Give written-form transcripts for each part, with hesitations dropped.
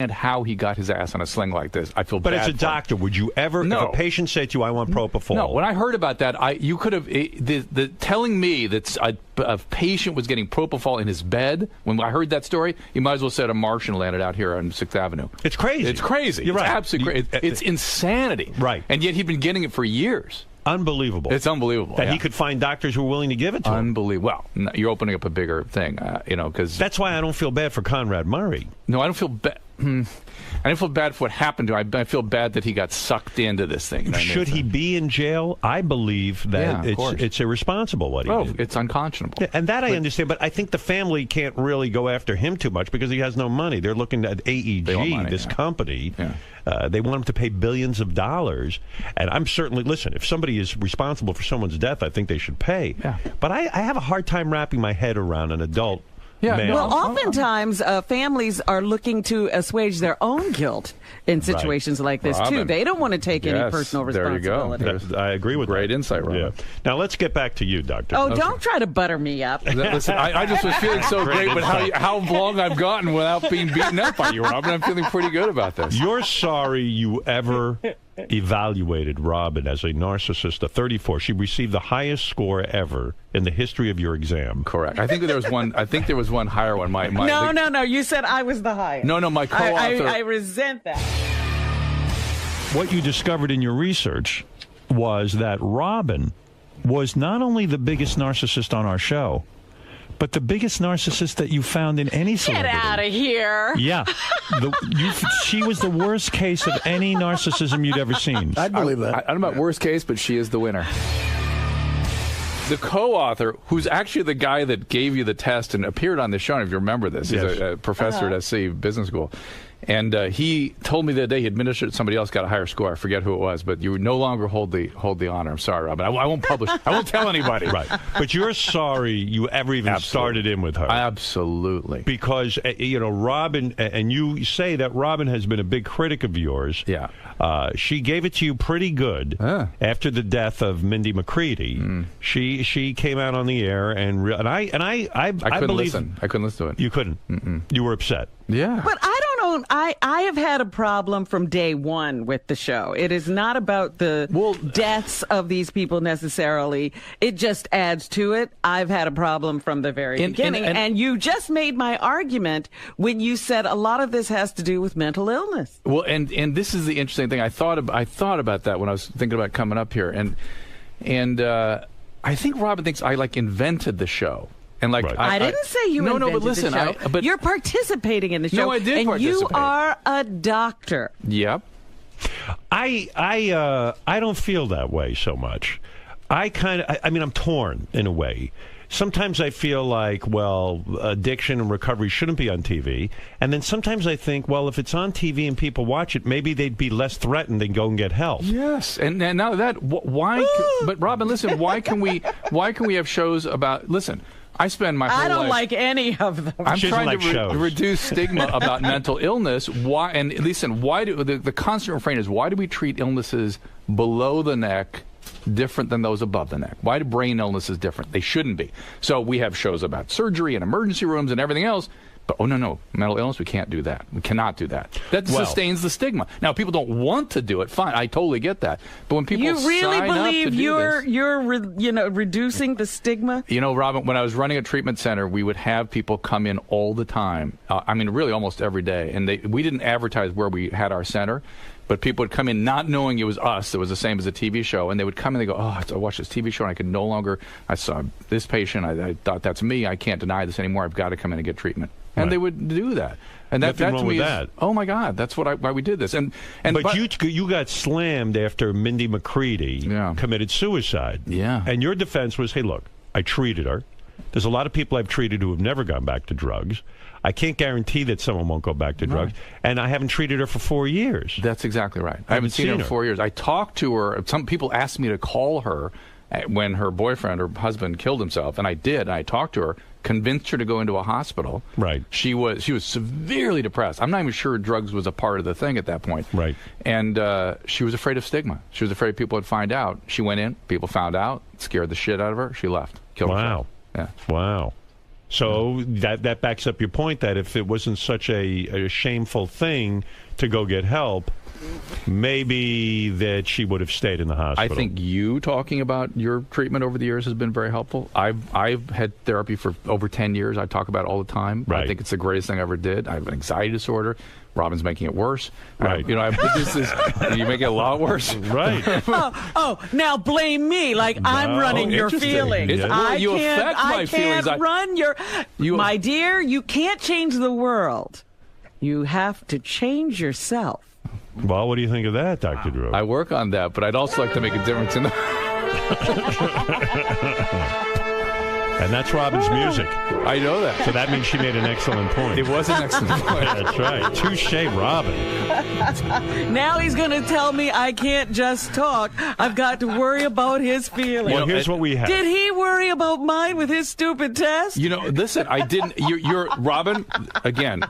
And how he got his ass on a sling like this. I feel bad. But as a doctor, would you ever, if a patient said to you, I want propofol? No, when I heard about that, you could have, telling me that a patient was getting propofol in his bed, when I heard that story, you might as well said a Martian landed out here on 6th Avenue. It's crazy. It's crazy. You're right. It's absolutely crazy. It's insanity. Right. And yet he'd been getting it for years. Unbelievable. It's unbelievable. That he could find doctors who are willing to give it to him. Unbelievable. Well, you're opening up a bigger thing, because... That's why I don't feel bad for Conrad Murray. No, I don't feel bad. I don't feel bad for what happened to him. I feel bad that he got sucked into this thing. You know Should he be in jail? I believe that it's irresponsible what he did. It's unconscionable. Yeah, and that I understand, but I think the family can't really go after him too much because he has no money. They're looking at AEG, this company. Yeah. They want him to pay billions of dollars. And I'm certainly, listen, if somebody is responsible for someone's death, I think they should pay. Yeah. But I have a hard time wrapping my head around an adult. Yeah, well, oftentimes families are looking to assuage their own guilt in situations like this, too. They don't want to take any personal responsibility. There you go. I agree with that. Great insight, Robin. Yeah. Now, let's get back to you, Doctor. Oh, don't try to butter me up. Listen, I just was feeling so great with how long I've gotten without being beaten up by you, Robin. I'm feeling pretty good about this. You're sorry you ever evaluated Robin as a narcissist, a 34. She received the highest score ever in the history of your exam. Correct. I think there was one. I think there was one higher one. No. You said I was the highest. No. My co-author. I resent that. What you discovered in your research was that Robin was not only the biggest narcissist on our show, but the biggest narcissist that you found in any celebrity. Get out of here. Yeah. She was the worst case of any narcissism you'd ever seen. I'd believe that. I don't know about worst case, but she is the winner. The co-author, who's actually the guy that gave you the test and appeared on the show, if you remember this, he's a professor at SC Business School. And he told me the other day he administered it, somebody else got a higher score. I forget who it was, but you no longer hold the honor. I'm sorry, Robin. I won't publish. I won't tell anybody. Right. But you're sorry you ever even started in with her. Absolutely. Because, Robin, and you say that Robin has been a big critic of yours. Yeah. She gave it to you pretty good after the death of Mindy McCready. She came out on the air and I couldn't listen. I couldn't listen to it. You couldn't. You were upset. Yeah. But I don't know. I have had a problem from day one with the show. It is not about the deaths of these people necessarily. It just adds to it. I've had a problem from the very beginning. And you just made my argument when you said a lot of this has to do with mental illness. Well, and this is the interesting thing. I thought about that when I was thinking about coming up here. And I think Robin thinks I invented the show. And I didn't say you invented but listen, the show. But you're participating in the show. No, I did participate. You are a doctor. Yep. I don't feel that way so much. I'm torn in a way. Sometimes I feel like, addiction and recovery shouldn't be on TV. And then sometimes I think, if it's on TV and people watch it, maybe they'd be less threatened and go and get help. Yes. And now that, why? But Robin, listen, why can we have shows about, listen, I spend my whole life... I don't like any of them. I'm trying to reduce stigma about mental illness. Why? And listen, why do the constant refrain is, why do we treat illnesses below the neck different than those above the neck? Why do brain illnesses different? They shouldn't be. So we have shows about surgery and emergency rooms and everything else. But, no, mental illness, we can't do that. We cannot do that. That sustains the stigma. Now, people don't want to do it. Fine, I totally get that. But when people you're reducing the stigma? Robin, when I was running a treatment center, we would have people come in all the time. Really almost every day. And we didn't advertise where we had our center. But people would come in not knowing it was us. It was the same as a TV show. And they would come and they go, I watched this TV show and I could no longer, I saw this patient. I thought, that's me. I can't deny this anymore. I've got to come in and get treatment. And they would do that. And that to me is, oh my God, that's why we did this. But you got slammed after Mindy McCready committed suicide. Yeah. And your defense was, hey, look, I treated her. There's a lot of people I've treated who have never gone back to drugs. I can't guarantee that someone won't go back to drugs. And I haven't treated her for 4 years. That's exactly right. I haven't seen her in 4 years. I talked to her. Some people asked me to call her when her boyfriend or husband killed himself, and I did. And I talked to her, convinced her to go into a hospital. Right. She was severely depressed. I'm not even sure drugs was a part of the thing at that point. Right. And she was afraid of stigma. She was afraid people would find out. She went in. People found out. It scared the shit out of her. She left. Killed herself. Yeah. Wow. So that backs up your point that if it wasn't such a shameful thing to go get help, maybe that she would have stayed in the hospital. I think you talking about your treatment over the years has been very helpful. I've had therapy for over 10 years. I talk about it all the time. Right. I think it's the greatest thing I ever did. I have an anxiety disorder. Robin's making it worse. Right. You make it a lot worse. Right. Now blame me like I'm running your feelings. Well, I can't run your... My dear, you can't change the world. You have to change yourself. Well, what do you think of that, Dr. Drew? I work on that, but I'd also like to make a difference in the... And that's Robin's music. I know that. So that means she made an excellent point. It was an excellent point. That's right. Touche, Robin. Now he's going to tell me I can't just talk. I've got to worry about his feelings. Well, here's what we have. Did he worry about mine with his stupid test? Listen, I didn't. You're Robin, again,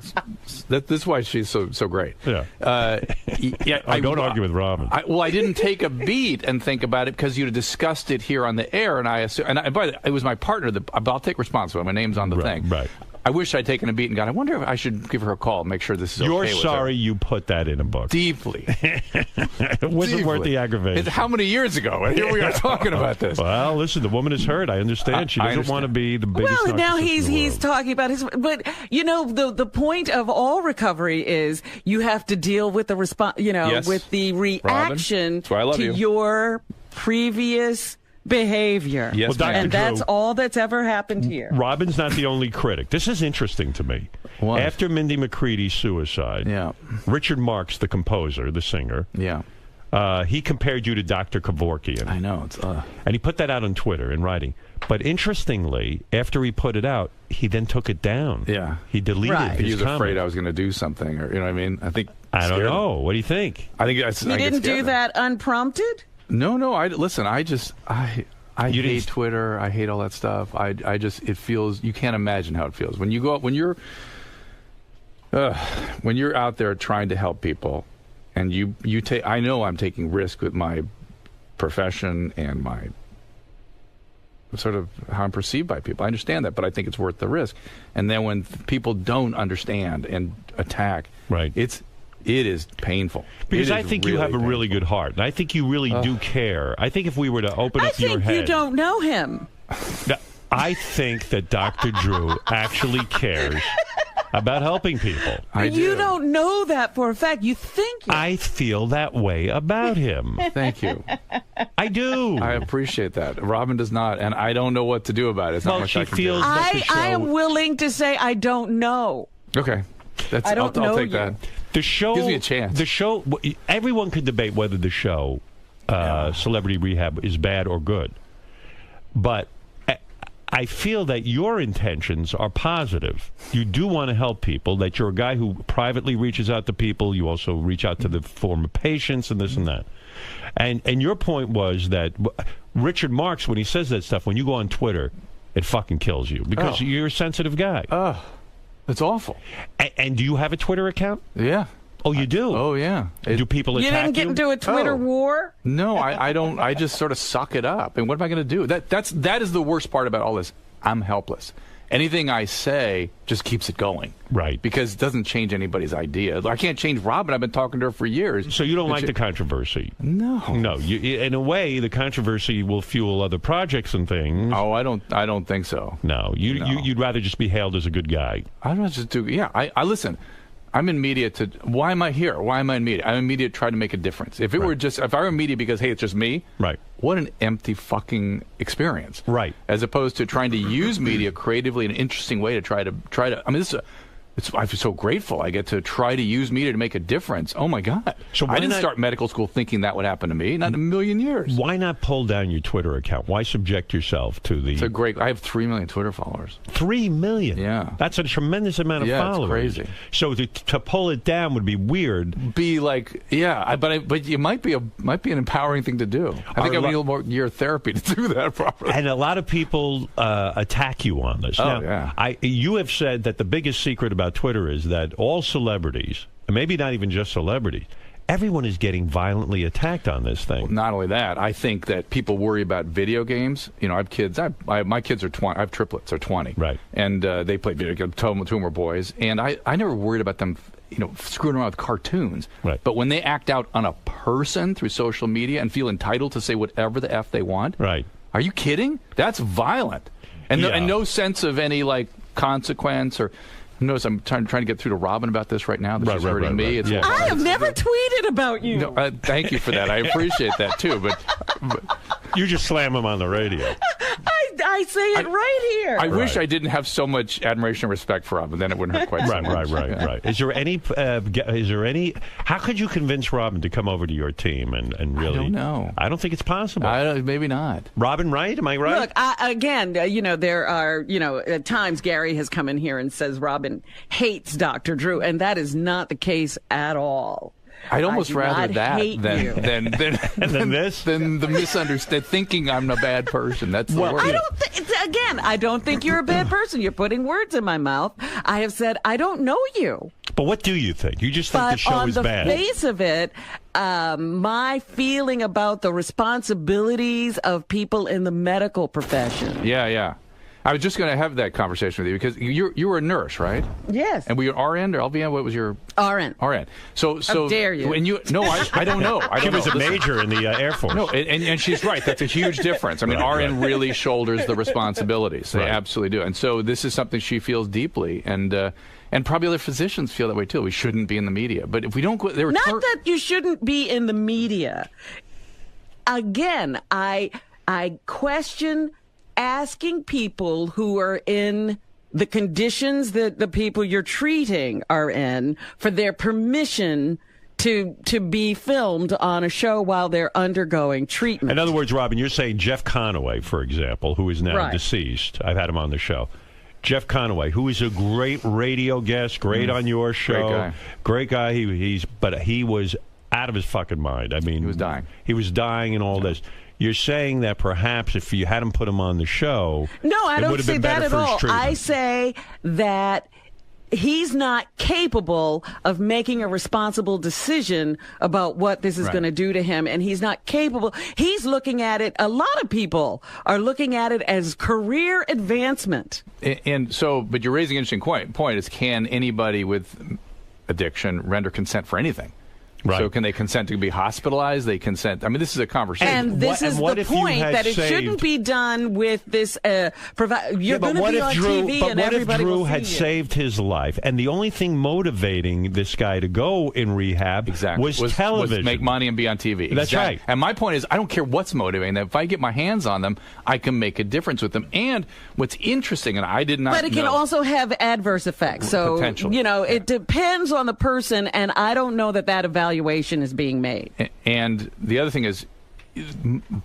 this is why she's so great. Yeah. I don't argue with Robin. I didn't take a beat and think about it because you'd discussed it here on the air, and by the way, it was my partner. I'll take responsibility. My name's on the thing. Right. I wish I'd taken a beat and gone, I wonder if I should give her a call and make sure this is okay with her. You're sorry you put that in a book. Deeply. It wasn't worth the aggravation. How many years ago? And here we are talking about this. Well, listen, the woman is hurt. I understand. She doesn't want to be the biggest narcissist now in the he's world. talking about his... But, the point of all recovery is you have to deal with the with the reaction to your previous behavior. Yes, and that's all that's ever happened here. Robin's not the only critic. This is interesting to me. What? After Mindy McCready's suicide, Richard Marx, the composer, the singer, he compared you to Dr. Kevorkian. I know. And he put that out on Twitter in writing. But interestingly, after he put it out, he then took it down. Yeah. He deleted his comment. He was afraid I was going to do something, or you know what I mean? I don't know. What do you think? I think he didn't do that unprompted? No. Listen. I hate Twitter. I hate all that stuff. It feels. You can't imagine how it feels when you go out. When you're out there trying to help people, and you take. I know I'm taking risk with my profession and my sort of how I'm perceived by people. I understand that, but I think it's worth the risk. And then when people don't understand and attack, it is painful. Because I think you have a really good heart. And I think you really do care. I think if we were to open up your head... I think you don't know him. I think that Dr. Drew actually cares about helping people. You don't know that for a fact. You think I feel that way about him. Thank you. I do. I appreciate that. Robin does not, and I don't know what to do about it. It's not much she I can feels do. that the show... I am willing to say I don't know. Okay. I'll take that. The show gives me a chance. The show, everyone could debate whether the show, Celebrity Rehab, is bad or good. But I feel that your intentions are positive. You do want to help people, that you're a guy who privately reaches out to people. You also reach out to the former patients and this and that. And your point was that Richard Marx, when he says that stuff, when you go on Twitter, it fucking kills you because you're a sensitive guy. It's awful. And do you have a Twitter account? Yeah. Oh, you do? Oh, yeah. Do people attack you? You didn't get into a Twitter war? No, I don't. I just sort of suck it up. And what am I going to do? That is the worst part about all this. I'm helpless. Anything I say just keeps it going. Right. Because it doesn't change anybody's idea. I can't change Robin. I've been talking to her for years. So you don't like the controversy? No. No. In a way, the controversy will fuel other projects and things. Oh, I don't think so. No. You'd rather just be hailed as a good guy. I'd rather just do... Yeah. I listen. I'm in media to... Why am I here? Why am I in media? I'm in media to try to make a difference. If I were in media because, hey, it's just me... Right. What an empty fucking experience. Right. As opposed to trying to use media creatively in an interesting way to try to... I mean, I feel so grateful I get to try to use media to make a difference. Oh, my God. So I didn't start medical school thinking that would happen to me. Not in a million years. Why not pull down your Twitter account? Why subject yourself to the... I have 3 million Twitter followers. 3 million? Yeah. That's a tremendous amount of followers. It's crazy. So to pull it down would be weird. Be like, but it might be an empowering thing to do. I think I need a little more year of therapy to do that properly. And a lot of people attack you on this. You have said that the biggest secret about Twitter is that all celebrities, and maybe not even just celebrities, everyone is getting violently attacked on this thing. Well, not only that, I think that people worry about video games. You know, I have kids. My kids are 20. I have triplets. They're 20. Right. And they play video games. Two of them were boys. And I never worried about them, screwing around with cartoons. Right. But when they act out on a person through social media and feel entitled to say whatever the F they want. Right. Are you kidding? That's violent. And no sense of any, consequence or... Notice I'm trying to get through to Robin about this right now. This is hurting me. Right. I have never tweeted about you. No, thank you for that. I appreciate that, too. But you just slam him on the radio. I say it right here. I wish I didn't have so much admiration and respect for Robin. Then it wouldn't hurt quite so much. Right. Is there any? How could you convince Robin to come over to your team and really? I don't know. I don't think it's possible. Maybe not. Robin Wright, am I right? Look, again, there are, at times Gary has come in here and says Robin hates Dr. Drew, and that is not the case at all. I'd almost rather that than the misunderstood thinking I'm a bad person. That's the word. I don't think you're a bad person. You're putting words in my mouth. I have said I don't know you. But what do you think? You just think the show is bad. On the face of it, my feeling about the responsibilities of people in the medical profession. Yeah. I was just going to have that conversation with you because you were a nurse, right? Yes. And were you RN or LVN? What was your RN? RN. So how dare you? And I don't know. She was a major in the Air Force. No, and she's right. That's a huge difference. I mean, RN really shoulders the responsibilities. They absolutely do. And so this is something she feels deeply, and probably other physicians feel that way too. We shouldn't be in the media, but if we don't, not that you shouldn't be in the media. Again, I question asking people who are in the conditions that the people you're treating are in for their permission to be filmed on a show while they're undergoing treatment. In other words, Robin, you're saying Jeff Conaway, for example, who is now deceased. I've had him on the show. Jeff Conaway, who is a great radio guest, great on your show. Great guy. But he was out of his fucking mind. I mean, he was dying. He was dying and all this. You're saying that perhaps if you hadn't put him on the show, no, I don't say that at all. I say that he's not capable of making a responsible decision about what this is going to do to him, and he's not capable. He's looking at it. A lot of people are looking at it as career advancement. And so, but you're raising an interesting point. Is can anybody with addiction render consent for anything? Right. So can they consent to be hospitalized? They consent. I mean, this is a conversation. And this is the point, that it shouldn't be done with this. You're going to be on TV, and everybody will see you. But what if Drew had saved his life, and the only thing motivating this guy to go in rehab was television, was make money and be on TV? That's right. And my point is, I don't care what's motivating them. If I get my hands on them, I can make a difference with them. And what's interesting, and I did not know. But it can also have adverse effects. So, it depends on the person, and I don't know that evaluation is being made. And the other thing is,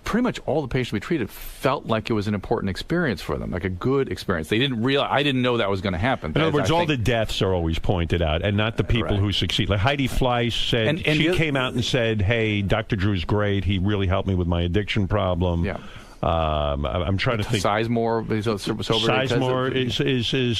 pretty much all the patients we treated felt like it was an important experience for them, like a good experience. They didn't realize. I didn't know that was going to happen. In other words, all the deaths are always pointed out, and not the people who succeed. Like Heidi Fleiss said, and she came out and said, "Hey, Dr. Drew's great. He really helped me with my addiction problem." Yeah. I'm trying to think. Sizemore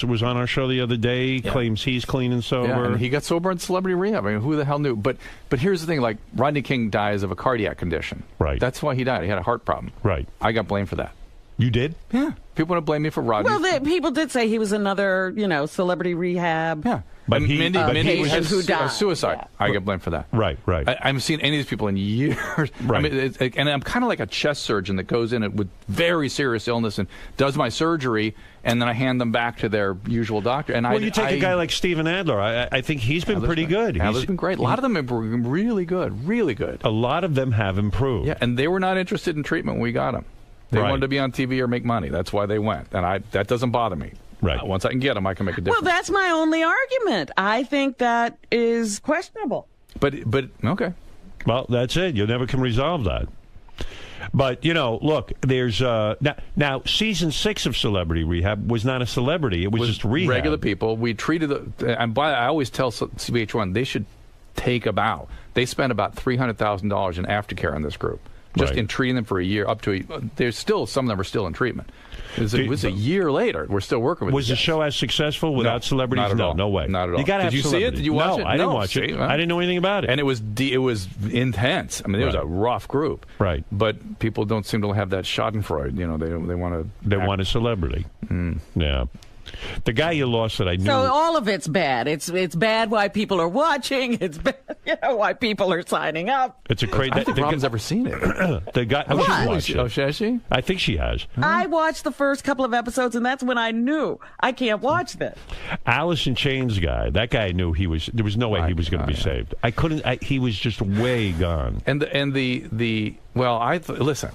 was on our show the other day. Claims he's clean and sober. Yeah, and he got sober in celebrity rehab. I mean, who the hell knew? But here's the thing: like Rodney King dies of a cardiac condition. Right. That's why he died. He had a heart problem. Right. I got blamed for that. You did? Yeah. People want to blame me for Rodney. Well, people did say he was another, celebrity rehab. Yeah. But Mindy was who died. Suicide. Yeah. I get blamed for that. Right. I haven't seen any of these people in years. Right. I mean, and I'm kind of like a chest surgeon that goes in with very serious illness and does my surgery, and then I hand them back to their usual doctor. And you take a guy like Steven Adler. I think he's been pretty good. Adler's been great. A lot of them have been really good, really good. A lot of them have improved. Yeah, and they were not interested in treatment when we got them. They wanted to be on TV or make money. That's why they went. And that doesn't bother me. Right. Once I can get them, I can make a difference. Well, that's my only argument. I think that is questionable. But okay. Well, that's it. You never can resolve that. But, look, there's now season 6 of Celebrity Rehab was not a celebrity. It was just rehab. Regular people. We treated and I always tell CBH1 they should take a bow. They spent about $300,000 in aftercare on this group. Just in treating them for a year, there's still, some of them are still in treatment. It was a year later. We're still working with it. Was the show as successful without celebrities? Not at all. No way. Not at all. You gotta Did you see it? Did you watch it? No, I didn't watch it. I didn't know anything about it. And it was intense. I mean, it was a rough group. Right. But people don't seem to have that Schadenfreude. You know, they want to. They want a celebrity. Yeah. The guy you lost that I knew. So all of it's bad. It's bad why people are watching. It's bad, why people are signing up. It's a crazy. I think Robin's ever seen it. The guy. Has she? I think she has. I watched the first couple of episodes, and that's when I knew I can't watch this. Alice in Chains guy. That guy knew he was. There was no way he was going to be saved. I couldn't. He was just way gone. Listen.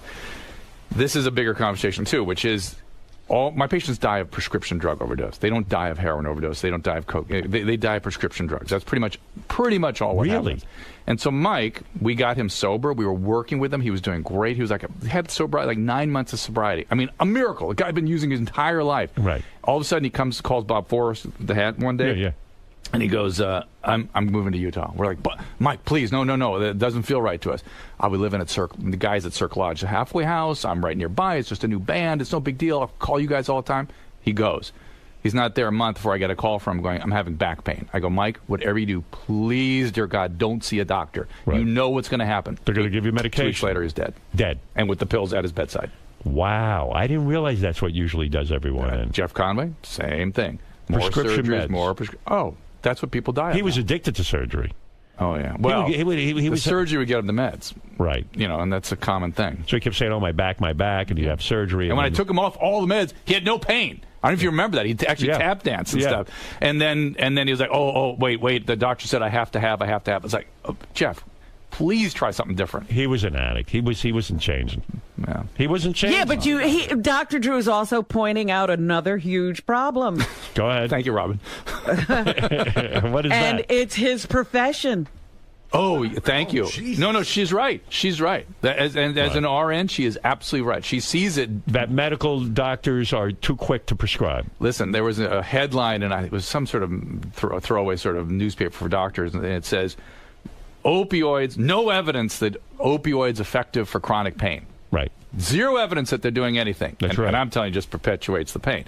This is a bigger conversation too, which is. All my patients die of prescription drug overdose. They don't die of heroin overdose. They don't die of coke. They die of prescription drugs. That's pretty much all what happens. And so Mike, we got him sober. We were working with him. He was doing great. He was had sobriety, like 9 months of sobriety. I mean, a miracle. The guy had been using his entire life. Right. All of a sudden, he calls Bob Forrest, the hat, one day. Yeah. And he goes, I'm moving to Utah. We're like, Mike, please, no, that doesn't feel right to us. We live in the guys at Cirque Lodge, a halfway house. I'm right nearby. It's just a new band. It's no big deal. I'll call you guys all the time. He goes. He's not there a month before I get a call from him going, I'm having back pain. I go, Mike, whatever you do, please, dear God, don't see a doctor. Right. You know what's going to happen. They're going to give you medication. 2 weeks later, he's dead. Dead. And with the pills at his bedside. Wow. I didn't realize that's what usually does everyone. Jeff Conway, same thing. More Prescription surgeries, meds. That's what people die of. He was addicted to surgery. Oh, yeah. Well, the surgery would get him the meds. Right. You know, and that's a common thing. So he kept saying, my back, and he'd have surgery. And when I took him off all the meds, he had no pain. I don't know if you remember that. He actually tap danced and stuff. And then he was like, wait, the doctor said I have to have. It's like, Jeff, please try something different. He was an addict. He wasn't changing. Yeah. He wasn't changing. Yeah, but Dr. Drew is also pointing out another huge problem. Go ahead. Thank you, Robin. What is that? And it's his profession. Oh, thank you. No, she's right. She's right. As an RN, she is absolutely right. She sees it. That medical doctors are too quick to prescribe. Listen, there was a headline, and it was some sort of throwaway sort of newspaper for doctors, and it says, opioids, no evidence that opioids effective for chronic pain. Right. Zero evidence that they're doing anything. That's right. And I'm telling you, just perpetuates the pain.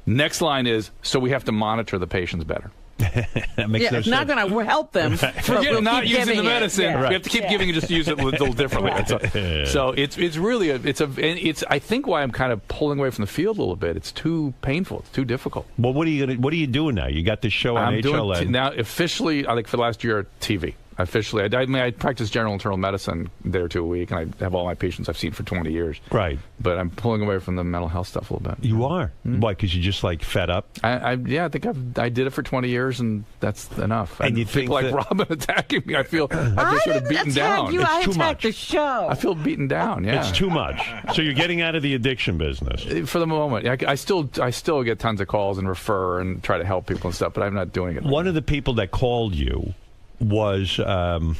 Next line is, so we have to monitor the patients better. That makes no it's sense. not going to help them. Forget not using the medicine. Yeah. We have to keep giving it, just use it a little differently. Right. So it's really I think why I'm kind of pulling away from the field a little bit. It's too painful. It's too difficult. Well, what are you doing now? You got this show on HLN. Now officially, I think for the last year, TV. Officially, I practice general internal medicine a day or two a week, and I have all my patients I've seen for 20 years. Right. But I'm pulling away from the mental health stuff a little bit. You are? Why? Because you just fed up? I think I did it for 20 years, and that's enough. And you think like Robin attacking me, I feel sort of beaten down. You, I too attacked much. the show. I feel beaten down. Yeah, it's too much. So you're getting out of the addiction business for the moment. I still get tons of calls and refer and try to help people and stuff, but I'm not doing it. One of the people that called you was Amy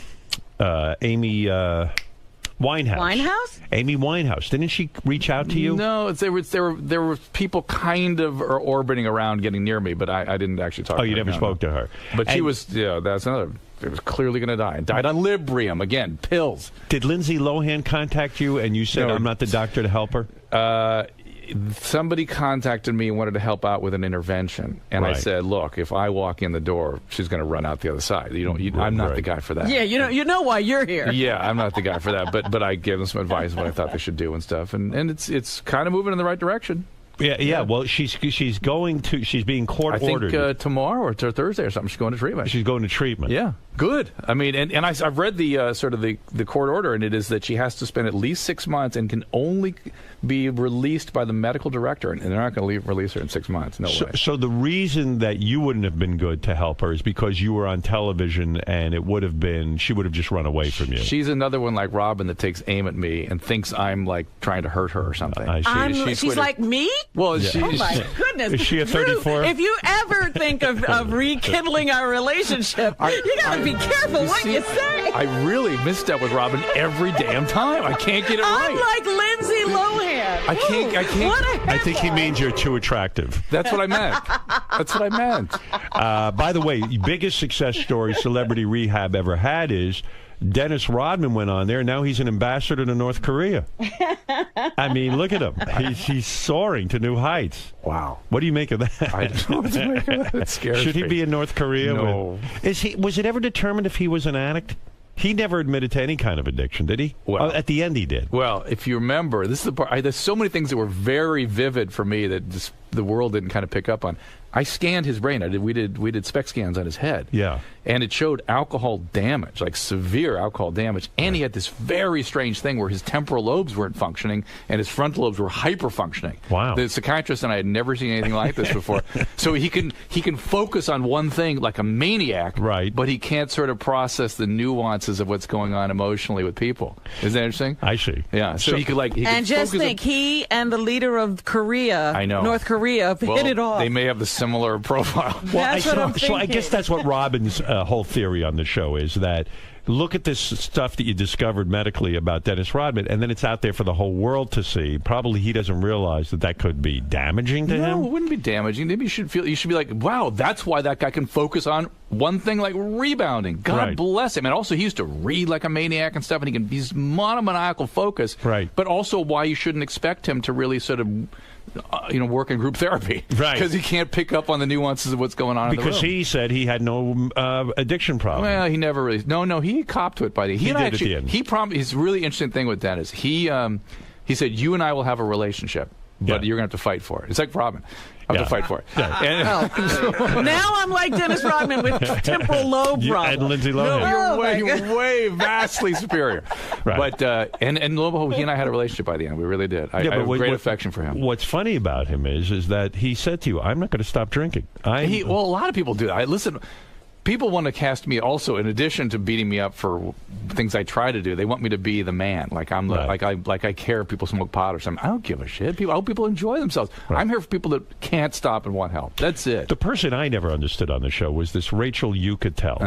Winehouse. Winehouse? Amy Winehouse. Didn't she reach out to you? No, there were people kind of orbiting around getting near me, but I didn't actually talk to her. Oh, you never spoke to her. But she was, that's another. It was clearly going to die. Died on Librium, again, pills. Did Lindsay Lohan contact you and you said, I'm not the doctor to help her? Somebody contacted me and wanted to help out with an intervention, and I said, "Look, if I walk in the door, she's going to run out the other side. I'm not the guy for that." Yeah, you know why you're here. Yeah, I'm not the guy for that. But I gave them some advice on what I thought they should do and stuff, and it's kind of moving in the right direction. Yeah. Well, she's being court ordered. I think tomorrow or Thursday or something. She's going to treatment. She's going to treatment. Yeah, good. I mean, and I've read the sort of the court order, and it is that she has to spend at least 6 months and can only be released by the medical director, and they're not going to release her in 6 months. No way. So the reason that you wouldn't have been good to help her is because you were on television, and she would have just run away from you. She's another one like Robin that takes aim at me and thinks I'm like trying to hurt her or something. She's like me? Well, oh my goodness! Is she a 34? If you ever think of rekindling our relationship, you got to be careful what you say. I really misstep with Robin every damn time. I can't get it right. I'm like Lindsay Lohan. I can't. What a I think he means you're too attractive. That's what I meant. That's what I meant. By the way, biggest success story Celebrity Rehab ever had is Dennis Rodman went on there. Now he's an ambassador to North Korea. I mean, look at him. He's soaring to new heights. Wow. What do you make of that? I don't know what to make of that. It scares Should he me. be in North Korea? No. Was it ever determined if he was an addict? He never admitted to any kind of addiction, did he? Well, at the end he did. Well, if you remember, this is the part. There's so many things that were very vivid for me that just the world didn't kind of pick up on. I scanned his brain. We did SPECT scans on his head. Yeah. And it showed alcohol damage, like severe alcohol damage. And he had this very strange thing where his temporal lobes weren't functioning and his frontal lobes were hyper-functioning. Wow. The psychiatrist and I had never seen anything like this before. So he can focus on one thing like a maniac, right? But he can't sort of process the nuances of what's going on emotionally with people. Isn't that interesting? I see. Yeah. So he could and just think, he and the leader of Korea, I know. North Korea, hit it off. They may have the similar profile. That's what I'm thinking. So I guess that's what Robin's whole theory on the show is, that look at this stuff that you discovered medically about Dennis Rodman, and then it's out there for the whole world to see. Probably he doesn't realize that could be damaging to him. No, it wouldn't be damaging. Maybe you should be like, wow, that's why that guy can focus on one thing like rebounding. God bless him. And also, he used to read like a maniac and stuff, and he's monomaniacal focus. Right. But also, why you shouldn't expect him to really sort of work in group therapy, right? Because he can't pick up on the nuances of what's going on. Because in the room. He said he had no addiction problem. Well, he never really. No, he copped to it by the. He did at the end. He promised. His really interesting thing with Dennis. He said, "You and I will have a relationship, but you're going to have to fight for it." It's like Robin. I have to fight for it. Yeah. And, now I'm like Dennis Rodman with temporal lobe problem. And Lindsay Lohan. No, you're way vastly superior. Right. But and lo and behold, he and I had a relationship by the end. We really did. I have great affection for him. What's funny about him is that he said to you, "I'm not going to stop drinking." Well, a lot of people do that. Listen. People want to cast me also, in addition to beating me up for things I try to do. They want me to be the man, like I'm like I care if people smoke pot or something. I don't give a shit. I hope people enjoy themselves. Right. I'm here for people that can't stop and want help. That's it. The person I never understood on the show was this Rachel Yucatel,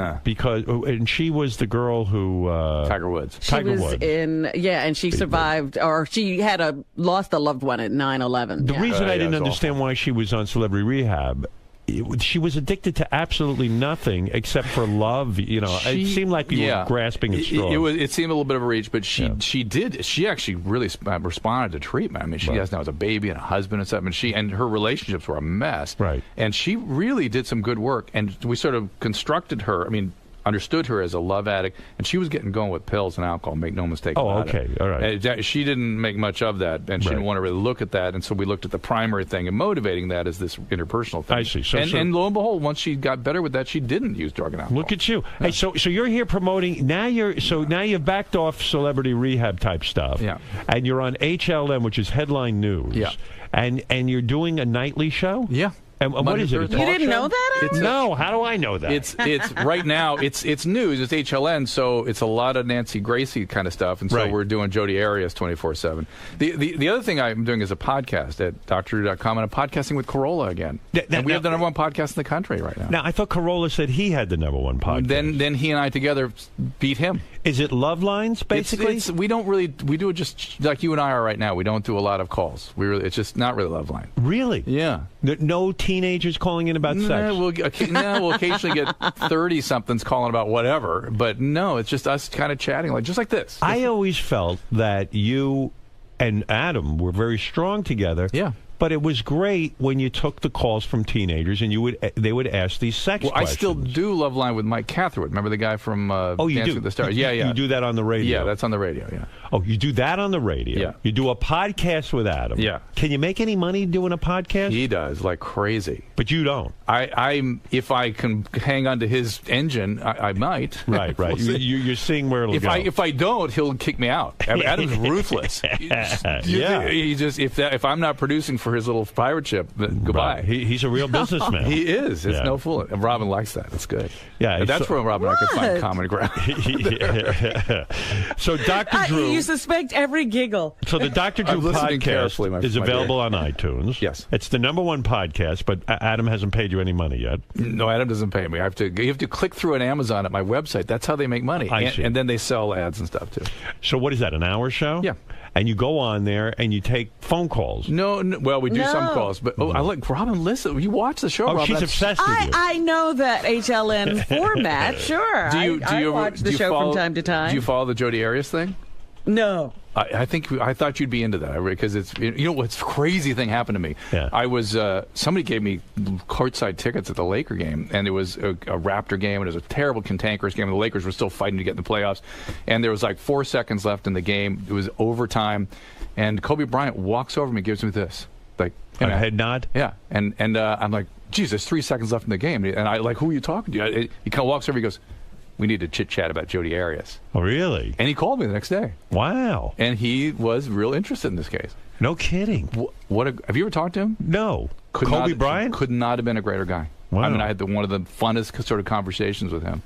and she was the girl who Tiger Woods. She was and she survived, or she had lost a loved one at 9/11. The reason I didn't understand why she was on Celebrity Rehab. She was addicted to absolutely nothing except for love. It seemed like you were grasping at straws. It seemed a little bit of a reach, but she actually really responded to treatment. I mean, she has now a baby and a husband and stuff, and her relationships were a mess. Right. And she really did some good work, and we sort of constructed her. I mean, understood her as a love addict, and she was getting going with pills and alcohol. Make no mistake about it. All right. She didn't make much of that, and she didn't want to really look at that, and so we looked at the primary thing, and motivating that is this interpersonal thing. I see. And lo and behold, once she got better with that, she didn't use drug and alcohol. Look at you. Yeah. Hey, so you're here promoting. Now you've backed off Celebrity Rehab type stuff. Yeah. And you're on HLM, which is Headline News. Yeah. And you're doing a nightly show. Yeah. And what is it? You didn't know that? No. How do I know that? It's right now. It's news. It's HLN, so it's a lot of Nancy Gracie kind of stuff, and so we're doing Jodi Arias 24/7. The other thing I'm doing is a podcast at DrDrew.com, and I'm podcasting with Corolla again. And we have the #1 podcast in the country right now. Now I thought Corolla said he had the #1 podcast. Then he and I together beat him. Is it love lines basically? We don't really. We do it just like you and I are right now. We don't do a lot of calls. It's just not really love line. Really? Yeah. No teenagers calling in about sex? We'll occasionally get 30-somethings calling about whatever, but no, it's just us kind of chatting, just like this. I always felt that you and Adam were very strong together. Yeah. But it was great when you took the calls from teenagers and they would ask these sex questions. I still do Love Line with Mike Catherwood. Remember the guy from Dancing with the Stars? Yeah. You do that on the radio? Yeah, that's on the radio, yeah. Oh, you do that on the radio? Yeah. You do a podcast with Adam? Yeah. Can you make any money doing a podcast? He does, like crazy. But you don't? If I can hang on to his engine, I might. Right. You're seeing where it'll go. If I don't, he'll kick me out. Adam's ruthless. If I'm not producing for for his little pirate ship. Goodbye. Right. He's a real businessman. He is. It's no fool. And Robin likes that. It's good. Yeah, and that's where Robin and I could find common ground. So Dr. Drew... You suspect every giggle. So the Dr. Drew podcast is available on iTunes. Yes. It's the #1 podcast, but Adam hasn't paid you any money yet. No, Adam doesn't pay me. You have to click through an Amazon at my website. That's how they make money. And then they sell ads and stuff, too. So what is that, an hour show? Yeah. And you go on there and you take phone calls. No, well, we do some calls, but I like Robin. Listen, you watch the show. Robin. She's obsessed with you. I know that HLN format. Sure, I watch the show from time to time. Do you follow the Jodi Arias thing? No. I thought you'd be into that because it's what's crazy thing happened to me. Yeah. I was somebody gave me courtside tickets at the Laker game, and it was a Raptor game, and it was a terrible cantankerous game. And the Lakers were still fighting to get in the playoffs, and there was like 4 seconds left in the game. It was overtime, and Kobe Bryant walks over me, and gives me this, like a head nod. Yeah, and I'm like, geez, there's 3 seconds left in the game, and I like, who are you talking to? He kind of walks over, he goes, we need to chit-chat about Jodi Arias. Oh, really? And he called me the next day. Wow. And he was real interested in this case. No kidding. Have you ever talked to him? No. Kobe Bryant? Could not have been a greater guy. Wow. I mean, I had one of the funnest sort of conversations with him.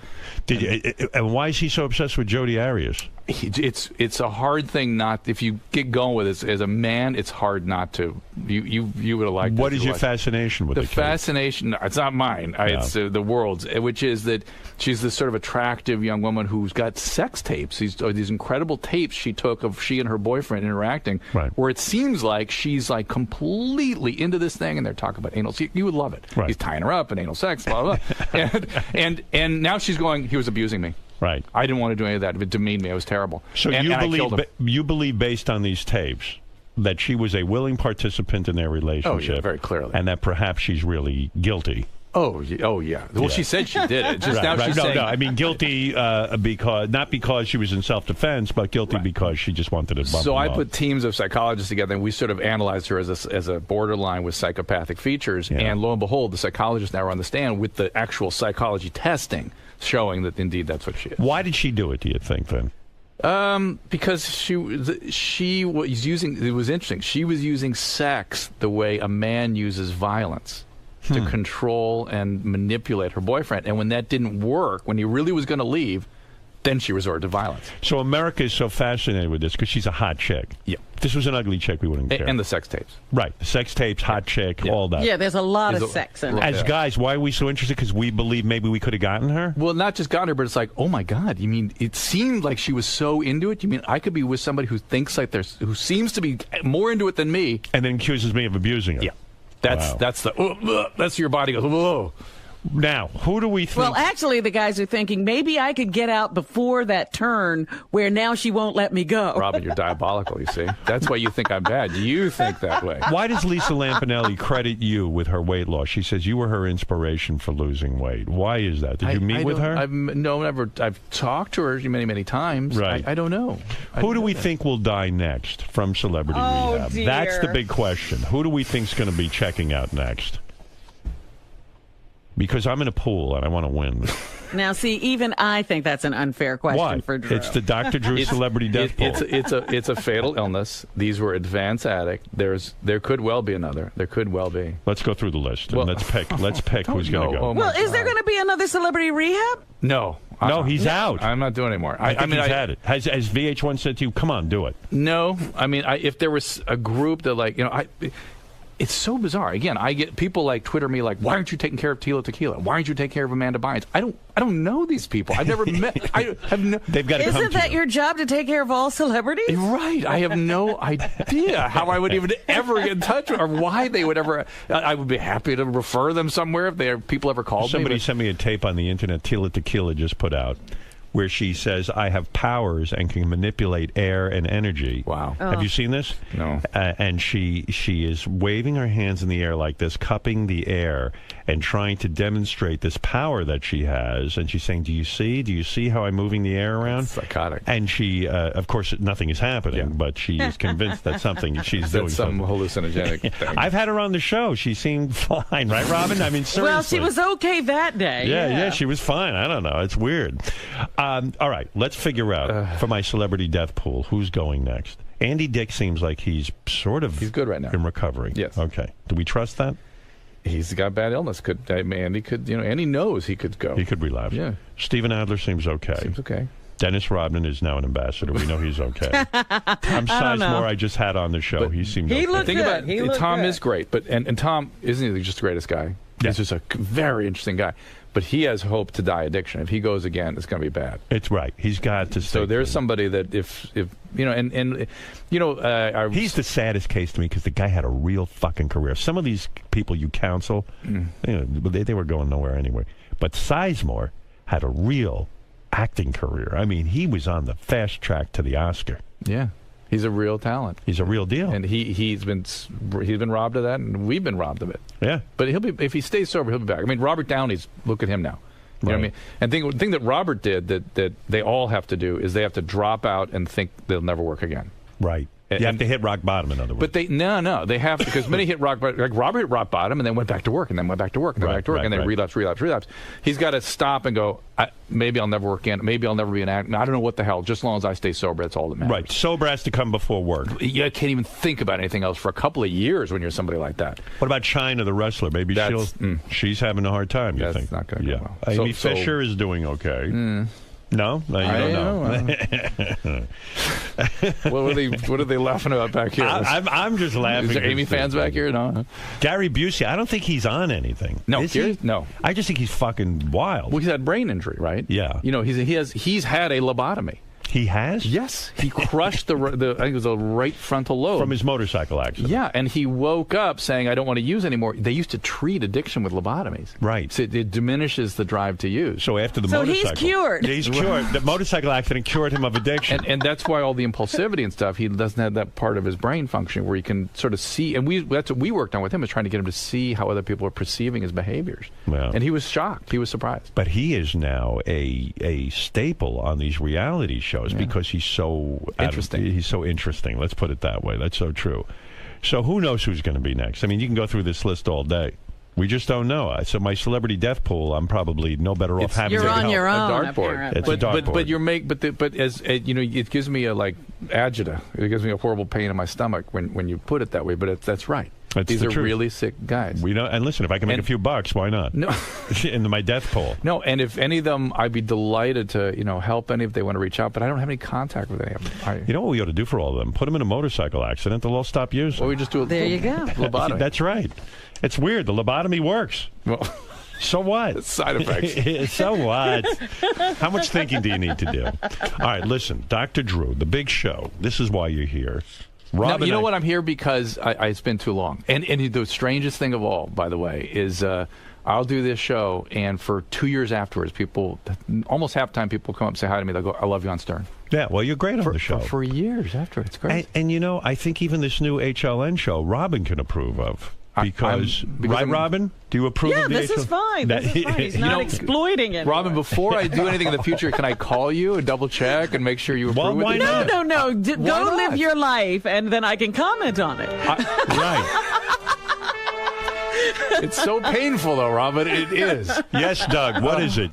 And why is he so obsessed with Jodi Arias? It's a hard thing not, if you get going with it as a man, it's hard not to. You would have liked. What is your fascination with the fascination? It's not mine. It's the world's, which is that she's this sort of attractive young woman who's got sex tapes. These incredible tapes she took of she and her boyfriend interacting, where it seems like she's like completely into this thing, and they're talking about anal. You would love it. Right. He's tying her up and anal sex, blah blah. and now she's going, he was abusing me. Right. I didn't want to do any of that. It demeaned me. It was terrible. So you believe, based on these tapes, that she was a willing participant in their relationship? Oh, yeah, very clearly. And that perhaps she's really guilty. Oh yeah. Well, she said she did it. Just now she's saying... No, I mean guilty because she was in self-defense, but guilty because she just wanted to bump So I off. put teams of psychologists together, and we sort of analyzed her as a borderline with psychopathic features. Yeah. And lo and behold, the psychologists now are on the stand with the actual psychology testing showing that indeed that's what she is. Why did she do it, do you think, then? Because she was using... It was interesting. She was using sex the way a man uses violence. To control and manipulate her boyfriend. And when that didn't work, when he really was going to leave, then she resorted to violence. So America is so fascinated with this because she's a hot chick. Yeah. If this was an ugly chick, we wouldn't care. And the sex tapes. Right. The sex tapes, hot chick, all that. Yeah, there's a lot of sex in it. As guys, why are we so interested? Because we believe maybe we could have gotten her? Well, not just gotten her, but it's like, oh my God, you mean, it seemed like she was so into it. You mean I could be with somebody who thinks like who seems to be more into it than me. And then accuses me of abusing her. Yeah. That's your body goes, whoa. Now, who do we think? Well, actually, the guys are thinking, maybe I could get out before that turn where now she won't let me go. Robin, you're diabolical, you see. That's why you think I'm bad. You think that way. Why does Lisa Lampanelli credit you with her weight loss? She says you were her inspiration for losing weight. Why is that? Did you meet with her? No, never. I've talked to her many, many times. Right. I don't know. Who do we think will die next from celebrity rehab? Dear. That's the big question. Who do we think's going to be checking out next? Because I'm in a pool and I want to win. Now, see, even I think that's an unfair question for Drew. It's the Dr. Drew celebrity death pool. It's a fatal illness. These were advanced addict. There could well be another. There could well be. Let's go through the list. And let's pick who's going to go. Well, is there going to be another celebrity rehab? No. No, he's out. I'm not doing it anymore. I mean, he's had it. Has VH1 said to you, come on, do it? No. I mean, if there was a group that, it's so bizarre. Again, I get people like Twitter me like, why aren't you taking care of Tila Tequila? Why aren't you taking care of Amanda Bynes? I don't know these people. I've never met. They've got to come to you. Isn't that your job to take care of all celebrities? Right. I have no idea how I would even ever get in touch with, or why they would ever. I would be happy to refer them somewhere if people ever called me. Somebody sent me a tape on the internet Tila Tequila just put out, where she says, I have powers and can manipulate air and energy. Wow. Have you seen this? No. And she is waving her hands in the air like this, cupping the air, and trying to demonstrate this power that she has. And she's saying, do you see how I'm moving the air around? That's psychotic. And she, of course, nothing is happening, but she is convinced that she's doing some hallucinogenic thing. I've had her on the show. She seemed fine, right, Robin? I mean, seriously. Well, she was okay that day. Yeah, she was fine. I don't know. It's weird. All right, let's figure out for my celebrity death pool who's going next. Andy Dick seems like he's good right now in recovery. Yes. Okay. Do we trust that? He's got bad illness. Andy could, Andy knows he could go. He could relapse. Yeah. Steven Adler seems okay. Seems okay. Dennis Rodman is now an ambassador. We know he's okay. Tom Sizemore, I just had on the show. He seemed okay. Looked good. Tom is great, but and Tom isn't he just the greatest guy? Yeah. He's just a very interesting guy. But he has hope to die addiction. If he goes again, it's going to be bad. It's right. He's got to stay. So there's somebody that if he's the saddest case to me because the guy had a real fucking career. Some of these people you counsel, they were going nowhere anyway. But Sizemore had a real acting career. I mean, he was on the fast track to the Oscar. Yeah. He's a real talent. He's a real deal. And he's been robbed of that, and we've been robbed of it. Yeah. But if he stays sober, he'll be back. I mean, Robert Downey's, look at him now. You know what I mean? And the thing that Robert did that they all have to do is they have to drop out and think they'll never work again. Right. You have to hit rock bottom, in other words. But they have to, because many hit rock bottom. Like Robert hit rock bottom and then went back to work and then went back to work and then back to work and then relapse. He's got to stop and go, maybe I'll never work again. Maybe I'll never be an actor. I don't know what the hell. Just as long as I stay sober, that's all that matters. Right. Sober has to come before work. You can't even think about anything else for a couple of years when you're somebody like that. What about Chyna, the wrestler? Maybe she's having a hard time, you think? That's not going to go well. Amy Fisher is doing okay. No, you don't know. What are they laughing about back here? I'm just laughing. Is there Amy fans back here? No. Gary Busey, I don't think he's on anything. No, is he? No. I just think he's fucking wild. Well, he's had brain injury, right? Yeah. He's had a lobotomy. He has? Yes. He crushed the I think it was a right frontal lobe. From his motorcycle accident. Yeah, and he woke up saying, I don't want to use anymore. They used to treat addiction with lobotomies. Right. So it diminishes the drive to use. So after the motorcycle... he's cured. He's cured. The motorcycle accident cured him of addiction. And that's why all the impulsivity and stuff, he doesn't have that part of his brain functioning where he can sort of see, and that's what we worked on with him, is trying to get him to see how other people are perceiving his behaviors. Yeah. And he was shocked. He was surprised. But he is now a staple on these reality shows because he's so interesting. He's so interesting. Let's put it that way. That's so true. So who knows who's going to be next? I mean, you can go through this list all day. We just don't know. So my celebrity death pool, I'm probably no better off having. You're on your own. A dartboard. It's a dartboard. But as you know, it gives me a agita. It gives me a horrible pain in my stomach when you put it that way. But that's right. These are really sick guys. We know, and listen, if I can make a few bucks, why not? No, in my death pool. No, and if any of them, I'd be delighted to help any if they want to reach out. But I don't have any contact with any of them. You know what we ought to do for all of them? Put them in a motorcycle accident. They'll all stop using. Well, we just do a there you go. Lobotomy. That's right. It's weird. The lobotomy works. Well, so what? It's side effects. So what? How much thinking do you need to do? All right, listen, Dr. Drew, the big show. This is why you're here. No, you know what? I'm here because it's been too long. And the strangest thing of all, by the way, is I'll do this show, and for 2 years afterwards, almost half the time, people come up and say hi to me. They'll go, I love you on Stern. Yeah, well, you're great on the show. For years after. It's great. And I think even this new HLN show, Robin can approve of. Because Robin? Do you approve of the this is fine. This is fine. He's not exploiting it. Robin, before I do anything in the future, can I call you and double check and make sure you approve why it? not? No. Go live your life, and then I can comment on it. Right. It's so painful, though, Robin. It is. Yes, Doug. What is it?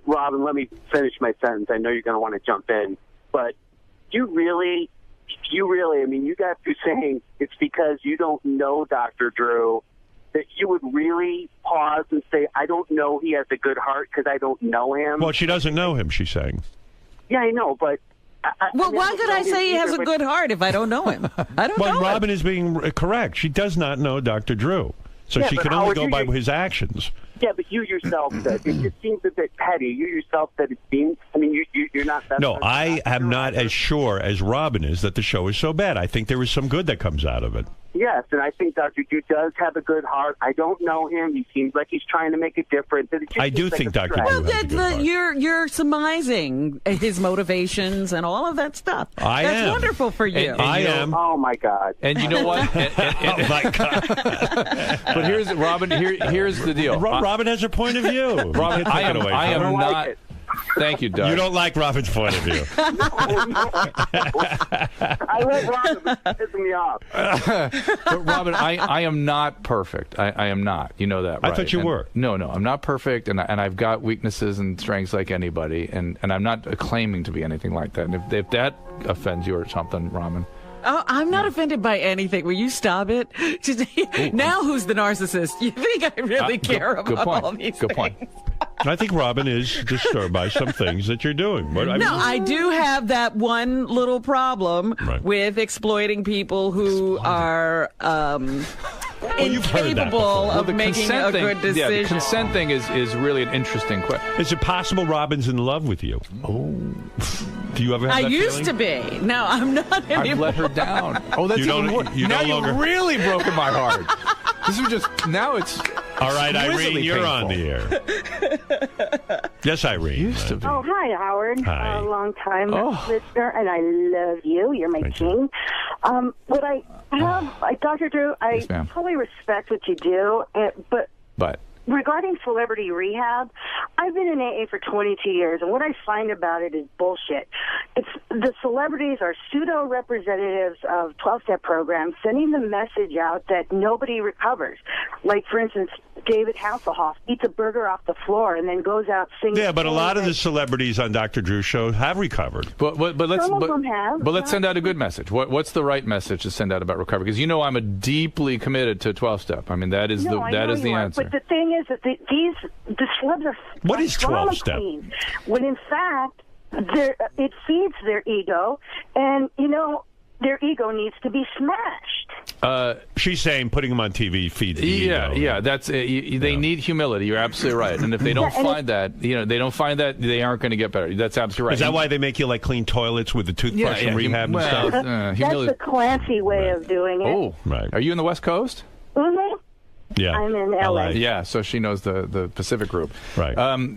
Robin, let me finish my sentence. I know you're going to want to jump in, but you really, I mean, you got through saying it's because you don't know Dr. Drew that you would really pause and say, I don't know he has a good heart because I don't know him. Well, she doesn't know him, she's saying. Yeah, I know, but... why could I say he has a good heart if I don't know him? I don't know him. Well, Robin is being correct. She does not know Dr. Drew. So she can only go by his actions. Yeah, but you yourself said it just seems a bit petty. You yourself said it seems. I mean, you're not. No, I am not as sure as Robin is that the show is so bad. I think there is some good that comes out of it. Yes, and I think Dr. Drew does have a good heart. I don't know him. He seems like he's trying to make a difference. I do think Dr. Drew has a good heart. You're surmising his motivations and all of that stuff. That's wonderful for you. And I am. Oh, my God. And you know what? Oh, my God. But here's the deal. Robin has a point of view. Robin, I am not. Thank you, Doug. You don't like Robin's point of view. I love Robin, but it's pissing me off. But Robin, I am not perfect. I am not. You know that, right? I thought you were. No, I'm not perfect, and I've got weaknesses and strengths like anybody, and I'm not claiming to be anything like that. And if that offends you or something, Robin. Oh, I'm not offended by anything. Will you stop it? Now who's the narcissist? You think I really care about all these things? Good point. I think Robin is disturbed by some things that you're doing. But I do have that one little problem with exploiting people who are incapable of making a good decision. Yeah, the consent thing is really an interesting question. Is it possible Robin's in love with you? Oh. Do you ever have that I used to be. No, I'm not anymore. I've let her down. Oh, that's even worse. Now you've really broken my heart. This is just, now it's... All right, Irene, you're painful. On the air. Yes, Irene. Used to be. Oh, hi, Howard. Hi. Long-time listener, and I love you. You're my king. What I have, Dr. Drew, I totally respect what you do, but regarding celebrity rehab, I've been in AA for 22 years, and what I find about it is bullshit. It's the celebrities are pseudo-representatives of 12-step programs, sending the message out that nobody recovers. Like, for instance, David Hasselhoff eats a burger off the floor and then goes out singing. Yeah, but a lot of the celebrities on Dr. Drew's show have recovered. But let's Some of them have. But let's send out a good message. What's the right message to send out about recovery? Because I'm a deeply committed to 12-step. I mean, that is the answer. But the thing is that the celebs are what is 12-step? When in fact it feeds their ego, and their ego needs to be smashed. She's saying putting them on TV feeds the ego. Yeah, that's they need humility. You're absolutely right. And if they don't find that, they aren't going to get better. That's absolutely right. Is that why they make you like clean toilets with the toothbrush and rehab and stuff? That's the Clancy way of doing it. Oh, right. Are you in the West Coast? Mm-hmm. Yeah, I'm in LA. Yeah, so she knows the Pacific group. Right.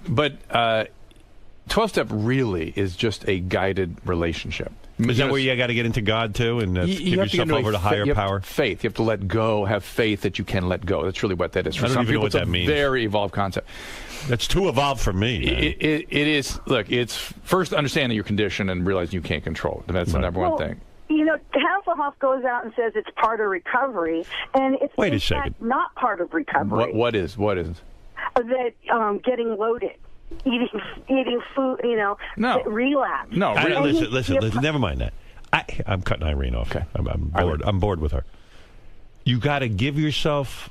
But 12-step really is just a guided relationship. Is that where you got to get into God too and give yourself over to higher power? Faith. You have to let go. Have faith that you can let go. That's really what that is. For I don't some even people, know what that means. Very evolved concept. That's too evolved for me. It is. Look, it's first understanding your condition and realizing you can't control it. That's the number one thing. Hasselhoff goes out and says it's part of recovery, and it's in fact not part of recovery. What is? That getting loaded. Eating food, relapse. No, listen. Never mind that. I'm cutting Irene off. Okay. I'm bored with her. You got to give yourself.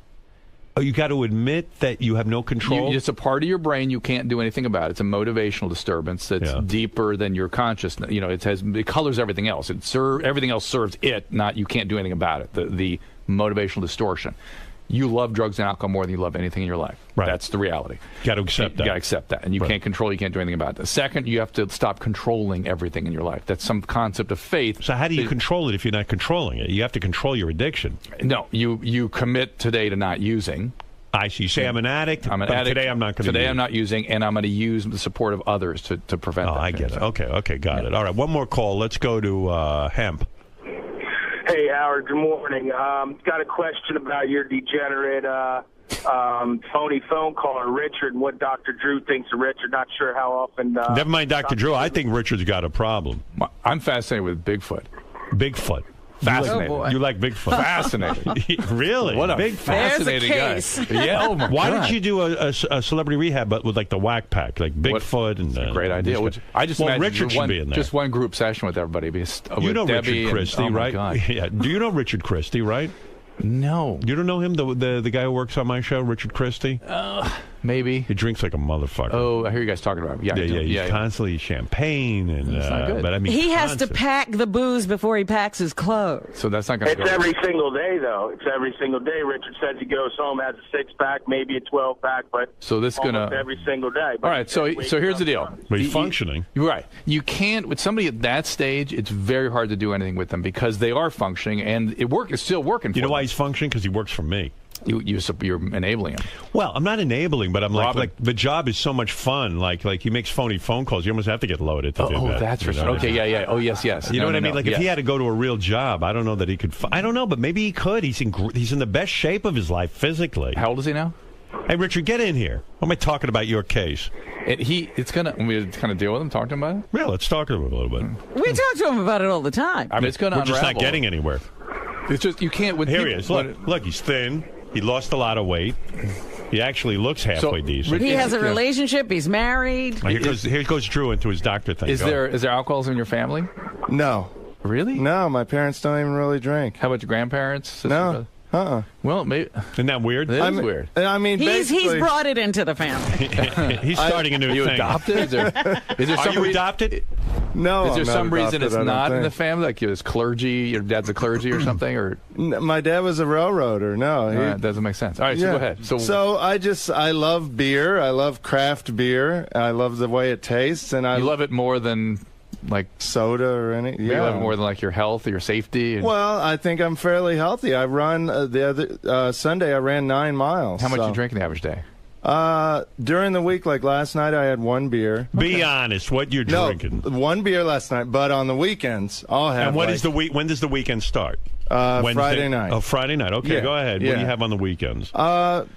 You got to admit that you have no control. It's a part of your brain you can't do anything about. It's a motivational disturbance that's deeper than your consciousness. It colors everything else. Everything else serves it. Not you can't do anything about it. The motivational distortion. You love drugs and alcohol more than you love anything in your life. Right. That's the reality. Got to accept that. You got to accept that. And you can't control, you can't do anything about it. Second, you have to stop controlling everything in your life. That's some concept of faith. So how do you control it if you're not controlling it? You have to control your addiction. No, you commit today to not using. I see. You say I'm an addict. I'm an addict. Today I'm not going to. Today I'm not using, and I'm going to use the support of others to prevent that. I get it. Okay, got it. All right, one more call. Let's go to Hemp. Hey, Howard, good morning. Got a question about your degenerate phony phone caller, Richard, and what Dr. Drew thinks of Richard. Not sure how often... Never mind Dr. Drew. I think Richard's got a problem. I'm fascinated with Bigfoot. Bigfoot. Fascinating. You like Bigfoot? Fascinating. Really? What a big fascinating guy. Yeah. Oh my Why God. didn't you do a celebrity rehab, but with like the whack pack, like Bigfoot and a great idea. I just imagine Richard should be in there. Just one group session with everybody. You know Debbie Richard Christie, and, right? God. Yeah. Do you know Richard Christie, right? No. You don't know him, the guy who works on my show, Richard Christie? Maybe. He drinks like a motherfucker. Oh, I hear you guys talking about him. Yeah. He's constantly champagne. And, that's not good. But I mean, he has to pack the booze before he packs his clothes. So that's not going to go. It's every single day, though. It's every single day. Richard says he goes home, has a 6-pack, maybe a 12-pack, but so this almost every single day. All right, so here's the deal. But he's functioning. You're right. You can't, with somebody at that stage, it's very hard to do anything with them because they are functioning, and it's still working for You know them. why he's functioning? Because he works for me. You're enabling him. Well, I'm not enabling, but I'm like the job is so much fun. Like he makes phony phone calls. You almost have to get loaded to do that. Oh, that's for sure. Okay, yeah. Oh, yes. You know what I mean? Like if he had to go to a real job, I don't know that he could. I don't know, but maybe he could. He's in the best shape of his life physically. How old is he now? Hey, Richard, get in here. What am I talking about your case? It's gonna. We kind of deal with him, talk to him about it. Yeah, let's talk to him a little bit. We talk to him about it all the time. I mean, it's gonna. We're just not getting anywhere. It's just you can't. With here he is. Look, he's thin. He lost a lot of weight. He actually looks halfway decent. He has a relationship. He's married. Here goes Drew into his doctor thing. Is there alcoholism in your family? No. Really? No, my parents don't even really drink. How about your grandparents? Sister, no. Well, maybe. Isn't that weird? It is weird. I mean, he's brought it into the family. He's starting a new thing. Are you adopted? Are you adopted? No. Is there some reason it's not in the think. family? Like there's clergy, your dad's a clergy or something? Or my dad was a railroader. No, that doesn't make sense. All right, so go ahead. So I love beer. I love craft beer. I love the way it tastes, and I love it more than like soda or anything. You love it more than like your health or your safety. Well, I think I'm fairly healthy. I run the other Sunday. I ran 9 miles. How much you drink in the average day? During the week, like last night, I had 1 beer. Be honest, what you're drinking? 1 beer last night, but on the weekends, I'll have. And when does the weekend start? Friday night. Oh, Friday night. Okay, go ahead. What do you have on the weekends? I'll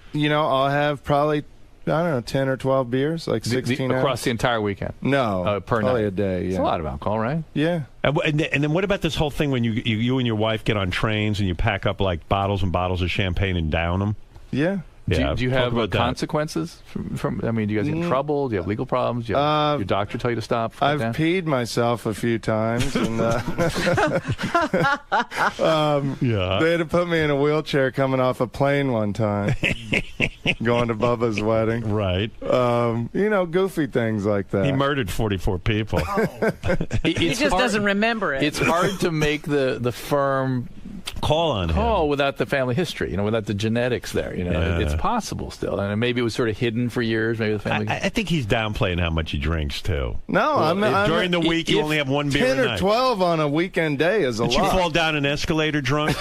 have probably, I don't know, 10 or 12 beers, like 16 across the entire weekend. No, per probably night. a day. Yeah, it's a lot of alcohol, right? Yeah. And then what about this whole thing when you and your wife get on trains and you pack up like bottles and bottles of champagne and down them? Yeah. Do you have consequences from? I mean, do you guys get in trouble? Do you have legal problems? Do you have your doctor tell you to stop? I've peed myself a few times, and they had to put me in a wheelchair coming off a plane one time, going to Bubba's wedding. Right. Goofy things like that. He murdered 44 people. He just doesn't remember it. It's hard to make the firm call on him without the family history, without the genetics there. It's possible still, and maybe it was sort of hidden for years. Maybe the family. I think he's downplaying how much he drinks too. No, during the week you only have 1 beer. 10 or 12 on a weekend day is a lot. Did you fall down an escalator drunk?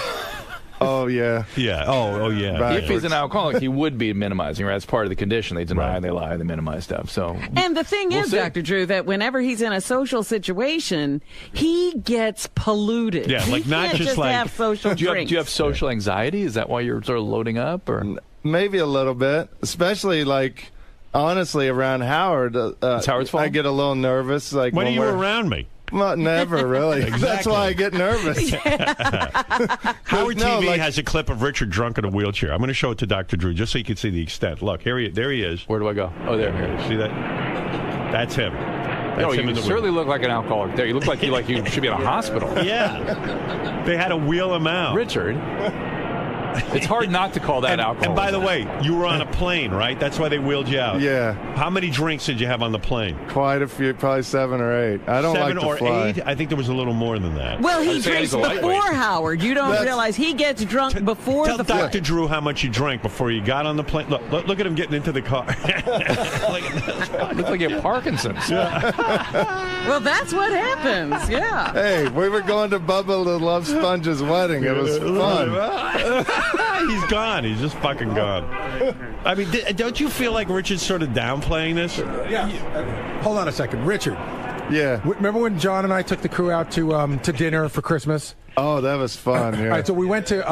Oh, yeah. Yeah. Oh, yeah. Backwards. If he's an alcoholic, he would be minimizing, right? That's part of the condition. They deny, they lie, they minimize stuff. So, and the thing is, Dr. Drew, that whenever he's in a social situation, he gets polluted. Yeah, he like not can't just like have social drinks. Do you have social anxiety? Is that why you're sort of loading up, or maybe a little bit, especially like honestly around Howard? It's Howard's fault. I get a little nervous. Like when are you around me? Well, never really. Exactly. That's why I get nervous. Howard TV has a clip of Richard drunk in a wheelchair. I'm going to show it to Dr. Drew just so you can see the extent. Look, there he is. Where do I go? Oh, there. See that? That's him. That's him you certainly look like an alcoholic there. You look like you should be in a hospital. Yeah. They had to wheel him out. Richard. It's hard not to call that alcohol. And by the way, you were on a plane, right? That's why they wheeled you out. Yeah. How many drinks did you have on the plane? Quite a few, probably 7 or 8. I don't like to fly. 7 or 8? I think there was a little more than that. Well, he drinks before Howard. You don't realize he gets drunk before the flight. Tell Dr. Drew how much you drank before you got on the plane. Look at him getting into the car. Look like you have Parkinson's. Yeah. Well, that's what happens. Yeah. Hey, we were going to Bubba the Love Sponge's wedding. It was fun. He's gone. He's just fucking gone. I mean, don't you feel like Richard's sort of downplaying this? Yeah. Hold on a second. Richard. Yeah. Remember when John and I took the crew out to dinner for Christmas? Oh, that was fun. Yeah. All right, so we went to the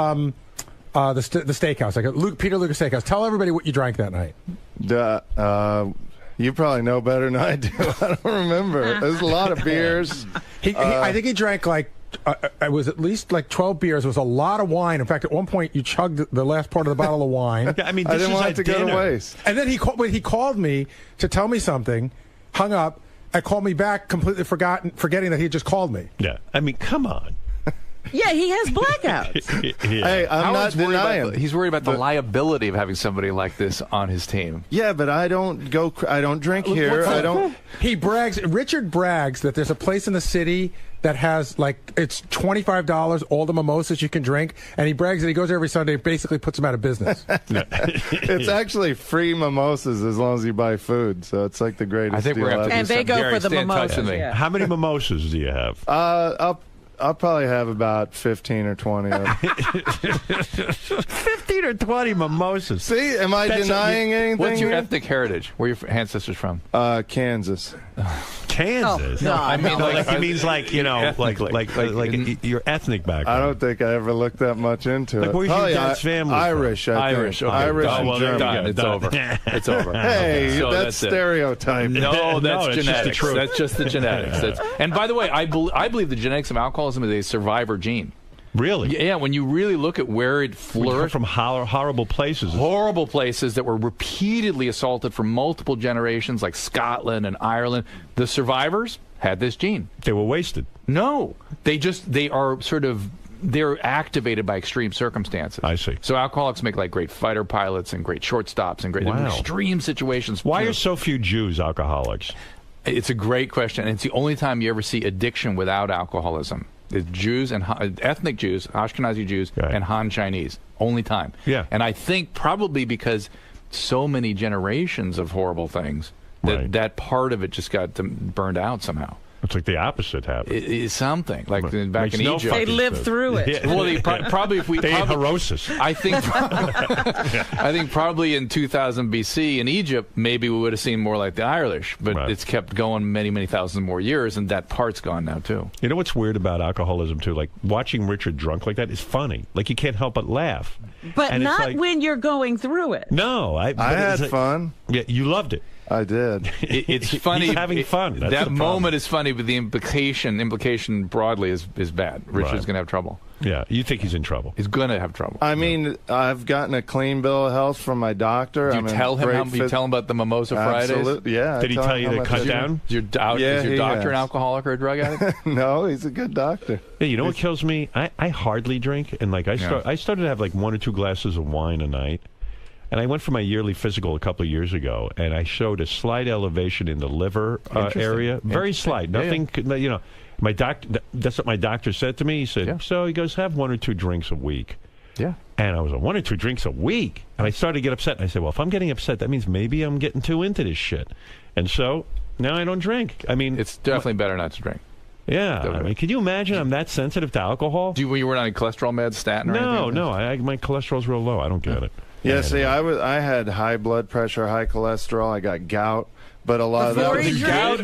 steakhouse, like Peter Luger Steakhouse. Tell everybody what you drank that night. You probably know better than I do. I don't remember. There's a lot of beers. I think he drank like it was at least like 12 beers. It was a lot of wine. In fact, at one point, you chugged the last part of the bottle of wine. I mean, I didn't want it to go to waste. And then he called me to tell me something, hung up, and called me back, completely forgetting that he had just called me. Yeah. I mean, come on. Yeah, he has blackouts. Yeah. Hey, I'm not denying. He's worried about the liability of having somebody like this on his team. Yeah, but I don't drink here. I don't. Richard brags that there's a place in the city that has, like, it's $25, all the mimosas you can drink, and he brags that he goes every Sunday and basically puts them out of business. It's actually free mimosas as long as you buy food, so it's like the greatest I think deal we're going to And they go for the mimosas. Yeah. How many mimosas do you have? I'll probably have about 15 or 20 of them. 15 or 20 mimosas. See, am I denying anything? What's your here? ethnic heritage? Where are your ancestors from? Kansas. Kansas. No, I mean, like, he means like your ethnic background. I don't think I ever looked that much into it. Where's your dad's family? Irish, I think. Irish. Okay. Irish and German. Done. It's over. It's over. Hey, So that's stereotype. No, that's genetics. Just the truth. That's just the genetics. And by the way, I believe the genetics of alcoholism is a survivor gene. Really? Yeah, when you really look at where it flourished. From horrible places. Horrible places that were repeatedly assaulted for multiple generations, like Scotland and Ireland. The survivors had this gene. They were wasted. No. They're activated by extreme circumstances. I see. So alcoholics make like great fighter pilots and great shortstops and great extreme situations. Why are so few Jews alcoholics? It's a great question, and it's the only time you ever see addiction without alcoholism. It's Jews and ethnic Jews, Ashkenazi Jews, and Han Chinese. Only time. Yeah. And I think probably because so many generations of horrible things, that part of it just got burned out somehow. It's like the opposite happened. It's something like back in Egypt. They lived through it. Yeah. Well, probably if we they ate Herosis. I think probably in 2000 BC in Egypt, maybe we would have seen more like the Irish, but it's kept going many thousands more years, and that part's gone now too. You know what's weird about alcoholism too? Like watching Richard drunk like that is funny. Like you can't help but laugh. But and not when you're going through it. No, I had fun. Yeah, you loved it. I did. It's funny. He's having fun. That's that moment is funny, but the implication broadly is bad. Richard's going to have trouble. Yeah, you think he's in trouble? He's going to have trouble. I mean, I've gotten a clean bill of health from my doctor. Do you tell him about the Mimosa Fridays? Absolutely, yeah. Did he tell you to cut down? Is your doctor an alcoholic or a drug addict? No, he's a good doctor. Yeah, you know what kills me? I hardly drink, and like I started to have like 1 or 2 glasses of wine a night. And I went for my yearly physical a couple of years ago, and I showed a slight elevation in the liver area. Very slight. Nothing, you know. My that's what my doctor said to me. He said, so he goes, have 1 or 2 drinks a week. Yeah. And I was like, 1 or 2 drinks a week? And I started to get upset. And I said, well, if I'm getting upset, that means maybe I'm getting too into this shit. And so now I don't drink. I mean, it's definitely better not to drink. Yeah, I mean, can you imagine I'm that sensitive to alcohol? You weren't on any cholesterol meds, statin or anything? No, my cholesterol's real low. I don't get it. Yeah, see, I had high blood pressure, high cholesterol. I got gout, but a lot of that was the gout.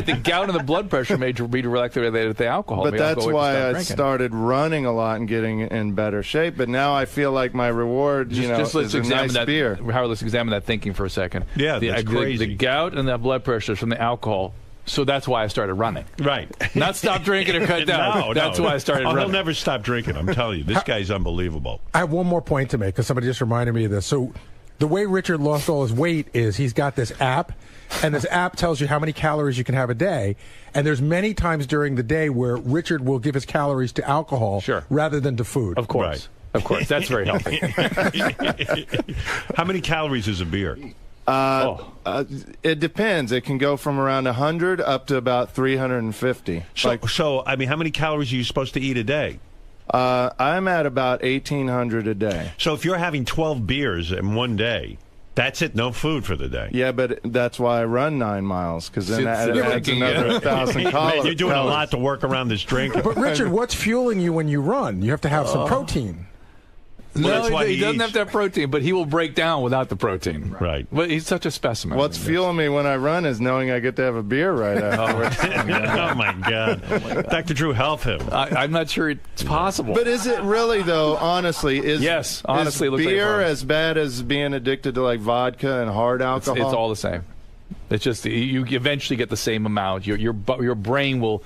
The gout and the blood pressure may be directly related to the alcohol. But that's why I started running a lot and getting in better shape. But now I feel like my reward, let's is a nice beer. Howard, let's examine that thinking for a second. Yeah, that's crazy. The gout and the blood pressure is from the alcohol. So that's why I started running. Right. Not stop drinking or cut down. That's why I started running. He'll never stop drinking, I'm telling you. This guy's unbelievable. I have one more point to make because somebody just reminded me of this. So the way Richard lost all his weight is he's got this app, and this app tells you how many calories you can have a day. And there's many times during the day where Richard will give his calories to alcohol rather than to food. Of course. Right. Of course. That's very healthy. How many calories is a beer? It depends. It can go from around 100 up to about 350. So, I mean, how many calories are you supposed to eat a day? I'm at about 1,800 a day. So if you're having 12 beers in one day, that's it, no food for the day. Yeah, but that's why I run 9 miles, because then that adds another 1,000 calories. You're doing a lot to work around this drink. But Richard, what's fueling you when you run? You have to have some protein. Well, no, he doesn't have to have protein, but he will break down without the protein. Right. But he's such a specimen. What's fueling me when I run is knowing I get to have a beer right afterwards. Oh, my God. Dr. Drew, help him. I'm not sure it's possible. But is it really, though, honestly? Yes, honestly. Is beer as bad as being addicted to, like, vodka and hard alcohol? It's all the same. It's just you eventually get the same amount. Your brain will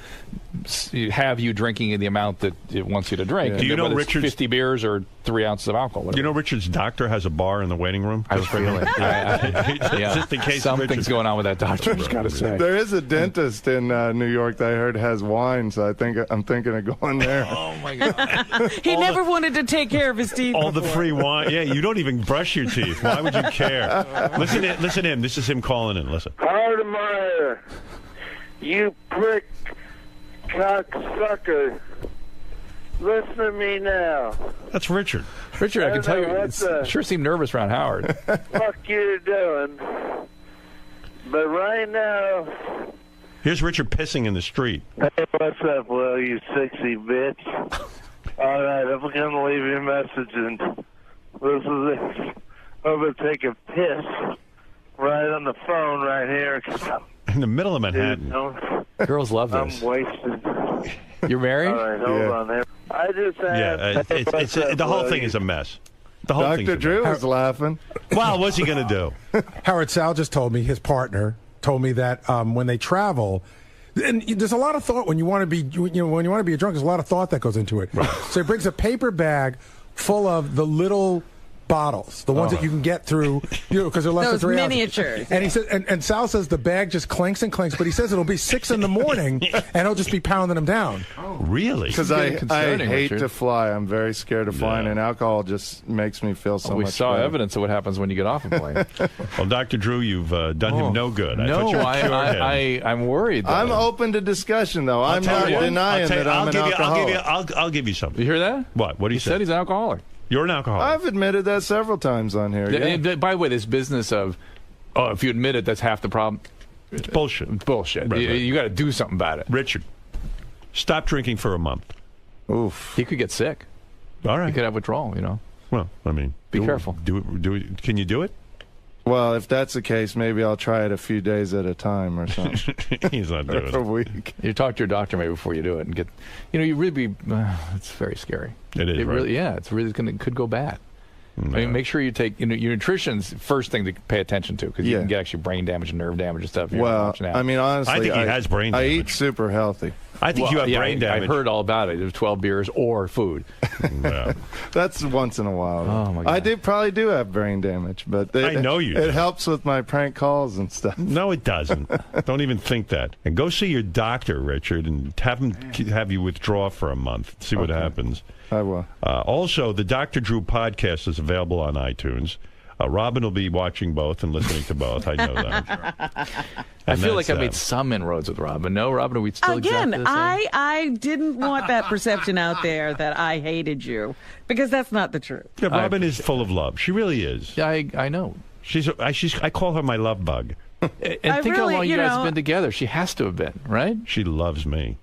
have you drinking the amount that it wants you to drink. Yeah. Do you know Richard's 50 beers or 3 ounces of alcohol? Whatever. You know Richard's doctor has a bar in the waiting room? I was feeling just in case something's going on with that doctor. I've got to say. There is a dentist in New York that I heard has wine, so I'm thinking of going there. Oh my God! He never wanted to take care of his teeth. All the free wine. Yeah, you don't even brush your teeth. Why would you care? Listen to him. This is him calling in. Listen. Hardemeyer, you prick cocksucker. Listen to me now. That's Richard. Richard, I can tell you, sure seemed nervous around Howard. Fuck you doing. But right now... Here's Richard pissing in the street. Hey, what's up, Will, you sexy bitch? All right, I'm going to leave you a message, and this is it. I'm going to take a piss right on the phone right here. In the middle of Manhattan. Girls love this. I'm wasted. You're married? All right, hold on there. I just it's the whole thing is a mess. The whole Dr. Drew is laughing. Well, what's he going to do? Howard, Sal just told me, his partner told me that when they travel, and there's a lot of thought when you want to be, when you want to be a drunk. There's a lot of thought that goes into it. Right. So he brings a paper bag full of the little bottles, the ones that you can get through, because they're less than 3 miniatures. Ounces. And he says, and Sal says the bag just clanks and clanks, but he says it'll be 6 in the morning, and he'll just be pounding them down. Oh, really? Because I hate to fly. I'm very scared of flying, and alcohol just makes me feel so much We saw better. evidence of what happens when you get off a plane. Well, Dr. Drew, you've done him no good. I'm worried, though. I'm open to discussion, though. I'm not denying that I'm an alcoholic. I'll give you something. You hear that? What? What do you say? He said he's an alcoholic. You're an alcoholic. I've admitted that several times on here. Yeah. By the way, this business of, if you admit it, that's half the problem. It's bullshit. It's bullshit. Right. You got to do something about it. Richard, stop drinking for a month. Oof. He could get sick. All right. He could have withdrawal, Well, I mean. Be careful. Do it. Can you do it? Well, if that's the case, maybe I'll try it a few days at a time or something. He's not doing it. A week. You talk to your doctor maybe before you do it and get, you really be, it's very scary. It is, right? Really, it's really could go bad. I mean, make sure you take, your nutrition's the first thing to pay attention to, because you can get actually brain damage and nerve damage and stuff. Well, I mean, honestly, I think he has brain damage. I eat super healthy. I think you have brain damage. I heard all about it. It was 12 beers or food. That's once in a while. Oh, my God. I probably do have brain damage, but I know you do. It helps with my prank calls and stuff. No, it doesn't. Don't even think that. And go see your doctor, Richard, and have you withdraw for a month. See what happens. I will. Also, the Dr. Drew podcast is available on iTunes. Robin will be watching both and listening to both. I know that. I feel like I made some inroads with Robin. No, Robin, are we still Again, exactly the same? I didn't want that perception out there that I hated you, because that's not the truth. Yeah, Robin is full of love. She really is. Yeah, I know. I call her my love bug. And think how long you guys have been together. She has to have been, right? She loves me.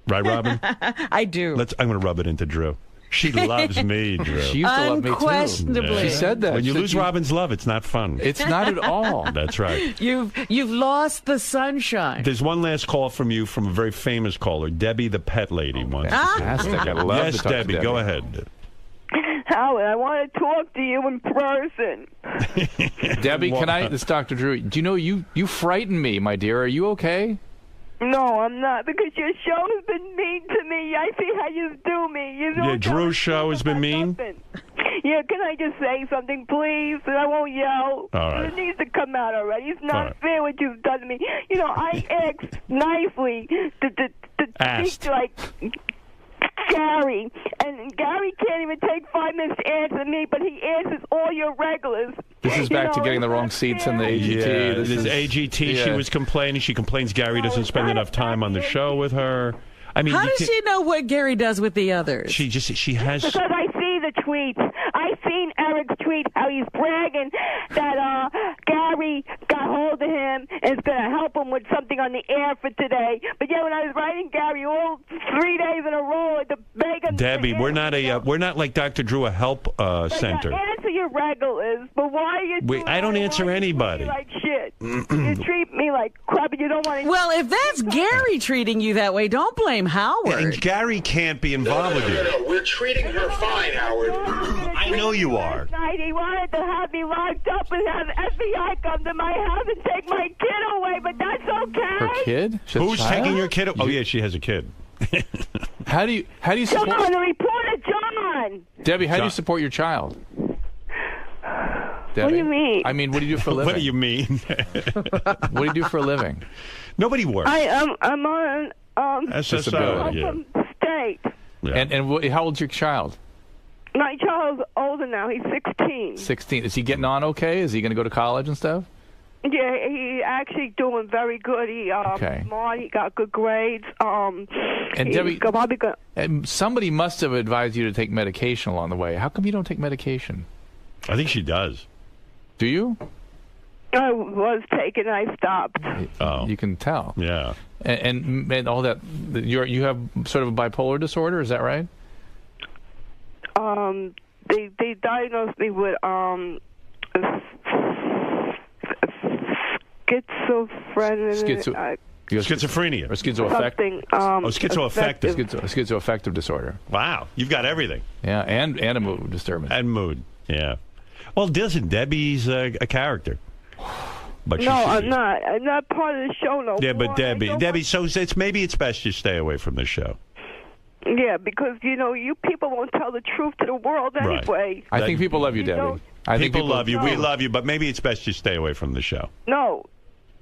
Right, Robin? I do. I'm going to rub it into Drew. She loves me, Drew. She used to love me, too. Unquestionably. She said that. When you lose Robin's love, it's not fun. It's not at all. That's right. You've lost the sunshine. There's one last call from you from a very famous caller, Debbie the pet lady. Fantastic. I love Yes, to talk Debbie, to Debbie. go ahead. Howard, I want to talk to you in person. Debbie, this is Dr. Drew. Do you know you frighten me, my dear? Are you okay? No, I'm not, because your show has been mean to me. I see how you do me. You know, Drew's show has been mean? Yeah, can I just say something, please? And I won't yell. All right. It needs to come out already. It's not right. fair what you've done to me. I asked nicely to Asked. like Gary, and Gary can't even take 5 minutes to answer me, but he answers all your regulars. This is back to getting the wrong seats in the AGT. Yeah, this is AGT. Yeah. She was complaining. She complains Gary doesn't spend enough time on the show with her. I mean, how does she know what Gary does with the others? She has. Because I see the tweets. I seen Eric's tweet how he's bragging that Gary got hold of him and is going to help him with something on the air for today. But yeah, when I was writing Gary all 3 days in a row to beg him. Debbie, we're not like Dr. Drew, a help center. Answer your regulars, but why are you? I don't answer anybody. Like shit. You treat me like crap, and you don't want to. Well, if that's Gary treating you that way, don't blame Howard. Yeah, and Gary can't be involved with you. No, we're treating her fine, Howard. I know you are. He wanted to have me locked up and have FBI come to my house and take my kid away, but that's okay. Her kid? Who's taking your kid? Oh yeah, she has a kid. How do you support? John, the reporter, John. Debbie, how do you support your child? Debbie? What do you mean? I mean, what do you do for a living? What do you mean? What do you do for a living? Nobody works. I'm on disability. from the state. Yeah. And how old's your child? My child's older now. He's 16. 16. Is he getting on okay? Is he going to go to college and stuff? Yeah, he's actually doing very good. He smart. He got good grades. And Debbie, somebody must have advised you to take medication along the way. How come you don't take medication? I think she does. Do you? I was taking. I stopped. Oh, you can tell. Yeah. And all that. You have sort of a bipolar disorder. Is that right? They diagnosed me with schizophrenia. Schizophrenia. Or schizoaffective. Schizoaffective disorder. Wow. You've got everything. Yeah, and a mood disturbance. And mood, yeah. Well, doesn't Debbie's a character? But no, I'm not. I'm not part of the show no more. Yeah, but Debbie, so maybe it's best you stay away from the show. Yeah, because, you people won't tell the truth to the world anyway. I think people love you, Debbie. People love you. We love you, but maybe it's best you stay away from the show. No.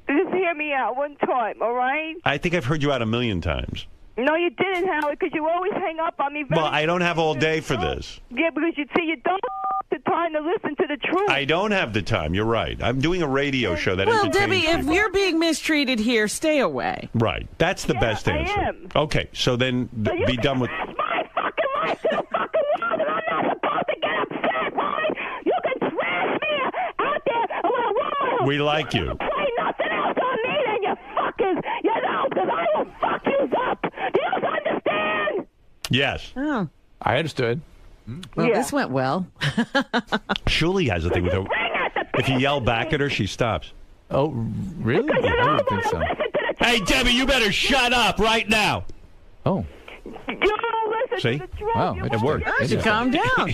Just hear me out one time, all right? I think I've heard you out 1,000,000 times. No, you didn't, Howard, because you always hang up on me. Well, I don't have all day for this. Yeah, because you don't have the time to listen to the truth. I don't have the time. You're right. I'm doing a radio show that entertains Debbie, people. if you're being mistreated here, stay away. Right. That's the best answer. I am. Okay, so then be done with... my fucking life to the fucking world, and I'm not supposed to get upset, right? You can trash me out there, and when I want my We like you. play nothing else on me, then you fuckers, because I will fuck you up. Do you understand? Yes. Oh. I understood. Well, this went well. Shuli has a thing with her. If you yell back at her, she stops. Oh, really? I don't think so. Hey, Debbie, you better shut up right now. Oh. See? Wow, it worked. Calm down.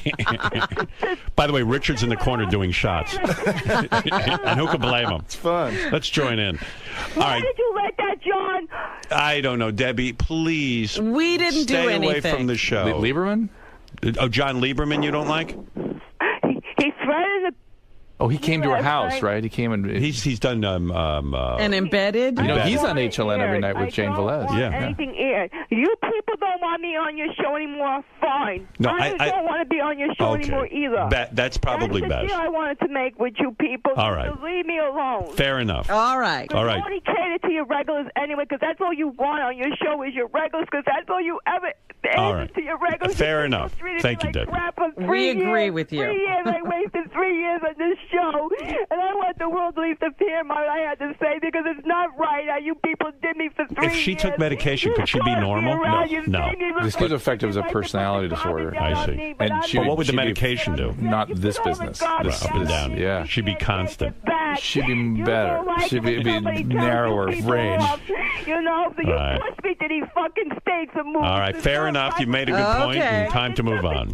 By the way, Richard's in the corner doing shots. And who can blame him? It's fun. Let's join in. Why did you let that, John? I don't know. Debbie, please. We didn't do stay anything. away from the show. Lieberman? Oh, John Lieberman you don't like? He threatened Oh, he came to her house, right? He came and he's done and embedded. He's on HLN every night with Jane Velez. Anything aired. You people don't want me on your show anymore. Fine. No, I don't want to be on your show anymore either. That's probably That's the best. deal I wanted to make with you people. All right. So leave me alone. Fair enough. All right. All right. You only cater to your regulars anyway, because that's all you want on your show is your regulars, because that's all you ever all right. to your regulars. Fair enough. Thank you, Debbie. We agree with you. 3 years. I wasted 3 years on this show, and I want the world to leave to hear what I had to say, because it's not right how you people did me for 3 years. If she took medication, could she be normal? No. The schizoaffective is a personality disorder. I see. And but what would the medication do? Not this business. Right, up and down. Yeah. She'd be constant. She'd be better. She'd be narrower range. You pushed me to these fucking states and moved. All right, fair enough. You made a good point, and time to move on.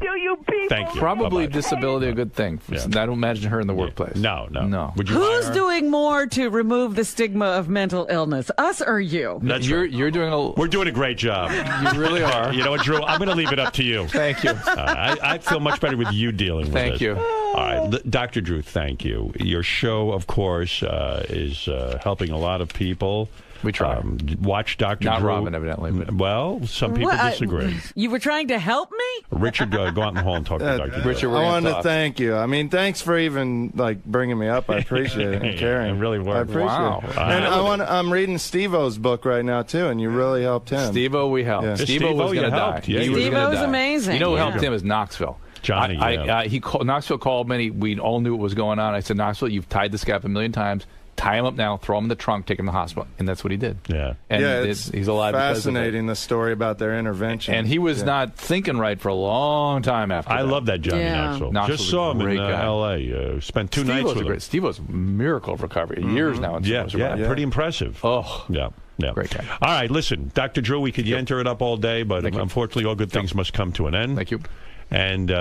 Thank you. Probably Bye-bye. disability a good thing. Yeah. I don't imagine her in the workplace. No. Would you Who's hire her? doing more to remove the stigma of mental illness, us or you? You're doing We're doing a great job. You really are. You know what, Drew? I'm going to leave it up to you. Thank you. I feel much better with you dealing with Thank this. you. All right, Dr. Drew, thank you. Your show, of course, is helping a lot of people. We try. Watch Dr. Not Drew. Robin, evidently. But... Well, some people disagree. You were trying to help me? Richard, go out in the hall and talk to Dr. Drew. Richard, I wanted to thank you. I mean, thanks for even bringing me up. I appreciate it and caring. It really worked. I appreciate it. And I'm reading Steve-O's book right now too, and you really helped him. Steve-O, we helped. Yeah. Steve-O was going to die. Yeah, Steve-O's amazing. You know who helped him is Knoxville. Johnny. Knoxville called me. We all knew what was going on. I said, Knoxville, you've tied this guy up 1,000,000 times. Tie him up now, throw him in the trunk, take him to the hospital. And that's what he did. Yeah. And it's he's alive fascinating, the story about their intervention. And he was not thinking right for a long time after that. I love that Johnny Knoxville. Just saw him in L.A. Spent 2 nights with him. Steve was a miracle of recovery. Years now. Pretty impressive. Oh. Yeah. Great guy. All right, listen, Dr. Drew, we could enter it up all day, but unfortunately all good things must come to an end. Thank you. And...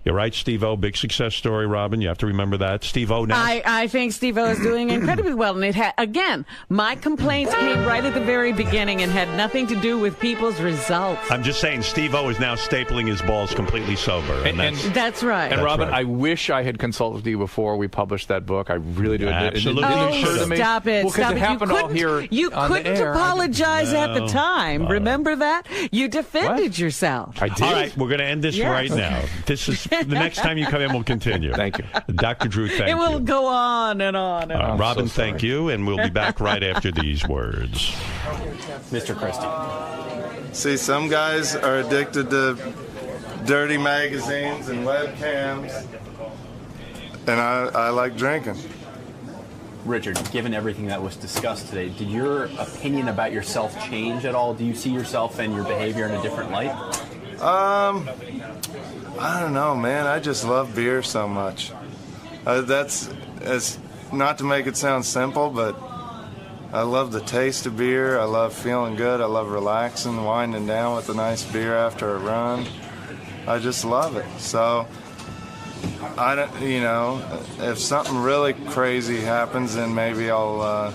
you're right, Steve-O. Big success story, Robin. You have to remember that. Steve-O now. I think Steve-O is doing incredibly well. And again, my complaints came right at the very beginning and had nothing to do with people's results. I'm just saying Steve-O is now stapling his balls completely sober. And that's right. And Robin, I wish I had consulted you before we published that book. I really do. Absolutely. Stop it. Well, Stop it it. happened all here You couldn't apologize at the time. Remember that? You defended yourself. I did. All right, we're going to end this right now. This is the next time you come in, we'll continue. Thank you. Dr. Drew, thank you. It will go on and on and on. Robin, thank you, and we'll be back right after these words. Mr. Christie. See, some guys are addicted to dirty magazines and webcams, and I like drinking. Richard, given everything that was discussed today, did your opinion about yourself change at all? Do you see yourself and your behavior in a different light? I don't know, man. I just love beer so much. That's as not to make it sound simple, but I love the taste of beer. I love feeling good. I love relaxing, winding down with a nice beer after a run. I just love it. So, I don't, if something really crazy happens, then maybe I'll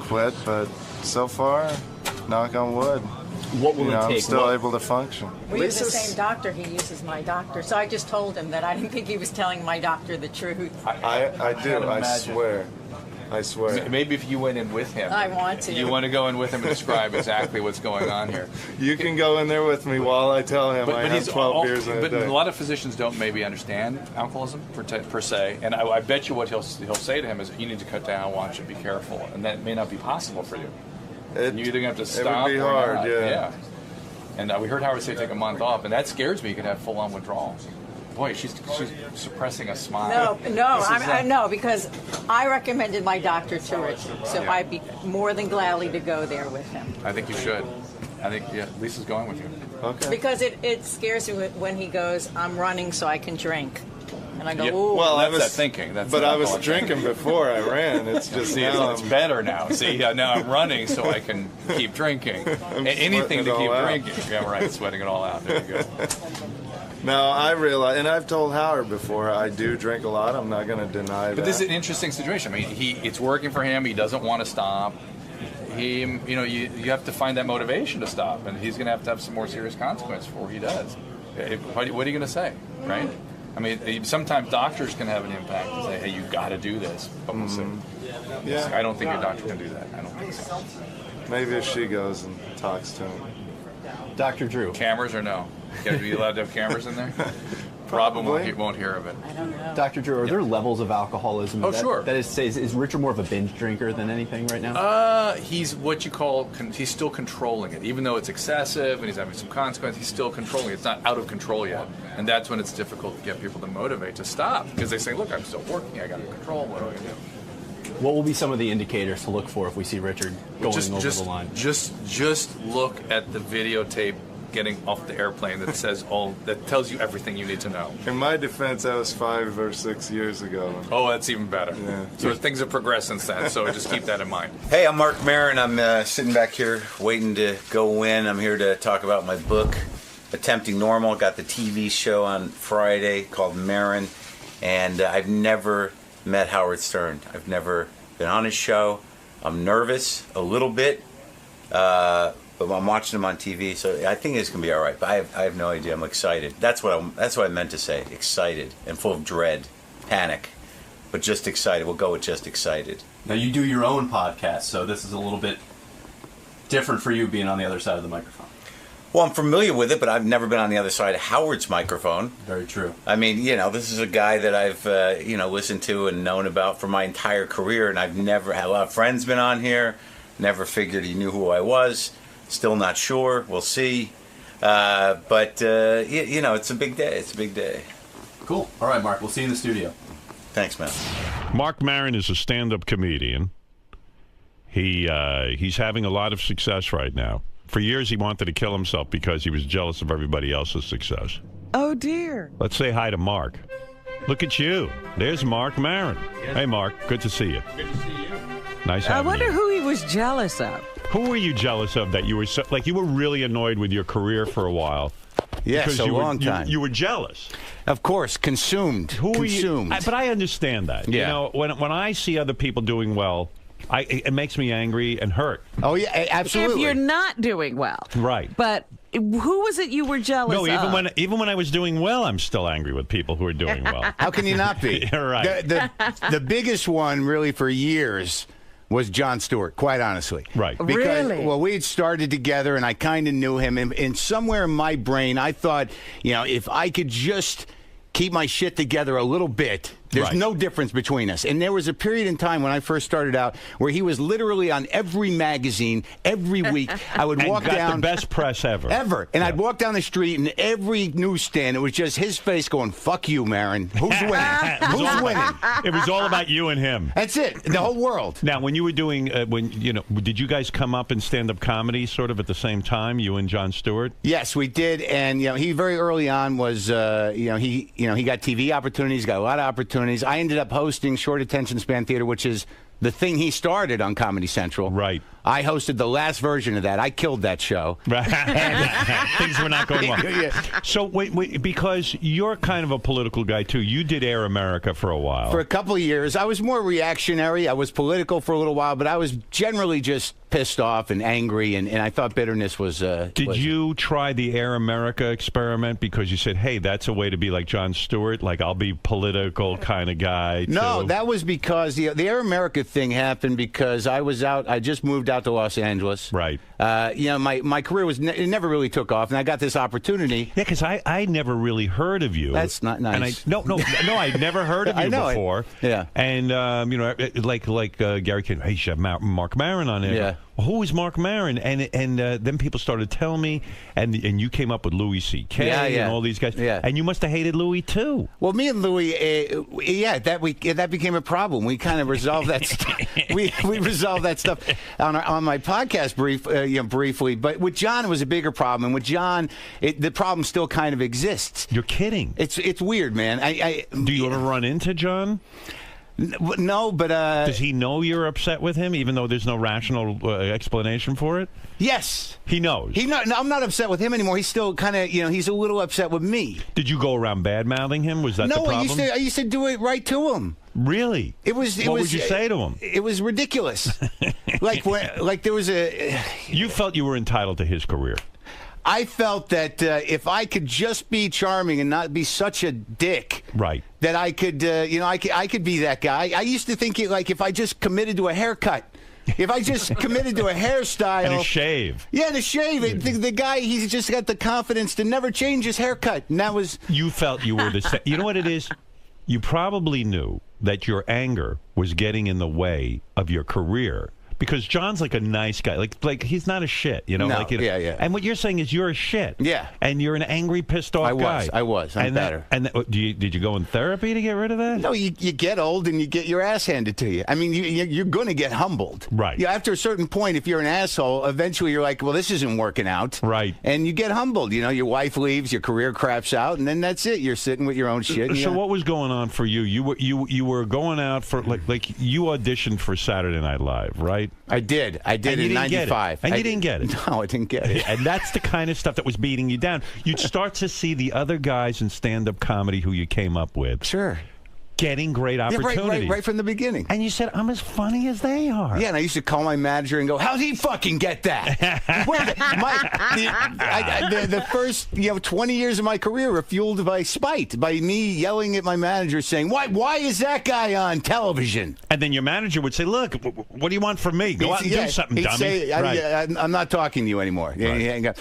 quit. But so far, knock on wood, what will it take? I'm still able to function. We use the same doctor. He uses my doctor. So I just told him that I didn't think he was telling my doctor the truth. I do. I swear. I swear. Maybe if you went in with him. I want to. You want to go in with him and describe exactly what's going on here. You can go in there with me while I tell him I have 12 beers in a day. But a lot of physicians don't maybe understand alcoholism per se, and I bet you what he'll say to him is, you need to cut down, watch it, be careful, and that may not be possible for you. You're either going to have to stop. It would be or hard, not. yeah. And we heard Howard say take a month off, and that scares me. You could have full-on withdrawal. Boy, she's suppressing a smile. No, because I recommended my doctor to Richard, so I'd be more than gladly to go there with him. I think you should. I think Lisa's going with you. Okay. Because it scares me when he goes, I'm running so I can drink. And I go, ooh. Well, that's that thinking. But I was drinking before I ran. It's just it's better now. See, now I'm running so I can keep drinking. Anything to keep drinking. Yeah, right. Sweating it all out. There you go. No, I realize, and I've told Howard before, I do drink a lot. I'm not going to deny that. But this is an interesting situation. I mean, it's working for him. He doesn't want to stop. You have to find that motivation to stop, and he's going to have some more serious consequence before he does. What are you going to say, right? I mean, sometimes doctors can have an impact and say, "Hey, you got to do this." But we'll see. Yeah. I don't think your doctor can do that. I don't think so. Maybe if she goes and talks to him. Dr. Drew. Cameras or no? Are you allowed to have cameras in there? Robin won't hear of it. I don't know. Dr. Drew, are there levels of alcoholism? Oh, sure. That is Richard more of a binge drinker than anything right now? He's what you call, he's still controlling it. Even though it's excessive and he's having some consequence, he's still controlling it. It's not out of control yet. And that's when it's difficult to get people to motivate to stop. Because they say, look, I'm still working, I got to control, what do I do? What will be some of the indicators to look for if we see Richard going over the line? Just look at the videotape getting off the airplane that tells you everything you need to know. In my defense, that was 5 or 6 years ago. Oh, that's even better. Yeah. So things have progressed since then, so just keep that in mind. Hey, I'm Mark Maron. I'm sitting back here waiting to go in. I'm here to talk about my book, Attempting Normal. Got the TV show on Friday called Maron, and I've never met Howard Stern. I've never been on his show. I'm nervous a little bit. But I'm watching him on TV, so I think it's gonna be all right. But I have no idea. I'm excited. That's what I meant to say. Excited and full of dread, panic, but just excited. We'll go with just excited. Now you do your own podcast, so this is a little bit different for you being on the other side of the microphone. Well, I'm familiar with it, but I've never been on the other side of Howard's microphone. Very true. I mean, this is a guy that I've listened to and known about for my entire career, and I've never had a lot of friends been on here. Never figured he knew who I was. Still not sure. We'll see. But it's a big day. It's a big day. Cool. All right, Mark. We'll see you in the studio. Thanks, man. Mark Maron is a stand-up comedian. He's having a lot of success right now. For years, he wanted to kill himself because he was jealous of everybody else's success. Oh, dear. Let's say hi to Mark. Look at you. There's Mark Maron. Yes. Hey, Mark. Good to see you. Good to see you. Nice having you. I wonder who he was jealous of. Who were you jealous of that you were you were really annoyed with your career for a while? Yes, a long time. You were jealous. Of course, consumed. Consumed. But I understand that. Yeah. When I see other people doing well, it makes me angry and hurt. Oh, yeah, absolutely. If you're not doing well. Right. But who was it you were jealous of? No, even when I was doing well, I'm still angry with people who are doing well. How can you not be? You're right. The biggest one, really, for years was Jon Stewart, quite honestly. Right. Because, really? Well, we had started together, and I kind of knew him. And somewhere in my brain, I thought, if I could just keep my shit together a little bit, there's no difference between us. And there was a period in time when I first started out where he was literally on every magazine every week. I would walk down. Got the best press ever. And I'd walk down the street, and every newsstand, it was just his face going, "Fuck you, Maron. Who's winning? Who's winning?" It was all about you and him. That's it. The whole world. Now, when you were doing, did you guys come up in stand-up comedy sort of at the same time, you and Jon Stewart? Yes, we did. And he very early on was, he got TV opportunities, got a lot of opportunities. opportunities. I ended up hosting Short Attention Span Theater, which is the thing he started on Comedy Central. Right. I hosted the last version of that. I killed that show. Right. Things were not going well. Yeah. So, wait, because you're kind of a political guy, too. You did Air America for a while. For a couple of years. I was more reactionary. I was political for a little while, but I was generally just pissed off and angry, and I thought bitterness was... Did you try the Air America experiment because you said, hey, that's a way to be like Jon Stewart? Like, I'll be political kind of guy, too? No, that was because the Air America thing happened because I just moved out to Los Angeles. Right. My career it never really took off, and I got this opportunity. Yeah, because I never really heard of you. That's not nice. And I'd never heard of you before. Yeah. And like Gary King, hey, you should have Mark Maron on there. Yeah. Who is Mark Maron? And then people started telling me, and you came up with Louis C.K. and all these guys. Yeah. And you must have hated Louis too. Well, me and Louis, that became a problem. We kind of resolved that. we resolved that stuff on my podcast briefly. But with John, it was a bigger problem. And with John, the problem still kind of exists. You're kidding. It's weird, man. Do you ever run into John? No, but... does he know you're upset with him, even though there's no rational explanation for it? Yes. He knows. I'm not upset with him anymore. He's still kind of, he's a little upset with me. Did you go around bad-mouthing him? Was that the problem? No, I used to do it right to him. Really? What would you say to him? It was ridiculous. like there was a... You felt you were entitled to his career. I felt that if I could just be charming and not be such a dick, right? That I could, I could be that guy. I used to think if I just committed to a haircut, if I just committed to a hairstyle and a shave, and a shave, the guy he's just got the confidence to never change his haircut, and that was. You felt you were the same. You know what it is? You probably knew that your anger was getting in the way of your career. Because John's like a nice guy, like he's not a shit, No, yeah. And what you're saying is you're a shit, yeah. And you're an angry, pissed off guy. I was. I'm better. Did you go in therapy to get rid of that? No, you get old and you get your ass handed to you. I mean, you're going to get humbled, right? Yeah. After a certain point, if you're an asshole, eventually you're like, well, this isn't working out, right? And you get humbled. Your wife leaves, your career craps out, and then that's it. You're sitting with your own shit. So what was going on for you? You were going out for like you auditioned for Saturday Night Live, right? I did in '95. And you didn't get it. No, I didn't get it. And that's the kind of stuff that was beating you down. You'd start to see the other guys in stand-up comedy who you came up with. Sure. Getting great opportunities. Right from the beginning. And you said, I'm as funny as they are. Yeah, and I used to call my manager and go, how'd he fucking get that? The first 20 years of my career were fueled by spite, by me yelling at my manager saying, why is that guy on television? And then your manager would say, look, what do you want from me? Go out and do something, he'd dummy. Say, I'm not talking to you anymore. Right.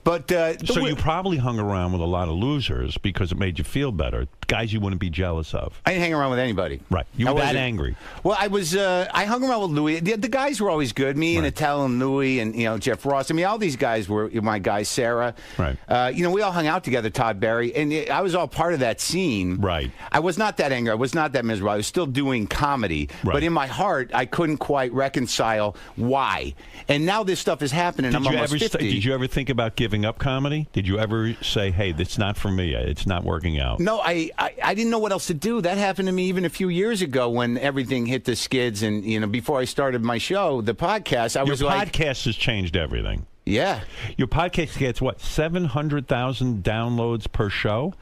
But so you probably hung around with a lot of losers because it made you feel better. Guys you wouldn't be jealous of. I didn't hang around with anybody. Right. You were that angry. Well, I was. I hung around with Louis. The guys were always good. Me and Attell and Louis and Jeff Ross. I mean, all these guys were my guys. Sarah. Right. We all hung out together. Todd Barry, and I was all part of that scene. Right. I was not that angry. I was not that miserable. I was still doing comedy. Right. But in my heart, I couldn't quite reconcile why. And now this stuff is happening. I'm almost 50. Did you ever think about giving up comedy? Did you ever say, hey, that's not for me. It's not working out? No, I didn't know what else to do. That happened to me even a few years ago when everything hit the skids. And, before I started my show, the podcast, Your podcast has changed everything. Yeah. Your podcast gets, 700,000 downloads per show?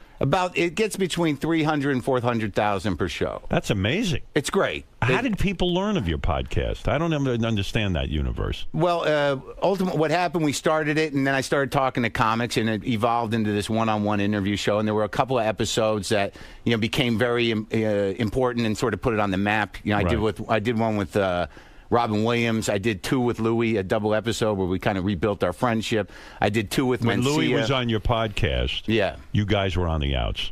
It gets between 300 and 400,000 per show. That's amazing. It's great. How did people learn of your podcast? I don't understand that universe. Well, ultimately, what happened, we started it, and then I started talking to comics, and it evolved into this one-on-one interview show, and there were a couple of episodes that, became very important and sort of put it on the map. I did one with Robin Williams. I did 2 with Louis, a double episode where we kind of rebuilt our friendship. I did 2 with Mencia. When Louis was on your podcast, you guys were on the outs.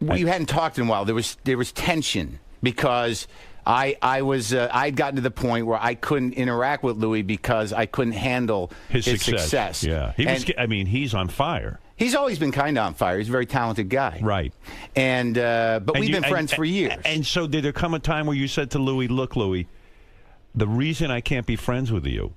Well, you hadn't talked in a while. There was tension because I'd gotten to the point where I couldn't interact with Louis because I couldn't handle his success. Yeah, he's on fire. He's always been kind of on fire. He's a very talented guy. Right. And but we've been friends for years. And so did there come a time where you said to Louis, look, Louis, the reason I can't be friends with you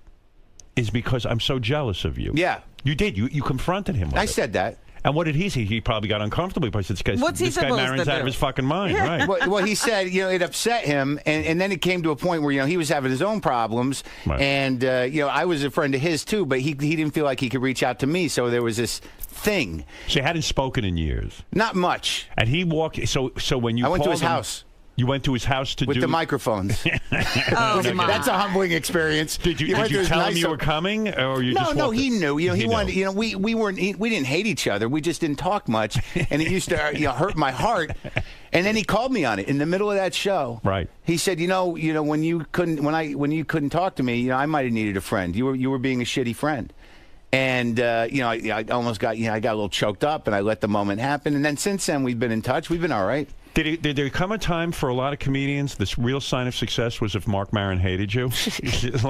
is because I'm so jealous of you. Yeah. You did. You confronted him with I said that. And what did he say? He probably got uncomfortable because this guy Maron's out of his fucking mind, right? Well, he said, it upset him, and then it came to a point where, he was having his own problems, right. And, I was a friend of his, too, but he didn't feel like he could reach out to me, so there was this thing. So you hadn't spoken in years? Not much. And he walked, so when you I went to called his him, house. You went to his house with the microphones. That's a humbling experience. Did you tell him you were coming, or you just No, he knew. He wanted. We didn't hate each other. We just didn't talk much, and it used to hurt my heart. And then he called me on it in the middle of that show. Right. He said, when you couldn't talk to me, I might have needed a friend. You were being a shitty friend. And I almost got I got a little choked up, and I let the moment happen. And then since then, we've been in touch. We've been all right. Did there come a time for a lot of comedians, this real sign of success was if Marc Maron hated you?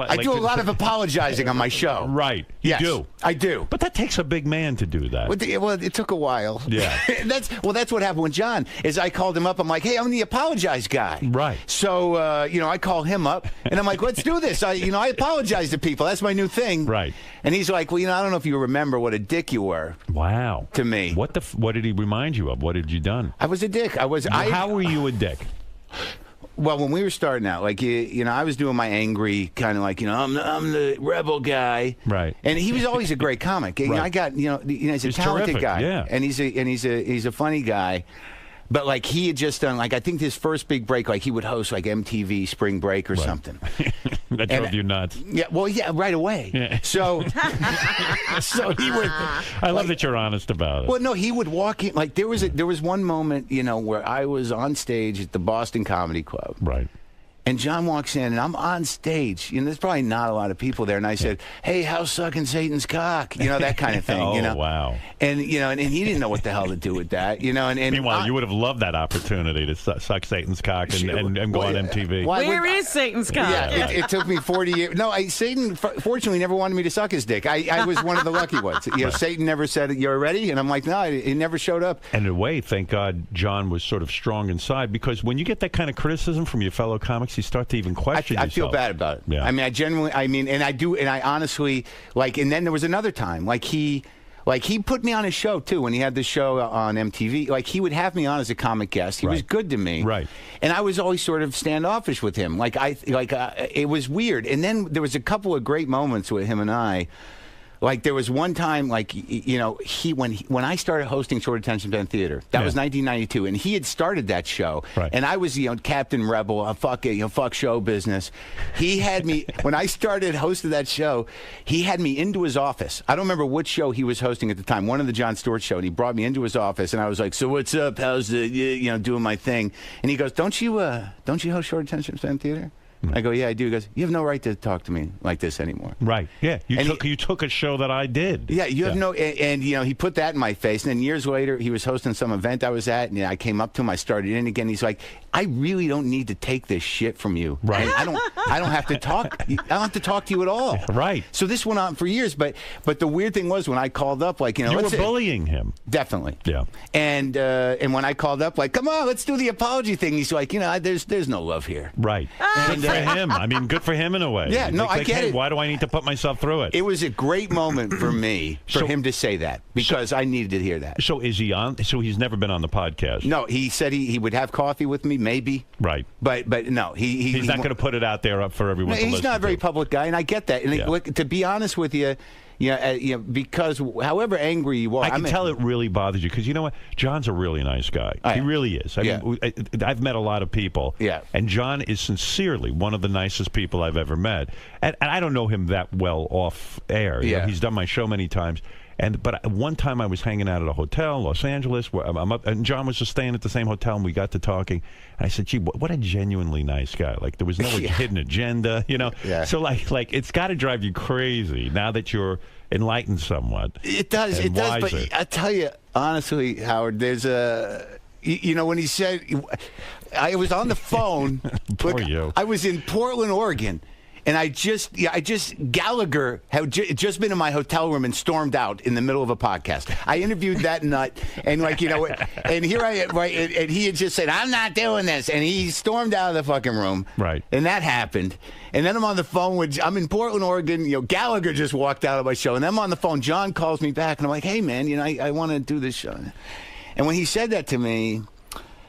I do a lot of apologizing on my show. Right. Yes, you do. I do. But that takes a big man to do that. Well, it took a while. Yeah. That's what happened with John, is I called him up. I'm like, hey, I'm the apologize guy. Right. So, I call him up, and I'm like, let's do this. I apologize to people. That's my new thing. Right. And he's like, well, I don't know if you remember what a dick you were. Wow. To me. What did he remind you of? What had you done? I was a dick. How were you a dick? Well, when we were starting out, I was doing my angry kind of I'm the rebel guy, right? And he was always a great comic. Right. I got he's a talented terrific, guy, yeah. And he's a funny guy. But he had just done I think his first big break, he would host MTV Spring Break or something. That drove you nuts. Yeah, well, yeah, right away. Yeah. So he would. I love that you're honest about it. Well, no, he would walk in. There was one moment, where I was on stage at the Boston Comedy Club. Right. And John walks in, and I'm on stage. There's probably not a lot of people there. And I said, hey, how's sucking Satan's cock? That kind of thing. Wow. And, and he didn't know what the hell to do with that. And meanwhile, you would have loved that opportunity to suck Satan's cock and go on MTV. Where is Satan's cock? Yeah, it took me 40 years. No, Satan, fortunately, never wanted me to suck his dick. I was one of the lucky ones. Right. Satan never said, you're ready? And I'm like, no, he never showed up. And in a way, thank God, John was sort of strong inside, because when you get that kind of criticism from your fellow comics, you start to even question yourself. I feel bad about it. Yeah. I mean, and I honestly, and then there was another time, he put me on his show too when he had the show on MTV. He would have me on as a comic guest. He was good to me, right? And I was always sort of standoffish with him. It was weird. And then there was a couple of great moments with him and I. There was one time, when I started hosting Short Attention Span Theater, that was 1992, and he had started that show, right. And I was, Captain Rebel, fuck show business. He had me when I started hosting that show. He had me into his office. I don't remember which show he was hosting at the time, one of the Jon Stewart show, and he brought me into his office, and I was like, "So what's up? How's the doing my thing?" And he goes, "Don't you host Short Attention Span Theater?" I go, yeah, I do. He goes, you have no right to talk to me like this anymore. Right. Yeah. You took a show that I did. Yeah. You have no. And he put that in my face. And then years later, he was hosting some event I was at, and I came up to him. I started in again. He's like, I really don't need to take this shit from you. Right. I don't have to talk. I don't have to talk to you at all. Right. So this went on for years. But the weird thing was when I called up, you were bullying him. Definitely. Yeah. And when I called up, come on, let's do the apology thing. He's like, there's no love here. Right. And good for him. I mean, good for him in a way. Yeah, no, I get it. Why do I need to put myself through it? It was a great moment for me for him to say that, because I needed to hear that. So is he on? So he's never been on the podcast? No, he said he would have coffee with me, maybe. Right. But no, he's not going to put it out there up for everyone to listen to. He's not a very public guy, and I get that. And to be honest with you, because however angry you are, I can tell it really bothers you, because you know what? John's a really nice guy. He really is. I mean, I've met a lot of people, and John is sincerely one of the nicest people I've ever met. And I don't know him that well off air. You know, he's done my show many times. But one time I was hanging out at a hotel in Los Angeles, where I'm up, and John was just staying at the same hotel, and we got to talking. And I said, "Gee, what a genuinely nice guy! Like there was no hidden agenda, So like it's got to drive you crazy now that you're enlightened somewhat. It does. It does. But I tell you honestly, Howard, there's when he said, I was on the phone. Poor you. I was in Portland, Oregon. And Gallagher had just been in my hotel room and stormed out in the middle of a podcast. I interviewed that nut, and and here I am, right? And he had just said, "I'm not doing this," and he stormed out of the fucking room. Right. And that happened. And then I'm on the phone I'm in Portland, Oregon. Gallagher just walked out of my show, and then I'm on the phone. John calls me back, and I'm like, "Hey, man, I want to do this show." And when he said that to me,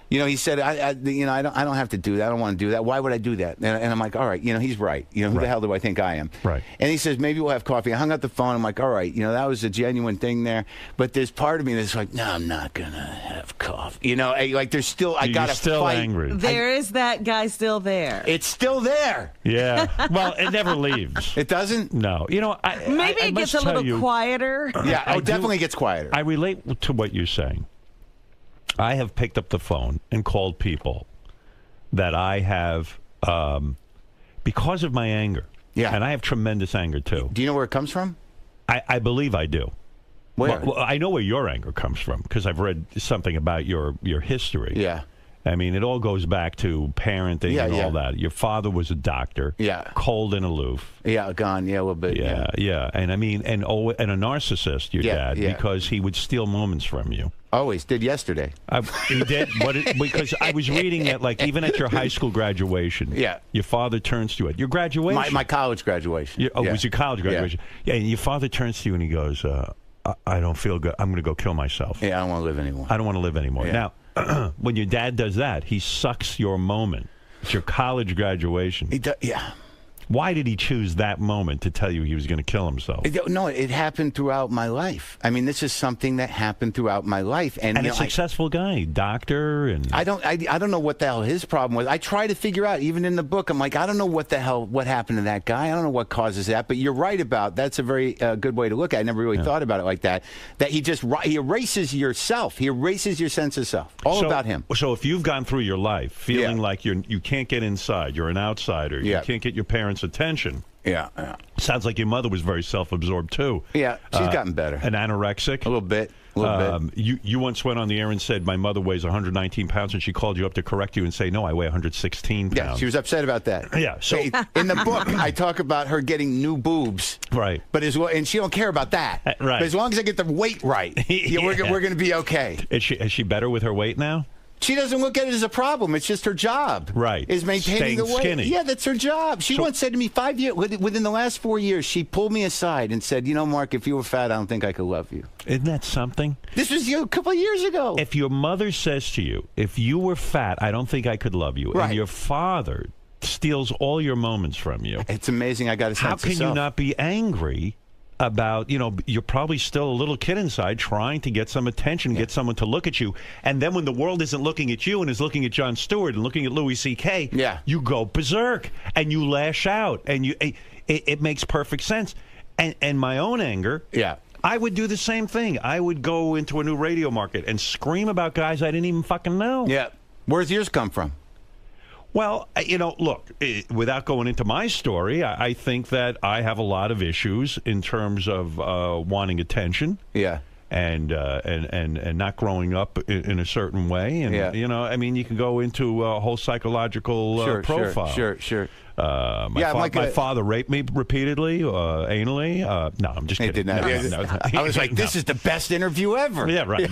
he said, I don't have to do that. I don't want to do that. Why would I do that? And I'm like, all right, he's right. Who the hell do I think I am? Right. And he says, maybe we'll have coffee. I hung up the phone. I'm like, all right, that was a genuine thing there. But there's part of me that's like, no, I'm not going to have coffee. There's still, I got to still fight. Angry. There is that guy still there. It's still there. Yeah. Well, it never leaves. It doesn't? No. Maybe it gets a little quieter. Yeah, it definitely gets quieter. I relate to what you're saying. I have picked up the phone and called people that I have because of my anger. Yeah. And I have tremendous anger, too. Do you know where it comes from? I believe I do. Where? Well, I know where your anger comes from because I've read something about your history. Yeah. I mean, it all goes back to parenting and all that. Your father was a doctor. Yeah. Cold and aloof. Yeah, gone. Yeah, a little bit. Yeah. And I mean, and a narcissist, your dad, because he would steal moments from you. Always did yesterday. He did? Because I was reading that, even at your high school graduation, your father turns to you at your graduation. My college graduation. It was your college graduation. Yeah, and your father turns to you and he goes, I don't feel good. I'm going to go kill myself. Yeah, I don't want to live anymore. I don't want to live anymore. Yeah. Now, when your dad does that, he sucks your moment. It's your college graduation. Yeah. Why did he choose that moment to tell you he was going to kill himself? No, it happened throughout my life. I mean, this is something that happened throughout my life, and a successful guy, doctor, and I don't know what the hell his problem was. I try to figure out, even in the book, I'm like, I don't know what happened to that guy. I don't know what causes that. But you're right about that's a very good way to look at it. I never really thought about it like that. That he erases yourself. He erases your sense of self. All about him. So if you've gone through your life feeling like you can't get inside, you're an outsider, you can't get your parents' attention. Yeah. Sounds like your mother was very self-absorbed too. Yeah, she's gotten better. And anorexic. A little bit. You once went on the air and said, my mother weighs 119 pounds, and she called you up to correct you and say, no, I weigh 116 pounds. Yeah, she was upset about that. Yeah. So in the book, I talk about her getting new boobs. Right. And she don't care about that. Right. But as long as I get the weight right, we're going to be okay. Is she better with her weight now? She doesn't look at it as a problem. It's just her job. Right. Is maintaining the weight. Skinny. Yeah, that's her job. She once said to me 5 years, within the last 4 years, she pulled me aside and said, Mark, if you were fat, I don't think I could love you. Isn't that something? This was a couple of years ago. If your mother says to you, if you were fat, I don't think I could love you. Right. And your father steals all your moments from you. It's amazing. I got a sense of self. How can you not be angry about, you're probably still a little kid inside trying to get some attention, get someone to look at you. And then when the world isn't looking at you and is looking at Jon Stewart and looking at Louis C.K., you go berserk and you lash out. And it makes perfect sense. And my own anger, I would do the same thing. I would go into a new radio market and scream about guys I didn't even fucking know. Yeah. Where's yours come from? Well, look, without going into my story, I think that I have a lot of issues in terms of wanting attention. Yeah. And not growing up in a certain way. And, you can go into a whole psychological profile. Sure. My father raped me repeatedly, anally. No, I'm just kidding. I was like, this is the best interview ever. Yeah, right.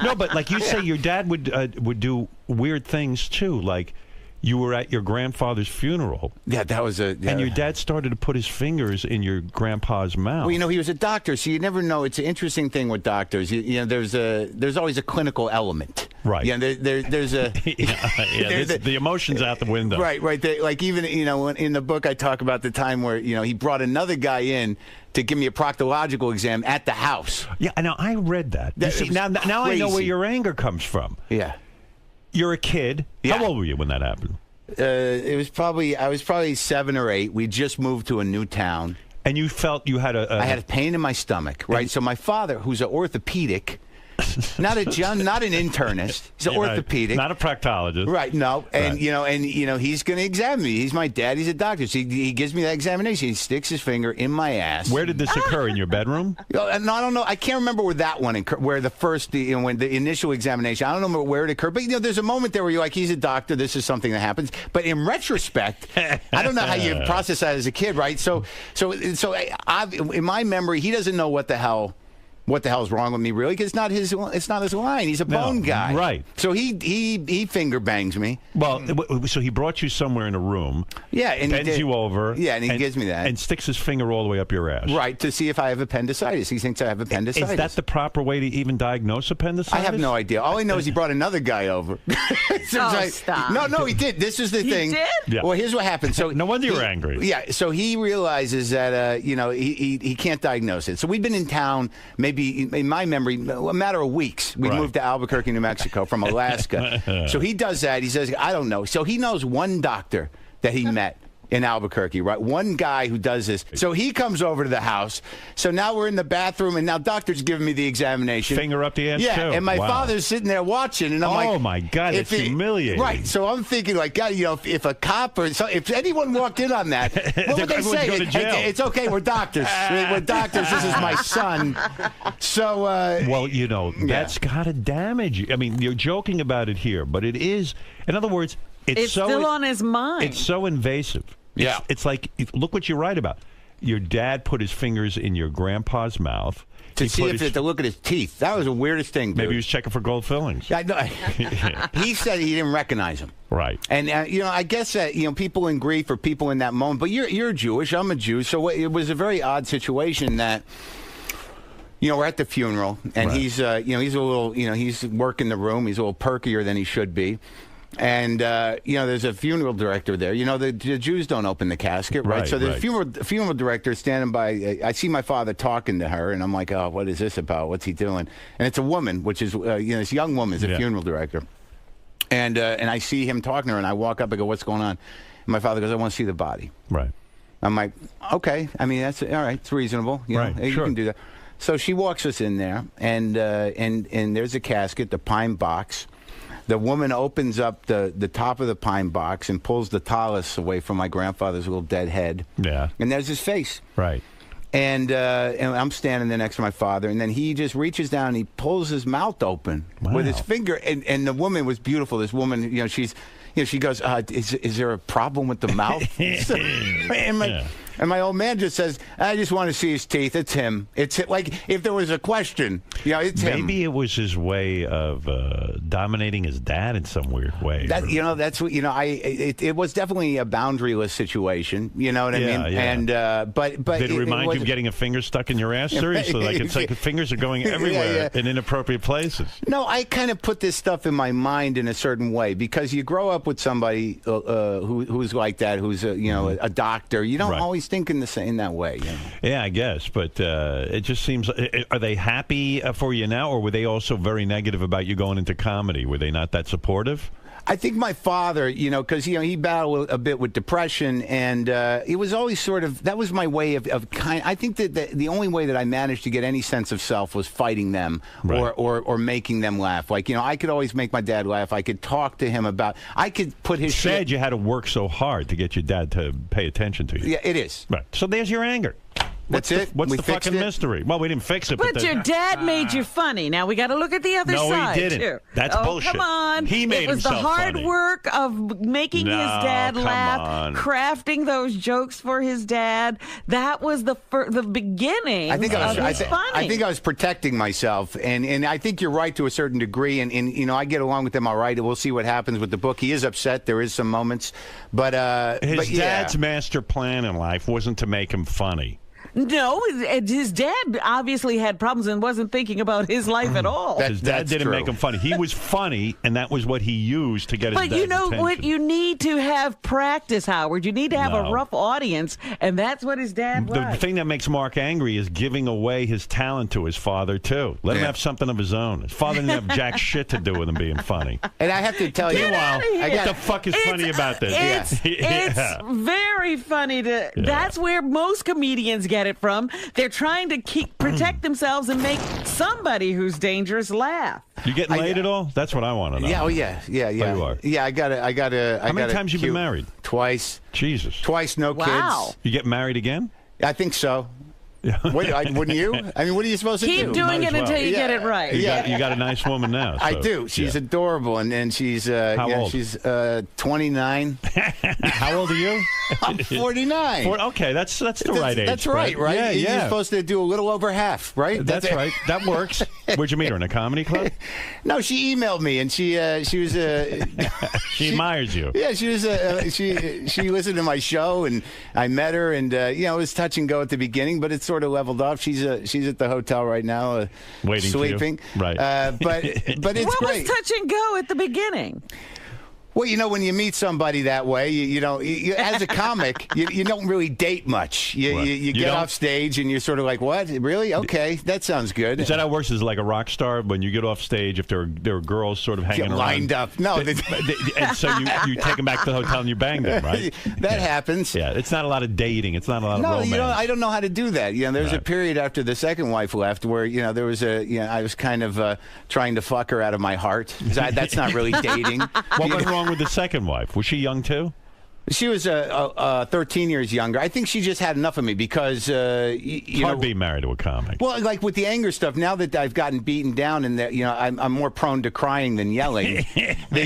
No, but like you say, your dad would do weird things too, like you were at your grandfather's funeral. Yeah, that was a... Yeah. And your dad started to put his fingers in your grandpa's mouth. Well, he was a doctor, so you never know. It's an interesting thing with doctors. There's always a clinical element. Right. Yeah, there's a... the emotions out the window. Right. Like even, in the book I talk about the time where, he brought another guy in to give me a proctological exam at the house. Yeah, now I read that. Now I know where your anger comes from. Yeah. You're a kid. Yeah. How old were you when that happened? I was probably 7 or 8. We just moved to a new town. And you felt you had I had a pain in my stomach, right? So my father, who's an orthopedic, not an internist. He's an orthopedic, not a proctologist. Right? No, and he's going to examine me. He's my dad. He's a doctor. So he gives me that examination. He sticks his finger in my ass. Where did this occur? In your bedroom? And I don't know. I can't remember where that one occurred. Where the first, when the initial examination. I don't know where it occurred. But there's a moment there where you're like, he's a doctor. This is something that happens. But in retrospect, I don't know how you process that as a kid, right? So in my memory, he doesn't know what the hell is wrong with me, really, because it's not his line. He's a bone guy. Right. So he finger bangs me. Well, so he brought you somewhere in a room. Yeah. And bends you over. Yeah, and he gives me that. And sticks his finger all the way up your ass. Right, to see if I have appendicitis. He thinks I have appendicitis. Is that the proper way to even diagnose appendicitis? I have no idea. All I know is he brought another guy over. Stop. No, he did. This is the thing. He did? Yeah. Well, here's what happened. So no wonder you're angry. Yeah, so he realizes that, he can't diagnose it. So we've been in town, maybe, in my memory, a matter of weeks. We moved to Albuquerque, New Mexico from Alaska. So he does that. He says, I don't know. So he knows one doctor that he met in Albuquerque, right? One guy who does this. So he comes over to the house. So now we're in the bathroom, and now doctor's giving me the examation. Finger up the ass, yeah, too. And my father's sitting there watching, and I'm like, oh my God, it's humiliating. Right. So I'm thinking, like, God, if a cop or if anyone walked in on that, what would they say? It's okay. We're doctors. We're doctors. This is my son. So, well, that's got to damage you. I mean, you're joking about it here, but it is. In other words, it's still on his mind. It's so invasive. Yeah. It's like, look what you write about. Your dad put his fingers in your grandpa's mouth. To look at his teeth. That was the weirdest thing, dude. Maybe he was checking for gold fillings. I know. He said he didn't recognize him. Right. And, I guess that, people in grief or people in that moment, but you're Jewish, I'm a Jew, so it was a very odd situation that, we're at the funeral, and he's a little, he's working the room, he's a little perkier than he should be. And, there's a funeral director there. The Jews don't open the casket, right? So the funeral director standing by. I see my father talking to her, and I'm like, oh, what is this about? What's he doing? And it's a woman, which is, this young woman is a funeral director. And I see him talking to her, and I walk up and go, what's going on? And my father goes, I want to see the body. Right. I'm like, okay. I mean, that's all right. It's reasonable. You can do that. So she walks us in there, and there's a casket, the pine box. The woman opens up the top of the pine box and pulls the tallis away from my grandfather's little dead head. Yeah. And there's his face. Right. And I'm standing there next to my father, and then he just reaches down and he pulls his mouth open with his finger. And the woman was beautiful. This woman, she goes, is there a problem with the mouth? And my old man just says, I just want to see his teeth. It's him. It's like if there was a question, it's him. Maybe it was his way of dominating his dad in some weird way. That's what it was definitely a boundaryless situation. You know what I mean? Yeah. And but did it remind you of getting a finger stuck in your ass? Seriously, it's like the fingers are going everywhere in inappropriate places. No, I kind of put this stuff in my mind in a certain way because you grow up with somebody who's like that, who's a doctor. You don't always think in that way. Yeah, I guess, but it just seems. Are they happy for you now, or were they also very negative about you going into comedy? Were they not that supportive? I think my father, because he battled a bit with depression, and it was always sort of that was my way of I think that the only way that I managed to get any sense of self was fighting them or making them laugh. Like I could always make my dad laugh. I could talk to him about. I could put his. Sad you had to work so hard to get your dad to pay attention to you. Yeah, it is. Right. So there's your anger. What's the fucking mystery? Well, we didn't fix it. But your dad made you funny. Now we got to look at the other side. No, he didn't. Too. That's bullshit. Come on. He made himself funny. It was the hard work of making his dad laugh, crafting those jokes for his dad. That was the beginning. I think funny. I think I was protecting myself, and I think you're right to a certain degree. And I get along with him all right. We'll see what happens with the book. He is upset. There is some moments, but his dad's master plan in life wasn't to make him funny. No, his dad obviously had problems and wasn't thinking about his life at all. His dad didn't make him funny. He was funny, and that was what he used to get his dad's attention. But you know what? You need to have practice, Howard. You need to have a rough audience, and that's what his dad was. The thing that makes Mark angry is giving away his talent to his father, too. Let him have something of his own. His father didn't have jack shit to do with him being funny. And I have to tell you, what the fuck is funny about this? It's very funny. That's where most comedians get get it from. They're trying to protect themselves and make somebody who's dangerous laugh. You getting laid at all? That's what I want to know. Yeah, oh yeah. Oh, you are? Yeah, I got a. How many times you been married? Twice. Jesus. Twice, no kids. You get married again? I think so. Wouldn't you? I mean, what are you supposed to do? Keep doing it until you get it right. You got a nice woman now. So. I do. She's adorable, and she's How old? She's 29. How old are you? I'm 49. Okay, that's the right age. That's right, right? Yeah, You're supposed to do a little over half, right? That's right. That works. Where'd you meet her, in a comedy club? No, she emailed me, and she was she admires you. Yeah, she was she listened to my show, and I met her, and it was touch and go at the beginning, but it's sort of leveled off. She's at the hotel right now, waiting, sleeping. For you. Right. But it's what great. Was touch and go at the beginning? Well, when you meet somebody that way, you as a comic, you don't really date much. You get off stage and you're sort of like, what? Really? Okay, that sounds good. Is that how it works? Is like a rock star when you get off stage, if there are girls sort of hanging around? Lined up. No. And so you take them back to the hotel and you bang them, right? That happens. Yeah, it's not a lot of dating. It's not a lot of romance. No, I don't know how to do that. There's a period after the second wife left where, there was I was kind of trying to fuck her out of my heart. That's not really dating. What went wrong with the second wife? Was she young too? She was 13 years younger. I think she just had enough of me because it's hard being married to a comic. Well, like with the anger stuff, now that I've gotten beaten down and that I'm more prone to crying than yelling. What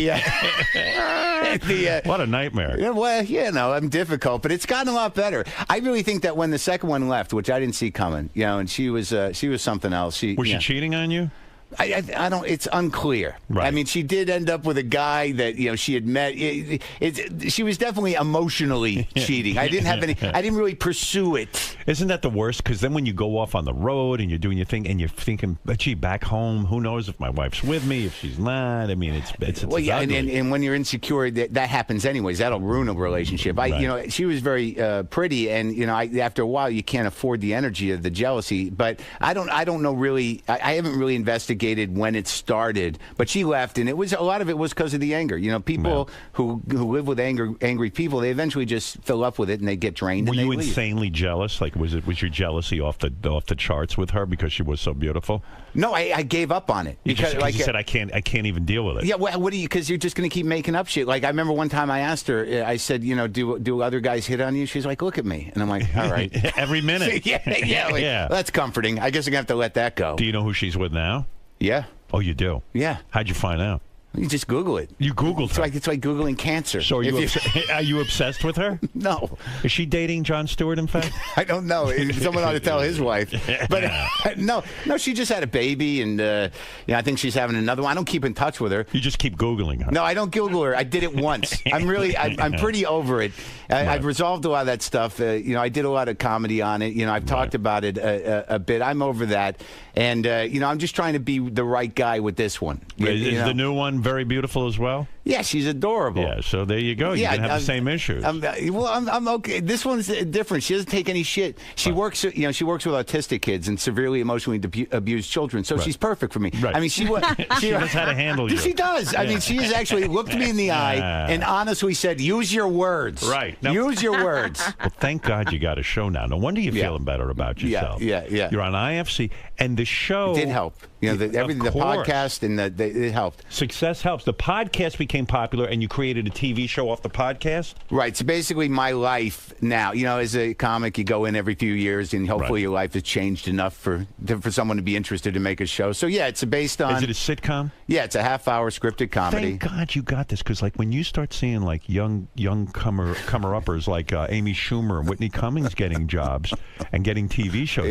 a nightmare. Well, I'm difficult, but it's gotten a lot better. I really think that when the second one left, which I didn't see coming, and she was something else. Was she cheating on you? I don't. It's unclear. Right. I mean, she did end up with a guy that she had met. She was definitely emotionally cheating. I didn't really pursue it. Isn't that the worst? Because then when you go off on the road and you're doing your thing and you're thinking, gee, back home, who knows if my wife's with me, if she's not? I mean, it's well, yeah, ugly. and when you're insecure, that happens anyways. That'll ruin a relationship. Right. She was very pretty, and after a while, you can't afford the energy of the jealousy. But I don't know really. I haven't really investigated when it started, but she left, and a lot of it was because of the anger. People who live with angry people, they eventually just fill up with it and they get drained. Were and they you leave. insanely jealous? Like, was your jealousy off the charts with her because she was so beautiful? No, I gave up on it because you said I can't even deal with it. Yeah, well, what do you? Because you're just going to keep making up shit. Like I remember one time I asked her, I said, do other guys hit on you? She's like, look at me, and I'm like, all right, every minute. yeah. That's comforting. I guess I'm gonna have to let that go. Do you know who she's with now? Yeah. Oh, you do? Yeah. How'd you find out? You just Google it. You Googled her? It's like Googling cancer. So are you obsessed with her? No. Is she dating Jon Stewart, in fact? I don't know. Someone ought to tell his wife. But no, she just had a baby, and I think she's having another one. I don't keep in touch with her. You just keep Googling her. No, I don't Google her. I did it once. I'm pretty over it. I've resolved a lot of that stuff. I did a lot of comedy on it. I've talked about it a bit. I'm over that. And, I'm just trying to be the right guy with this one. Is the new one very beautiful as well? Yeah, she's adorable. Yeah, so there you go. You can have the same issues. I'm okay. This one's different. She doesn't take any shit. She works. She works with autistic kids and severely emotionally abused children. So she's perfect for me. Right. I mean, she knows how to handle you. She does. I mean, she has actually looked me in the eye and honestly said, "Use your words." Right. Now, use your words. Well, thank God you got a show now. No wonder you're feeling better about yourself. Yeah. You're on IFC, and the show it did help. Everything, the podcast, and it helped. Success helps. The podcast became popular, and you created a TV show off the podcast? Right. So basically my life now, as a comic, you go in every few years, and hopefully your life has changed enough for someone to be interested to make a show. So, yeah, it's based on... Is it a sitcom? Yeah, it's a half-hour scripted comedy. Thank God you got this, because when you start seeing young comer-uppers like Amy Schumer and Whitney Cummings getting jobs and getting TV shows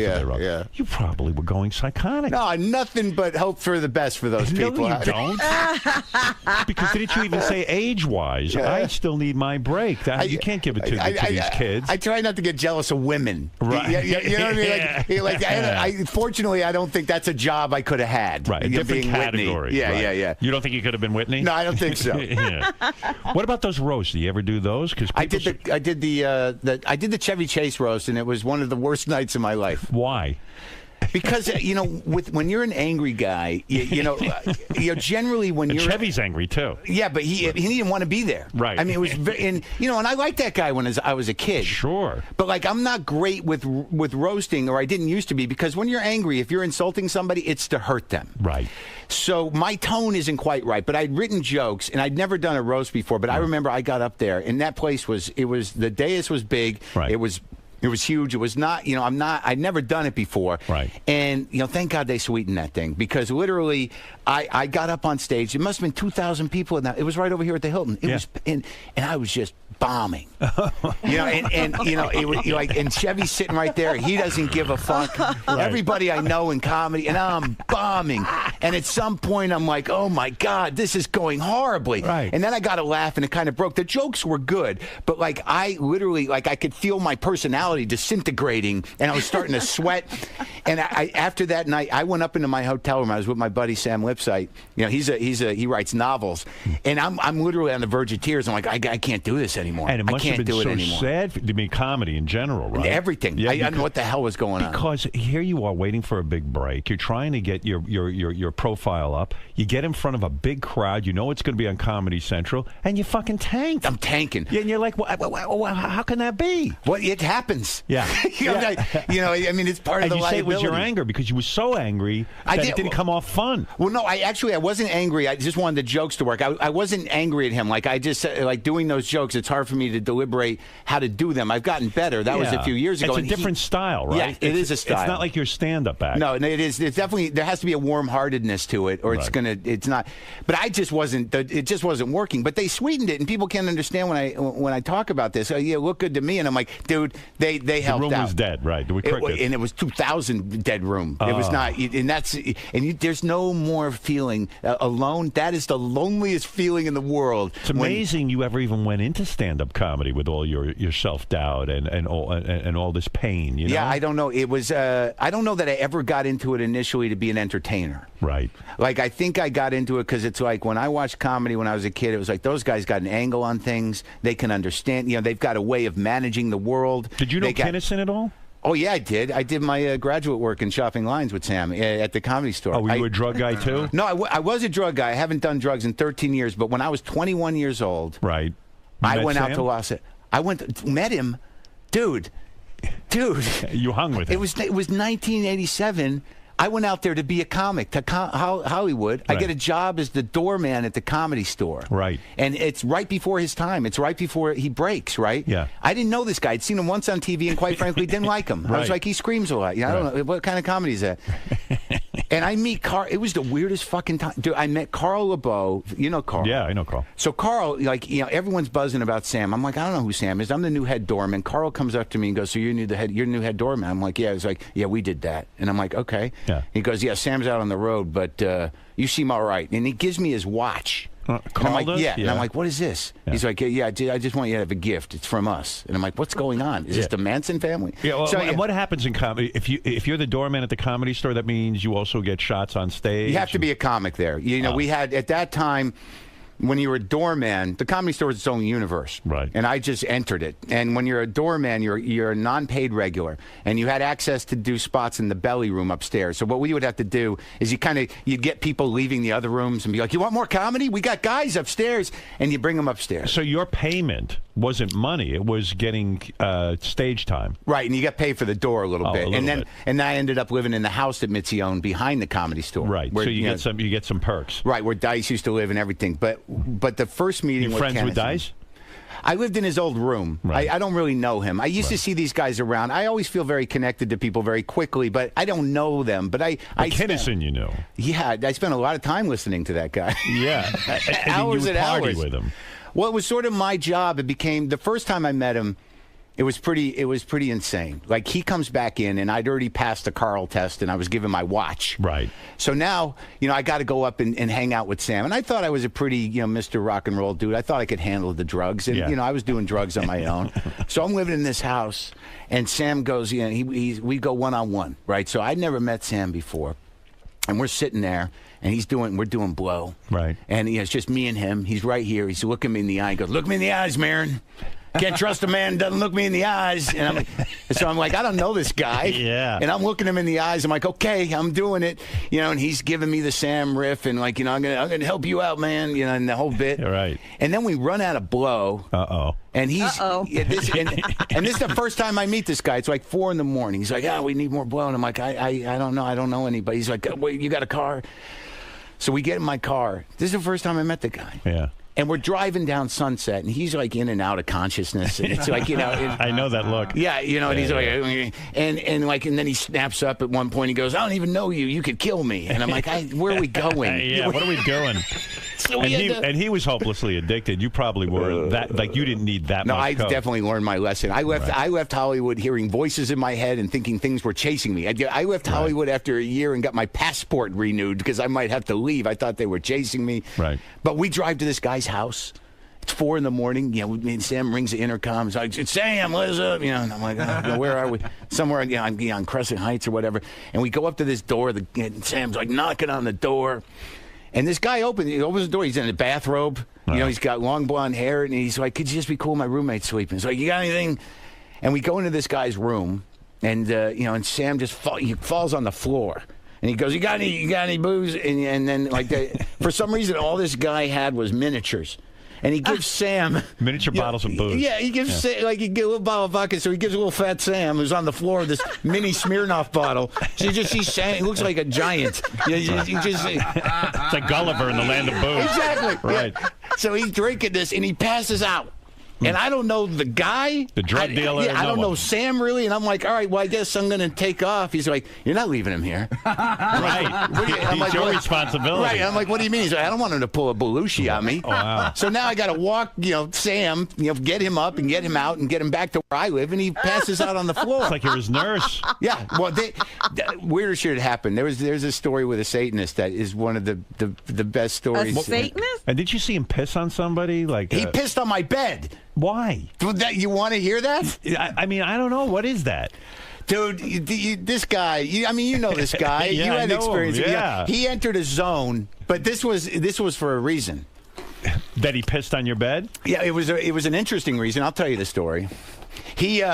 you probably were going psychotic. No, nothing but hope for the best for those people. No, you don't. Because didn't you even say age-wise, I still need my break. You can't give it to these kids. I try not to get jealous of women. Right. You know what I mean? Fortunately, I don't think that's a job I could have had. Right. A different category. Yeah. You don't think you could have been Whitney? No, I don't think so. What about those roasts? Do you ever do those? Because I did the Chevy Chase roast, and it was one of the worst nights of my life. Why? Because when you're an angry guy, generally when you're Chevy's angry too. Yeah, but he didn't want to be there. Right. I mean, it was and I liked that guy when I was a kid. Sure. But like, I'm not great with roasting, or I didn't used to be, because when you're angry, if you're insulting somebody, it's to hurt them. Right. So my tone isn't quite right. But I'd written jokes, and I'd never done a roast before. But I remember I got up there, and that place the dais was big. Right. It was huge. It was not, I'd never done it before. Right. And, thank God they sweetened that thing, because literally I got up on stage. It must have been 2,000 people in that. It was right over here at the Hilton. It was, and I was just bombing. It was like, and Chevy's sitting right there. He doesn't give a fuck. Right. Everybody I know in comedy, and I'm bombing. And at some point, I'm like, oh my God, this is going horribly. Right. And then I got a laugh, and it kind of broke. The jokes were good, but like, I literally, I could feel my personality disintegrating, and I was starting to sweat. And after that night, I went up into my hotel room. I was with my buddy Sam Lipsyte. He writes novels, and I'm literally on the verge of tears. I'm like, I can't do this anymore. And it must I can't have been do so it anymore. sad to me, comedy in general, right? Everything. Yeah, I don't know what the hell was going on. Because here you are waiting for a big break. You're trying to get your profile up. You get in front of a big crowd. You know it's going to be on Comedy Central, and you fucking tanked. I'm tanking. Yeah, and you're like, how can that be? Well, it happens. Yeah. I mean, it's part of and the you liability. say it was your anger because you were so angry that it didn't come off fun. Well, no, I wasn't angry. I just wanted the jokes to work. I wasn't angry at him. Like, I just doing those jokes, it's hard for me to deliberate how to do them. I've gotten better. That was a few years ago. It's a different style, right? Yeah, it is a style. It's not like your stand-up act. No, it is. It's definitely, there has to be a warm-heartedness to it, or it's not. But I just wasn't. It just wasn't working. But they sweetened it, and people can't understand when I talk about this. Yeah, it looked good to me, and I'm like, dude, they helped out. The room was dead, right? And it was 2,000 dead room. It was not, and there's no more feeling alone. That is the loneliest feeling in the world. It's amazing you ever even went into stand-up comedy with all your self-doubt and all this pain. You know? Yeah, I don't know. It was. I don't know that I ever got into it initially to be an entertainer. Right. Like, I think I got into it because it's like when I watched comedy when I was a kid, it was like those guys got an angle on things. They can understand. They've got a way of managing the world. Did you know Kinnison at all? Oh, yeah, I did. I did my graduate work in shopping lines with Sam at the Comedy Store. Oh, were you a drug guy, too? No, I was a drug guy. I haven't done drugs in 13 years. But when I was 21 years old, right, I went out to Los Angeles. I met him. Dude. You hung with him. It was 1987. I went out there to be a comic to Hollywood. Right. I get a job as the doorman at the Comedy Store. Right. And it's right before his time. It's right before he breaks, right? Yeah. I didn't know this guy. I'd seen him once on TV and quite frankly didn't like him. I was like, he screams a lot. I don't know. What kind of comedy is that? And I meet Carl. It was the weirdest fucking time. Dude, I met Carl LeBeau. You know Carl. Yeah, I know Carl. So Carl, everyone's buzzing about Sam. I'm like, I don't know who Sam is. I'm the new head doorman. Carl comes up to me and goes, so you're the new head doorman? I'm like, yeah. He's like, yeah, we did that. And I'm like, okay. Yeah. He goes, yeah, Sam's out on the road, but you seem all right. And he gives me his watch. Carl like, does? Yeah. And I'm like, what is this? Yeah. He's like, yeah, I just want you to have a gift. It's from us. And I'm like, what's going on? Is this the Manson family? Yeah. Well, so, and what happens in comedy? If you're the doorman at the Comedy Store, that means you also get shots on stage. You have to be a comic there. We had at that time. When you were a doorman, the Comedy Store is its own universe. Right. And I just entered it. And when you're a doorman, you're a non-paid regular. And you had access to do spots in the belly room upstairs. So what we would have to do is you'd get people leaving the other rooms and be like, you want more comedy? We got guys upstairs. And you bring them upstairs. So your payment wasn't money. It was getting stage time. Right. And you got paid for the door a little bit. A little bit. And then I ended up living in the house that Mitzi owned behind the Comedy Store. Right. Where, so you get some perks. Right. Where Dice used to live and everything. But the first meeting with friends with Dice? I lived in his old room. Right. I don't really know him. I used to see these guys around. I always feel very connected to people very quickly, but I don't know them. But Kinnison, you know. Yeah, I spent a lot of time listening to that guy. Yeah. Hours and hours with him. Well, it was sort of my job. It became the first time I met him. It was pretty insane. Like, he comes back in, and I'd already passed the Carl test, and I was given my watch. Right. So now, I got to go up and hang out with Sam. And I thought I was a pretty, Mr. Rock and Roll dude. I thought I could handle the drugs. And, I was doing drugs on my own. So I'm living in this house, and Sam goes, we go one-on-one, right? So I'd never met Sam before. And we're sitting there, and we're doing blow. Right. And it's just me and him. He's right here. He's looking me in the eye. He goes, look me in the eyes, Marin. Can't trust a man who doesn't look me in the eyes. And I'm like, I don't know this guy. Yeah. And I'm looking him in the eyes. I'm like, okay, I'm doing it. And he's giving me the Sam riff and like, I'm gonna help you out, man. And the whole bit. Right. And then we run out of blow. Uh-oh. And he's and this is the first time I meet this guy. It's like 4 a.m. He's like, we need more blow. And I'm like, I don't know. I don't know anybody. He's like, wait, you got a car? So we get in my car. This is the first time I met the guy. Yeah. And we're driving down Sunset, and he's like in and out of consciousness. And it's like, I know that look. Yeah, and he's like, and then he snaps up at one point. He goes, I don't even know you. You could kill me. And I'm like, where are we going? Yeah, what are we doing? So and he was hopelessly addicted. You probably were that. Like you didn't need that. No, much I coke. definitely learned my lesson. I left Hollywood hearing voices in my head and thinking things were chasing me. I left Hollywood after a year and got my passport renewed because I might have to leave. I thought they were chasing me. Right. But we drive to this guy's house. It's 4 a.m. Me and Sam rings the intercom. It's like, it's Sam, what's up? And I'm like, where are we? Somewhere on Crescent Heights or whatever. And we go up to this door. And Sam's like knocking on the door. And this guy opens the door. He's in a bathrobe. He's got long blonde hair. And he's like, could you just be cool? My roommate's sleeping. He's like, you got anything? And we go into this guy's room. And, and Sam just falls on the floor. And he goes, you got any booze? And then, for some reason, all this guy had was miniatures. And he gives Sam miniature bottles of booze. Yeah, he gives Sam, he gives a little bottle of vodka. So he gives a little fat Sam who's on the floor this mini Smirnoff bottle. So you just see Sam. He looks like a giant. It's like Gulliver in the land of booze. Exactly. Right. Yeah. So he's drinking this and he passes out. And I don't know the guy. The drug dealer. I don't know Sam really. And I'm like, all right, well, I guess I'm going to take off. He's like, you're not leaving him here. Right. It's your responsibility. Right. I'm like, what do you mean? He's like, I don't want him to pull a Belushi on me. Oh, wow. So now I got to walk, Sam, get him up and get him out and get him back to where I live. And he passes out on the floor. It's like you're his nurse. Yeah. Well, weirder shit had happened. There's a story with a Satanist that is one of the best stories. A Satanist? And did you see him piss on somebody? He pissed on my bed. Why? You want to hear that? I mean, I don't know. What is that? Dude, this guy, you know this guy. Yeah, you had experience. Yeah. He entered a zone, but this was for a reason. That he pissed on your bed? Yeah, it was an interesting reason. I'll tell you the story. He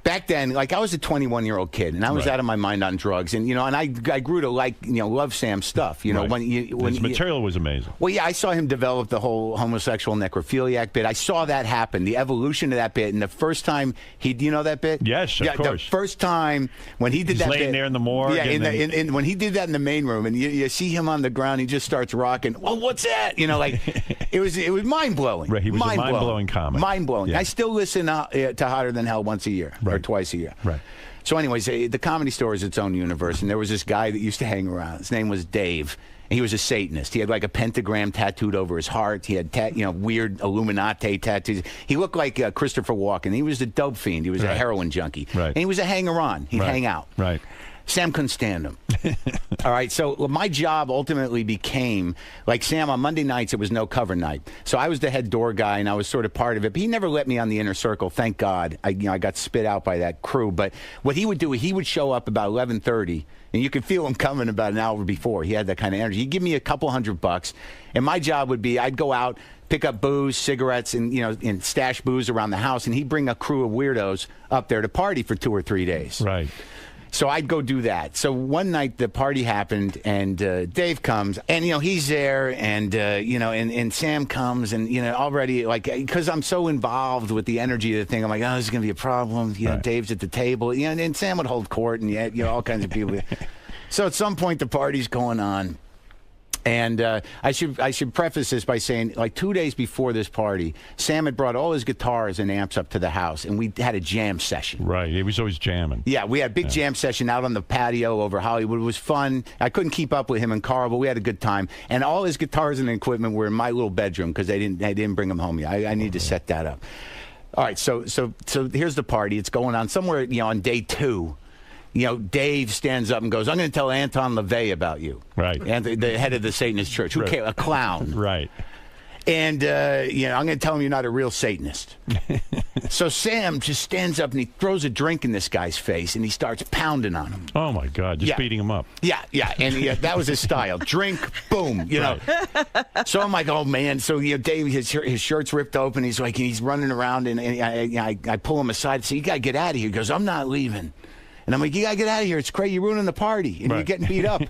back then, I was a 21-year-old kid, and I was out of my mind on drugs, and and I grew to love Sam's stuff. When his material was amazing. Well, yeah, I saw him develop the whole homosexual necrophiliac bit. I saw that happen, the evolution of that bit, and the first time do you know that bit? Yes, of course. The first time when he did He's that laying bit, there in the morgue. Yeah, when he did that in the main room, and you see him on the ground, he just starts rocking. Well, what's that? It was mind blowing. Right, he was a mind-blowing comic. Mind blowing. Yeah. I still listen to Hotter Than Hell once a year or twice a year. Right. So, anyways, the Comedy Store is its own universe, and there was this guy that used to hang around. His name was Dave. And he was a Satanist. He had a pentagram tattooed over his heart. He had weird Illuminati tattoos. He looked like Christopher Walken. He was a dope fiend. He was a heroin junkie. Right. And he was a hanger-on. He'd hang out. Right. Sam couldn't stand him. All right, so my job ultimately became, Sam, on Monday nights, it was no cover night. So I was the head door guy, and I was sort of part of it. But he never let me on the inner circle, thank God. I got spit out by that crew. But what he would do, he would show up about 11:30, and you could feel him coming about an hour before. He had that kind of energy. He'd give me a couple $100, and my job would be I'd go out, pick up booze, cigarettes, and stash booze around the house, and he'd bring a crew of weirdos up there to party for 2 or 3 days. Right. So I'd go do that. So one night the party happened, and Dave comes, and he's there, and and Sam comes, and already because I'm so involved with the energy of the thing, I'm like, oh, this is gonna be a problem. Right. Dave's at the table, and Sam would hold court, and all kinds of people. So at some point the party's going on. And I should preface this by saying, 2 days before this party, Sam had brought all his guitars and amps up to the house, and we had a jam session. Right, he was always jamming. Yeah, we had a big jam session out on the patio over Hollywood. It was fun. I couldn't keep up with him and Carl, but we had a good time. And all his guitars and equipment were in my little bedroom because they didn't bring them home yet. I need to set that up. All right, so here's the party. It's going on somewhere on day 2. Dave stands up and goes, I'm going to tell Anton LaVey about you. Right. And the head of the Satanist church. Who cares? A clown. Right. And, I'm going to tell him you're not a real Satanist. So Sam just stands up and he throws a drink in this guy's face and he starts pounding on him. Oh, my God. Just beating him up. Yeah. And that was his style. Drink, boom, know. So I'm like, oh, man. So, Dave, his shirt's ripped open. He's like, he's running around and I pull him aside and say, you got to get out of here. He goes, I'm not leaving. And I'm like, you got to get out of here. It's crazy. You're ruining the party. And you're getting beat up.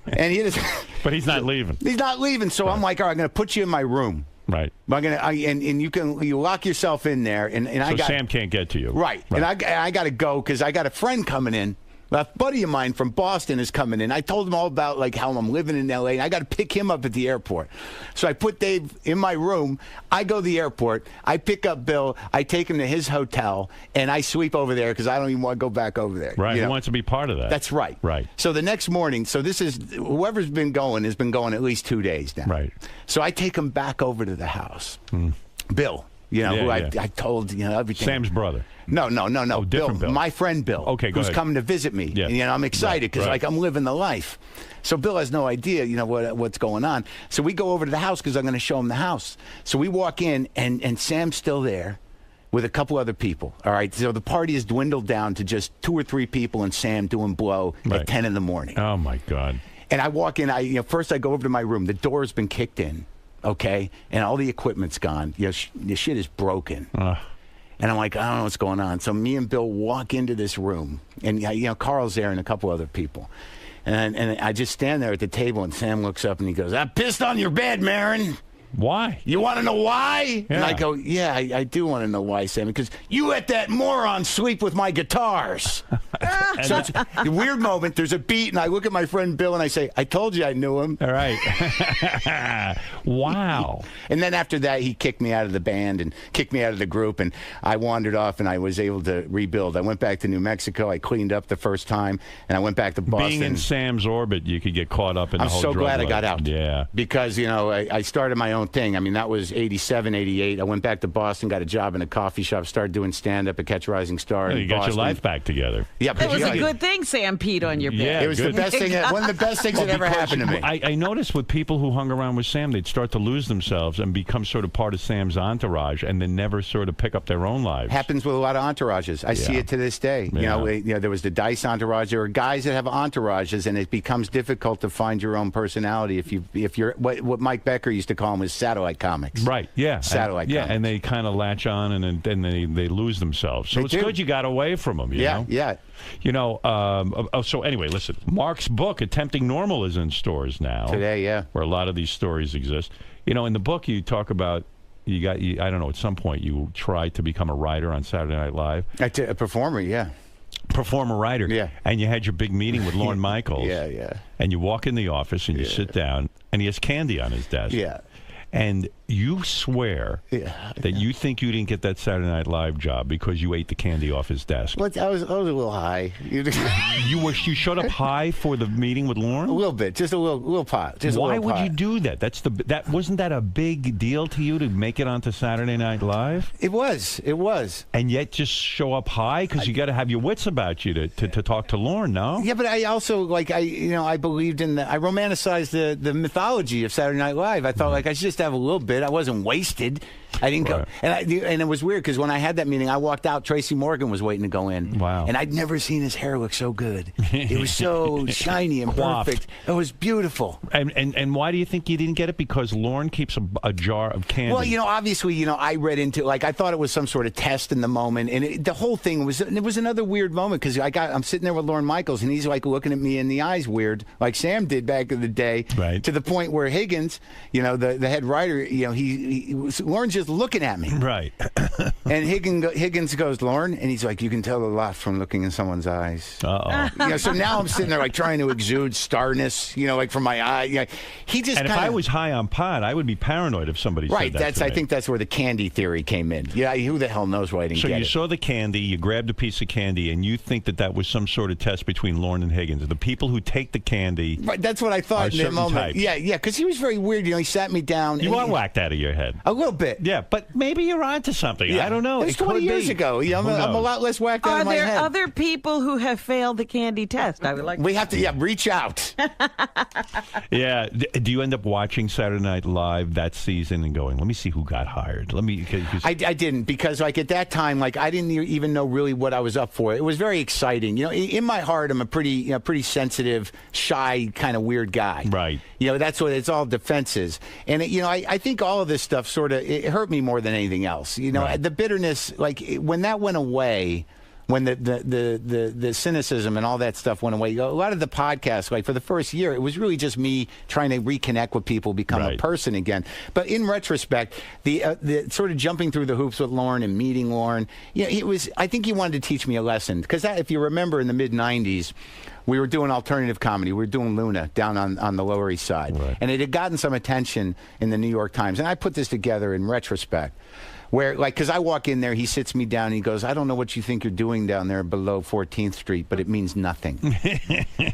And he just, but he's not leaving. He's not leaving. So I'm like, all right, I'm going to put you in my room. Right. I'm gonna, and you lock yourself in there. And so Sam can't get to you. Right. And I got to go because I got a friend coming in. A buddy of mine from Boston is coming in. I told him all about like how I'm living in L.A. and I got to pick him up at the airport. So I put Dave in my room. I go to the airport. I pick up Bill. I take him to his hotel, and I sweep over there because I don't even want to go back over there. Right. He wants to be part of that. That's right. Right. So the next morning, so this is whoever's been going has been going at least 2 days now. Right. So I take him back over to the house. Bill. Who I told, everything. Sam's brother. No. Oh, different Bill. My friend Bill. Okay, go who's ahead. coming to visit me. Yeah. And, I'm excited because, I'm living the life. So Bill has no idea, what's going on. So we go over to the house because I'm going to show him the house. So we walk in, and Sam's still there with a couple other people. All right, so the party has dwindled down to just 2 or 3 people and Sam doing blow at 10 in the morning. Oh, my God. And I walk in. First I go over to my room. The door's been kicked in. Okay, and all the equipment's gone. The shit is broken. And I'm like, I don't know what's going on. So me and Bill walk into this room, and Carl's there and a couple other people. And I just stand there at the table, and Sam looks up and he goes, I pissed on your bed, Marin. Why? You want to know why? Yeah. And I go, yeah, I do want to know why, Sam, because you let that moron sleep with my guitars. So it's a weird moment. There's a beat, and I look at my friend Bill, and I say, I told you I knew him. All right. Wow. And then after that, he kicked me out of the band and kicked me out of the group, and I wandered off, and I was able to rebuild. I went back to New Mexico. I cleaned up the first time, and I went back to Boston. Being in Sam's orbit, you could get caught up in the whole drug I'm so glad life. I got out. Yeah. Because, I started my own thing. I mean, that was 87, 88. I went back to Boston, got a job in a coffee shop, started doing stand-up at Catch a Rising Star in You got Boston. your life back together. Yeah, It was a good thing Sam peed on your bed. Yeah, it was the best thing. One of the best things that ever happened to me. I noticed with people who hung around with Sam, they'd start to lose themselves and become sort of part of Sam's entourage, and then never sort of pick up their own lives. Happens with a lot of entourages. I see it to this day. Yeah. There was the Dice entourage. There are guys that have entourages, and it becomes difficult to find your own personality if you're what Mike Becker used to call them was satellite comics. Right. Yeah. Satellite. Yeah, comics. and they kind of latch on, and then they lose themselves. So it's good you got away from them. You know? Yeah. So anyway, listen. Mark's book, Attempting Normal, is in stores now today. Yeah, where a lot of these stories exist. In the book you talk about I don't know, at some point you tried to become a writer on Saturday Night Live. A performer. Yeah. Performer writer. Yeah. And you had your big meeting with Lorne Michaels. Yeah. And you walk in the office and you sit down, and he has candy on his desk. Yeah. And you swear that you think you didn't get that Saturday Night Live job because you ate the candy off his desk. But I was a little high. You showed up high for the meeting with Lorne? A little bit, just a little pot. Why would you do that? Wasn't that a big deal to you to make it onto Saturday Night Live? It was. And yet just show up high because you got to have your wits about you to talk to Lorne, no? Yeah, but I also I believed in I romanticized the mythology of Saturday Night Live. I thought I should just have a little bit. I wasn't wasted. I didn't go, and it was weird because when I had that meeting, I walked out. Tracy Morgan was waiting to go in. Wow! And I'd never seen his hair look so good. It was so shiny and perfect. It was beautiful. And why do you think you didn't get it? Because Lorne keeps a jar of candy. Well, obviously, I read into I thought it was some sort of test in the moment, and the whole thing was another weird moment because I'm sitting there with Lorne Michaels, and he's like looking at me in the eyes weird, like Sam did back in the day, right? To the point where Higgins, the head writer, Lorne's just looking at me, right? And Higgins goes, Lorne, and he's like, you can tell a lot from looking in someone's eyes. So now I'm sitting there trying to exude starness, from my eye. He just if I was high on pot, I would be paranoid if somebody said that to me. I think that's where the candy theory came in. Yeah, who the hell knows why I didn't get it? So you saw the candy, you grabbed a piece of candy, and you think that was some sort of test between Lorne and Higgins. The people who take the candy, right? That's what I thought in that moment. Types. Yeah, because he was very weird. He sat me down. You are whacked out of your head a little bit. Yeah, but maybe you're onto something. Yeah. I don't know. It was 20 years ago. Yeah, I'm a lot less whacked out of my head. Are there other people who have failed the candy test? I would like. We have to reach out. Yeah. Do you end up watching Saturday Night Live that season and going, let me see who got hired? I didn't, because like at that time, like I didn't even know really what I was up for. It was very exciting. You know, in my heart, I'm a pretty sensitive, shy, kind of weird guy. Right. You know, that's what it's all defenses. And I think all of this stuff sort of it hurt me more than anything else. You know, the bitterness, like when that went away. When the cynicism and all that stuff went away, a lot of the podcasts, like for the first year, it was really just me trying to reconnect with people, become a person again. But in retrospect, the sort of jumping through the hoops with Lauren and meeting Lauren, I think he wanted to teach me a lesson. Because if you remember in the mid-'90s, we were doing alternative comedy. We were doing Luna down on the Lower East Side. Right. And it had gotten some attention in the New York Times. And I put this together in retrospect. Where, like, because I walk in there, he sits me down, and he goes, I don't know what you think you're doing down there below 14th Street, but it means nothing.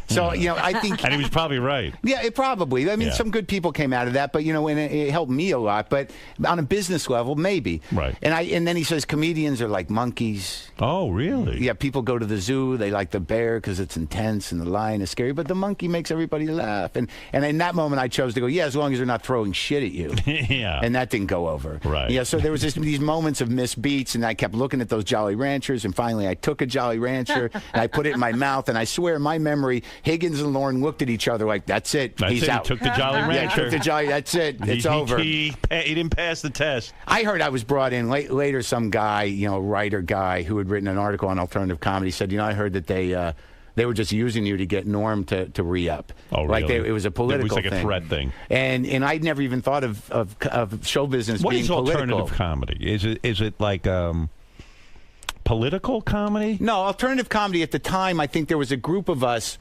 So, I think... And he was probably right. Yeah, it probably. I mean, some good people came out of that, but, and it helped me a lot. But on a business level, maybe. Right. And then he says comedians are like monkeys. Oh, really? Yeah, people go to the zoo, they like the bear because it's intense and the lion is scary, but the monkey makes everybody laugh. And in that moment, I chose to go, as long as they're not throwing shit at you. Yeah. And that didn't go over. Right. Yeah, so there was these moments of missed beats, and I kept looking at those Jolly Ranchers, and finally I took a Jolly Rancher, and I put it in my mouth, and I swear in my memory, Higgins and Lauren looked at each other like, that's it. He's out. He took the Jolly Rancher. Yeah, he took the Jolly, that's it. It's over. He didn't pass the test. I heard I was brought in later, some guy, writer guy who had written an article on alternative comedy said, I heard that they were just using you to get Norm to re-up. Oh, really? Like it was a political thing. It was like a threat thing. And I'd never even thought of show business being political. What is alternative comedy? Is it like political comedy? No, alternative comedy at the time, I think there was a group of us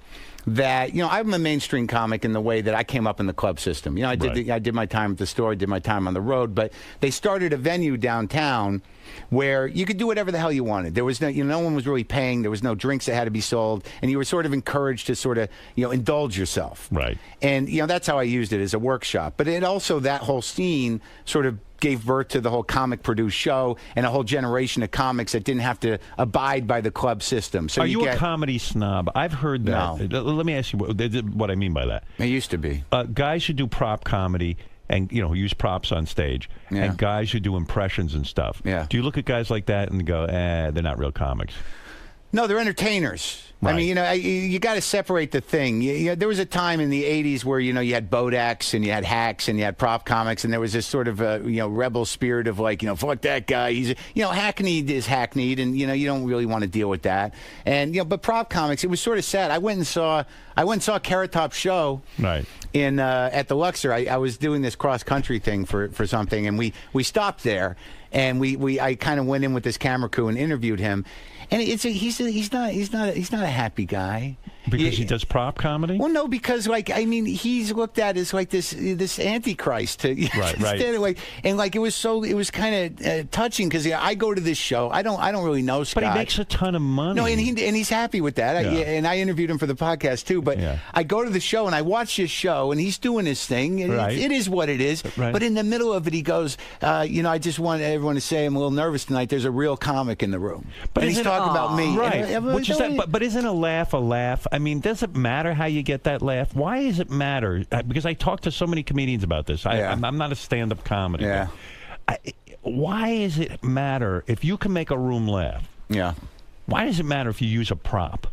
that, I'm a mainstream comic in the way that I came up in the club system. I did my time at the store, I did my time on the road, but they started a venue downtown where you could do whatever the hell you wanted. There was no one was really paying. There was no drinks that had to be sold, and you were sort of encouraged to sort of, indulge yourself. Right. And, that's how I used it as a workshop. But it also, that whole scene sort of gave birth to the whole comic produced show and a whole generation of comics that didn't have to abide by the club system. So Are you a comedy snob? I've heard that. No. Let me ask you what I mean by that. It used to be. Guys who do prop comedy and use props on stage, and guys who do impressions and stuff. Yeah. Do you look at guys like that and go, they're not real comics? No, they're entertainers. Right. I mean, you got to separate the thing. There was a time in the 80s where, you had Bodaks and you had hacks and you had prop comics, and there was this sort of, rebel spirit of like, fuck that guy. He's, hackneyed is hackneyed, and, you don't really want to deal with that. And, but prop comics, it was sort of sad. I went and saw Carrot Top's show in at the Luxor. I was doing this cross-country thing for something, and we stopped there, and I kind of went in with this camera crew and interviewed him. And he's not a happy guy. Because he does prop comedy? Well, no, because he's looked at as like this antichrist. Right. And it was kind of touching because I go to this show. I don't really know Scott. But he makes a ton of money. No, and he's happy with that. And I interviewed him for the podcast too. But I go to the show and I watch his show, and he's doing his thing. And it is what it is. Right. But in the middle of it, he goes, I just want everyone to say I'm a little nervous tonight. There's a real comic in the room. But and he's talking about me. Right. Which is that? But isn't a laugh a laugh? I mean, does it matter how you get that laugh? Why does it matter? Because I talk to so many comedians about this. I'm not a stand-up comedy. Yeah. Why does it matter if you can make a room laugh? Yeah. Why does it matter if you use a prop?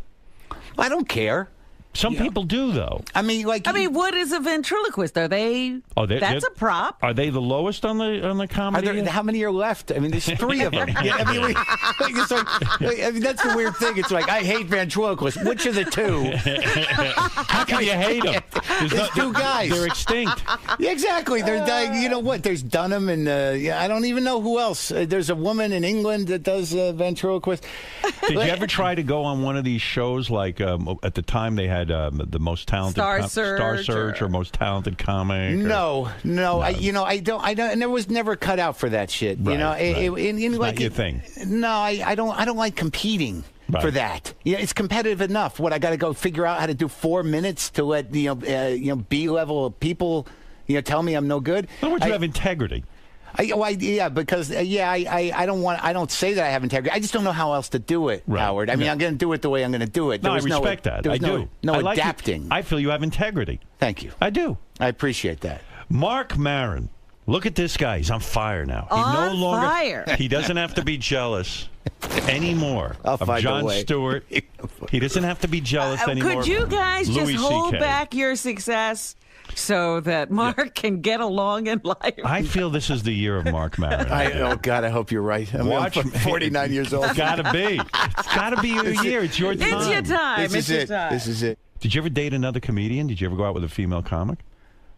I don't care. Some people do, though. I mean, what is a ventriloquist? Are they? That's a prop. Are they the lowest on the comedy? How many are left? I mean, there's 3 of them. That's the weird thing. It's like I hate ventriloquists. Which of the 2? How can you hate them? There's 2 guys. They're extinct. Yeah, exactly. They're dying. You know what? There's Dunham, and I don't even know who else. There's a woman in England that does ventriloquist. Did you ever try to go on one of these shows? Like at the time they had the most talented Star Search or most talented comic. No. I was never cut out for that shit. Right, it's not your thing. No, I don't like competing. Right. For that, it's competitive enough. What I got to go figure out how to do 4 minutes to let B level people, tell me I'm no good. In other words, you have integrity. Because I don't say that I have integrity. I just don't know how else to do it, Howard. I mean, I'm going to do it the way I'm going to do it. No, I respect that. I do. No I like adapting. I feel you have integrity. Thank you. I do. I appreciate that. Mark Maron. Look at this guy. He's on fire now. Fire. He doesn't have to be jealous anymore of find a Jon way. Stewart. He doesn't have to be jealous anymore. Could you guys Louis just hold CK. back your success so that Mark can get along in life? I feel this is the year of Mark Maron. Oh, God, I hope you're right. I'm 49 years old. It's got to be. It's got to be your year. It's your time. It's your time. This is it. Did you ever date another comedian? Did you ever go out with a female comic?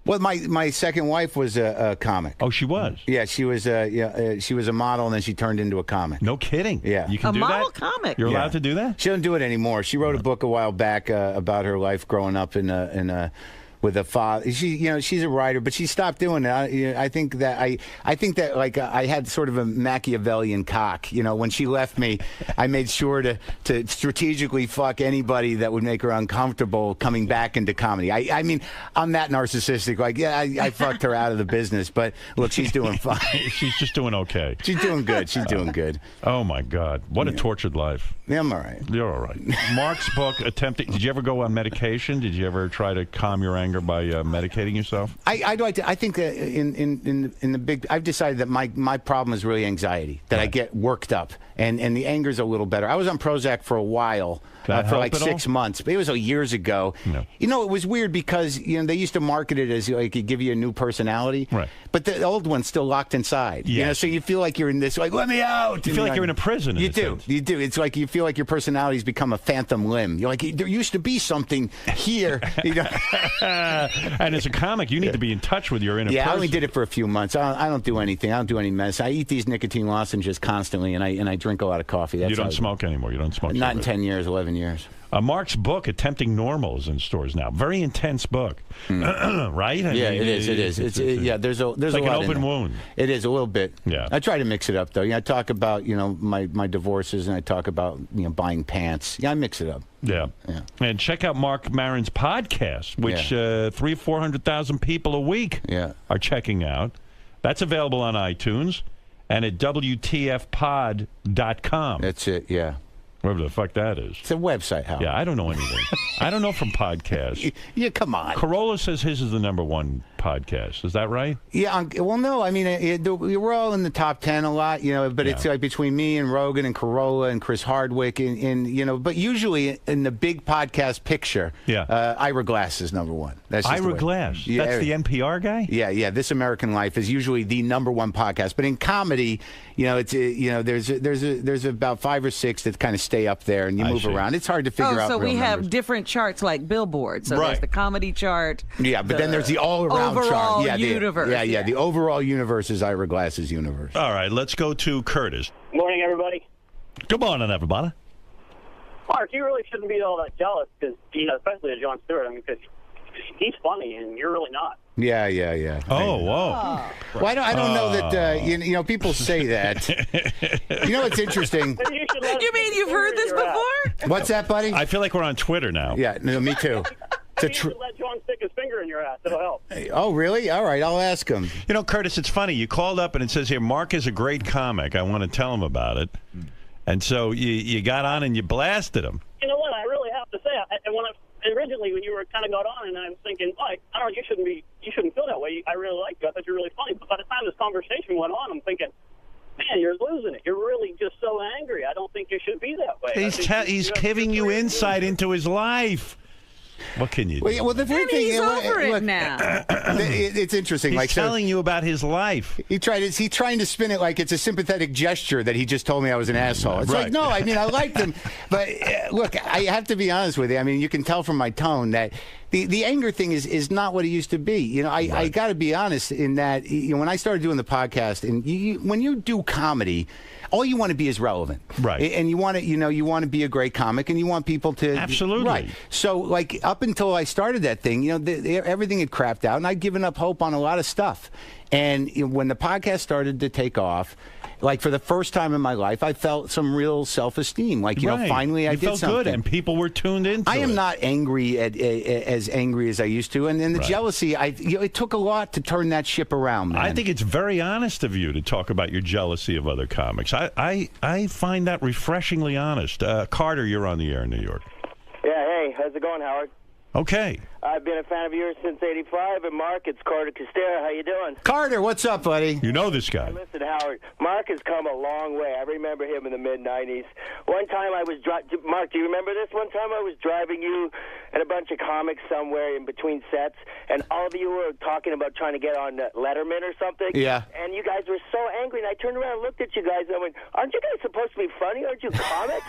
Well, my second wife was a comic. Oh, she was? Yeah, she was she was a model, and then she turned into a comic. No kidding. Yeah. You can do model that? comic. You're allowed to do that? She doesn't do it anymore. She wrote a book a while back about her life growing up with a father. She's a writer, but she stopped doing it. I think that like I had sort of a Machiavellian cock. When she left me, I made sure to strategically fuck anybody that would make her uncomfortable coming back into comedy. I mean, I'm that narcissistic. Like, yeah, I fucked her out of the business, but look, she's doing fine. She's just doing okay. She's doing good. She's doing good. Oh my God, what a tortured life. Yeah, I'm all right. You're all right. Mark's book, Attempting. Did you ever go on medication? Did you ever try to calm your anger by medicating yourself? I think that in the big, I've decided that my problem is really anxiety. That I get worked up, and the anger's a little better. I was on Prozac for a while. For like 6 months, but it was years ago. No. It was weird because they used to market it as like it give you a new personality, right? But the old one's still locked inside. Yes. So you feel like you're in this, like, let me out. You feel like you're in a prison. You do. It's like you feel like your personality's become a phantom limb. You're like, there used to be something here. And as a comic, you need to be in touch with your inner person. I only did it for a few months. I don't do anything. I don't do any medicine. I eat these nicotine lozenges constantly, and I drink a lot of coffee. You don't smoke anymore. You don't smoke. Not in 10 years, 11 years. Mark's book, Attempting Normal, is in stores now. Very intense book, right? It is. There's a like lot an open wound. It is a little bit. Yeah. I try to mix it up though. I talk about my divorces, and I talk about buying pants. I mix it up. Yeah. And check out Mark Maron's podcast, which 300,000-400,000 people a week are checking out. That's available on iTunes and at WTFpod.com. That's it. Yeah. Whatever the fuck that is. It's a website, Hal. Yeah, I don't know anything. I don't know from podcasts. Yeah, come on. Corolla says his is the #1 podcast. Is that right? Yeah. Well, no. I mean, we're all in the top 10 a lot, but it's like between me and Rogan and Corolla and Chris Hardwick and but usually in the big podcast picture, Ira Glass is #1. That's Ira Glass. Yeah, that's the NPR guy? Yeah. This American Life is usually the #1 podcast. But in comedy, there's about 5 or 6 that kind of stay up there and you move around. It's hard to figure out. So real we have numbers. different charts like Billboard. So there's the comedy chart. Yeah, but then there's the all-around overall chart. universe. The overall universe is Ira Glass's universe. All right, let's go to Curtis. Morning, everybody. Good morning, everybody. Mark, you really shouldn't be all that jealous because, especially of Jon Stewart. I mean, because he's funny and you're really not. Yeah. Oh, whoa. Well, I don't know that, people say that. What's interesting? You mean you've heard this before? What's that, buddy? I feel like we're on Twitter now. Yeah, no, me too. You should let Jon stick his finger in your ass. It'll help. Oh, really? All right, I'll ask him. Curtis, it's funny. You called up and it says here, Mark is a great comic. I want to tell him about it. And so you got on and you blasted him. You know what? I really have to say, originally when you were kind of got on, and I was thinking, I don't know, you shouldn't feel that way. I really like you. I thought you were really funny. But by the time this conversation went on, I'm thinking, man, you're losing it. You're really just so angry. I don't think you should be that way. He's giving you insight into his life. What can you do? Well, the weird thing he's over it now. It's interesting. He's telling you about his life. Is he trying to spin it like it's a sympathetic gesture that he just told me I was an asshole? It's like, no, I mean, I liked him. But look, I have to be honest with you. I mean, you can tell from my tone that the anger thing is not what it used to be. I got to be honest in that when I started doing the podcast, and when you do comedy, all you want to be is relevant, right? And you want to be a great comic, and you want people to absolutely right. So, like up until I started that thing, everything had crapped out, and I'd given up hope on a lot of stuff. And when the podcast started to take off, like for the first time in my life, I felt some real self-esteem. Like, you know, finally I did felt something. Good, and people were tuned into I am not angry as angry as I used to, and the jealousy. It took a lot to turn that ship around, man. I think it's very honest of you to talk about your jealousy of other comics. I find that refreshingly honest. Carter, you're on the air in New York. Yeah, hey, how's it going, Howard? Okay. I've been a fan of yours since '85, and Mark, it's Carter Costera. How you doing? Carter, what's up, buddy? You know this guy. Listen, Howard, Mark has come a long way. I remember him in the mid-'90s. One time I was Mark, do you remember this? One time I was driving you and a bunch of comics somewhere in between sets, and all of you were talking about trying to get on Letterman or something. Yeah. And you guys were so angry, and I turned around and looked at you guys, and I went, aren't you guys supposed to be funny? Aren't you comics?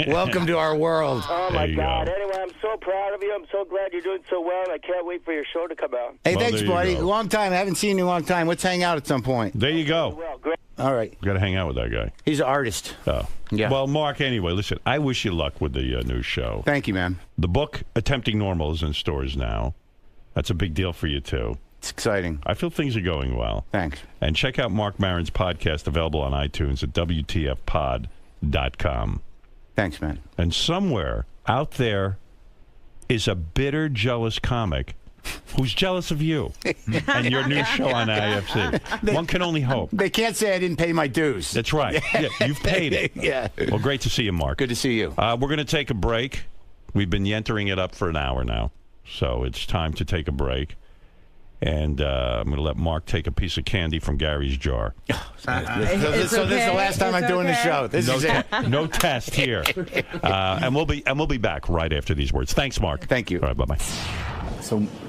Welcome to our world. Oh, my God. Anyway, I'm so proud of you. I'm so glad you're doing so well, and I can't wait for your show to come out. Hey, thanks, buddy. Long time. I haven't seen you in a long time. Let's hang out at some point. There you go. Well, great. All right. Got to hang out with that guy. He's an artist. Oh. Yeah. Well, Mark, anyway, listen, I wish you luck with the new show. Thank you, man. The book, Attempting Normal, is in stores now. That's a big deal for you, too. It's exciting. I feel things are going well. Thanks. And check out Mark Maron's podcast, available on iTunes at WTFpod.com. Thanks, man. And somewhere out there is a bitter, jealous comic who's jealous of you and your new show on IFC. One can only hope. They can't say I didn't pay my dues. That's right. Yeah, you've paid it. Yeah. Well, great to see you, Mark. Good to see you. We're going to take a break. We've been yentering it up for an hour now, so it's time to take a break. And I'm going to let Mark take a piece of candy from Gary's jar. So this is the last time I'm doing the show. This is it. No test here. And we'll be back right after these words. Thanks, Mark. Thank you. All right, bye-bye.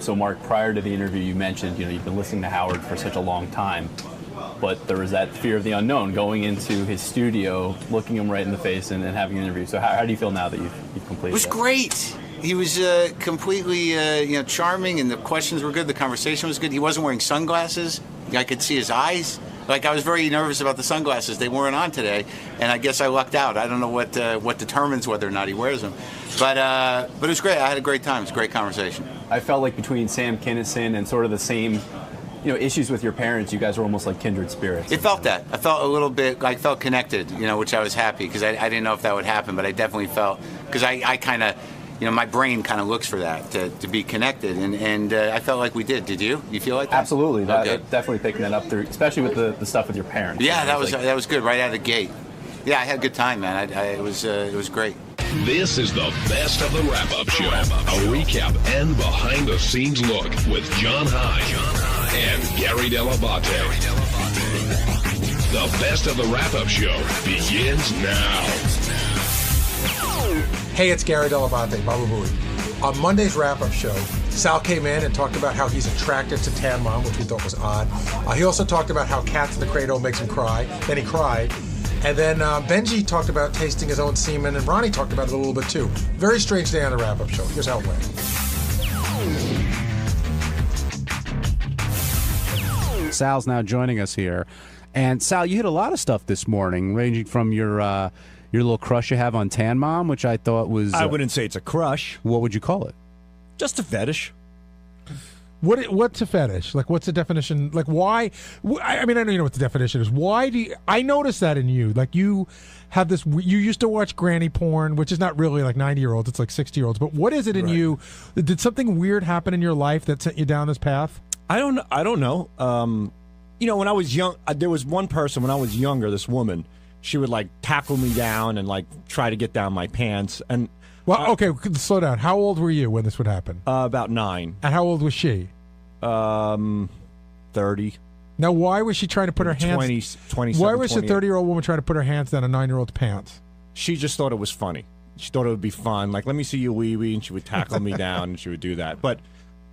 So Mark, prior to the interview, you mentioned you've been listening to Howard for such a long time, but there was that fear of the unknown going into his studio, looking him right in the face, and having an interview. So how do you feel now that you've completed? It was great. He was completely charming, and the questions were good. The conversation was good. He wasn't wearing sunglasses. I could see his eyes. Like, I was very nervous about the sunglasses. They weren't on today, and I guess I lucked out. I don't know what determines whether or not he wears them. But it was great. I had a great time. It was a great conversation. I felt like between Sam Kinison and sort of the same issues with your parents, you guys were almost like kindred spirits. It felt that. I felt a little bit, I felt connected, which I was happy, because I didn't know if that would happen, but I definitely felt, because I kind of, my brain kind of looks for that, to be connected, and I felt like we did. Did you? You feel like that? Absolutely. Definitely picking that up, through, especially with the stuff with your parents. Yeah, that was good right out of the gate. Yeah, I had a good time, man. It was great. This is the best of the wrap-up show. A recap and behind-the-scenes look with John Hine and Gary Dell'Abate. The best of the wrap-up show begins now. Hey, it's Gary Dell'Abate, Baba Booey. On Monday's wrap-up show, Sal came in and talked about how he's attracted to Tan Mom, which we thought was odd. He also talked about how Cats in the Cradle makes him cry. Then he cried. And then Benji talked about tasting his own semen, and Ronnie talked about it a little bit too. Very strange day on the wrap-up show. Here's how it went. Sal's now joining us here. And Sal, you hit a lot of stuff this morning, ranging from your little crush you have on Tan Mom, which I thought was... I wouldn't say it's a crush. What would you call it? Just a fetish. What's a fetish? Like, what's the definition? Like, why? I mean, I know you know what the definition is. Why do you... I noticed that in you. Like, you have this... You used to watch granny porn, which is not really like 90-year-olds. It's like 60-year-olds. But what is it in you? Did something weird happen in your life that sent you down this path? I don't know. When I was young, there was one person when I was younger, this woman, she would, like, tackle me down and, like, try to get down my pants. And... Well, okay, slow down. How old were you when this would happen? About 9. And how old was she? 30. Now, why was she trying to put her hands... 27, why was a 30-year-old woman trying to put her hands down a 9-year-old's pants? She just thought it was funny. She thought it would be fun. Like, let me see you wee-wee, and she would tackle me down, and she would do that. But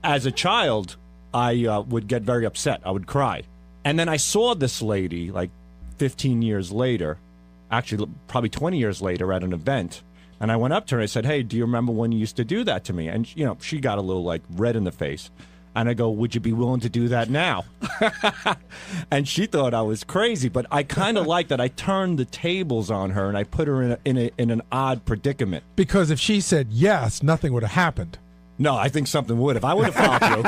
as a child, I would get very upset. I would cry. And then I saw this lady, like, 15 years later, actually probably 20 years later at an event, and I went up to her and I said, hey, do you remember when you used to do that to me? And, she got a little, like, red in the face. And I go, would you be willing to do that now? And she thought I was crazy, but I kind of like that I turned the tables on her and I put her in an odd predicament. Because if she said yes, nothing would have happened. No, I think something would have. I would have followed through.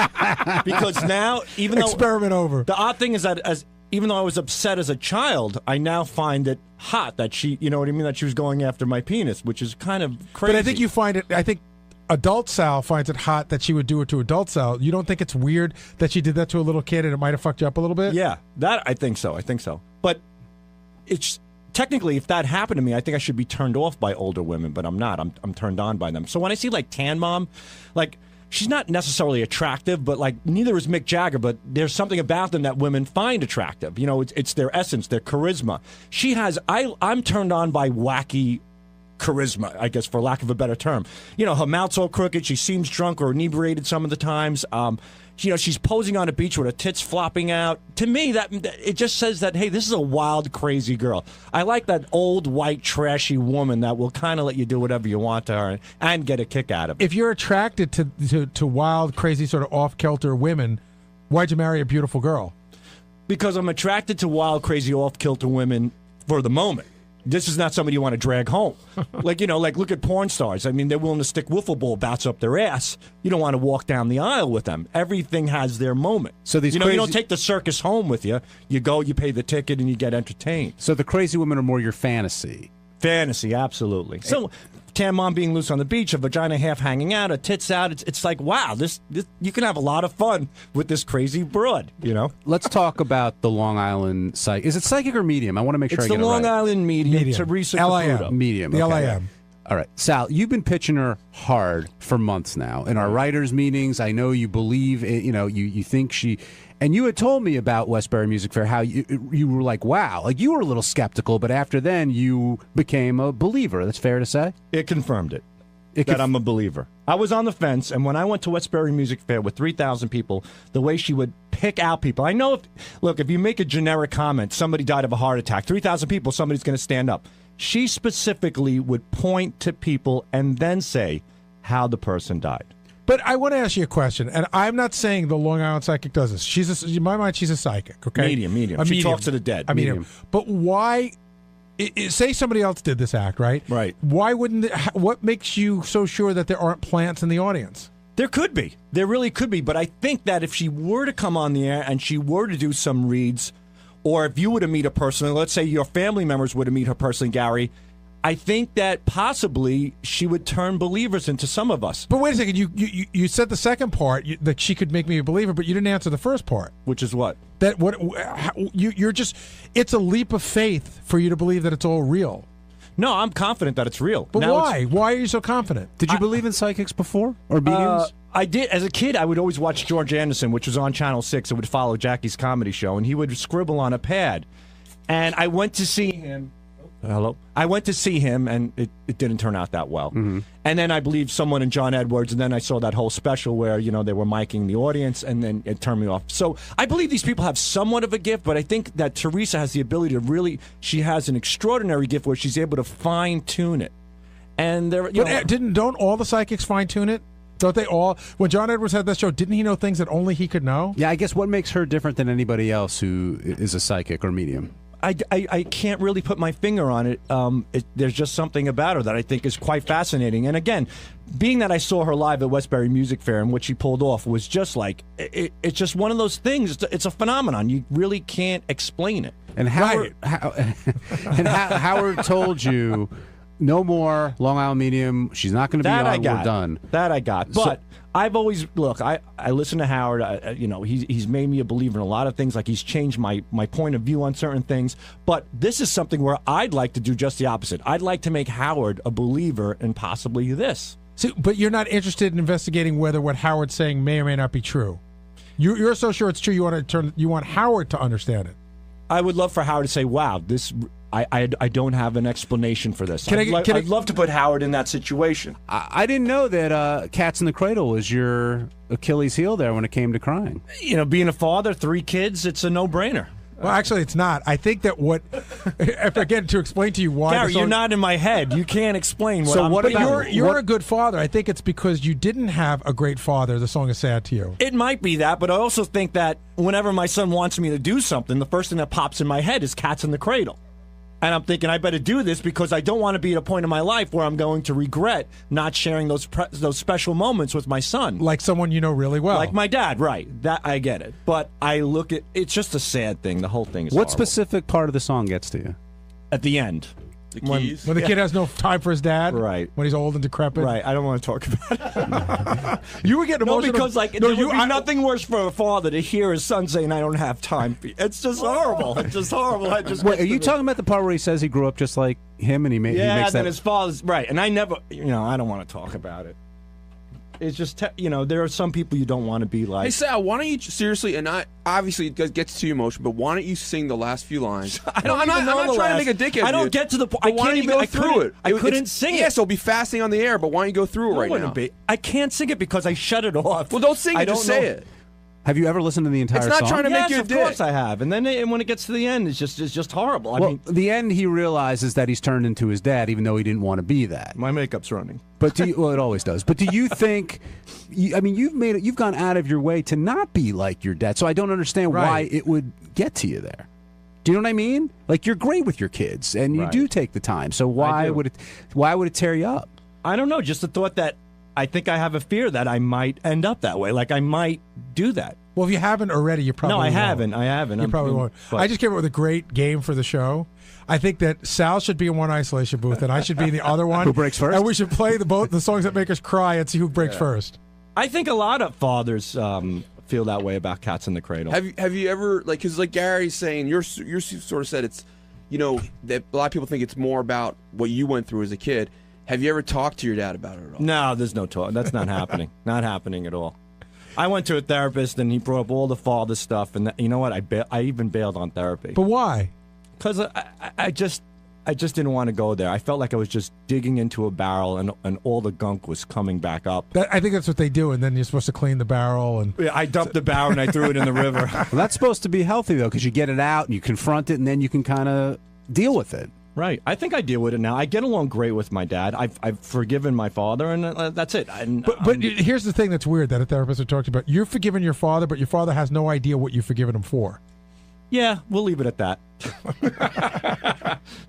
Because now, even though... Experiment over. The odd thing is that even though I was upset as a child, I now find it hot that she, you know what I mean, that she was going after my penis, which is kind of crazy. But I think you find it, I think adult Sal finds it hot that she would do it to adult Sal. You don't think it's weird that she did that to a little kid and it might have fucked you up a little bit? Yeah, that I think so. But it's technically, if that happened to me, I think I should be turned off by older women, but I'm not. I'm turned on by them. So when I see like Tan Mom, like, she's not necessarily attractive, but like neither is Mick Jagger, but there's something about them that women find attractive. You know, it's their essence, their charisma. She has, I'm turned on by wacky charisma, I guess, for lack of a better term. You know, her mouth's all crooked. She seems drunk or inebriated some of the times. You know, she's posing on a beach with her tits flopping out. To me, that it just says that, hey, this is a wild, crazy girl. I like that old, white, trashy woman that will kind of let you do whatever you want to her and get a kick out of it. If you're attracted to wild, crazy, sort of off-kilter women, why'd you marry a beautiful girl? Because I'm attracted to wild, crazy, off-kilter women for the moment. This is not somebody you want to drag home. Like, you know, like look at porn stars. I mean, they're willing to stick wiffle ball bats up their ass. You don't want to walk down the aisle with them. Everything has their moment. So these, you know, you don't take the circus home with you. You go, you pay the ticket, and you get entertained. So the crazy women are more your fantasy. Fantasy, absolutely. So Tan Mom being loose on the beach, a vagina half hanging out, a tits out. It's like, wow, this you can have a lot of fun with this crazy broad, you know? Let's talk about the Long Island psychic. Is it psychic or medium? I want to make sure it's I get it right. It's the Long Island medium. Teresa Caputo. Medium. The okay. LIM. All right. Sal, you've been pitching her hard for months now. In our writers' meetings, I know you believe, you know, you think she... And you had told me about Westbury Music Fair, how you were like, wow. Like, you were a little skeptical, but after then, you became a believer. That's fair to say? It confirmed it. That I'm a believer. I was on the fence, and when I went to Westbury Music Fair with 3,000 people, the way she would pick out people. I know, if you make a generic comment, somebody died of a heart attack, 3,000 people, somebody's going to stand up. She specifically would point to people and then say how the person died. But I want to ask you a question, and I'm not saying the Long Island psychic does this. In my mind, she's a psychic, okay? Medium. She talks to the dead. A medium. But why... say somebody else did this act, right? Right. Why wouldn't... what makes you so sure that there aren't plants in the audience? There could be. There really could be. But I think that if she were to come on the air and she were to do some reads, or if you were to meet her personally, let's say your family members were to meet her personally, Gary... I think that possibly she would turn believers into some of us. But wait a second, you said the second part that she could make me a believer, but you didn't answer the first part, which is what? That you're just, it's a leap of faith for you to believe that it's all real. No, I'm confident that it's real. But now why? Why are you so confident? Did you believe in psychics before or mediums? I did. As a kid, I would always watch George Anderson, which was on Channel 6. It would follow Jackie's comedy show, and he would scribble on a pad. And I went to see him. Hello? I went to see him, and it didn't turn out that well. Mm-hmm. And then I believe someone in John Edwards, and then I saw that whole special where, you know, they were miking the audience, and then it turned me off. So I believe these people have somewhat of a gift, but I think that Teresa has the ability to really, she has an extraordinary gift where she's able to fine-tune it. And there, don't all the psychics fine-tune it? Don't they all? When John Edwards had that show, didn't he know things that only he could know? Yeah, I guess what makes her different than anybody else who is a psychic or medium? I can't really put my finger on it. There's just something about her that I think is quite fascinating. And again, being that I saw her live at Westbury Music Fair and what she pulled off was just like, it's just one of those things. It's a phenomenon. You really can't explain it. And Howard told you, no more Long Island medium. She's not going to be on. We're done. That I got. But I've always I listen to Howard. You know, he's made me a believer in a lot of things. Like he's changed my point of view on certain things. But this is something where I'd like to do just the opposite. I'd like to make Howard a believer in possibly this. See, but you're not interested in investigating whether what Howard's saying may or may not be true. You're so sure it's true. You want Howard to understand it. I would love for Howard to say, "Wow, this." I don't have an explanation for this. I'd love to put Howard in that situation. I didn't know that Cats in the Cradle was your Achilles heel there when it came to crying. You know, being a father, 3 kids, it's a no-brainer. Well, actually, it's not. I think that again, to explain to you why... Gary, you're not in my head. You can't explain what I'm... But you're a good father. I think it's because you didn't have a great father. The song is sad to you. It might be that, but I also think that whenever my son wants me to do something, the first thing that pops in my head is Cats in the Cradle. And I'm thinking I better do this because I don't want to be at a point in my life where I'm going to regret not sharing those special moments with my son. Like someone you know really well. Like my dad, right. That I get it. But I look at it's just a sad thing. The whole thing is What horrible. specific part of the song gets to you? At the end. The keys. When the kid has no time for his dad, right? When he's old and decrepit, right? I don't want to talk about it. You were getting emotional because there would be nothing worse for a father to hear his son saying, "I don't have time for you." It's just horrible. It's just horrible. Wait, are you talking about the part where he says he grew up just like him and he makes and that? His father's right, and I never, I don't want to talk about it. It's just, there are some people you don't want to be like. Hey, Sal, why don't you seriously, and obviously it gets too emotional, but why don't you sing the last few lines? I'm not trying to make a dickhead. I don't get to the point. Why don't you go through it? I couldn't sing it. Yes, it'll be fasting on the air, but why don't you go through it right now? I can't sing it because I shut it off. Well, don't sing it, just say it. Have you ever listened to the entire song? It's not trying to make you a of dick. course I have. And then when it gets to the end, it's just horrible. Well, the end, he realizes that he's turned into his dad, even though he didn't want to be that. My makeup's running. But well, it always does. But do you think? You've gone out of your way to not be like your dad. So I don't understand why it would get to you there. Do you know what I mean? Like, you're great with your kids, and you do take the time. So why would it tear you up? I don't know. Just the thought that I think I have a fear that I might end up that way. Like, I might do that. Well, if you haven't already, you probably won't. I haven't. You probably won't. I just came up with a great game for the show. I think that Sal should be in one isolation booth, and I should be in the other one. Who breaks first? And we should play the songs that make us cry and see who breaks first. I think a lot of fathers feel that way about Cats in the Cradle. Have you ever, because like Gary's saying, you sort of said it's, that a lot of people think it's more about what you went through as a kid. Have you ever talked to your dad about it at all? No, there's no talk. That's not happening. Not happening at all. I went to a therapist, and he brought up all the father stuff, and you know what? I even bailed on therapy. But why? Because I just didn't want to go there. I felt like I was just digging into a barrel, and all the gunk was coming back up. I think that's what they do, and then you're supposed to clean the barrel. And I dumped the barrel, and I threw it in the river. Well, that's supposed to be healthy, though, because you get it out, and you confront it, and then you can kind of deal with it. Right. I think I deal with it now. I get along great with my dad. I've forgiven my father, and that's it. But here's the thing that's weird that a therapist would talk about. You're forgiving your father, but your father has no idea what you've forgiven him for. Yeah, we'll leave it at that.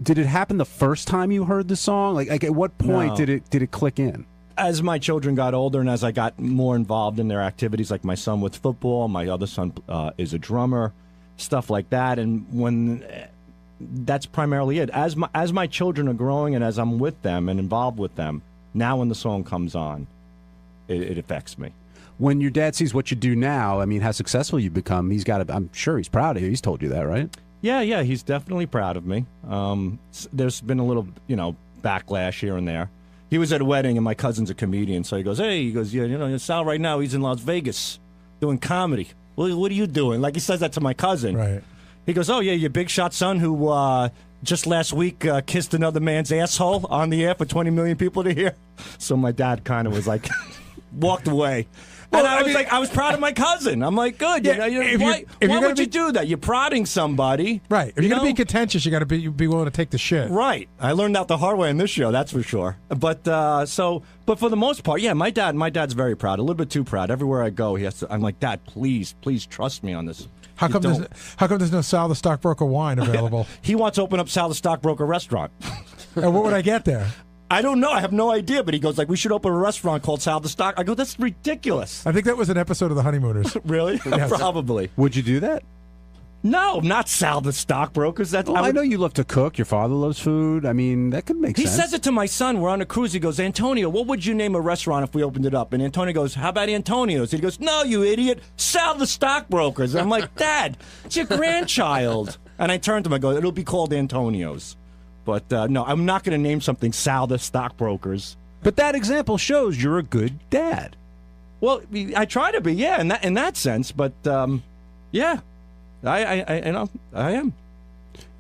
Did it happen the first time you heard the song? Like at what point did it click in? As my children got older and as I got more involved in their activities, like my son with football, my other son is a drummer, stuff like that, and when. That's primarily it. As my children are growing and as I'm with them and involved with them, now when the song comes on, it affects me. When your dad sees what you do now, I mean, how successful you've become, I'm sure he's proud of you. He's told you that, right? Yeah, he's definitely proud of me. There's been a little, backlash here and there. He was at a wedding and my cousin's a comedian, so he goes, Sal right now, he's in Las Vegas doing comedy. Well, what are you doing? Like he says that to my cousin. Right. He goes, oh, yeah, your big shot son who just last week kissed another man's asshole on the air for 20 million people to hear. So my dad kind of was like, walked away. Well, and I was proud of my cousin. I'm like, good. Yeah, why would you do that? You're prodding somebody. Right. If you're going to be contentious, you got to be willing to take the shit. Right. I learned that the hard way in this show, that's for sure. But but for the most part, yeah, my dad's very proud. A little bit too proud. Everywhere I go, I'm like, Dad, please trust me on this. How come there's no Sal the Stockbroker wine available? He wants to open up Sal the Stockbroker restaurant. And what would I get there? I don't know. I have no idea. But he goes we should open a restaurant called Sal the Stock. I go, that's ridiculous. I think that was an episode of The Honeymooners. Really? Yes. Probably. Would you do that? No, not Sal the Stockbrokers. I know you love to cook. Your father loves food. I mean, that could make sense. He says it to my son. We're on a cruise. He goes, Antonio, what would you name a restaurant if we opened it up? And Antonio goes, how about Antonio's? He goes, no, you idiot. Sal the Stockbrokers. I'm like, Dad, it's your grandchild. And I turned to him. I go, it'll be called Antonio's. But no, I'm not going to name something Sal the Stockbrokers. But that example shows you're a good dad. Well, I try to be, yeah, in that sense. But yeah, I am.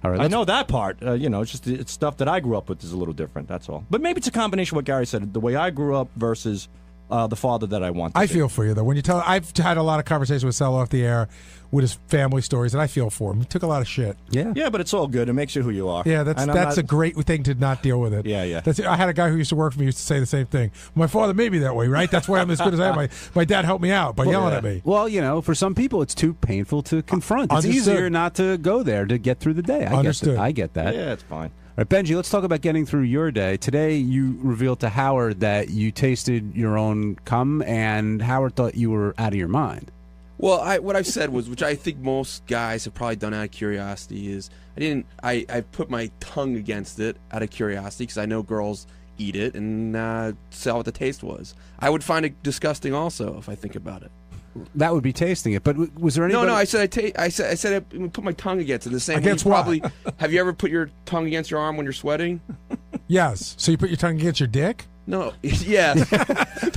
All right, I know that part. It's stuff that I grew up with is a little different. That's all. But maybe it's a combination of what Gary said. The way I grew up versus the father that I want to I be. feel for you, though. When you tell, I've had a lot of conversations with Sal off the air with his family stories, and I feel for him. He took a lot of shit. Yeah, but it's all good. It makes you who you are. Yeah, that's a great thing to not deal with it. Yeah. I had a guy who used to work for me used to say the same thing. My father made me that way, right? That's why I'm as good as I am. My dad helped me out by yelling at me. Well, for some people, it's too painful to confront. It's Understood. easier not to go there to get through the day. Understood. I get that. Yeah, it's fine. All right, Benji, let's talk about getting through your day. Today, you revealed to Howard that you tasted your own cum, and Howard thought you were out of your mind. Well, what I've said was, which I think most guys have probably done out of curiosity, is I put my tongue against it out of curiosity because I know girls eat it and saw what the taste was. I would find it disgusting also if I think about it. That would be tasting it, but was there any? No. I said I put my tongue against it. The same. Against way you what? probably, have you ever put your tongue against your arm when you're sweating? Yes. So you put your tongue against your dick? No. Yeah.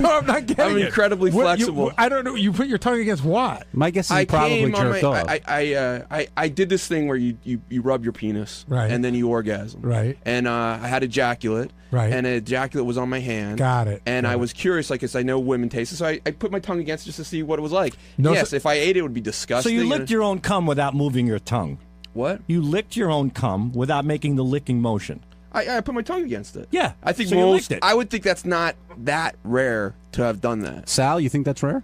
No, I'm not getting I'm it. incredibly flexible. I don't know. You put your tongue against what? My guess is you probably jerked off. I did this thing where you rub your penis, right, and then you orgasm, right, and I had ejaculate, right, and ejaculate was on my hand. Got it. And I was curious, like, 'cause I know women taste it, so I put my tongue against it just to see what it was like. Yes, if I ate it, it would be disgusting. So you licked your own cum without moving your tongue. What? You licked your own cum without making the licking motion. I put my tongue against it. Yeah, I think so you most. licked it. I would think that's not that rare to have done that. Sal, you think that's rare?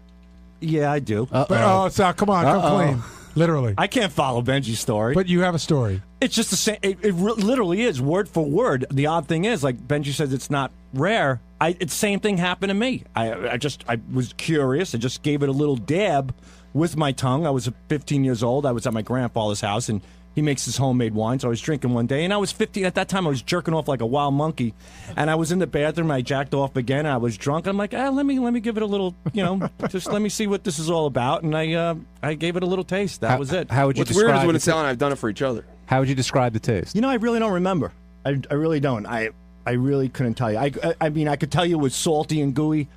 Yeah, I do. Sal, come on, come clean. Literally. I can't follow Benji's story. But you have a story. It's just the same. It literally is, word for word. The odd thing is, like Benji says, it's not rare. It's the same thing happened to me. I was curious. I just gave it a little dab with my tongue. I was 15 years old. I was at my grandfather's house, and he makes his homemade wine, so I was drinking one day, and I was 15. At that time, I was jerking off like a wild monkey, and I was in the bathroom, I jacked off again, and I was drunk. I'm like, let me give it a little, just let me see what this is all about, and I gave it a little taste. That was it. How would you What's weird is describe when the it's Sal and I've done it for each other. How would you describe the taste? I really don't remember. I really don't. I really couldn't tell you. I mean, I could tell you it was salty and gooey.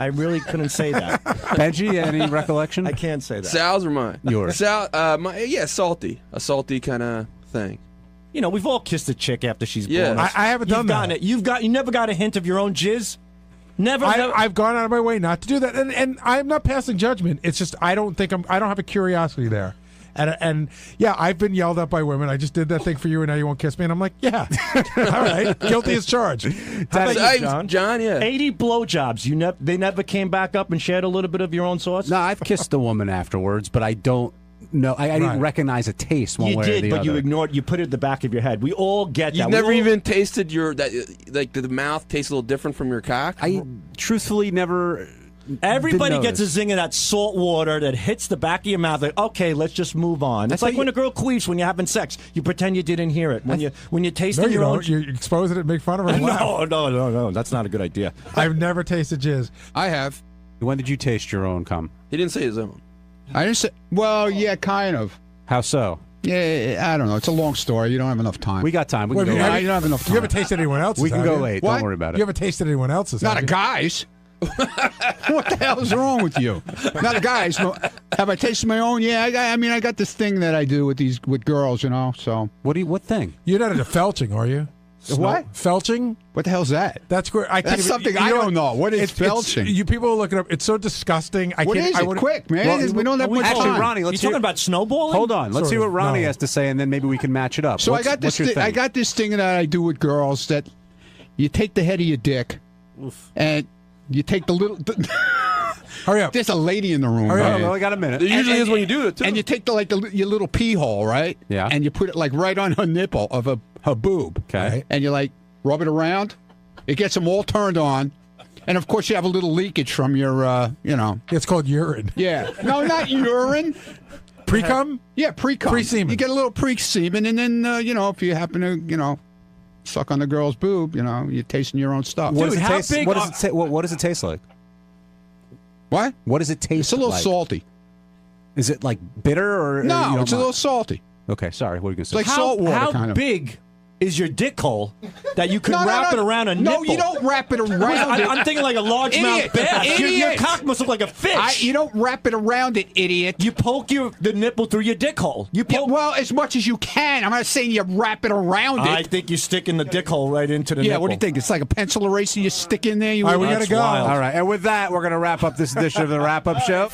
I really couldn't say that. Benji, any recollection? I can't say that. Sal's or mine? Yours. Sal, salty. A salty kind of thing. We've all kissed a chick after she's Yeah. blown us. I haven't done that. You never got a hint of your own jizz? Never. I've gone out of my way not to do that, and I'm not passing judgment. It's just I don't have a curiosity there. And yeah, I've been yelled at by women. I just did that thing for you, and now you won't kiss me. And I'm like, yeah, all right, guilty as charged. How about you, John? Yeah, 80 blowjobs. They never came back up and shared a little bit of your own sauce. No, I've kissed a woman afterwards, but I don't know. I didn't recognize a taste one way or the other. You did, but you ignored. You put it at the back of your head. We all get that. You've never even tasted like the mouth tastes a little different from your cock. I truthfully never. Everybody gets a zing of that salt water that hits the back of your mouth. Like, okay, let's just move on. It's like when a girl queefs when you're having sex. You pretend you didn't hear it. When you taste No, it, you don't. You expose it and make fun of her. And laugh. No. That's not a good idea. I've never tasted jizz. I have. When did you taste your own cum? He didn't say his own. I didn't say. Well, yeah, kind of. How so? Yeah, I don't know. It's a long story. You don't have enough time. We got time. We Wait, can go. You don't have enough time. You haven't tasted anyone else's. We can have go you? late. What? Don't worry about it. You haven't tasted anyone else's. Not have a you? guy's. What the hell is wrong with you? Not a guy's. Have I tasted my own? Yeah, I got this thing that I do with girls, So what thing? You're not into felching, are you? What? Felching? What the hell's that? That's great. That's something I don't know. What is felching? You people are looking up. It's so disgusting. What is it? Quick, man. We don't have much Actually, time. Ronnie, You talking about snowballing? Hold on. Let's Sort see what of, Ronnie no. has to say, and then maybe we can match it up. So I got this. I got this thing that I do with girls that you take the head of your dick, and you take the little. Hurry up! There's a lady in the room. Hurry up. Right? Well, I got a minute. There usually is when you do it too. And you take your little pee hole, right? Yeah. And you put it like right on her nipple of her boob. Okay. Right? And you like rub it around. It gets them all turned on. And of course you have a little leakage from your, It's called urine. Yeah. No, not urine. Pre-cum? Yeah, pre-cum. Pre-semen. You get a little pre-semen, and then, if you happen to, suck on the girl's boob, you're tasting your own stuff. What Dude, does it how taste? big What are- does it what does it taste like? What? What does it taste? It's a little like? salty. Is it like bitter or? No, you don't it's a mind? little salty. Okay, sorry. What are you gonna say? Like salt water, how kind of. big is your dick hole that you could No, wrap it around a nipple. No, you don't wrap it around it. I'm thinking like a largemouth bass. Your cock must look like a fish. You don't wrap it around it, idiot. You poke the nipple through your dick hole. You poke. Well, as much as you can. I'm not saying you wrap it around it. I think you're sticking the dick hole right into the nipple. What do you think? It's like a pencil eraser you stick in there? All right, we got to go. wild. All right, and with that, we're going to wrap up this edition of the Wrap-Up Show.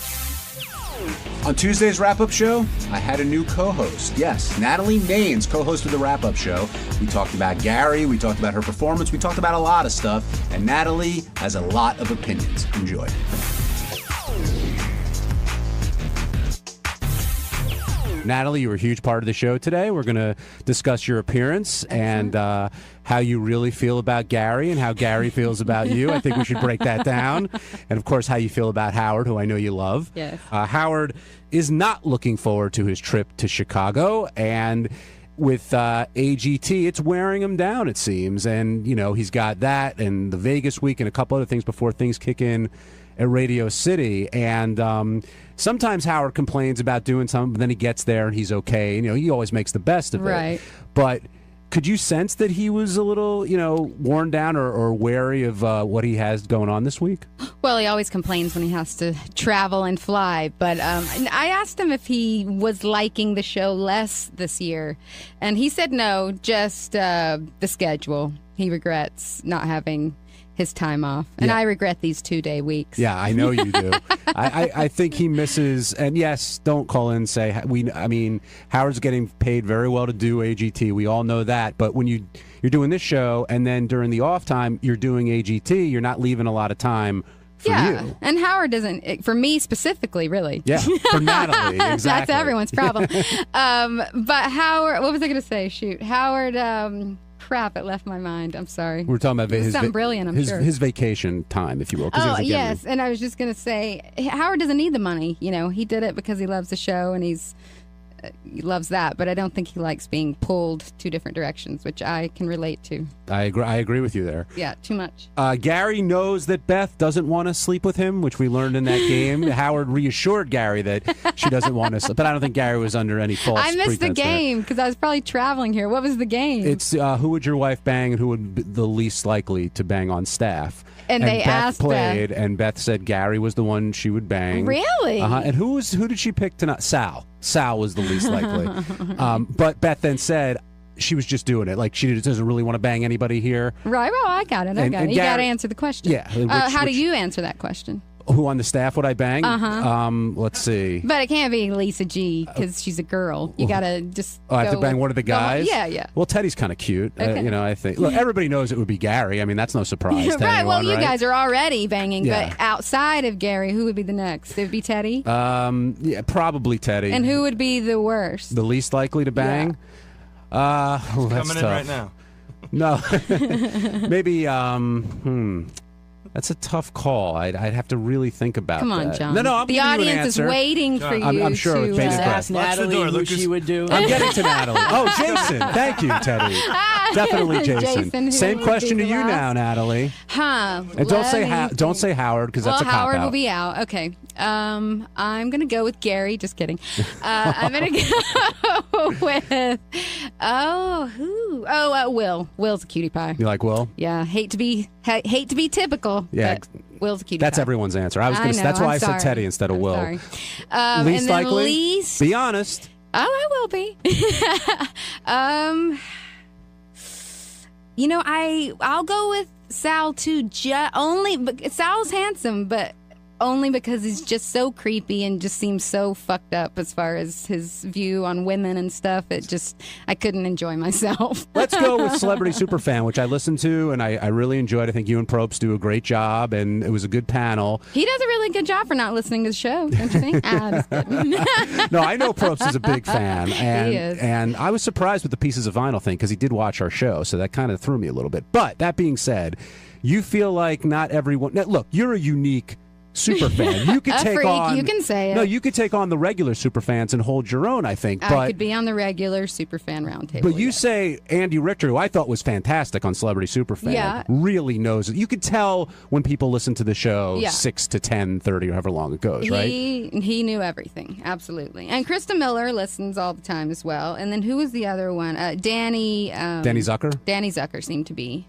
On Tuesday's Wrap-Up Show, I had a new co-host. Yes, Natalie Maines co-hosted the Wrap-Up Show. We talked about Gary, we talked about her performance, we talked about a lot of stuff, and Natalie has a lot of opinions. Enjoy. Natalie, you were a huge part of the show today. We're going to discuss your appearance and how you really feel about Gary and how Gary feels about you. I think we should break that down. And, of course, how you feel about Howard, who I know you love. Yes. Howard is not looking forward to his trip to Chicago, and with AGT, it's wearing him down, it seems. And, you know, he's got that and the Vegas week and a couple other things before things kick in at Radio City. And sometimes Howard complains about doing something, but then he gets there and he's okay. And, you know, he always makes the best of it. Right. But could you sense that he was a little, you know, worn down or wary of what he has going on this week? Well, he always complains when he has to travel and fly. But I asked him if he was liking the show less this year. And he said no, just the schedule. He regrets not having his time off. And I regret these 2-day weeks. Yeah, I know you do. I think he misses, and yes, don't call in and say, I mean, Howard's getting paid very well to do AGT. We all know that. But when you're doing this show, and then during the off time, you're doing AGT, you're not leaving a lot of time for you. And Howard doesn't, for me specifically, really. Yeah, for Natalie, exactly. That's everyone's problem. But Howard, what was I going to say? Shoot. Howard, crap, it left my mind. I'm sorry. We're talking about something brilliant, I'm sure. His vacation time, if you will. Oh, yes. And I was just going to say, Howard doesn't need the money. You know, he did it because he loves the show and he loves that. But I don't think he likes being pulled two different directions, which I can relate to. I agree with you there. Yeah, too much. Gary knows that Beth doesn't want to sleep with him, which we learned in that game. Howard reassured Gary that she doesn't want to sleep. But I don't think Gary was under any false I missed the pretense game because I was probably traveling here. What was the game? It's who would your wife bang and who would be the least likely to bang on staff. And they Beth asked played, and Beth said Gary was the one she would bang. Really? And who did she pick tonight? Sal. Sal was the least likely. But Beth then said she was just doing it. Like, she doesn't really want to bang anybody here. Right. Well, I got it. You got to answer the question. Yeah. How do you answer that question? Who on the staff would I bang? Uh-huh. Let's see. But it can't be Lisa G because she's a girl. You got to just I have to bang one of the guys? Yeah. Well, Teddy's kind of cute. Okay. You know, I think. Look, everybody knows it would be Gary. I mean, that's no surprise to right. anyone, Well, you right? guys are already banging. Yeah. But outside of Gary, who would be the next? It would be Teddy? Yeah, probably Teddy. And who would be the worst? The least likely to bang? Coming that's in tough. right now. No. Maybe, that's a tough call. I'd have to really think about Come on, that. John. No, I'm the giving you an audience is answer. waiting for you I'm sure to with bated breath. Ask Natalie who she would do. I'm getting to Natalie. Oh, Jason. Thank you, Teddy. Definitely Jason. Who Same would question be to the you last? now, Natalie. Huh. And don't say Howard because that's a cop out. Howard will be out. Okay. I'm going to go with Gary. Just kidding. I'm going to go with Will. Will's a cutie pie. You like Will? Yeah. Hate to be typical. Yeah. But Will's a cutie That's pie. everyone's answer. That's why I said Teddy instead of Will. Sorry. Least and then likely? least. Be honest. Oh, I will be. You know, I'll go with Sal too. Sal's handsome, but only because he's just so creepy and just seems so fucked up as far as his view on women and stuff. I couldn't enjoy myself. Let's go with Celebrity Superfan, which I listened to and I really enjoyed. I think you and Probst do a great job, and it was a good panel. He does a really good job for not listening to the show, don't you think? Just kidding. No, I know Probst is a big fan, and He is. and I was surprised with the Pieces of Vinyl thing because he did watch our show, so that kind of threw me a little bit. But that being said, you feel like not everyone. Now, look, you're a unique super fan. You could A take freak, on. you can say it. No, you could take on the regular super fans and hold your own. I think. I could be on the regular Superfan roundtable. But you say Andy Richter, who I thought was fantastic on Celebrity Superfan, Yeah. really knows it. You could tell when people listen to the show Yeah. 6 to 10, 30, or however long it goes, right? He knew everything, absolutely. And Krista Miller listens all the time as well. And then who was the other one? Danny Zucker? Danny Zucker seemed to be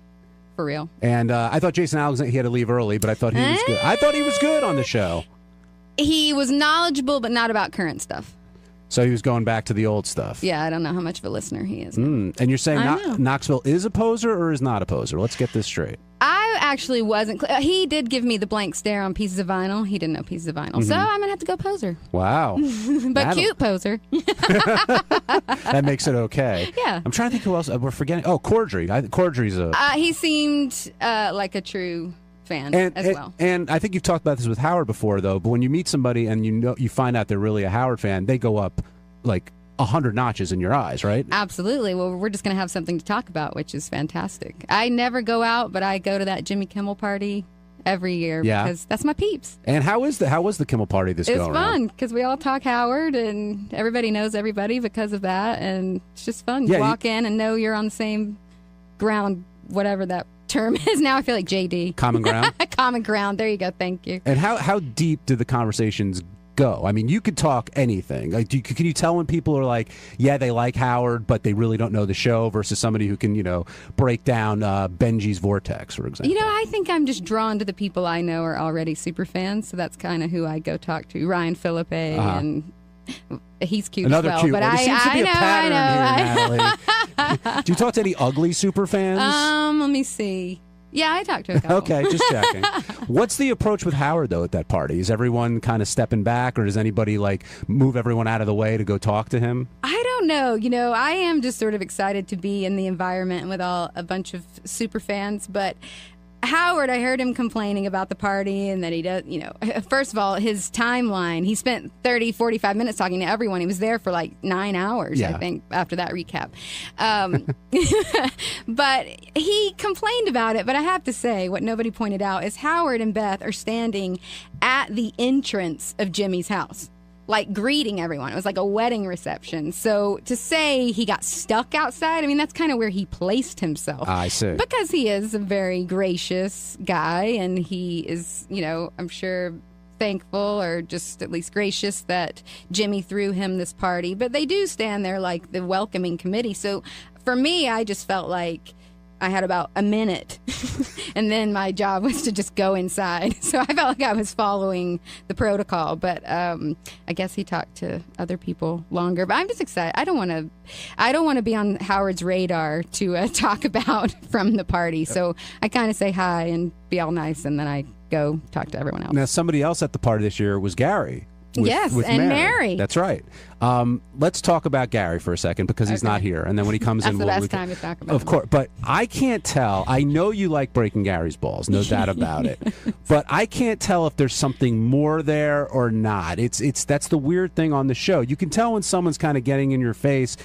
for real. And I thought Jason Alexander, he had to leave early, but I thought he was good. I thought he was good on the show. He was knowledgeable, but not about current stuff. So he was going back to the old stuff. Yeah, I don't know how much of a listener he is. And you're saying I know. Knoxville is a poser or is not a poser? Let's get this straight. I actually wasn't. He did give me the blank stare on Pieces of Vinyl. He didn't know Pieces of Vinyl. So I'm going to have to go poser. Wow. But cute poser. That makes it okay. Yeah. I'm trying to think who else. We're forgetting. Oh, Cordry. Cordry's a... He seemed like a true fan as well. And I think you've talked about this with Howard before, though. But when you meet somebody and you find out they're really a Howard fan, they go up like 100 notches in your eyes, right? Absolutely. Well, we're just going to have something to talk about, which is fantastic. I never go out, but I go to that Jimmy Kimmel party every year because that's my peeps. And how was the Kimmel party this go around? It's fun because we all talk Howard and everybody knows everybody because of that, and it's just fun. You walk in and know you're on the same ground, whatever that term is. Now I feel like JD. Common ground? Common ground. There you go. Thank you. And how deep do the conversations go? I mean, you could talk anything. Like, can you tell when people are like, yeah, they like Howard, but they really don't know the show, versus somebody who can, break down Benji's Vortex, for example? I think I'm just drawn to the people I know are already super fans, so that's kind of who I go talk to. Ryan Philippe, and he's cute Another as well. cute But one. There seems to be a pattern I here, Natalie. Do you talk to any ugly super fans? Let me see. Yeah, I talked to a couple. Okay, just checking. What's the approach with Howard, though, at that party? Is everyone kind of stepping back, or does anybody, move everyone out of the way to go talk to him? I don't know. I am just sort of excited to be in the environment with a bunch of super fans, but Howard, I heard him complaining about the party and that he does, first of all, his timeline, he spent 30, 45 minutes talking to everyone. He was there for 9 hours, I think, after that recap. But he complained about it. But I have to say, what nobody pointed out is Howard and Beth are standing at the entrance of Jimmy's house, greeting everyone. It was like a wedding reception. So to say he got stuck outside, that's kind of where he placed himself. I see. Because he is a very gracious guy, and he is, I'm sure thankful, or just at least gracious, that Jimmy threw him this party. But they do stand there like the welcoming committee. So for me, I just felt like I had about a minute, and then my job was to just go inside. So I felt like I was following the protocol, but I guess he talked to other people longer. But I'm just excited. I don't want to be on Howard's radar to talk about from the party. So I kind of say hi and be all nice, and then I go talk to everyone else. Now, somebody else at the party this year was Gary. Yes, and Mary. That's right. Let's talk about Gary for a second, because he's not here. And then when he comes in, that's the best time to talk about Of course. But I can't tell. I know you like breaking Gary's balls, no doubt about it. But I can't tell if there's something more there or not. That's the weird thing on the show. You can tell when someone's kind of getting in your face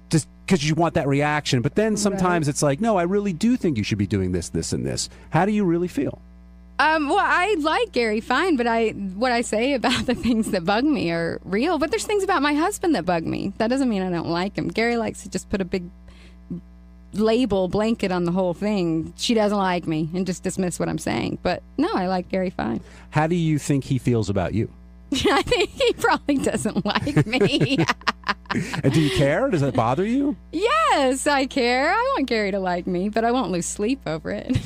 just because you want that reaction. But then sometimes it's like, no, I really do think you should be doing this, this, and this. How do you really feel? Well, I like Gary fine, but what I say about the things that bug me are real. But there's things about my husband that bug me. That doesn't mean I don't like him. Gary likes to just put a big blanket on the whole thing. She doesn't like me, and just dismiss what I'm saying. But no, I like Gary fine. How do you think he feels about you? I think he probably doesn't like me. And do you care? Does that bother you? Yes, I care. I want Gary to like me, but I won't lose sleep over it.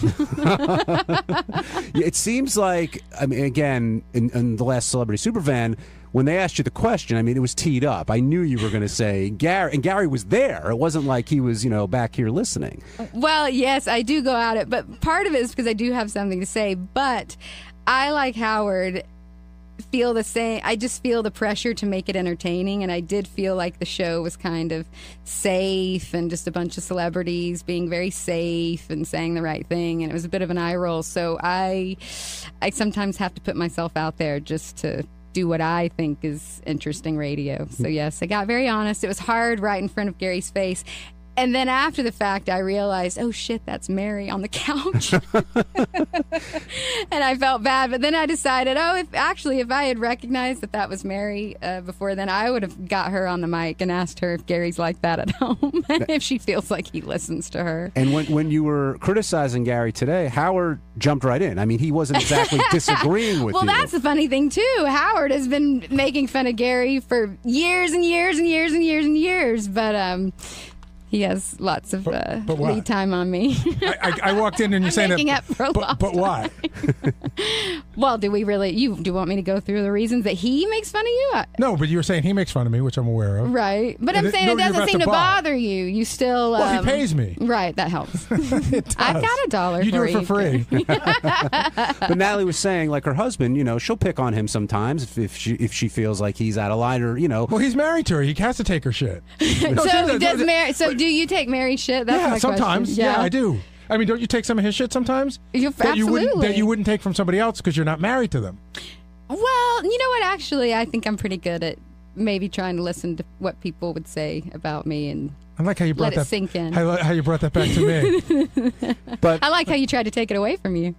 It seems like, again, in the last Celebrity Superfan, when they asked you the question, it was teed up. I knew you were going to say Gary, and Gary was there. It wasn't like he was, back here listening. Well, yes, I do go at it, but part of it is because I do have something to say. But I, like Howard, feel the same. I just feel the pressure to make it entertaining, and I did feel like the show was kind of safe and just a bunch of celebrities being very safe and saying the right thing, and it was a bit of an eye roll. So I sometimes have to put myself out there just to do what I think is interesting radio. So yes, I got very honest. It was hard right in front of Gary's face. And then after the fact, I realized, oh shit, that's Mary on the couch. And I felt bad. But then I decided, if I had recognized that was Mary before then, I would have got her on the mic and asked her if Gary's like that at home, and if she feels like he listens to her. And when you were criticizing Gary today, Howard jumped right in. I mean, he wasn't exactly disagreeing with you. Well, that's the funny thing, too. Howard has been making fun of Gary for years and years and years and years and years, but he has lots of lead time on me. I walked in and you're saying making that. Up for a long but why? Well, do we really? Do you want me to go through the reasons that he makes fun of you? No, but you were saying he makes fun of me, which I'm aware of. Right, but I'm saying it doesn't seem to bother you. You still. Well, he pays me. Right, that helps. I've got $1. You do it for free. But Natalie was saying, like her husband, she'll pick on him sometimes if she feels like he's out of line or. Well, he's married to her. He has to take her shit. Do you take Mary's shit? That's my sometimes. question. Yeah, I do. I mean, don't you take some of his shit sometimes? Absolutely. That you wouldn't take from somebody else because you're not married to them. Well, you know what? Actually, I think I'm pretty good at maybe trying to listen to what people would say about me and I like how you brought let it sink in. How you brought that back to me. But I like how you tried to take it away from you.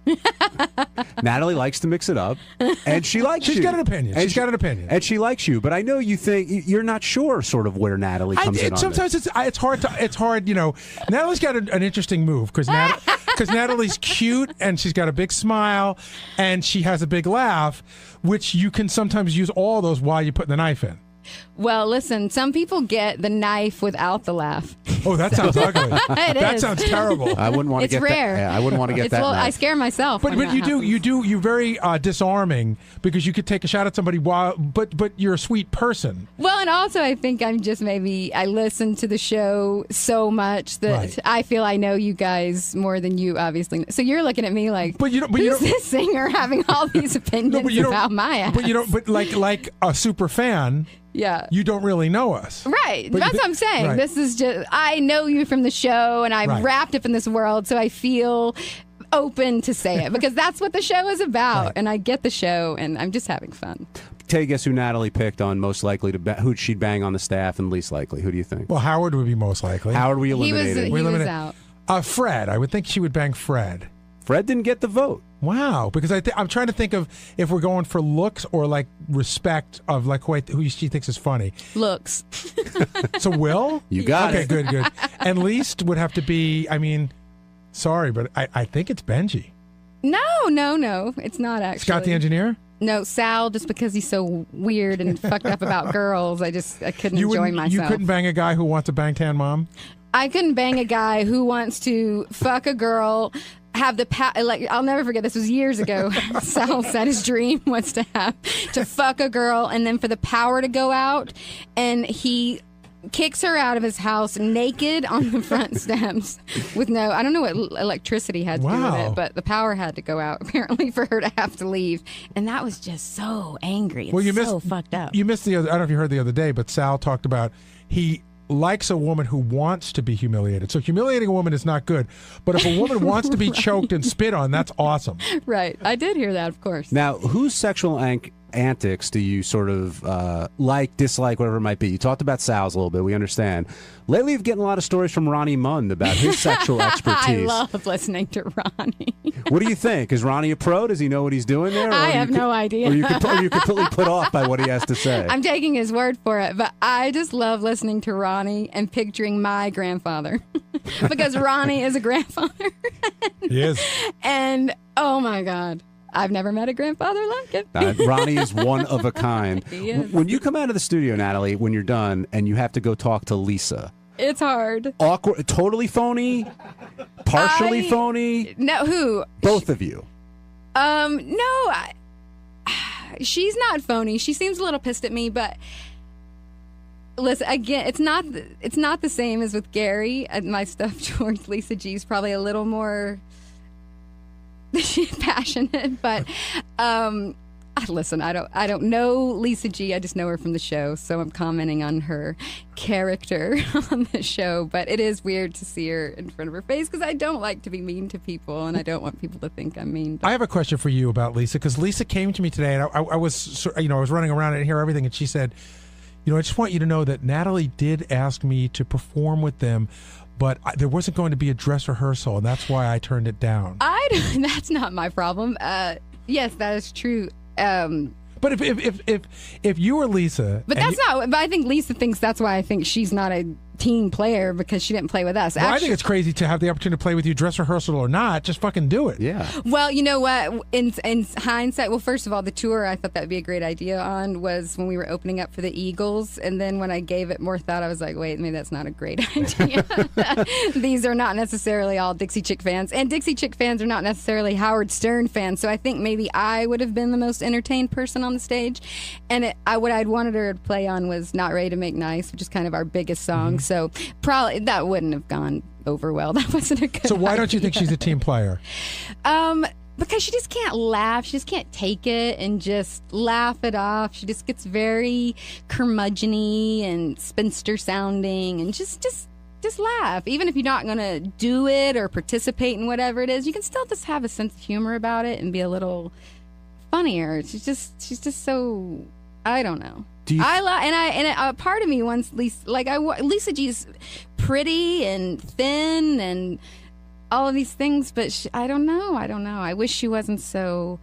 Natalie likes to mix it up, and she likes you. She's got an opinion. And she likes you. But I know you think you're not sure, sort of, where Natalie comes in on sometimes this. it's hard. Natalie's got an interesting move because Natalie's cute and she's got a big smile and she has a big laugh, which you can sometimes use all those while you're putting the knife in. Well, listen, some people get the knife without the laugh. Oh, that sounds ugly. That is. sounds terrible. I wouldn't want to It's get rare. that. Yeah, I wouldn't want to get that. I scare myself. But when that happens. you're very disarming because you could take a shot at somebody but you're a sweet person. Well, and also I think I listen to the show so much that I feel I know you guys more than you obviously. So you're looking at me like, who's this singer having all these opinions about my ass? But like a super fan. Yeah. You don't really know us. Right. But that's what I'm saying. Right. This is just, I know you from the show and I'm wrapped up in this world, so I feel open to say it because that's what the show is about. Right. And I get the show and I'm just having fun. Take a guess who Natalie picked on most likely who she'd bang on the staff and least likely. Who do you think? Well, Howard would be most likely. Howard we eliminated. He was out. Fred. I would think she would bang Fred. Fred didn't get the vote. Wow, because I'm trying to think of if we're going for looks or like respect of like who she thinks is funny. Looks. So Will? You got it. Okay, good. And least would have to be, sorry, but I think it's Benji. No. It's not actually. Scott the engineer? No, Sal, just because he's so weird and fucked up about girls, I couldn't enjoy myself. You couldn't bang a guy who wants to bang Tan Mom? I couldn't bang a guy who wants to fuck a girl, have the I'll never forget, this was years ago. Sal said his dream was to fuck a girl and then for the power to go out, and he kicks her out of his house naked on the front steps with I don't know what electricity had to do with it, but the power had to go out apparently for her to have to leave, and that was just so angry. It's so fucked up. You missed I don't know if you heard the other day, but Sal talked about he likes a woman who wants to be humiliated. So humiliating a woman is not good. But if a woman wants to be choked and spit on, that's awesome. Right. I did hear that, of course. Now, whose sexual antics do you sort of like, dislike, whatever it might be? You talked about Sal's a little bit. We understand. Lately, you've getting a lot of stories from Ronnie Mund about his sexual expertise. I love listening to Ronnie. What do you think? Is Ronnie a pro? Does he know what he's doing there? I have no idea. Or you're completely put off by what he has to say? I'm taking his word for it, but I just love listening to Ronnie and picturing my grandfather because Ronnie is a grandfather. He is. And, oh my God. I've never met a grandfather like it. Ronnie is one of a kind. He is. When you come out of the studio, Natalie, when you're done and you have to go talk to Lisa. It's hard. Awkward, totally phony, partially phony. No, who? Both of you. No, she's not phony. She seems a little pissed at me, but listen, again, it's not the same as with Gary. My stuff towards Lisa G is probably a little more passionate, but listen, I don't know Lisa G. I just know her from the show, so I'm commenting on her character on the show. But it is weird to see her in front of her face because I don't like to be mean to people, and I don't want people to think I'm mean. But I have a question for you about Lisa because Lisa came to me today, and I was running around and hear everything, and she said, I just want you to know that Natalie did ask me to perform with them, but there wasn't going to be a dress rehearsal, and that's why I turned it down. That's not my problem. Yes, that is true. But if you were Lisa, but that's not. But I think Lisa thinks that's why I think she's not a team player, because she didn't play with us. Well, I think it's crazy to have the opportunity to play with you, dress rehearsal or not. Just fucking do it. Yeah. Well, you know what? In hindsight, well, first of all, the tour I thought that would be a great idea on was when we were opening up for the Eagles, and then when I gave it more thought, I was like, wait, maybe that's not a great idea. These are not necessarily all Dixie Chick fans, and Dixie Chick fans are not necessarily Howard Stern fans. So I think maybe I would have been the most entertained person on the stage, and what I'd wanted her to play on was "Not Ready to Make Nice," which is kind of our biggest song. Mm-hmm. So probably that wouldn't have gone over well. That wasn't a good So why don't you think idea. she's a team player? Because she just can't laugh. She just can't take it and just laugh it off. She just gets very curmudgeon-y and spinster sounding, and just laugh. Even if you're not going to do it or participate in whatever it is, you can still just have a sense of humor about it and be a little funnier. She's just so, I don't know. Part of me wants Lisa G's pretty and thin and all of these things, but I don't know. I wish she wasn't so.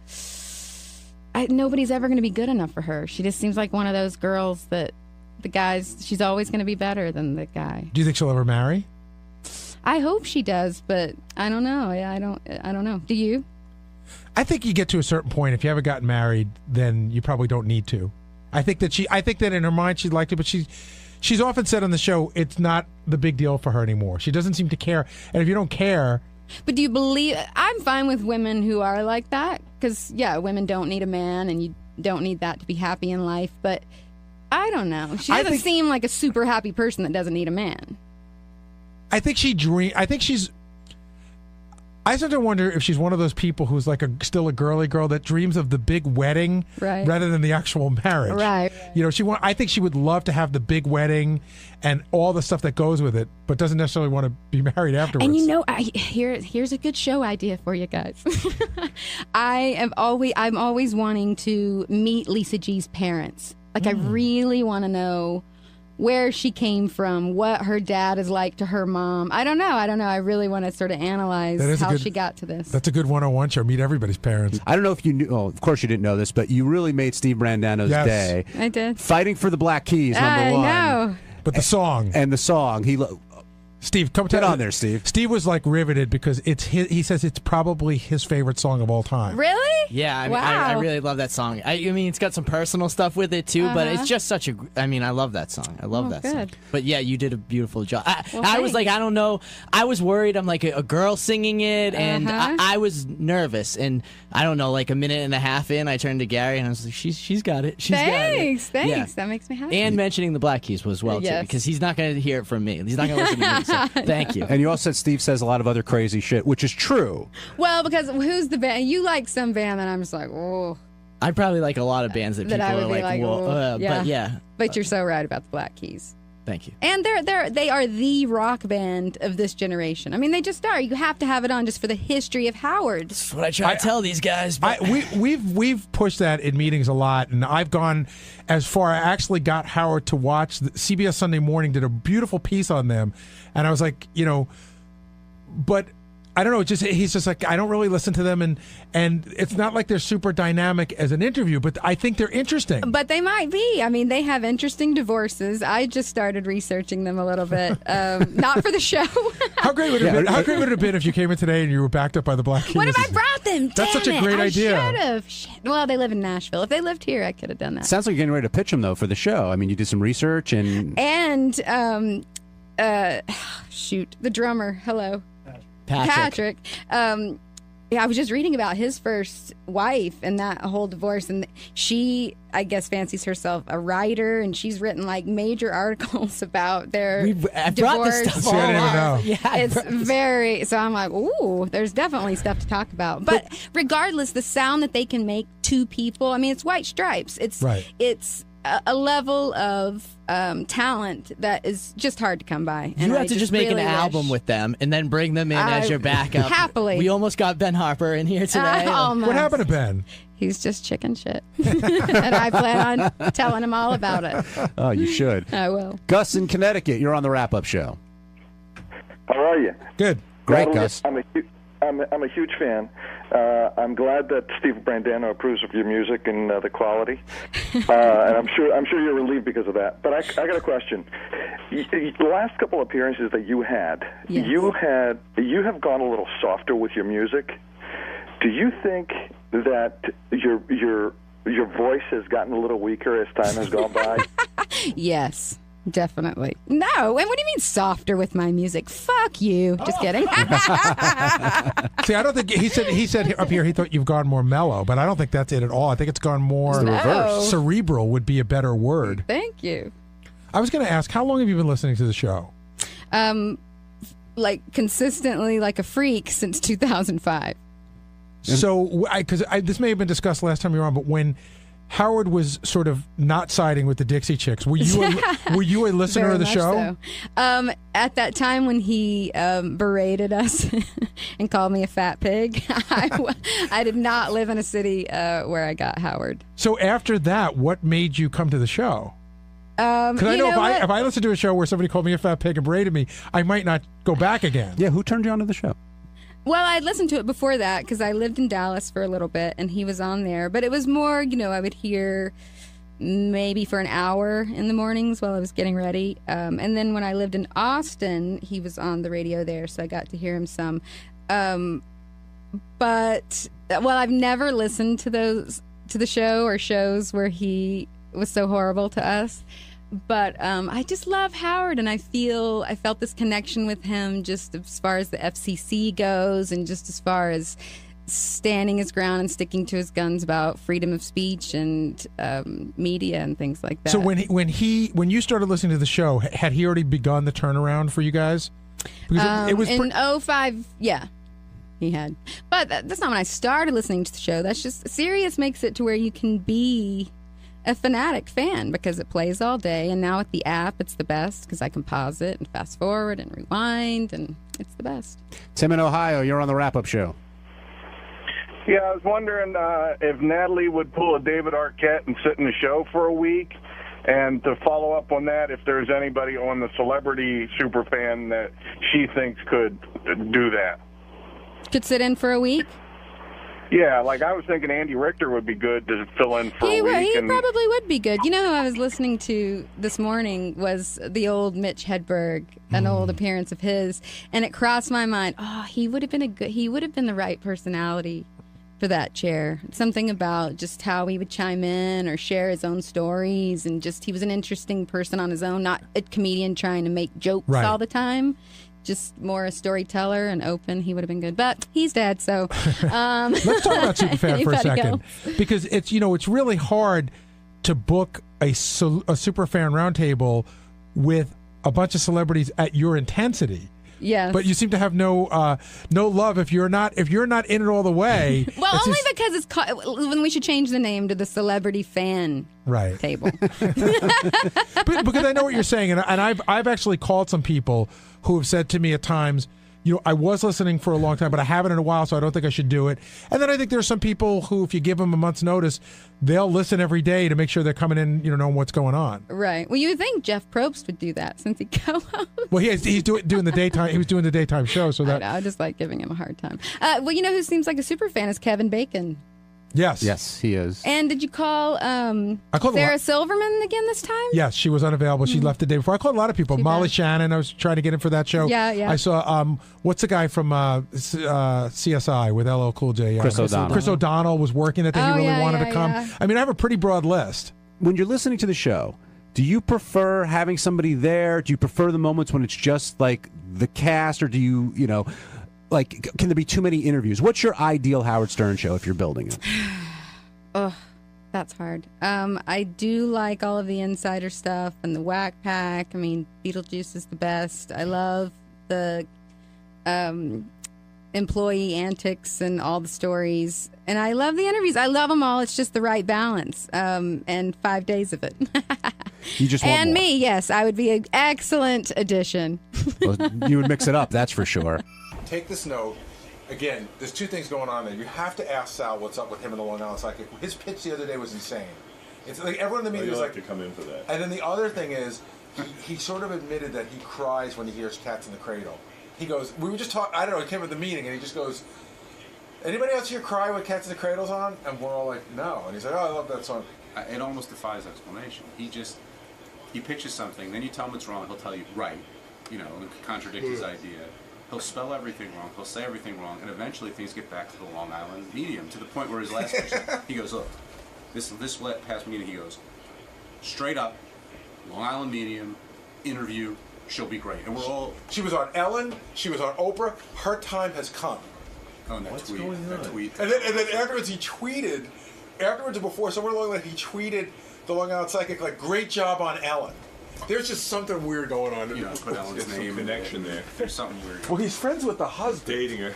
Nobody's ever going to be good enough for her. She just seems like one of those girls that the guys. She's always going to be better than the guy. Do you think she'll ever marry? I hope she does, but I don't know. I don't know. Do you? I think you get to a certain point. If you haven't gotten married, then you probably don't need to. I think that in her mind she'd like to, but she's often said on the show it's not the big deal for her anymore. She doesn't seem to care, and if you don't care. But do you believe? I'm fine with women who are like that, because women don't need a man, and you don't need that to be happy in life. But I don't know. She doesn't seem like a super happy person that doesn't need a man. I think I sometimes wonder if she's one of those people who's like still a girly girl that dreams of the big wedding rather than the actual marriage. Right. I think she would love to have the big wedding and all the stuff that goes with it, but doesn't necessarily want to be married afterwards. And here's a good show idea for you guys. I'm always wanting to meet Lisa G's parents. I really want to know where she came from, what her dad is like to her mom. I don't know. I really want to sort of analyze how she got to this. That's a good 101 show. Meet everybody's parents. I don't know if you knew. Oh, of course you didn't know this, but you really made Steve Brandano's day. I did. Fighting for the Black Keys, number one. I know. But the song. And the song. Steve, come get on there, Steve. Steve was riveted because he says it's probably his favorite song of all time. Really? Yeah, wow. I really love that song. I mean, it's got some personal stuff with it too, but it's just such a. I mean, I love that song. I love that song. But yeah, you did a beautiful job. I was like, I don't know. I was worried. I'm like a girl singing it, and I was nervous. And I don't know, like a minute and a half in, I turned to Gary and I was like, she's got it. She's got it. Thanks. Yeah. That makes me happy. And mentioning the Black Keys was well too, because he's not going to hear it from me. He's not going to listen to me. So thank you. And you also said Steve says a lot of other crazy shit, which is true. Well, because who's the band? You like some band that I'm just like, oh. I probably like a lot of bands that people I would are be like, well, but yeah. But you're so right about the Black Keys. Thank you. And they are the rock band of this generation. I mean, they just are. You have to have it on just for the history of Howard. That's what I try to tell these guys. But We've pushed that in meetings a lot, and I've gone as far. I actually got Howard to watch CBS Sunday Morning did a beautiful piece on them, and I was like, but I don't know. He's just like, I don't really listen to them, and it's not like they're super dynamic as an interview, but I think they're interesting. But they might be. I mean, they have interesting divorces. I just started researching them a little bit, not for the show. How great would it have been if you came in today and you were backed up by the Black Keys? What if I brought them? That's such a great idea. I should have. Shit. Well, they live in Nashville. If they lived here, I could have done that. Sounds like you're getting ready to pitch them though for the show. I mean, you did some research and the drummer. Hello. Patrick. I was just reading about his first wife and that whole divorce, and she, I guess, fancies herself a writer, and she's written major articles about their I've divorce. brought this stuff all know. Yeah, it's very. So I'm like, ooh, there's definitely stuff to talk about. But regardless, the sound that they can make to people, I mean, it's White Stripes. It's a level of talent that is just hard to come by. You have to just make an album with them and then bring them in as your backup. Happily. We almost got Ben Harper in here today. What happened to Ben? He's just chicken shit. And I plan on telling him all about it. Oh, you should. I will. Gus in Connecticut, you're on the wrap-up show. How are you? Good. Great, Gus. I'm a huge fan. I'm glad that Steve Brandano approves of your music and the quality, and I'm sure you're relieved because of that. But I got a question. The last couple appearances that you had, yes. you have gone a little softer with your music. Do you think that your voice has gotten a little weaker as time has gone by? Yes. Definitely. No. And what do you mean softer with my music? Fuck you. Just kidding. See, I don't think he said up here he thought you've gone more mellow, but I don't think that's it at all. I think it's gone more reverse. Cerebral would be a better word. Thank you. I was going to ask, how long have you been listening to the show? Like consistently, like a freak since 2005. So, because this may have been discussed last time you were on, but when Howard was sort of not siding with the Dixie Chicks, were you a listener Very of the much show? So. At that time when he berated us and called me a fat pig, I did not live in a city where I got Howard. So after that, what made you come to the show? Because I know if I listened to a show where somebody called me a fat pig and berated me, I might not go back again. Yeah, who turned you on to the show? Well, I'd listened to it before that because I lived in Dallas for a little bit and he was on there. But it was more, I would hear maybe for an hour in the mornings while I was getting ready. And then when I lived in Austin, he was on the radio there, so I got to hear him some. But, I've never listened to the show or shows where he was so horrible to us. But I just love Howard, and I felt this connection with him just as far as the FCC goes and just as far as standing his ground and sticking to his guns about freedom of speech and media and things like that. So when you started listening to the show, had he already begun the turnaround for you guys? Because it was in 2005, yeah. He had. But that's not when I started listening to the show. That's just Sirius makes it to where you can be a fanatic fan because it plays all day, and now with the app it's the best because I can pause it and fast forward and rewind, and it's the best. Tim in Ohio, you're on the wrap-up show. Yeah, I was wondering if Natalie would pull a David Arquette and sit in the show for a week, and to follow up on that, if there's anybody on the celebrity superfan that she thinks could do that. Could sit in for a week? Yeah, like I was thinking Andy Richter would be good to fill in for a week. He probably would be good. You know who I was listening to this morning was the old Mitch Hedberg, an old appearance of his, and it crossed my mind, he would have been the right personality for that chair. Something about just how he would chime in or share his own stories, and just he was an interesting person on his own, not a comedian trying to make jokes all the time. Just more a storyteller and open. He would have been good, but he's dead. So let's talk about Superfan for a second, because it's it's really hard to book a Superfan roundtable with a bunch of celebrities at your intensity. Yeah, but you seem to have no love if you're not in it all the way. Well, only because it's when we should change the name to the Celebrity Fan Table. Because I know what you're saying, and I've actually called some people who have said to me at times, I was listening for a long time, but I haven't in a while, so I don't think I should do it. And then I think there's some people who, if you give them a month's notice, they'll listen every day to make sure they're coming in, knowing what's going on. Right. Well, you would think Jeff Probst would do that since he co-hosts. Well, he's doing the daytime. He was doing the daytime show, so that I just like giving him a hard time. Well, who seems like a super fan is Kevin Bacon. Yes, he is. And did you call Sarah Silverman again this time? Yes, she was unavailable. She left the day before. I called a lot of people. Molly Shannon, I was trying to get in for that show. Yeah. I saw, what's the guy from CSI with LL Cool J? Chris O'Donnell. Chris O'Donnell was working it that he really wanted to come. Yeah. I mean, I have a pretty broad list. When you're listening to the show, do you prefer having somebody there? Do you prefer the moments when it's just like the cast, or do you, can there be too many interviews? What's your ideal Howard Stern show if you're building it? Oh, that's hard. I do like all of the insider stuff and the Whack Pack. I mean, Beetlejuice is the best. I love the employee antics and all the stories. And I love the interviews. I love them all. It's just the right balance. And 5 days of it. You just want and more. Me, yes. I would be an excellent addition. Well, you would mix it up, that's for sure. Take this note again, there's two things going on there. You have to ask Sal what's up with him and the Long Island Psychic. His pitch the other day was insane. It's like everyone in the media was like to come in for that. And then the other thing is, he sort of admitted that he cries when he hears Cats in the Cradle. He goes, we were just talking, I don't know, he came at the meeting and he just goes, anybody else here cry when Cats in the Cradle's on? And we're all like, no. And he's like, oh, I love that song. It almost defies explanation. He pitches something, then you tell him it's wrong, he'll tell you, right, and contradict his idea. He'll spell everything wrong, he'll say everything wrong, and eventually things get back to the Long Island medium, to the point where his last pitch, he goes, look, this past meeting, he goes, straight up, Long Island medium, interview, she'll be great. And we're all... She was on Ellen, she was on Oprah, her time has come. Oh, and that tweet. And then afterwards he tweeted, afterwards or before, somewhere along the line, he tweeted the Long Island Psychic, like, great job on Ellen. There's just something weird going on. Put Ellen's name connection there. There's something weird. Well, he's friends with the husband. Dating her.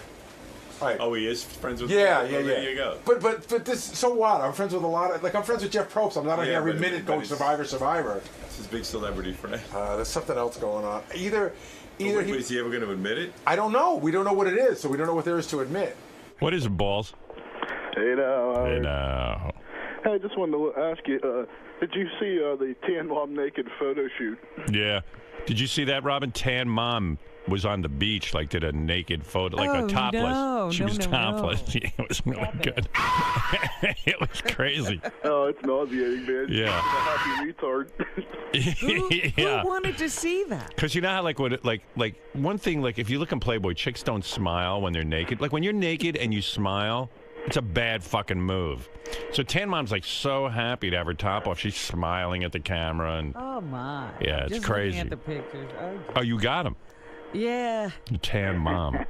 Right. Oh, he is friends with her? Yeah. There you go. But this, so what? I'm friends with a lot of, I'm friends with Jeff Probst. I'm not on here every minute going Survivor. That's his big celebrity friend. There's something else going on. Either is he ever going to admit it? I don't know. We don't know what it is, so we don't know what there is to admit. What is it, Balls? Hey now. Hey now. Hey, I just wanted to ask you, did you see the Tan Mom naked photo shoot? Yeah. Did you see that, Robin? Tan Mom was on the beach, did a naked photo, a topless. No, she was topless. Yeah, it was really good. It was crazy. Oh, it's nauseating, man. Yeah. I'm a happy retard. Who wanted to see that? Because you know how, one thing, if you look in Playboy, chicks don't smile when they're naked. Like, when you're naked and you smile, it's a bad fucking move. So Tan Mom's, so happy to have her top off. She's smiling at the camera. And oh, my. Yeah, it's just crazy. Looking at the pictures. Oh, you got him. Yeah. Tan Mom.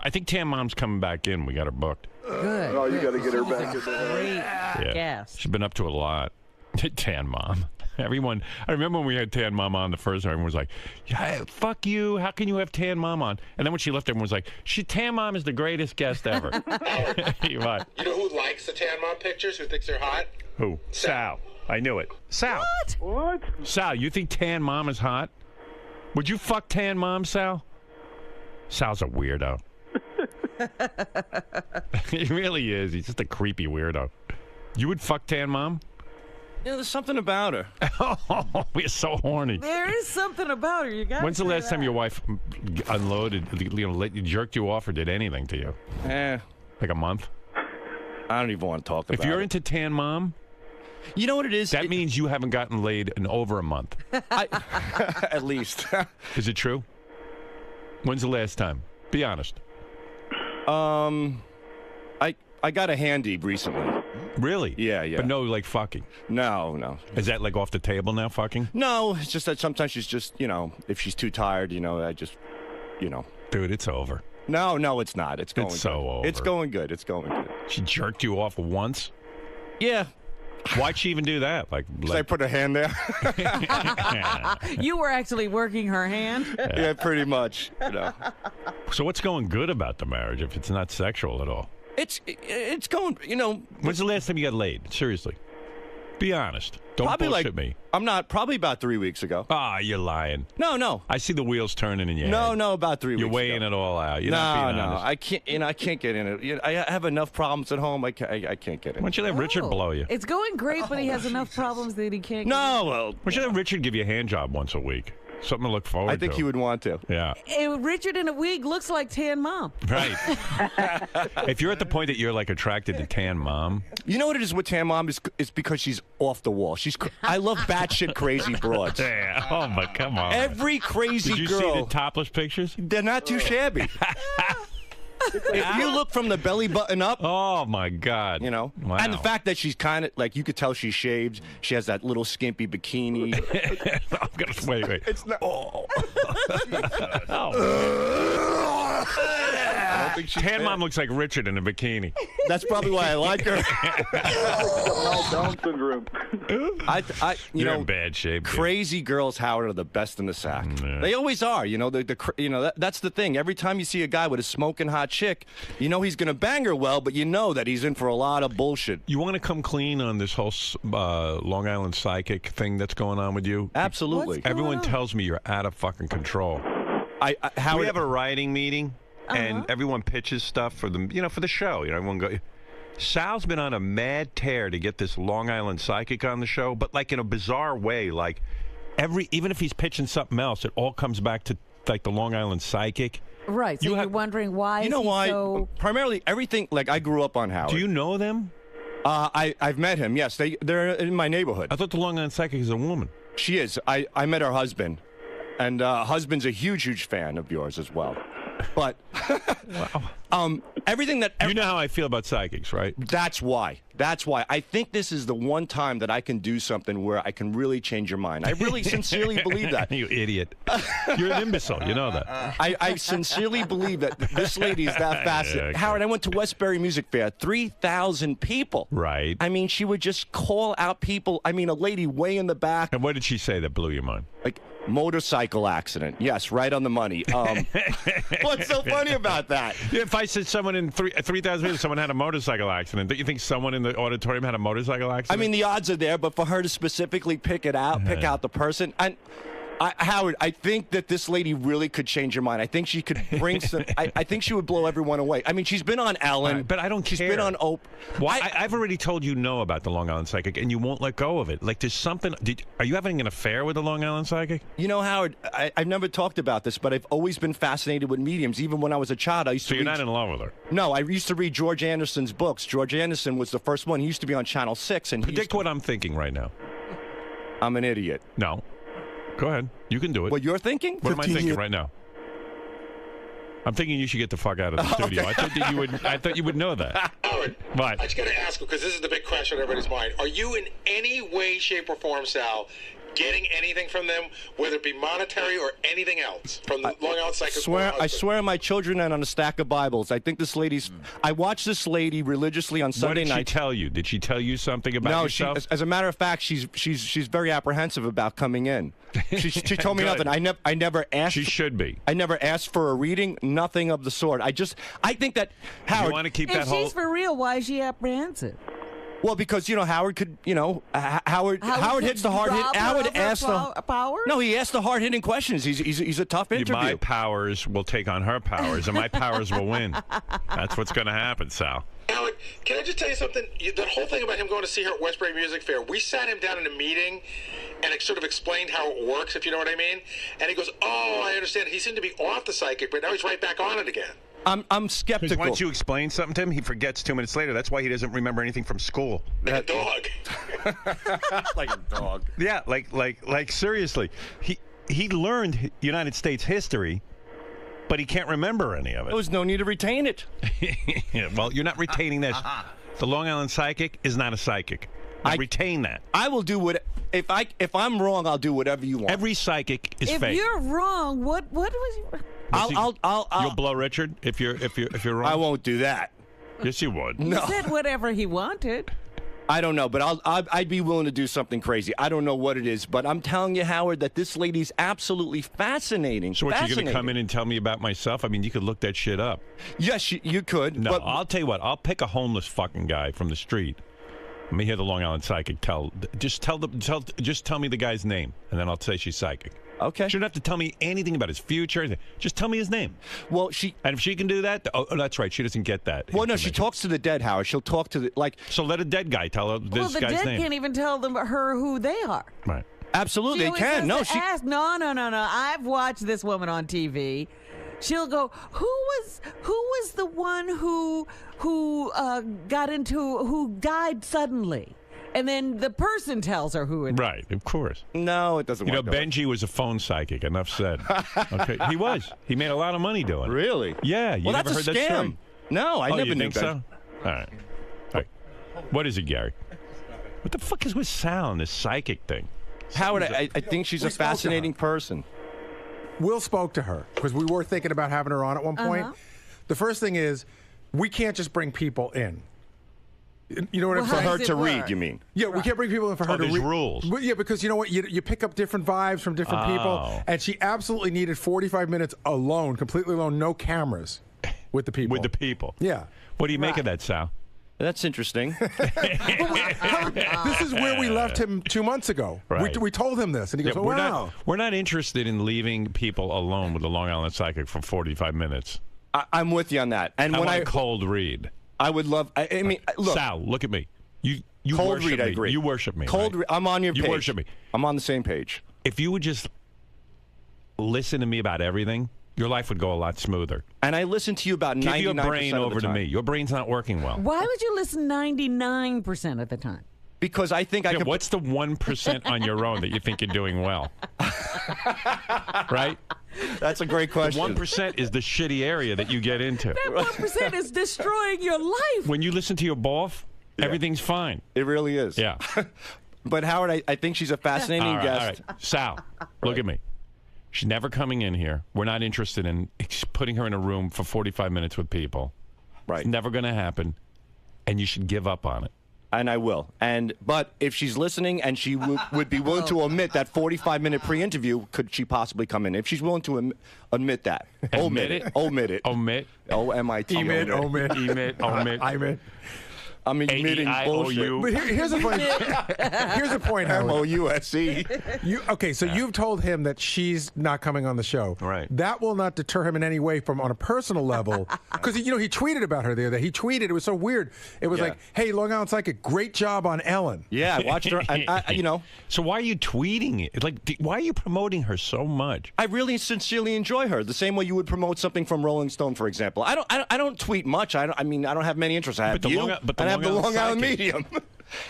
I think Tan Mom's coming back in. We got her booked. Good. Oh, you got to get her back in there. Great guest. She's been up to a lot. Tan Mom. Everyone, I remember when we had Tan Mom on the first time, everyone was like, yeah, fuck you. How can you have Tan Mom on? And then when she left, everyone was like, Tan Mom is the greatest guest ever. What? You know who likes the Tan Mom pictures? Who thinks they're hot? Who? Sal. I knew it. Sal. What? Sal, you think Tan Mom is hot? Would you fuck Tan Mom, Sal? Sal's a weirdo. He really is. He's just a creepy weirdo. You would fuck Tan Mom? Yeah, there's something about her. Oh, we're so horny. There is something about her. You got. When's the last time your wife unloaded, jerked you off or did anything to you? Like a month? I don't even want to talk about it. If you're into Tan Mom, you know what it is? That means you haven't gotten laid in over a month. At least. Is it true? When's the last time? Be honest. I got a handy recently. Really? Yeah. But no, fucking? No. Is that, off the table now, fucking? No, it's just that sometimes she's just, if she's too tired, I just, Dude, it's over. No, it's not. It's going so good. over. It's going good. It's going good. She jerked you off once? Yeah. Why'd she even do that? I put her hand there. You were actually working her hand? Yeah, pretty much. So what's going good about the marriage if it's not sexual at all? It's going, When's the last time you got laid? Seriously. Be honest. Don't probably bullshit me. I'm not. Probably about 3 weeks ago. Ah, you're lying. No. I see the wheels turning in your head. No, about 3 weeks You're weighing ago. it all out. You're not being honest. I can't. I can't get in it. I have enough problems at home. I can't get in. Why don't you let Richard blow you? It's going great, but he has enough problems that he can't. Well, why don't you let Richard give you a hand job once a week? Something to look forward to. I think he would want to. Yeah. Richard in a wig looks like Tan Mom. Right. If you're at the point that you're attracted to Tan Mom, you know what it is with Tan Mom is because she's off the wall. I love batshit crazy broads. Yeah. Oh my, come on. Every crazy girl. Did you see the topless pictures? They're not too shabby. If you look from the belly button up, oh my God, wow. And the fact that she's kind of you could tell she's shaved. She has that little skimpy bikini. I'm gonna wait. It's not. Oh. I don't think Tan Mom looks like Richard in a bikini. That's probably why I like her. Down syndrome. You're in bad shape. Crazy girls, Howard, are the best in the sack. They always are. That's the thing. Every time you see a guy with a smoking hot chick, he's going to bang her well, but that he's in for a lot of bullshit. You want to come clean on this whole Long Island psychic thing that's going on with you? Absolutely. Everyone tells me you're out of fucking control. Howard, we have a writing meeting. and everyone pitches stuff for the for the show. Everyone go. Sal's been on a mad tear to get this Long Island psychic on the show, but like in a bizarre way. Like even if he's pitching something else, it all comes back to like the Long Island psychic. Right. So you're wondering why? You know why? So... Primarily, everything. Like I grew up on Howard. Do you know them? I've met him. Yes, they're in my neighborhood. I thought the Long Island psychic is a woman. She is. I met her husband, and husband's a huge fan of yours as well. But everything that you know how I feel about psychics, right? That's why. I think this is the one time that I can do something where I can really change your mind. I really sincerely believe that. You idiot! You're an imbecile. You know that. I sincerely believe that this lady is that fascinating. Okay. Howard, I went to Westbury Music Fair. 3,000 people. Right. I mean, she would just call out people. I mean, a lady way in the back. And what did she say that blew your mind? Like, motorcycle accident. Yes, right on the money. What's so funny about that? If I said someone in 3,000 people, someone had a motorcycle accident, don't you think someone in the auditorium had a motorcycle accident? I mean, the odds are there, but for her to specifically pick out the person, and Howard, I think that this lady really could change your mind. I think she could bring some. I think she would blow everyone away. I mean, she's been on Ellen, but I don't care. She's been on Oprah. Well, I've already told you no about the Long Island psychic, and you won't let go of it. Like, there's something. Are you having an affair with the Long Island psychic? You know, Howard, I've never talked about this, but I've always been fascinated with mediums. Even when I was a child, I used to. So you're not in love with her? No, I used to read George Anderson's books. George Anderson was the first one. He used to be on Channel 6, and predict what I'm thinking right now. I'm an idiot. No. Go ahead. You can do it. What you're thinking? What am I thinking right now? I'm thinking you should get the fuck out of the studio. Okay. I thought you would know that. Howard, what? I just got to ask because this is the big question on everybody's mind. Are you in any way, shape, or form, Sal, getting anything from them, whether it be monetary or anything else, from the Long Island Psychic? I swear on my children and on a stack of Bibles. I think this lady's. I watch this lady religiously on Sunday night. What did she tell you? Did she tell you something about yourself? No, as a matter of fact, she's very apprehensive about coming in. She told me nothing. I never asked. She should be. I never asked for a reading. Nothing of the sort. I think that Howard. You want to keep if that whole. If she's for real, why is she apprehensive? Well, because Howard could, Howard hits the hard hit. Howard asked the power. No, he asked the hard hitting questions. He's a tough interview. My powers will take on her powers, and my powers will win. That's what's going to happen, Sal. Howard, can I just tell you something? That whole thing about him going to see her at Westbury Music Fair, we sat him down in a meeting and it sort of explained how it works, if you know what I mean. And he goes, "Oh, I understand." He seemed to be off the psychic, but now he's right back on it again. I'm skeptical. Once you explain something to him, he forgets 2 minutes later. That's why he doesn't remember anything from school. Like a dog. Like a dog. Yeah, like seriously. He learned United States history, but he can't remember any of it. There was no need to retain it. Yeah, well, you're not retaining this. The Long Island psychic is not a psychic. I retain that. I will do what if I'm wrong, I'll do whatever you want. Every psychic is fake. If you're wrong, what was you? You'll blow Richard if you're wrong. I won't do that. Yes, you would. No. He said whatever he wanted. I don't know, but I'd be willing to do something crazy. I don't know what it is, but I'm telling you, Howard, that this lady's absolutely fascinating. So what, you're going to come in and tell me about myself? I mean, you could look that shit up. Yes, you could. No, but I'll tell you what. I'll pick a homeless fucking guy from the street. Let me hear the Long Island psychic just tell me the guy's name, and then I'll say she's psychic. Okay. She don't have to tell me anything about his future. Just tell me his name. Well, and if she can do that, that's right. She doesn't get that. Well, no, she talks to the dead, Howard. She'll talk to So let a dead guy tell her this guy's name. Well, the dead can't even tell her who they are. Right. Absolutely, they can. No, she ask. No. I've watched this woman on TV. She'll go, who was the one who died suddenly? And then the person tells her who it is. Right, of course. No, it doesn't work. Benji was a phone psychic. Enough said. Okay, he was. He made a lot of money doing it. Really? Yeah. You never that's heard a that scam. story? No, I never you knew think that. So? All right. What is it, Gary? What the fuck is with Sal and this psychic thing? Howard, I think she's a fascinating person. Will spoke to her because we were thinking about having her on at one point. The first thing is we can't just bring people in. You know what I'm saying? For her to read, you mean? Yeah, we can't bring people in for her to read. There's rules. Well, yeah, because you know what? You pick up different vibes from different people. And she absolutely needed 45 minutes alone, completely alone, no cameras with the people. With the people. Yeah. What do you make of that, Sal? That's interesting. This is where we left him 2 months ago. Right. We told him this, and he goes, wow. We're not interested in leaving people alone with the Long Island psychic for 45 minutes. I'm with you on that. And I when want a cold read. I would love. I mean, look, Sal, look at me. You cold worship read. me. I agree. You worship me. Cold. Right? I'm on your page. You worship me. I'm on the same page. If you would just listen to me about everything, your life would go a lot smoother. And I listen to you about 99% Give your brain over of the to time. me. Your brain's not working well. Why would you listen 99% of the time? Because I think I could. What's the 1% on your own that you think you're doing well? Right? That's a great question. The 1% is the shitty area that you get into. That 1% is destroying your life. When you listen to your boss, everything's fine. It really is. Yeah. But Howard, I think she's a fascinating guest. All right. Sal, look at me. She's never coming in here. We're not interested in putting her in a room for 45 minutes with people. Right. It's never going to happen, and you should give up on it. And I will. But if she's listening and she would be willing to omit that 45-minute pre-interview, could she possibly come in? If she's willing to omit that. Omit it? Omit it. Omit. O-M-I-T. Omit. Omit. I'm admitting bullshit. But here's a point. Here's a point, Howard. M-O-U-S-E. Okay, so you've told him that she's not coming on the show. Right. That will not deter him in any way from on a personal level. Because, he tweeted about her the other day. He tweeted. It was so weird. It was like, hey, Long Island Psychic, great job on Ellen. Yeah, I watched her. And So why are you tweeting it? Like, why are you promoting her so much? I really sincerely enjoy her. The same way you would promote something from Rolling Stone, for example. I don't tweet much. I don't have many interests. I have I have the Long Island Medium.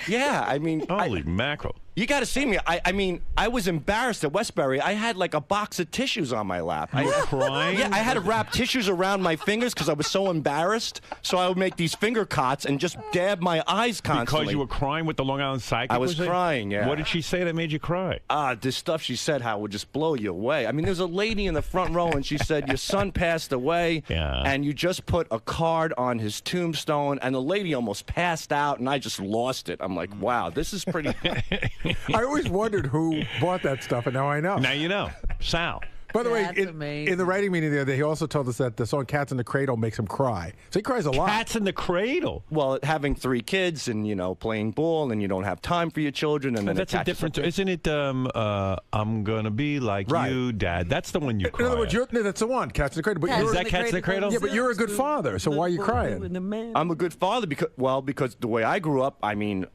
Yeah, I mean, holy mackerel! You got to see me. I mean, I was embarrassed at Westbury. I had like a box of tissues on my lap. You were crying? Yeah, I had to wrap tissues around my fingers because I was so embarrassed. So I would make these finger cots and just dab my eyes constantly. Because you were crying with the Long Island Psychic? I was crying, yeah. What did she say that made you cry? This stuff she said, how would just blow you away. I mean, there's a lady in the front row, and she said, your son passed away, and you just put a card on his tombstone, and the lady almost passed out, and I just lost it. I'm like, wow, this is pretty... I always wondered who bought that stuff, and now I know. Now you know. Sal. By the way, in the writing meeting the other day, he also told us that the song Cats in the Cradle makes him cry. So he cries a lot. Cats in the Cradle? Well, having 3 kids and, playing ball, and you don't have time for your children. And then that's a different... Isn't it, I'm going to be like you, Dad? That's the one you cry In other words, that's the one, Cats in the Cradle. But is that Cats in the Cradle? Yeah, but you're a good father, so why are you crying? I'm a good father because the way I grew up, I mean...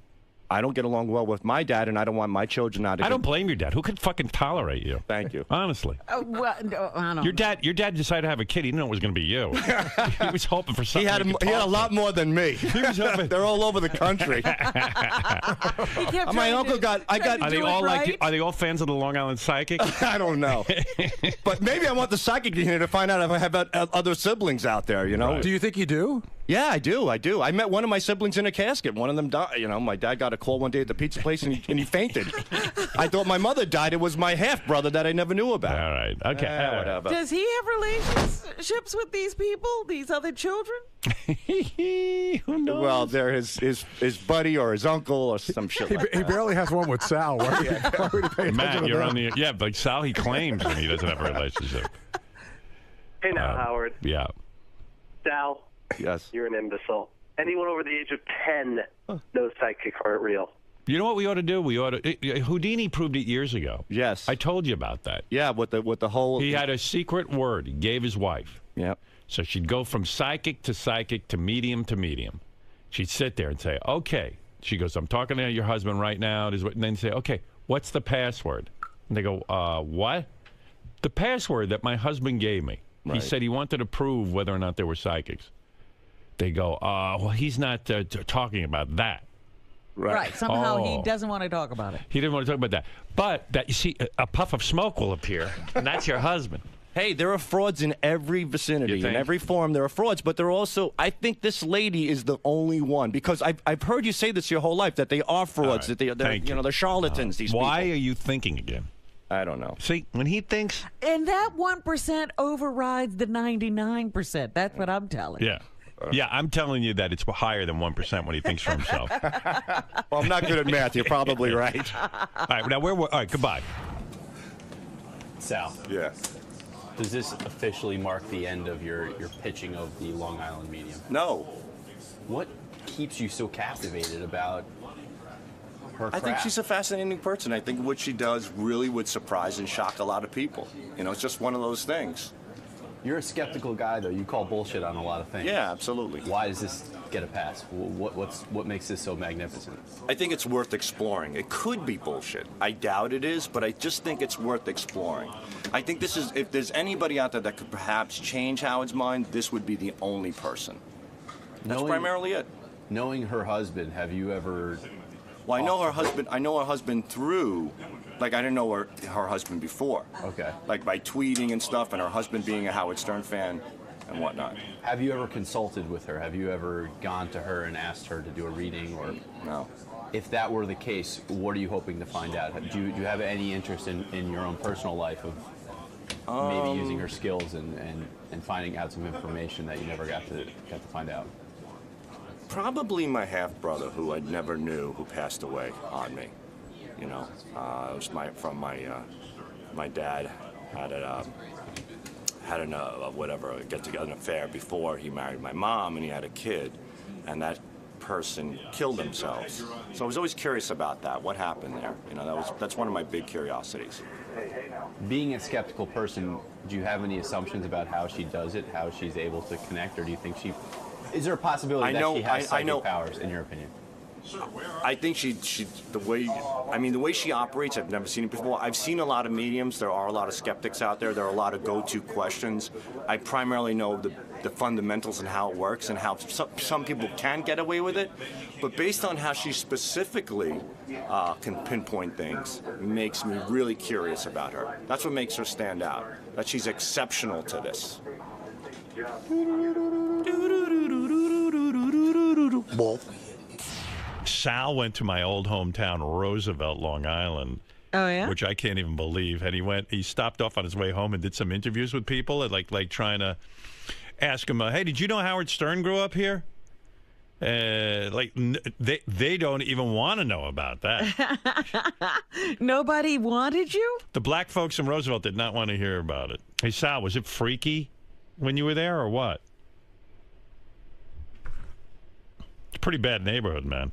I don't get along well with my dad, and I don't want my children not to. I don't blame your dad. Who could fucking tolerate you? Thank you. Honestly. Well, no, I don't Your dad decided to have a kid. He didn't know it was going to be you. He was hoping for something. He had a lot more than me. He was hoping. They're all over the country. My uncle got. Are they all like? Are they all fans of the Long Island Psychic? I don't know. But maybe I want the psychic in here to find out if I have other siblings out there. Right. Do you think you do? Yeah, I do. I met one of my siblings in a casket. One of them died. My dad got a call one day at the pizza place, and he fainted. I thought my mother died. It was my half brother that I never knew about. All right. Okay. Whatever. Does he have relationships with these people, these other children? Who knows? Well, they're his buddy or his uncle or some shit. He barely has one with Sal. Why would he pay attention Matt, to you're that? on the but Sal he claims when he doesn't have a relationship. Hey now, Howard. Yeah. Sal. Yes. You're an imbecile. Anyone over the age of 10 knows psychics aren't real. You know what we ought to do? Houdini proved it years ago. Yes. I told you about that. Yeah, with the whole... He had a secret word he gave his wife. Yeah. So she'd go from psychic to medium to medium. She'd sit there and say, okay. She goes, I'm talking to your husband right now. And then say, okay, what's the password? And they go, what? The password that my husband gave me. Right. He said he wanted to prove whether or not they were psychics. They go, well, he's not talking about that. Right. Somehow he doesn't want to talk about it. He didn't want to talk about that. But you see, a puff of smoke will appear, and that's your husband. Hey, there are frauds in every vicinity, in every form. There are frauds, but there are also. I think this lady is the only one because I've heard you say this your whole life that they are frauds, that they're charlatans. These why people. Are you thinking again? I don't know. See, when he thinks, and that 1% overrides the 99%. That's what I'm telling. Yeah. Yeah, I'm telling you that it's higher than 1% when he thinks for himself. Well, I'm not good at math. You're probably right. All right, now all right, goodbye. Sal. Yeah. Does this officially mark the end of your pitching of the Long Island Medium? No. What keeps you so captivated about her I craft? think she's a fascinating person. I think what she does really would surprise and shock a lot of people. It's just one of those things. You're a skeptical guy, though. You call bullshit on a lot of things. Yeah, absolutely. Why does this get a pass? What makes this so magnificent? I think it's worth exploring. It could be bullshit. I doubt it is, but I just think it's worth exploring. I think this is, if there's anybody out there that could perhaps change Howard's mind, this would be the only person. That's primarily it. Knowing her husband, have you ever... Well, I know her husband through... Like, I didn't know her husband before. Okay. Like, by tweeting and stuff, and her husband being a Howard Stern fan and whatnot. Have you ever consulted with her? Have you ever gone to her and asked her to do a reading? Or no. If that were the case, what are you hoping to find out? Do you have any interest in your own personal life of maybe using her skills and finding out some information that you never got to find out? Probably my half-brother, who I never knew, who passed away on me. You know, it was my dad had an affair before he married my mom, and he had a kid, and that person killed themselves. So I was always curious about that. What happened there? You know, that's one of my big curiosities. Being a skeptical person, do you have any assumptions about how she does it, how she's able to connect, or do you think is there a possibility that she has psychic powers, in your opinion? I think the way she operates, I've never seen it before. I've seen a lot of mediums. There are a lot of skeptics out there. There are a lot of go-to questions. I primarily know the fundamentals and how it works and how some people can get away with it. But based on how she specifically can pinpoint things, makes me really curious about her. That's what makes her stand out, that she's exceptional to this. Sal went to my old hometown, Roosevelt, Long Island. Oh, yeah? Which I can't even believe. And he stopped off on his way home and did some interviews with people, and like trying to ask him, hey, did you know Howard Stern grew up here? They don't even want to know about that. Nobody wanted you? The black folks in Roosevelt did not want to hear about it. Hey, Sal, was it freaky when you were there, or what? It's a pretty bad neighborhood, man.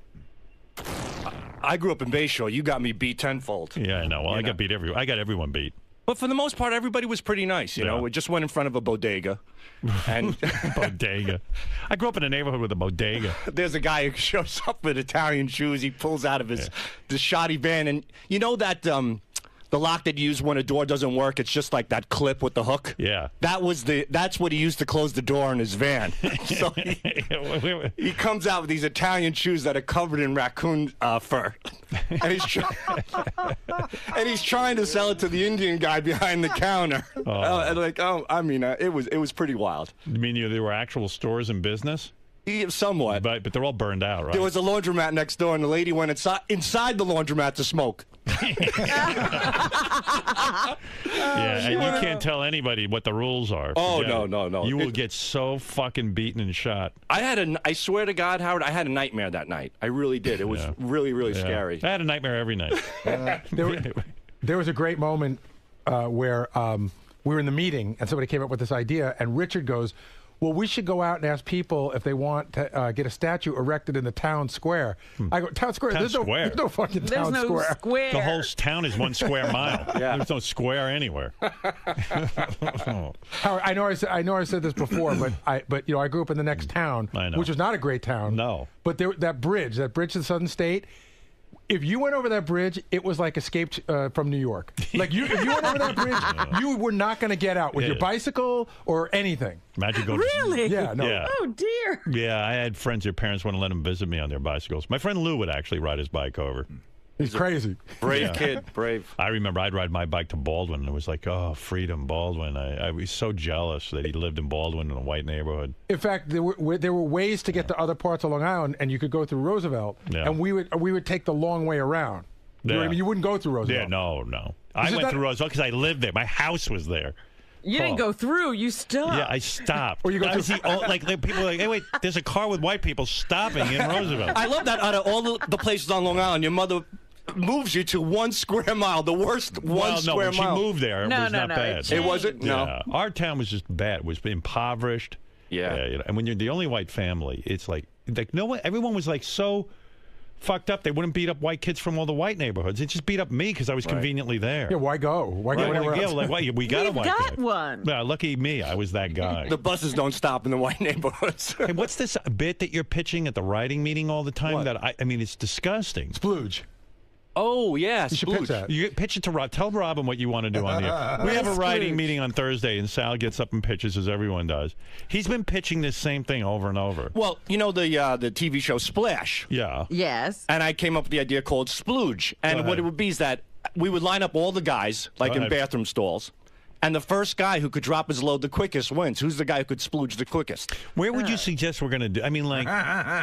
I grew up in Bayshore. You got me beat tenfold. Yeah, I know. Well, I got everyone beat. But for the most part, everybody was pretty nice. You know, we just went in front of a bodega. And bodega. I grew up in a neighborhood with a bodega. There's a guy who shows up with Italian shoes. He pulls out of his shoddy van, and you know that the lock that you use when a door doesn't work. It's just like that clip with the hook. Yeah. That's what he used to close the door in his van. So he comes out with these Italian shoes that are covered in raccoon fur, and he's trying to sell it to the Indian guy behind the counter. It was pretty wild. You mean there were actual stores in business? Yeah, somewhat. But they're all burned out, right? There was a laundromat next door, and the lady went inside the laundromat to smoke. And you can't tell anybody what the rules are. Oh, Forget no. You will get so fucking beaten and shot. I swear to God, Howard, I had a nightmare that night. I really did. It was really, really scary. I had a nightmare every night. There was a great moment where we were in the meeting, and somebody came up with this idea, and Richard goes, well, we should go out and ask people if they want to get a statue erected in the town square. I go, town square? There's no fucking town square. The whole town is 1 square mile. There's no square anywhere. Howard, I know I said this before, but I grew up in the next town, which was not a great town. No. But that bridge to the Southern State. If you went over that bridge, it was like Escaped from New York. Like if you went over that bridge, you were not going to get out with your bicycle or anything. Imagine going. Really? Yeah. No. Yeah. Oh dear. Yeah, I had friends. Their parents wouldn't let them visit me on their bicycles. My friend Lou would actually ride his bike over. He's crazy. Brave kid. Brave. I remember I'd ride my bike to Baldwin, and it was like, oh, freedom, Baldwin. I was so jealous that he lived in Baldwin in a white neighborhood. In fact, there were ways to get to other parts of Long Island, and you could go through Roosevelt, and we would take the long way around. You know what I mean? You wouldn't go through Roosevelt. Yeah, no. I went through Roosevelt because I lived there. My house was there. You didn't go through. You stopped. Yeah, I stopped. Or you go through. People are like, hey, wait, there's a car with white people stopping in Roosevelt. I love that out of all the places on Long Island, your mother moves you to 1 square mile, the worst square mile. mile. She moved there. It was not bad. It wasn't? No. Yeah. Our town was just bad. It was impoverished. Yeah. And when you're the only white family, it's like no one. Everyone was like so fucked up. They wouldn't beat up white kids from all the white neighborhoods. They just beat up me because I was conveniently there. Yeah, why go? Why go anywhere else? We got a white got kid. one. Yeah, lucky me. I was that guy. The buses don't stop in the white neighborhoods. Hey, what's this bit that you're pitching at the writing meeting all the time? What? That I mean, it's disgusting. Splooge. Oh, yeah, You should pitch that. You pitch it to Rob. Tell Robin what you want to do on here. We have a writing meeting on Thursday, and Sal gets up and pitches as everyone does. He's been pitching this same thing over and over. Well, you know the TV show Splash? Yeah. Yes. And I came up with the idea called Splooge. And what it would be is that we would line up all the guys, like in bathroom stalls, and the first guy who could drop his load the quickest wins. Who's the guy who could splooge the quickest? Where would you suggest we're going to do? I mean, like...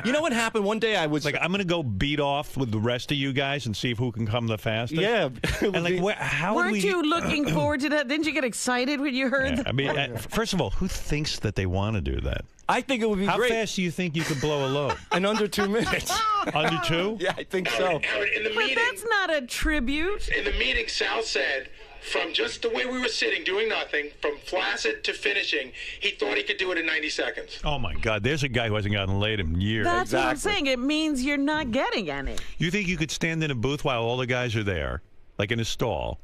You know what happened? One day I was... Like, I'm going to go beat off with the rest of you guys and see if who can come the fastest? Yeah. And, like, how would Weren't you looking forward to that? Didn't you get excited when you heard that? I mean, first of all, who thinks that they want to do that? I think it would be How great. How fast do you think you could blow a load? In under 2 minutes. Under 2? Yeah, I think so. In the But meeting, that's not a tribute. in the meeting, Sal said, from just the way we were sitting, doing nothing, from flaccid to finishing, he thought he could do it in 90 seconds. Oh, my God. There's a guy who hasn't gotten laid in years. That's what I'm saying. It means you're not getting any. You think you could stand in a booth while all the guys are there, like in a stall?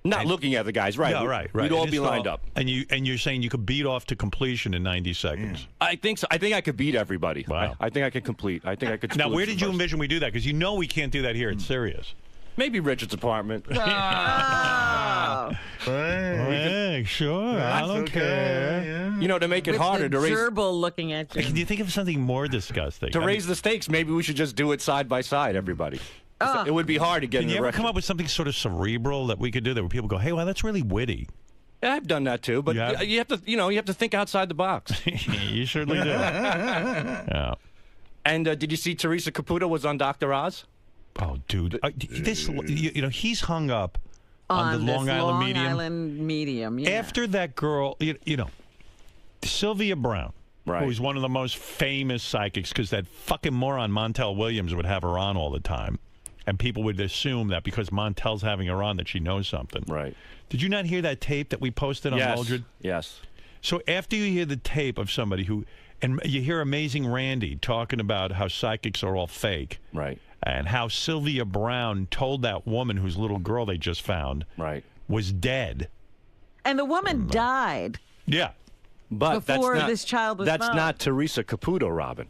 Not looking at the guys, right? Yeah, right. We'd all In a be stall, lined up. And you're saying you could beat off to completion in 90 seconds. I think so. I think I could beat everybody. Wow. I think I could complete. I think I could. Now, splooge where did you first. envision we do that? Because you know we can't do that here. It's serious. Maybe Richard's apartment. Oh. Hey, sure. I don't care. You know, to make it With harder the to raise gerbil looking at you. Can you think of something more disgusting? to raise the stakes. Maybe we should just do it side by side, everybody. It would be hard to get Can in you the ever record. come up with something sort of cerebral that we could do that where people go, "Hey, wow, that's really witty." Yeah, I've done that too, but you have to, you have to think outside the box. You certainly do. Yeah. And did you see Teresa Caputo was on Dr. Oz? Oh, dude, he's hung up on the this Long Island medium. Yeah. After that girl, Sylvia Brown, who's one of the most famous psychics, because that fucking moron Montel Williams would have her on all the time, and people would assume that because Montel's having her on that she knows something. Right. Did you not hear that tape that we posted on Mildred? Yes. So after you hear the tape of somebody who, and you hear Amazing Randy talking about how psychics are all fake. Right. And how Sylvia Brown told that woman whose little girl they just found was dead. And the woman died. Yeah. But before that's not, this child was That's found. not Teresa Caputo, Robin.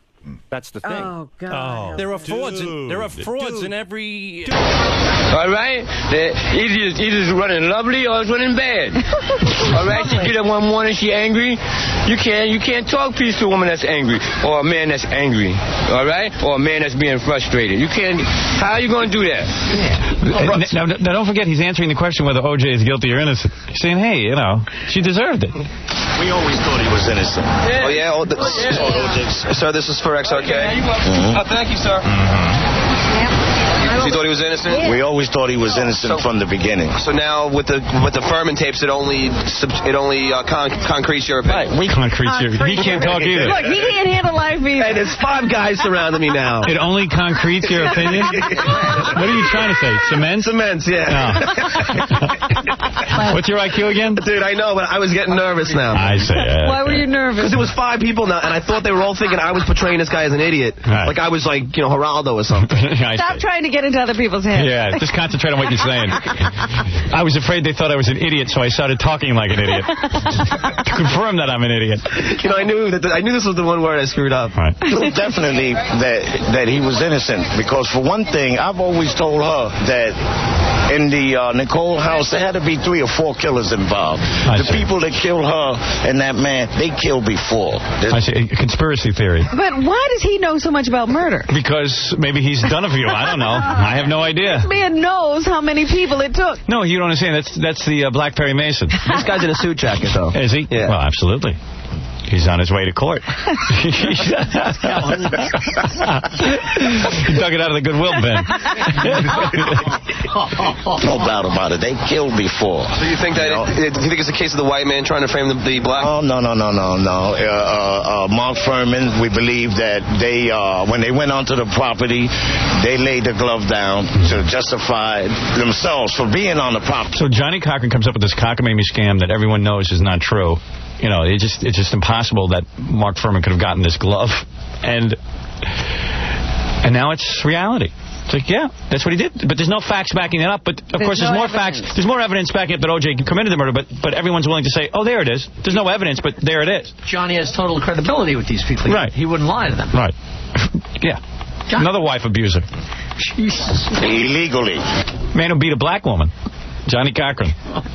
That's the thing. Oh, God. There are frauds. There are frauds in every. All right? Either it's running lovely or it's running bad. All right? She get up one morning, she angry. You can't talk peace to a woman that's angry or a man that's angry. All right? Or a man that's being frustrated. You can't. How are you going to do that? Now, don't forget, he's answering the question whether O.J. is guilty or innocent. He's saying, hey, she deserved it. We always thought he was innocent. Oh, yeah? Sir, this is for XRK. Thank you, sir. You thought he was innocent? We always thought he was innocent from the beginning. So now with the Furman tapes, it only concretes your opinion. He can't talk either. Look, he can't handle life either. Hey, there's 5 guys surrounding me now. It only concretes your opinion? What are you trying to say? Cement? Cements, yeah. What's your IQ again? Dude, I know, but I was getting nervous now. I see. Why were you nervous? Because there was 5 people now, and I thought they were all thinking I was portraying this guy as an idiot. Right. Like I was like, Geraldo or something. Stop trying to get into other people's heads. Yeah, just concentrate on what you're saying. I was afraid they thought I was an idiot, so I started talking like an idiot. To confirm that I'm an idiot. I knew this was the one word I screwed up. Right. Definitely that he was innocent, because for one thing, I've always told her that in the Nicole house, there had to be 3 or 4 killers involved. The people that killed her and that man, they killed before. I see. A conspiracy theory. But why does he know so much about murder? Because maybe he's done a few. I don't know. I have no idea. This man knows how many people it took. No, you don't understand. That's the Black Perry Mason. This guy's in a suit jacket, though. Is he? Yeah. Well, absolutely. He's on his way to court. He dug it out of the Goodwill bin. No doubt about it. They killed before. So you think that do you think it's a case of the white man trying to frame the black? Oh, no. Mark Furman, we believe that they, when they went onto the property, they laid the glove down to justify themselves for being on the property. So Johnny Cochran comes up with this cockamamie scam that everyone knows is not true. It's just impossible that Mark Furman could have gotten this glove. And And now it's reality. It's like, yeah, that's what he did. But there's no facts backing it up. But, of course, there's more facts. There's more evidence backing up that O.J. committed the murder, but everyone's willing to say, oh, there it is. There's no evidence, but there it is. Johnny has total credibility with these people. Right. He wouldn't lie to them. Right. Yeah. Johnny. Another wife abuser. Jesus. Illegally. Man who beat a black woman. Johnny Cochran. Oh,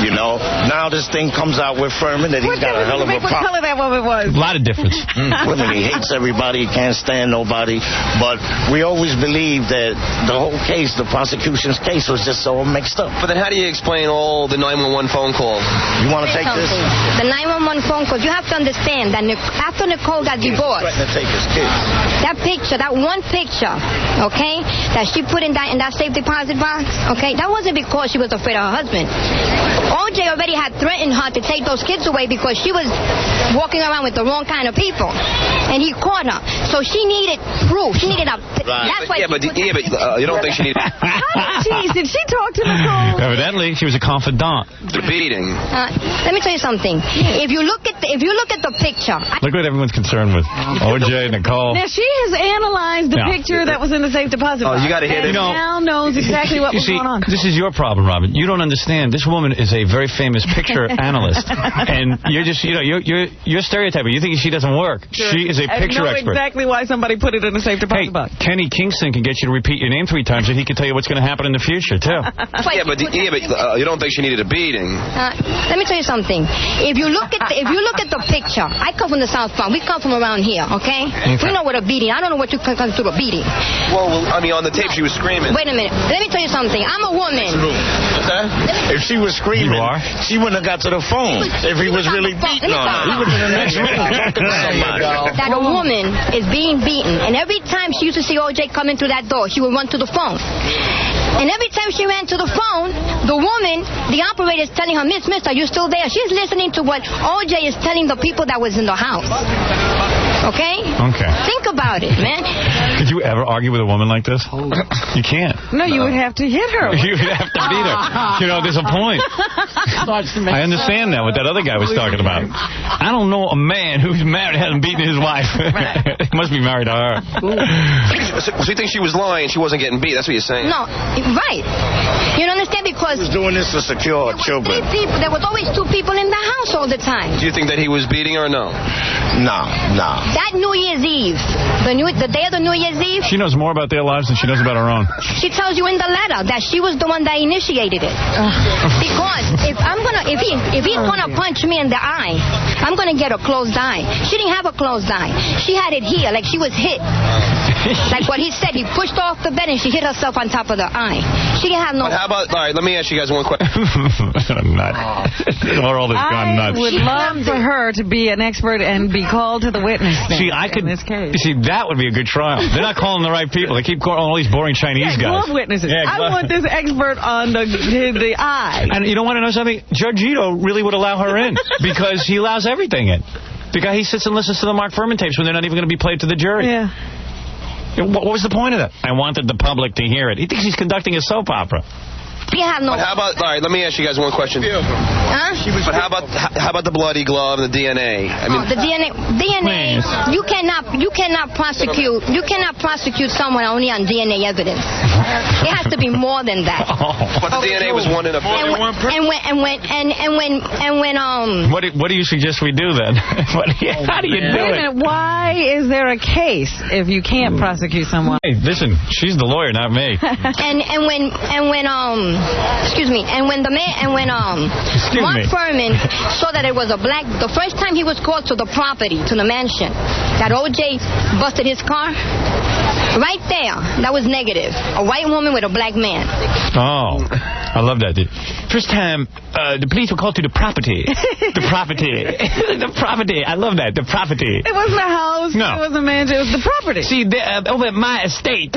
you know, now this thing comes out with Furman that he's got a hell of a What color that woman was? A lot of difference. Women, he hates everybody, he can't stand nobody. But we always believed that the whole case, the prosecution's case, was just so mixed up. But then how do you explain all the 911 phone calls? You want to take this? The 911 phone calls, you have to understand that after Nicole got divorced, threatening to take his kids. That picture, that one picture, okay, that she put in that safe deposit box, okay, that wasn't because she was afraid of her husband. O.J. already had threatened her to take those kids away because she was walking around with the wrong kind of people, and he caught her. So she needed proof. She needed a. Right. That's why. But you don't think she needed. Did she talk to Nicole? Evidently, she was a confidant. The beating. Let me tell you something. If you look at the picture. Look what everyone's concerned with. O.J., Nicole. Now she has analyzed the picture that was in the safe deposit box. You got to hear this. Now knows exactly what was going on. This is your problem, Robin. You don't understand. This woman is a very famous picture analyst, and you're just, you're stereotyping. You think she doesn't work. Sure. She is a picture I know expert. exactly why somebody put it in a safe deposit box. Kenny Kingston can get you to repeat your name 3 times, and he can tell you what's going to happen in the future too. But you don't think she needed a beating. Let me tell you something. If you look at the picture, I come from the South Bronx. We come from around here, okay? We know what a beating. I don't know what you consider a beating. Well, I mean, on the tape she was screaming. Wait a minute. Let me tell you something. I'm a woman. If she was screaming, she wouldn't have got to the phone if he was really beating on her. He was in the next room talking to somebody. That a woman is being beaten, and every time she used to see O.J. coming through that door, she would run to the phone. And every time she ran to the phone, the woman, the operator is telling her, Miss, are you still there? She's listening to what O.J. is telling the people that was in the house. Okay? Okay. Think about it, man. Could you ever argue with a woman like this? You can't. No, you would have to hit her. You would have to beat her. There's a point. I understand that, what that other guy was talking about. I don't know a man who's married hasn't beaten his wife. He must be married to her. So you think she was lying, she wasn't getting beat? That's what you're saying? No, right. You don't understand because... He was doing this to secure children. There was always 2 people in the house all the time. Do you think that he was beating her or no? No. That New Year's Eve, the day of the New Year's Eve... She knows more about their lives than she knows about her own. She tells you in the letter that she was the one that initiated it. Because if he's gonna punch me in the eye, I'm gonna get a closed eye. She didn't have a closed eye. She had it here, like she was hit. Like what he said, he pushed off the bed and she hit herself on top of the eye. She didn't have no... But how about, all right, let me ask you guys one question. All this gone nuts. I would love for her to be an expert and be called to the witness stand in this case. See, that would be a good trial. They're not calling the right people. They keep calling all these boring Chinese guys. Glove witnesses. I want this expert on the eye. And you don't want to know something? Judge Ito really would allow her in because he allows everything in. The guy, he sits and listens to the Mark Furman tapes when they're not even going to be played to the jury. Yeah. What was the point of that? I wanted the public to hear it. He thinks he's conducting a soap opera. You have no... But how about, all right, let me ask you guys one question. Huh? But how about the bloody glove and the DNA? I mean, the DNA, you cannot prosecute someone only on DNA evidence. It has to be more than that. But the DNA was one in a... What do you suggest we do then? How do you do it? Why is there a case if you can't prosecute someone? Hey, listen, she's the lawyer, not me. Mark Furman saw that it was a black, the first time he was called to the property, to the mansion, that O.J. busted his car, right there, that was negative. A white woman with a black man. Oh, I love that. First time the police were called to the property. The property. The property. I love that. The property. It wasn't a house. No. It wasn't a mansion. It was the property. See, over at my estate,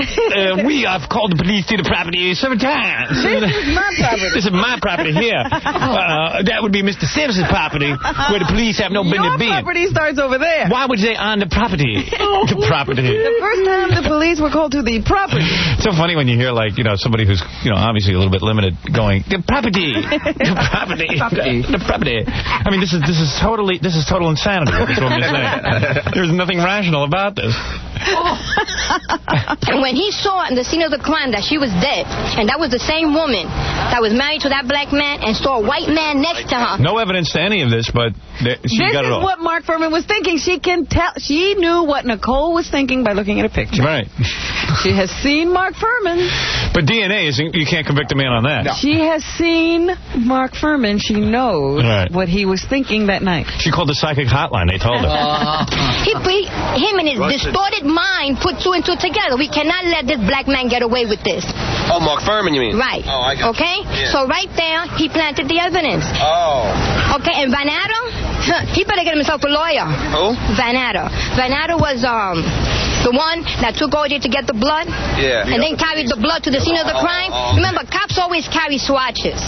we have called the police to the property several times. This is my property. This is my property here. That would be Mr. Simpson's property, where the police have no business being. Your property starts over there. Why would they on the property? The property. The first time the police police were called to the property. It's so funny when you hear, like, somebody who's, obviously a little bit limited going, the property. The property. I mean, this is total insanity. That's what I'm saying. There's nothing rational about this. And when he saw in the scene of the crime that she was dead, and that was the same woman that was married to that black man and saw a white man next to her. No evidence to any of this, but she got it all. This is what Mark Furman was thinking. She can tell. She knew what Nicole was thinking by looking at a picture. Right. She has seen Mark Furman. But DNA isn't. You can't convict a man on that. No. She has seen Mark Furman. She knows what he was thinking that night. She called the psychic hotline. They told her. Him and his distorted mind put two and two together. We cannot let this black man get away with this. Oh, Mark Furman, you mean? Right. Oh, I got Okay? Yeah. So right there, he planted the evidence. Oh. Okay, and Vannato, he better get himself a lawyer. Who? Vannato. Vannato was the one that took OJ to get the blood. Yeah. And then carried the blood to the scene of the crime. Remember, cops always carry swatches.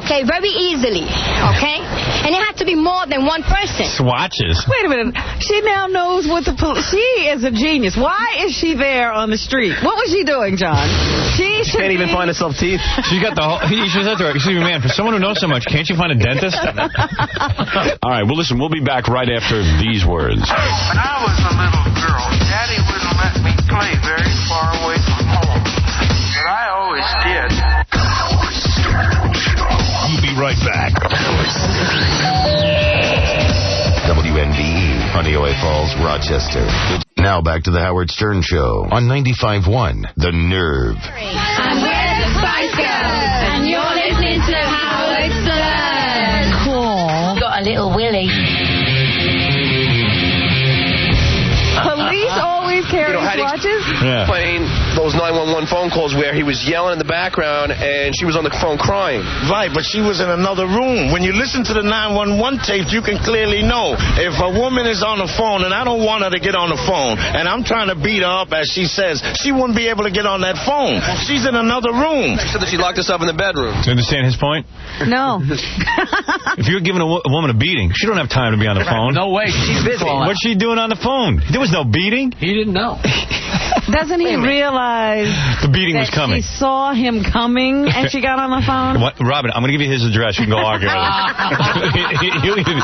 Okay, very easily. Okay? And it had to be more than one person. Swatches? Wait a minute. She now knows what the police... She is a genius. Why is she there on the street? What was she doing, John? She can't even find herself teeth. She's got the whole... She said to her, excuse me, man, for someone who knows so much, can't you find a dentist? All right, well, listen, we'll be back right after these words. When I was a little girl, Daddy wouldn't let me play very far away from home. But I always did. We'll be right back. WNBE, Honeoye Falls, Rochester. Now back to the Howard Stern Show on 95.1 The Nerve. I'm Where the Spice Girls, and you're listening to Howard Stern. Cool. Got a little willy. Police always carry swatches? Yeah. Playing those 911 phone calls where he was yelling in the background and she was on the phone crying. Right, but she was in another room. When you listen to the 911 tapes, you can clearly know if a woman is on the phone, and I don't want her to get on the phone, and I'm trying to beat her up, as she says, she wouldn't be able to get on that phone. She's in another room. So that she locked herself in the bedroom. Do you understand his point? No. If you're giving a woman a beating, she don't have time to be on the phone. No way. She's busy. What's she doing on the phone? There was no beating. He didn't know. Doesn't he realize the beating was coming? She saw him coming and she got on the phone? What, Robin, I'm going to give you his address. You can go argue with him.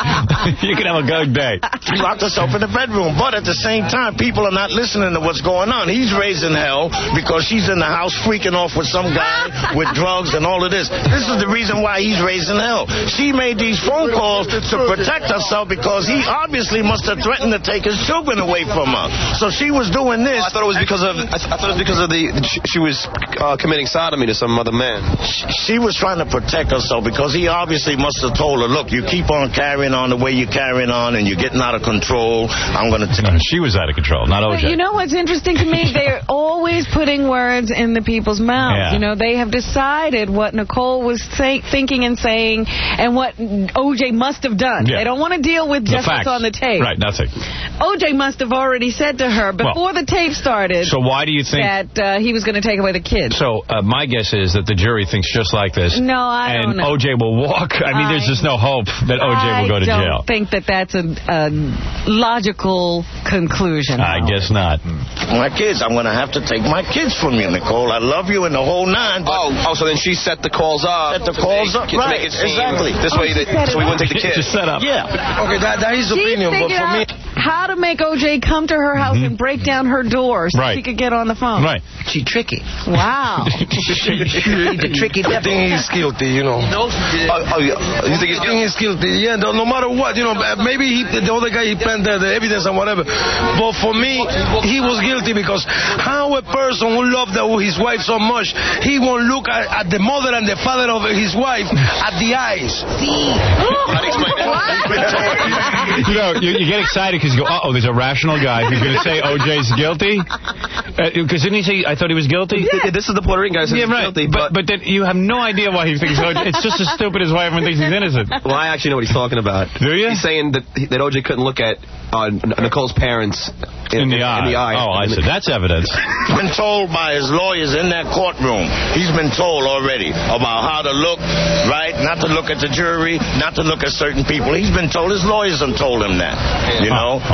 You can have a good day. She locked herself in the bedroom, but at the same time, people are not listening to what's going on. He's raising hell because she's in the house freaking off with some guy with drugs and all of this. This is the reason why he's raising hell. She made these phone calls to protect herself because he obviously must have threatened to take his children away from her. So she was doing this. I thought it was because of she was committing sodomy to some other man. She was trying to protect herself because he obviously must have told her, look, you keep on carrying on the way you're carrying on and you're getting out of control. I'm going to... She was out of control, not OJ. But you know what's interesting to me? They're always putting words in the people's mouths. Yeah. You know, they have decided what Nicole was thinking and saying and what OJ must have done. Yeah. They don't want to deal with just what's on the tape. Right, nothing. OJ must have already said to her before the tape started so why do you think that he was going to take away the kids. So my guess is that the jury thinks just like this. No, I don't know. And OJ will walk. I mean, there's just no hope that OJ will go to jail. I don't think that that's a logical conclusion. I guess not. My kids, I'm going to have to take my kids from you, Nicole. I love you in the whole nine. But so then she set the calls up. Set the calls up, to right? Make it seem Exactly. This way, so we wouldn't take the kids. Just set up. Yeah. Okay, that is opinion, but for me, how to make OJ come to her house and break down her door so she could get on the phone. Right. She's tricky. Wow. She's a tricky devil. I think he's guilty, you know. No. You think he's guilty? Yeah, no matter what, you know, maybe the other guy, he planted the evidence and whatever. But for me, he was guilty because how a person who loved his wife so much, he won't look at the mother and the father of his wife at the eyes. You know, you get excited because you go, uh-oh, there's a rational guy who's going to say OJ's guilty. Because didn't he say, I thought he was guilty? Yeah. This is the Puerto Rican guy who says he's guilty. But then you have no idea why he thinks OJ. It's just as stupid as why everyone thinks he's innocent. Well, I actually know what he's talking about. Do you? He's saying that OJ couldn't look at Nicole's parents In the eye. Oh, I see. That's evidence. He's been told by his lawyers in that courtroom. He's been told already about how to look, right? Not to look at the jury, not to look at certain people. He's been told. His lawyers have told him that. You know.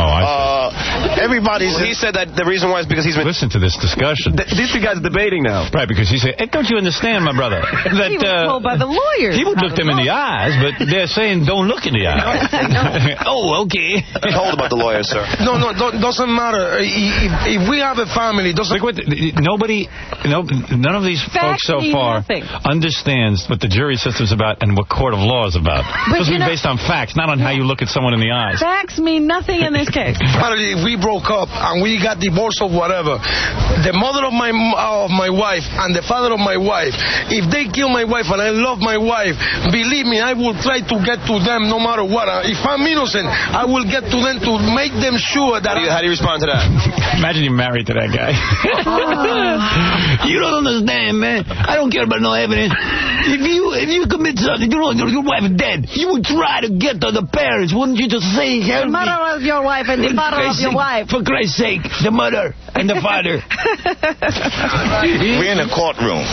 Everybody's. He said that the reason why is because he's been. Listen to this discussion. These two guys are debating now. Right, because he said, hey, "Don't you understand, my brother? That he was told by the lawyers. He would look them in the eyes, but they're saying don't look in the eyes." Oh, okay. Told about the lawyers, sir. No, doesn't matter. If we have a family, doesn't. None of these folks so far understands what the jury system's about and what court of law is about. It's supposed to be based on facts, not on how you look at someone in the eyes. Facts mean nothing in this case. If we broke up and we got divorced or whatever, the mother of my wife and the father of my wife, if they kill my wife and I love my wife, believe me, I will try to get to them no matter what. If I'm innocent, I will get to them to make them sure that. How do you respond to that? Imagine you're married to that guy. You don't understand, man. I don't care about no evidence. If you commit something, you know your wife is dead. You would try to get to the parents, wouldn't you? Just say, help the mother of your wife and the father of your wife. For Christ's sake, the mother and the father. We're in a courtroom.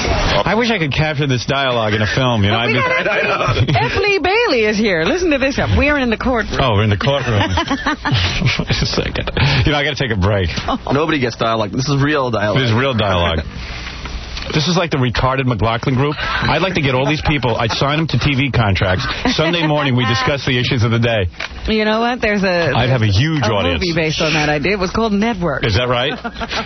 I wish I could capture this dialogue in a film. You know, F. Lee Bailey is here. Listen to this. We're in the courtroom. Oh, we're in the courtroom. Wait a second. You know, I got to take a break. Nobody gets dialogue. This is real dialogue. This is real dialogue. This is like the retarded McLaughlin group. I'd like to get all these people. I'd sign them to TV contracts. Sunday morning, we discuss the issues of the day. You know what? I'd have a huge audience. Movie based on that idea. It was called Network. Is that right?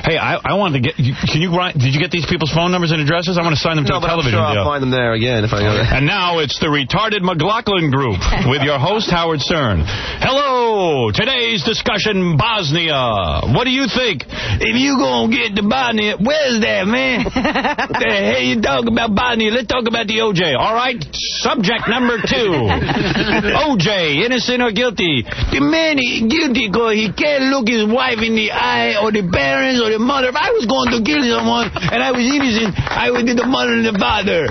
Hey, I wanted to get. Did you get these people's phone numbers and addresses? I want to sign them to a television deal. I'll find them there again if I go there. And now it's the retarded McLaughlin group with your host Howard Stern. Hello. Today's discussion: Bosnia. What do you think? If you gonna get to Bosnia, where's that, man? The hell you talk about Bosnia? Let's talk about the OJ. All right. Subject number 2. OJ, innocent or guilty? The man is guilty because he can't look his wife in the eye or the parents or the mother. If I was going to kill someone and I was innocent, I would do the mother and the father.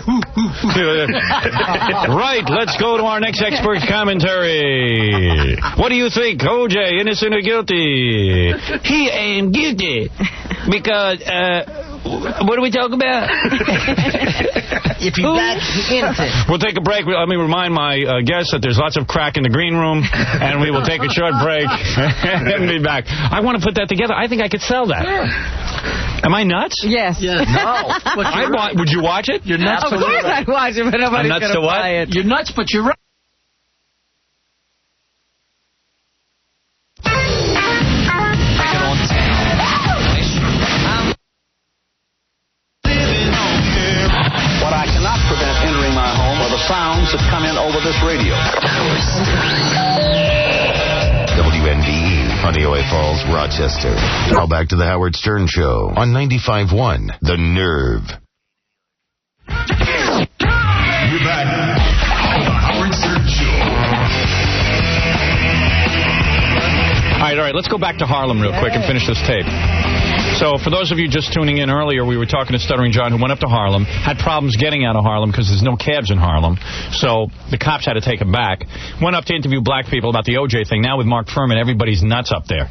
Right. Let's go to our next expert commentary. What do you think, OJ, innocent or guilty? He ain't guilty because, what are we talking about? If he's black, he's innocent. We'll take a break. Let me remind my guests that there's lots of crack in the green room, and we will take a short break and be back. I want to put that together. I think I could sell that. Am I nuts? Yes. No. Would you watch it? You're nuts. Of course I'd watch it, but nobody's going to buy it. You're nuts, but you're right. Sounds that come in over this radio. WNDE, Honeoye Falls, Rochester. Now back to the Howard Stern Show on 95.1 The Nerve. We're back on the Howard Stern Show. All right. Let's go back to Harlem real quick and finish this tape. So, for those of you just tuning in earlier, we were talking to Stuttering John, who went up to Harlem, had problems getting out of Harlem because there's no cabs in Harlem. So, the cops had to take him back. Went up to interview black people about the OJ thing. Now with Mark Furman, everybody's nuts up there.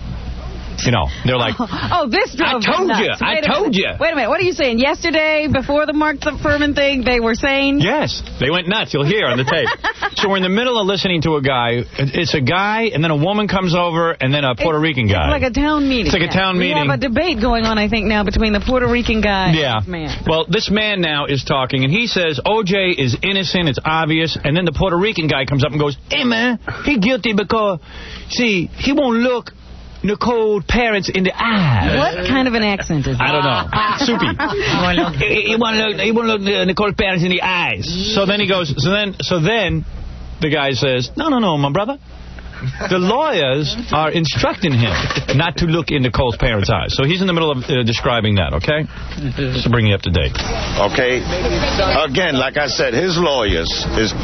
You know, they're like... Oh, this drove I told nuts. you. I told you. Wait a minute. What are you saying? Yesterday, before the Mark Furman thing, they were saying... Yes. They went nuts. You'll hear on the tape. So we're in the middle of listening to a guy. It's a guy, and then a woman comes over, and then a Puerto Rican guy. It's like a town meeting. It's like a town meeting. We have a debate going on, I think, now between the Puerto Rican guy and this man. Well, this man now is talking, and he says OJ is innocent, it's obvious, and then the Puerto Rican guy comes up and goes, hey, man, he guilty because, see, he won't look Nicole's parents in the eye. What kind of an accent is that? I don't know. Soupy. He want to look Nicole's parents in the eyes. So then he goes. So then the guy says, no, my brother. The lawyers are instructing him not to look in Nicole's parents' eyes. So he's in the middle of describing that, okay? Just to bring you up to date. Okay. Again, like I said, his lawyers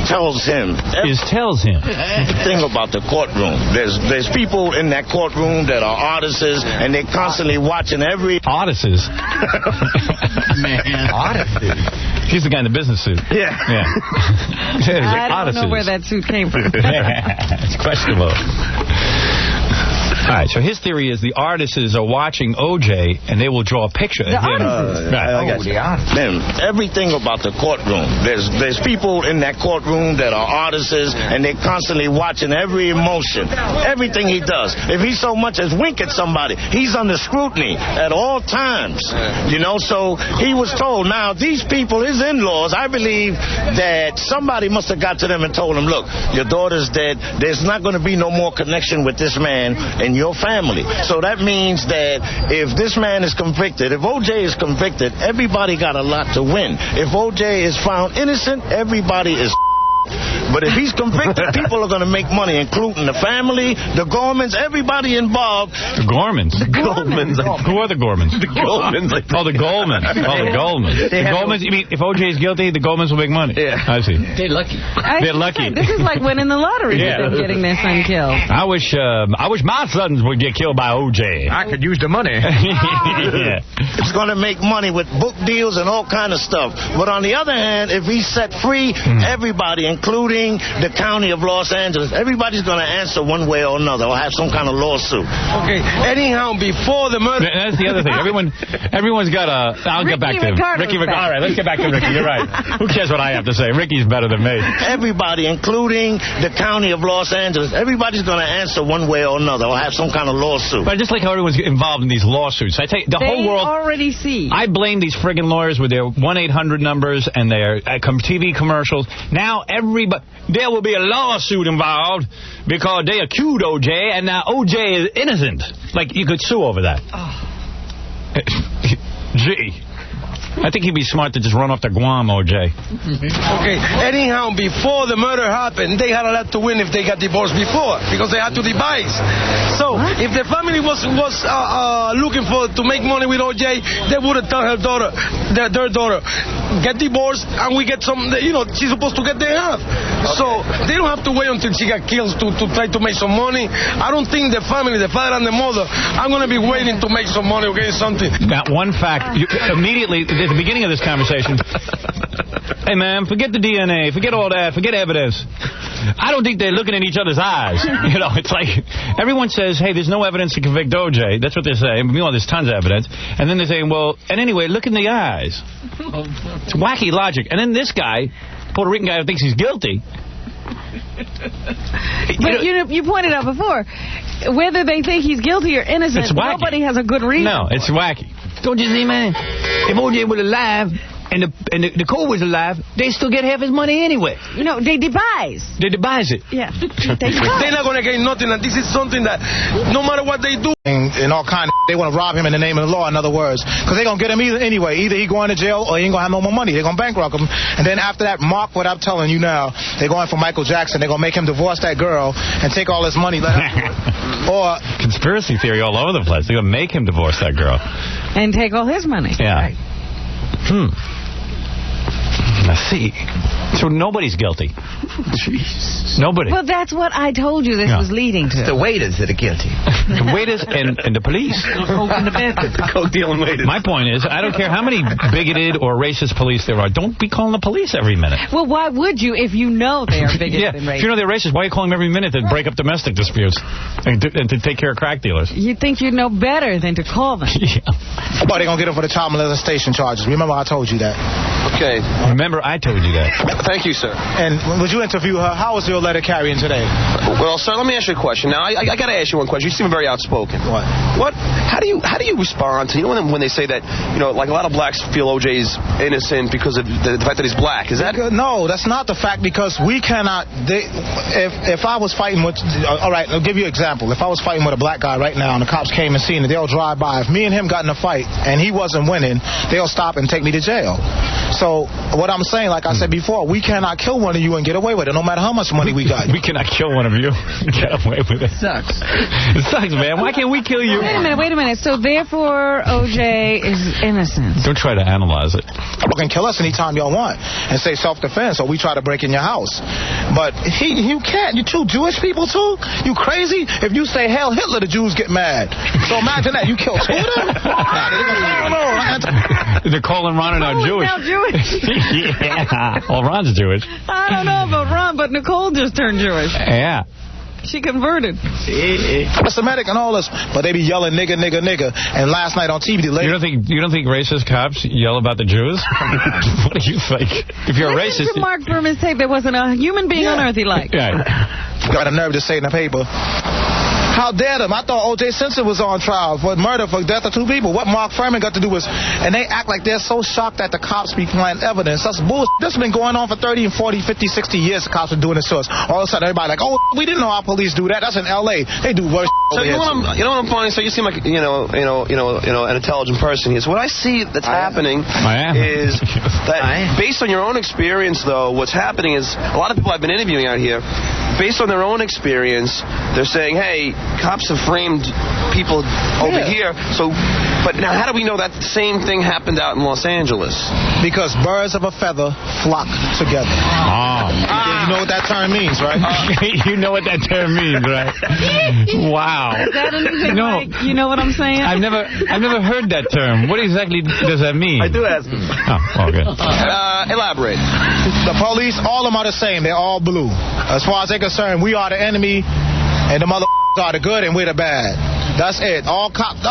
tells him everything about the courtroom. There's people in that courtroom that are artists, and they're constantly watching every... Artists? Man. Artists? He's the guy in the business suit. Yeah. I don't know where that suit came from. It's questionable. right, so his theory is the artists are watching O.J. and they will draw a picture. Man, everything about the courtroom. There's people in that courtroom that are artists, and they're constantly watching every emotion, everything he does. If he so much as wink at somebody, he's under scrutiny at all times. You know, so he was told. Now, these people, his in-laws, I believe that somebody must have got to them and told them, look, your daughter's dead. There's not going to be no more connection with this man and your family. So that means that if this man is convicted, if O.J. is convicted, everybody got a lot to win. If O.J. is found innocent, everybody is... But if he's convicted, people are going to make money, including the family, the Gormans, everybody involved. The Gormans? The Goldmans. Who are the Gormans? The Goldmans. Oh, the Goldmans. Oh, the Goldmans. The Goldmans, you mean if O.J. is guilty, the Goldmans will make money? Yeah. I see. They're lucky. They're lucky. This is like winning the lottery for them getting their son killed. I wish my sons would get killed by O.J. I could use the money. Yeah. It's going to make money with book deals and all kind of stuff. But on the other hand, if he's set free, everybody, including the county of Los Angeles, everybody's going to answer one way or another or have some kind of lawsuit. Okay, anyhow, before the murder... That's the other thing. Everyone's got a... I'll get back to him. Ricky Ricardo. All right, let's get back to Ricky. You're right. Who cares what I have to say? Ricky's better than me. Everybody, including the county of Los Angeles, everybody's going to answer one way or another or have some kind of lawsuit. But I just like how everyone's involved in these lawsuits. I tell you, the whole world... They already see. I blame these friggin' lawyers with their 1-800 numbers and their TV commercials. Now everybody... There will be a lawsuit involved because they accused O.J. and now O.J. is innocent. Like, you could sue over that. Gee. I think he'd be smart to just run off to Guam, O.J. Okay, anyhow, before the murder happened, they had a lot to win if they got divorced before, because they had to devise. So, if the family was looking to make money with O.J., they would have told their daughter, get divorced, and we get some, she's supposed to get their half. Okay. So, they don't have to wait until she got killed to try to make some money. I don't think the family, the father and the mother, are going to be waiting to make some money or get something. Now, one fact, immediately... At the beginning of this conversation, hey, man, forget the DNA, forget all that, forget evidence. I don't think they're looking in each other's eyes. It's like everyone says, hey, there's no evidence to convict O.J. That's what they're saying. Meanwhile, there's tons of evidence. And then they're saying, well, and anyway, look in the eyes. It's wacky logic. And then this guy, Puerto Rican guy who thinks he's guilty. But you pointed out before, whether they think he's guilty or innocent, nobody has a good reason. No, it's wacky. Don't you see, man? If O.J. was alive and the Cole was alive, they still get half his money anyway. They devise. They devise it. Yeah. They're not going to get nothing, and this is something that no matter what they do. And all kind of they want to rob him in the name of the law, in other words, because they're going to get him anyway. Either he going to jail or he ain't going to have no more money. They're going to bankrupt him. And then after that, mark what I'm telling you now, they're going for Michael Jackson. They're going to make him divorce that girl and take all his money. Or conspiracy theory all over the place. They're going to make him divorce that girl. And take all his money. Yeah. Right. Let's see. So nobody's guilty. Jeez. Nobody. Well, that's what I told you this was leading to. It's the waiters that are guilty. The waiters and the police. The coke dealing waiters. My point is, I don't care how many bigoted or racist police there are. Don't be calling the police every minute. Well, why would you if you know they are bigoted and racist? If you know they're racist, why are you calling them every minute to break up domestic disputes and to take care of crack dealers? You'd think you'd know better than to call them. Yeah. But they're going to get him for the child molestation charges. Remember I told you that. Okay. Remember I told you that. Thank you, sir. And would you interview her? How was your letter carrying today? Well, sir, let me ask you a question. Now, I got to ask you one question. You seem very outspoken. What? How do you respond to, when they say that, like a lot of blacks feel O.J.'s innocent because of the fact that he's black? Is that... No, that's not the fact, because we cannot... If I was fighting with... All right, I'll give you an example. If I was fighting with a black guy right now and the cops came and seen it, they'll drive by. If me and him got in a fight and he wasn't winning, they'll stop and take me to jail. So what I'm saying, like I said before, we cannot kill one of you and get away with it, no matter how much money we got. We cannot kill one of you and get away with it. Sucks. It sucks, man. Why can't we kill you? Wait a minute. So therefore, O.J. is innocent. Don't try to analyze it. You can kill us anytime y'all want and say self-defense, or we try to break in your house. But you can't. You two Jewish people, too? You crazy? If you say Hail Hitler, the Jews get mad. So imagine that. You kill two of them? Nicole and Ron are now Jewish. Now Jewish. Yeah. Well, Ron's Jewish. I don't know about Ron, but Nicole just turned Jewish. Yeah. She converted. Semitic and all this, but they be yelling nigga, nigga, nigga. And last night on TV, the lady... You don't think racist cops yell about the Jews? What do you think? If you're a racist... To Mark Furman's tape, there wasn't a human being on earth he liked. Got a nerve to say in the paper. How dare them? I thought O.J. Simpson was on trial for murder for death of 2 people. What Mark Furman got to do is, and they act like they're so shocked that the cops be finding evidence. That's bullshit. This has been going on for 30 and 40, 50, 60 years. The cops are doing this to us. All of a sudden, everybody like, oh, we didn't know our police do that. That's in L.A. They do worse. So you know what I'm pointing. So you seem like an intelligent person here. So what I see that's happening is that based on your own experience, though, what's happening is a lot of people I've been interviewing out here, based on their own experience, they're saying, hey, cops have framed people over here. So, but now how do we know that the same thing happened out in Los Angeles? Because birds of a feather flock together. You know what that term means, right? You know what that term means, right? Wow. Is that anything like, you know what I'm saying? I've never heard that term. What exactly does that mean? I do ask him. Oh, okay. Elaborate. The police, all of them are the same. They're all blue. As far as they're concerned, we are the enemy, and the motherfuckers are the good, and we're the bad. That's it. All cops.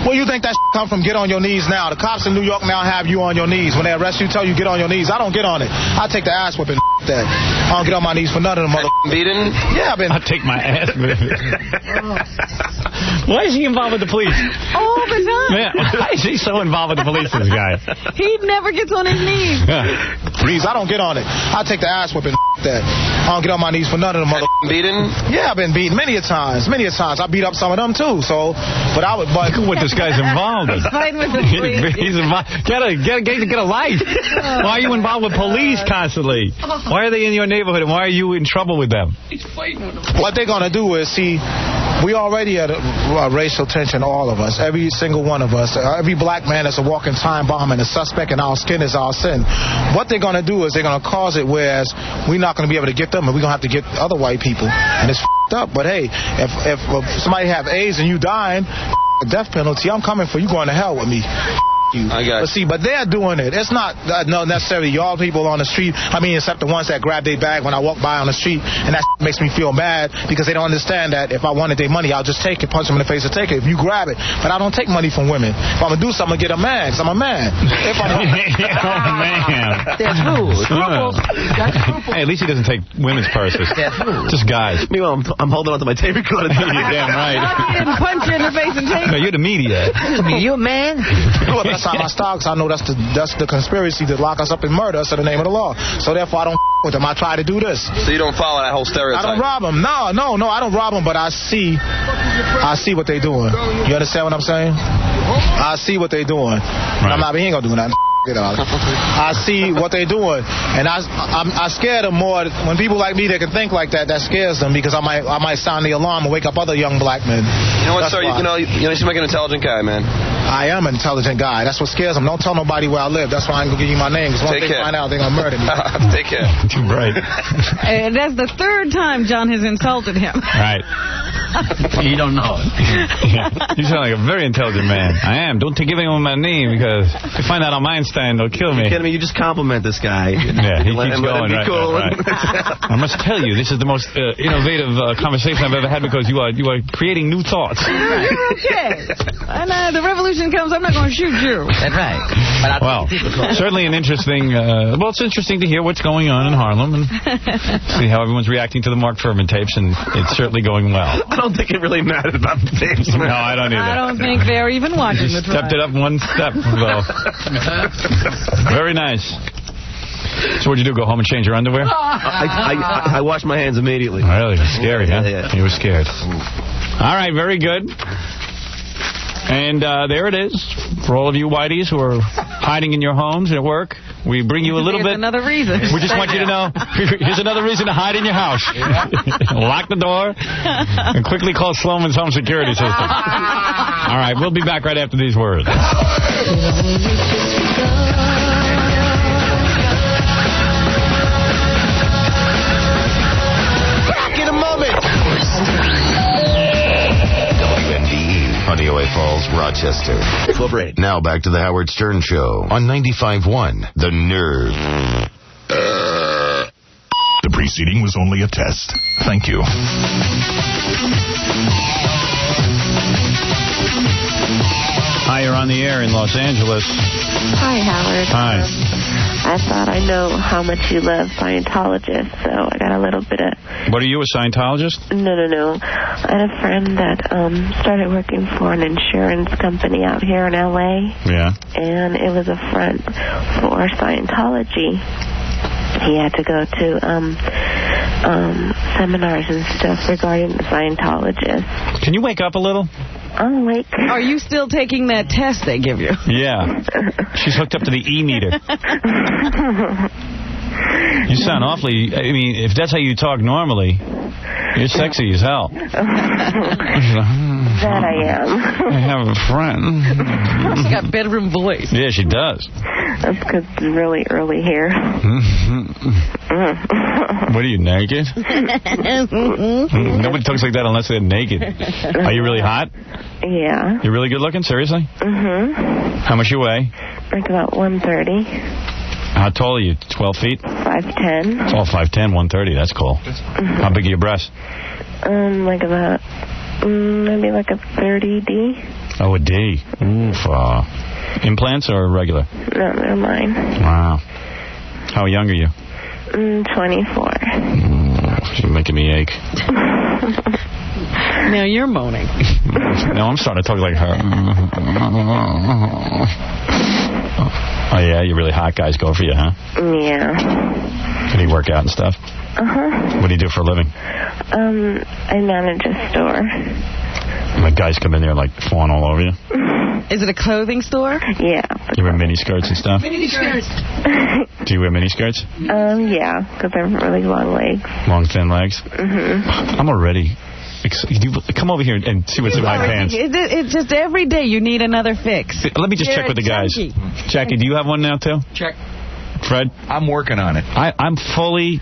Where you think that come from? Get on your knees now. The cops in New York now have you on your knees. When they arrest you, tell you get on your knees. I don't get on it. I take the ass whipping. That I don't get on my knees for none of them motherfuckers. Beaten? Yeah, I've been. I take my ass whipping. Why is he involved with the police? All the time. Man, why is he so involved with the police, this guy? He never gets on his knees. Please, I don't get on it. I take the ass whipping. That I don't get on my knees for none of them motherfuckers. Beaten? Yeah, I've been beaten many a times. Many a times. I beat up some of them too. So, but I would. But what this guy's involved in? He's fighting with the police. He's involved. Get a life. Why are you involved with police constantly? Why are they in your neighborhood, and why are you in trouble with them? He's fighting with them. What they're gonna do is see. We already had a racial tension, all of us, every single one of us. Every black man is a walking time bomb, and a suspect, and our skin is our sin. What they're going to do is they're going to cause it, whereas we're not going to be able to get them, and we're going to have to get other white people. And it's up. But hey, if somebody have AIDS and you dying, death penalty, I'm coming for you, going to hell with me. But they're doing it. It's not necessarily y'all people on the street. I mean, except the ones that grab their bag when I walk by on the street, and that makes me feel bad because they don't understand that if I wanted their money, I'll just take it, punch them in the face, and take it. If you grab it, but I don't take money from women. If I'm gonna do something, I'm gonna get a man, because I'm a man. If I'm man, that's rules. Hey, at least he doesn't take women's purses. That's rules. Just guys. Meanwhile, I'm holding on to my tape recorder. You're damn right. I didn't punch you in the face and take it. No, you're the media. You a man? Well, that's how I start, because I know that's the conspiracy to lock us up and murder us in the name of the law. So therefore, I don't with them. I try to do this. So you don't follow that whole stereotype? I don't rob them. No, I don't rob them, but I see what they're doing. You understand what I'm saying? I see what they're doing. Right. He ain't gonna do nothing. I see what they're doing, and I scare them more. When people like me that can think like that scares them, because I might sound the alarm and wake up other young black men. You know what, sir? You seem like an intelligent guy, man. I am an intelligent guy. That's what scares them. Don't tell nobody where I live. That's why I ain't gonna give you my name, because once they find out, they're gonna murder me. Take care. Right. And that's the third time John has insulted him. Right. You don't know it. Yeah. You sound like a very intelligent man. I am. Don't give him my name, because if you find out I'm Einstein, they'll kill me. You're kidding me? You just compliment this guy. Yeah, he keeps going. Right, cool. right. I must tell you, this is the most innovative conversation I've ever had, because you are creating new thoughts. You're okay. And the revolution comes, I'm not going to shoot you. That's right. Well, certainly an interesting... it's interesting to hear what's going on in Harlem and see how everyone's reacting to the Mark Furman tapes, and it's certainly going well. I don't think it really mattered about the tapes. No, I don't either. I don't think they're even watching the trial. Stepped it up one step. Well, very nice. So what'd you do, go home and change your underwear? I washed my hands immediately. Really? Scary, huh? Yeah. You were scared. All right, very good. And there it is. For all of you whiteys who are hiding in your homes at work, we bring you a little bit. Another reason. We just want you to know, here's another reason to hide in your house. Lock the door and quickly call Sloman's home security system. All right, we'll be back right after these words. Back in a moment. Honeywell Falls, Rochester. Now back to the Howard Stern Show on 95.1 The Nerve. The preceding was only a test. Thank you. Hi, you're on the air in Los Angeles. Hi, Howard. Hi. I thought I know how much you love Scientologists, so I got a little bit of... What, are you a Scientologist? No. I had a friend that started working for an insurance company out here in L.A. Yeah. And it was a front for Scientology. He had to go to seminars and stuff regarding the Scientologists. Can you wake up a little? I'm awake. Are you still taking that test they give you? Yeah. She's hooked up to the E-meter. You sound awfully... I mean, if that's how you talk normally, you're sexy as hell. That I am. I have a friend. She got bedroom voice. Yeah, she does. That's because it's really early here. What are you, naked? Nobody talks like that unless they're naked. Are you really hot? Yeah. You're really good looking? Seriously? Mm-hmm. How much you weigh? Like about 130. How tall are you? 12 feet? 5'10". Oh, 5'10", 130. That's cool. How big are your breasts? Like about, maybe like a 30D. Oh, a D. Oof. Implants or regular? No, they're mine. Wow. How young are you? 24. You're making me ache. Now you're moaning. No, I'm starting to talk like her. Oh, yeah? You really hot guys go for you, huh? Yeah. Can you work out and stuff? Uh-huh. What do you do for a living? I manage a store. Like guys come in there like fawn all over you? Is it a clothing store? Yeah. You wear mini skirts and stuff? Mini skirts. Do you wear mini skirts? Yeah, because I have really long legs. Long, thin legs? Mm-hmm. I'm already... Come over here and see what's in my pants. It's just every day you need another fix. Let me just check with the guys. Jackie, do you have one now, too? Check. Fred? I'm working on it. I'm fully...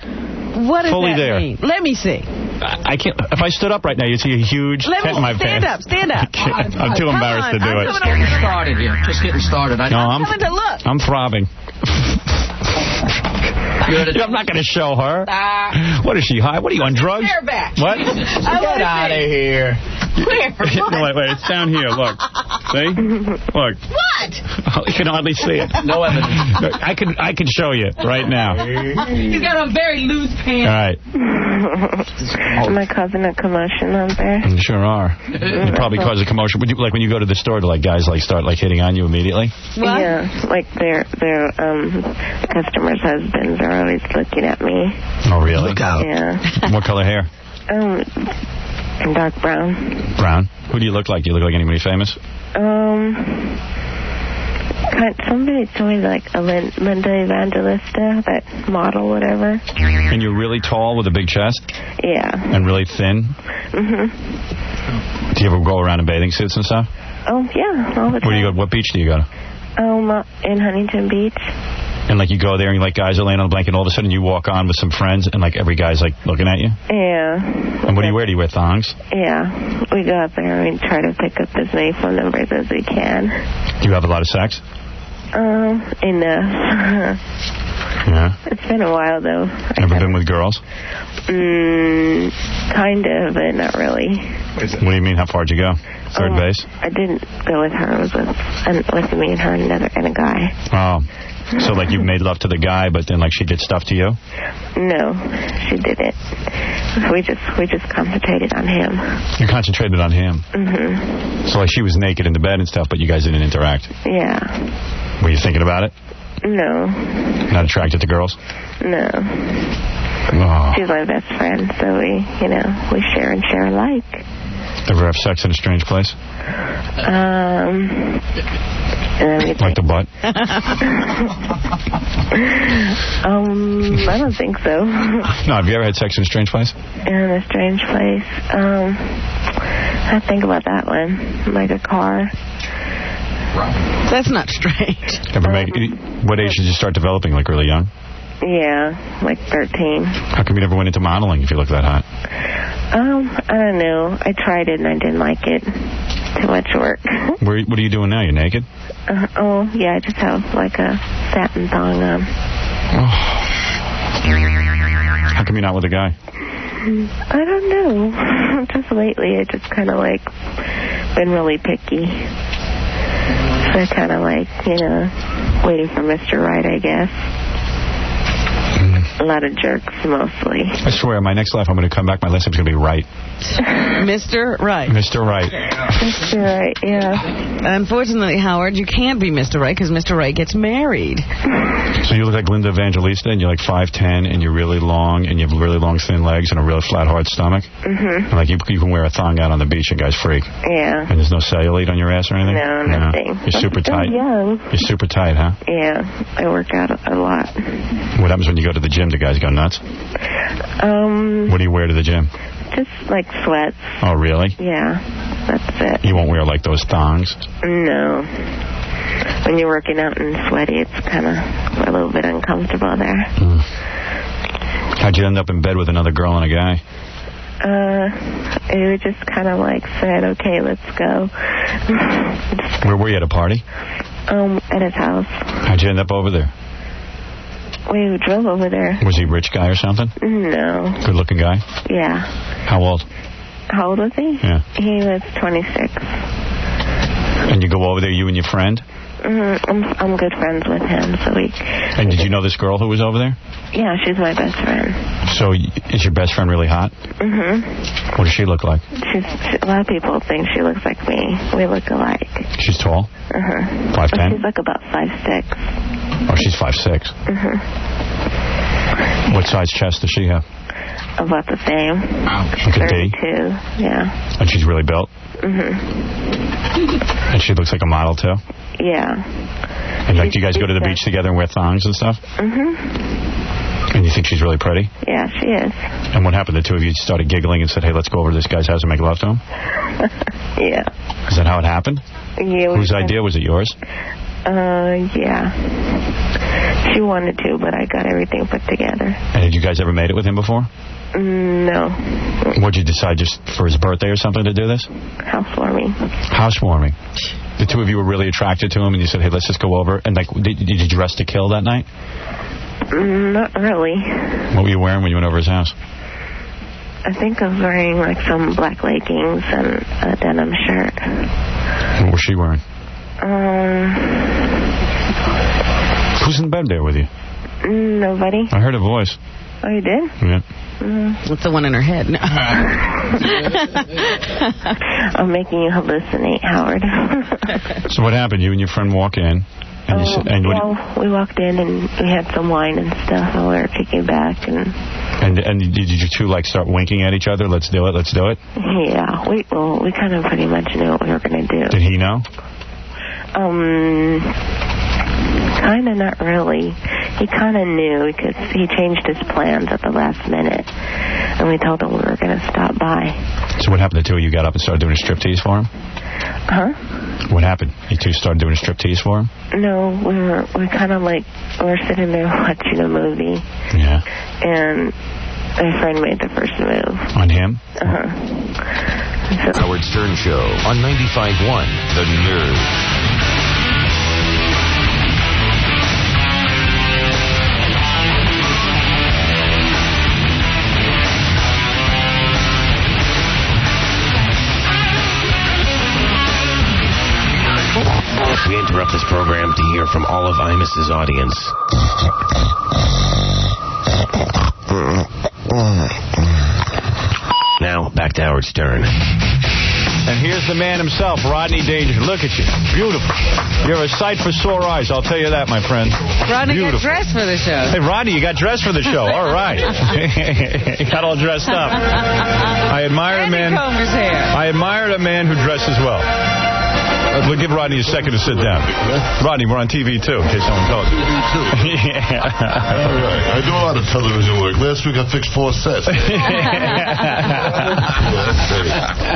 What does fully that there. mean? Let me see. I can't... If I stood up right now, you'd see a huge tent in my pants. Stand up. I'm too embarrassed to do it. Just getting started here. Just getting started. I'm coming to look. I'm throbbing. I'm not going to show her. What is she, high? What are you, on drugs? What? Get out of here. No, wait, it's down here, look. See? Look. What? You can hardly see it. No evidence. I can show you right now. He's got on very loose pants. All right. Am I causing a commotion out there? You sure are. You probably cause a commotion. Like when you go to the store, do like guys like start like hitting on you immediately? What? Yeah, like their customers' husbands are always looking at me. Oh, really? Look out. Yeah. What color hair? Dark brown. Brown? Who do you look like? Do you look like anybody famous? Somebody told me like a Linda Evangelista, that model, whatever. And you're really tall with a big chest? Yeah. And really thin? Mm-hmm. Do you ever go around in bathing suits and stuff? Oh, yeah, all the time. Where do you go? What beach do you go to? In Huntington Beach. And like you go there and like guys are laying on the blanket and all of a sudden you walk on with some friends and like every guy's like looking at you? Yeah. And what do you wear? Do you wear thongs? Yeah. We go out there and we try to pick up as many phone numbers as we can. Do you have a lot of sex? Enough. Yeah. It's been a while though. Ever been with girls? Kind of, but not really. What do you mean? How far'd you go? Third base? I didn't go with her. It was with me and her and a guy. Oh. So, like, you made love to the guy, but then, like, she did stuff to you? No, she didn't. We just concentrated on him. You concentrated on him? Mm-hmm. So, like, she was naked in the bed and stuff, but you guys didn't interact? Yeah. Were you thinking about it? No. Not attracted to girls? No. Oh. She's my best friend, so we share and share alike. Ever have sex in a strange place? Like the butt? I don't think so. No, have you ever had sex in a strange place? In a strange place? I think about that one. Like a car. That's not strange. What age did you start developing? Like really young? Yeah, like 13. How come you never went into modeling if you look that hot? I don't know. I tried it and I didn't like it. Too much work. What are you doing now? You're naked? Yeah, I just have like a satin thong on. come you're not with a guy? I don't know. Just lately, I just kind of like been really picky. So I kind of like, waiting for Mr. Right, I guess. A lot of jerks, mostly. I swear, my next life, I'm going to come back. My last name's going to be Right. Mr. Right. Mr. Right. Mr. Right, yeah. Unfortunately, Howard, you can't be Mr. Right because Mr. Right gets married. So you look like Linda Evangelista, and you're like 5'10", and you're really long, and you have really long, thin legs, and a really flat, hard stomach. Mm-hmm. And like you can wear a thong out on the beach, and guys freak. Yeah. And there's no cellulite on your ass or anything? No, nothing. You're super tight. Young. You're super tight, huh? Yeah, I work out a lot. What happens when you go to the gym? Do guys go nuts? What do you wear to the gym? Just like sweats. Oh, really? Yeah, that's it. You won't wear like those thongs? No. When you're working out and sweaty, it's kind of a little bit uncomfortable there. How'd you end up in bed with another girl and a guy? We just kind of like said, okay, let's go. Where were you, at a party? At his house. How'd you end up over there? We drove over there. Was he a rich guy or something? No. Good-looking guy? Yeah. How old? How old was he? Yeah. He was 26. And you go over there, you and your friend? I'm good friends with him, so we... And did you know this girl who was over there? Yeah, she's my best friend. So is your best friend really hot? Mm-hmm. What does she look like? A lot of people think she looks like me. We look alike. She's tall? 5'10"? She's like about 5'6". Oh, she's 5'6". What size chest does she have? About the same. Like a D? 32, yeah. And she's really built? And she looks like a model, too? Yeah. And like, do you guys go to the beach together and wear thongs and stuff? And you think she's really pretty? Yeah, she is. And what happened? The two of you started giggling and said, hey, let's go over to this guy's house and make love to him? Yeah. Is that how it happened? Yeah. Whose idea? Was it yours? Yeah. She wanted to, but I got everything put together. And had you guys ever made it with him before? No. What'd you decide, just for his birthday or something, to do this? Housewarming. Housewarming. The two of you were really attracted to him, and you said, hey, let's just go over. And, like, did you dress to kill that night? Not really. What were you wearing when you went over his house? I think I was wearing, like, some black leggings and a denim shirt. What was she wearing? Who's in bed there with you? Nobody. I heard a voice. Oh, you did? Yeah. What's the one in her head? No. I'm making you hallucinate, Howard. So what happened? You and your friend walk in. And you said, we walked in and we had some wine and stuff, and we were kicking back. And did you two, like, start winking at each other? Let's do it, let's do it? Yeah. We kind of pretty much knew what we were going to do. Did he know? Kind of not really. He kind of knew because he changed his plans at the last minute. And we told him we were going to stop by. So what happened? The two of you got up and started doing a striptease for him? Huh? What happened? You two started doing a striptease for him? No, we kind of like, we were sitting there watching a movie. Yeah. And my friend made the first move. On him? Howard Stern Show on 95.1 The Nerve. We interrupt this program to hear from all of Imus's audience. Now, back to Howard Stern. And here's the man himself, Rodney Danger. Look at you. Beautiful. You're a sight for sore eyes, I'll tell you that, my friend. Rodney Beautiful. got dressed for the show. Hey, Rodney, you got dressed for the show. All right. You got all dressed up. I admire a man. Combed his hair. I admire a man who dresses well. We'll give Rodney a second to sit down. Rodney, we're on TV, too, in case someone calls. Yeah. All right. I do a lot of television work. Last week I fixed 4 sets.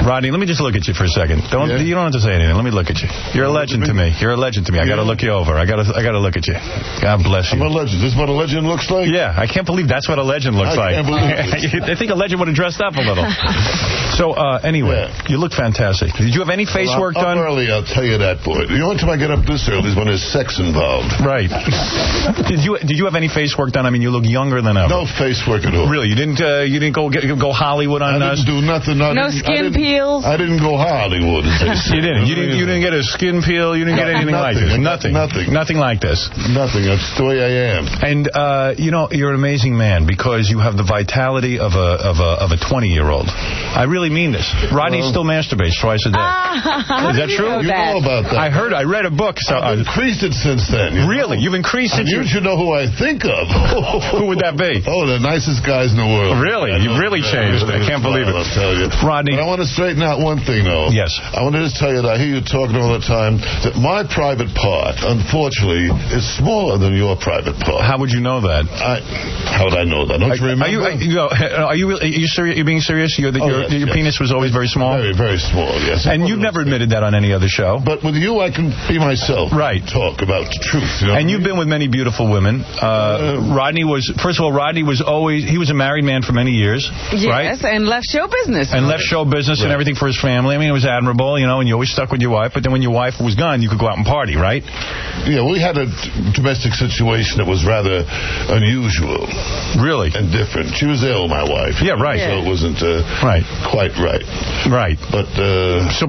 Rodney, let me just look at you for a second. You don't have to say anything. Let me look at you. You're a legend to me. You're a legend to me. I got to look you over. I got to look at you. God bless you. I'm a legend. This is what a legend looks like? Yeah. I can't believe that's what a legend looks like. I can't believe I think a legend would have dressed up a little. So, anyway, you look fantastic. Did you have any face work done? I'm early. I'll tell you that, boy. The only time I get up this early is when there's sex involved. Right. Did you have any face work done? I mean, you look younger than ever. No face work at all. Really? You didn't go Hollywood on us? I didn't do nothing. No skin peels? I didn't go Hollywood. You didn't? You didn't get a skin peel? You didn't get anything like this? Nothing like this? Nothing. That's the way I am. And, you're an amazing man because you have the vitality of a 20-year-old. I really mean this. Rodney still masturbates twice a day. Is that true? You know about that. I read a book. So I've increased it since then. Really? You've increased it? You should know who I think of. Who would that be? Oh, the nicest guys in the world. Really? You've really changed. I can't believe it. I'll tell you. Rodney. But I want to straighten out one thing, though. Yes. I want to just tell you that I hear you talking all the time that my private part, unfortunately, is smaller than your private part. How would you know that? How would I know that? Don't you remember? Are you serious? You're being serious? Your penis was always very small? Very, very small, yes. And you've never admitted that on any other show. But with you, I can be myself. Right. Talk about the truth. And you've been with many beautiful women. Rodney was always, he was a married man for many years. Yes, right? And left show business. And left show business and everything for his family. I mean, it was admirable, and you always stuck with your wife. But then when your wife was gone, you could go out and party, right? Yeah, we had a domestic situation that was rather unusual. Really? And different. She was ill, my wife. Yeah, right. So it wasn't quite right. Right. But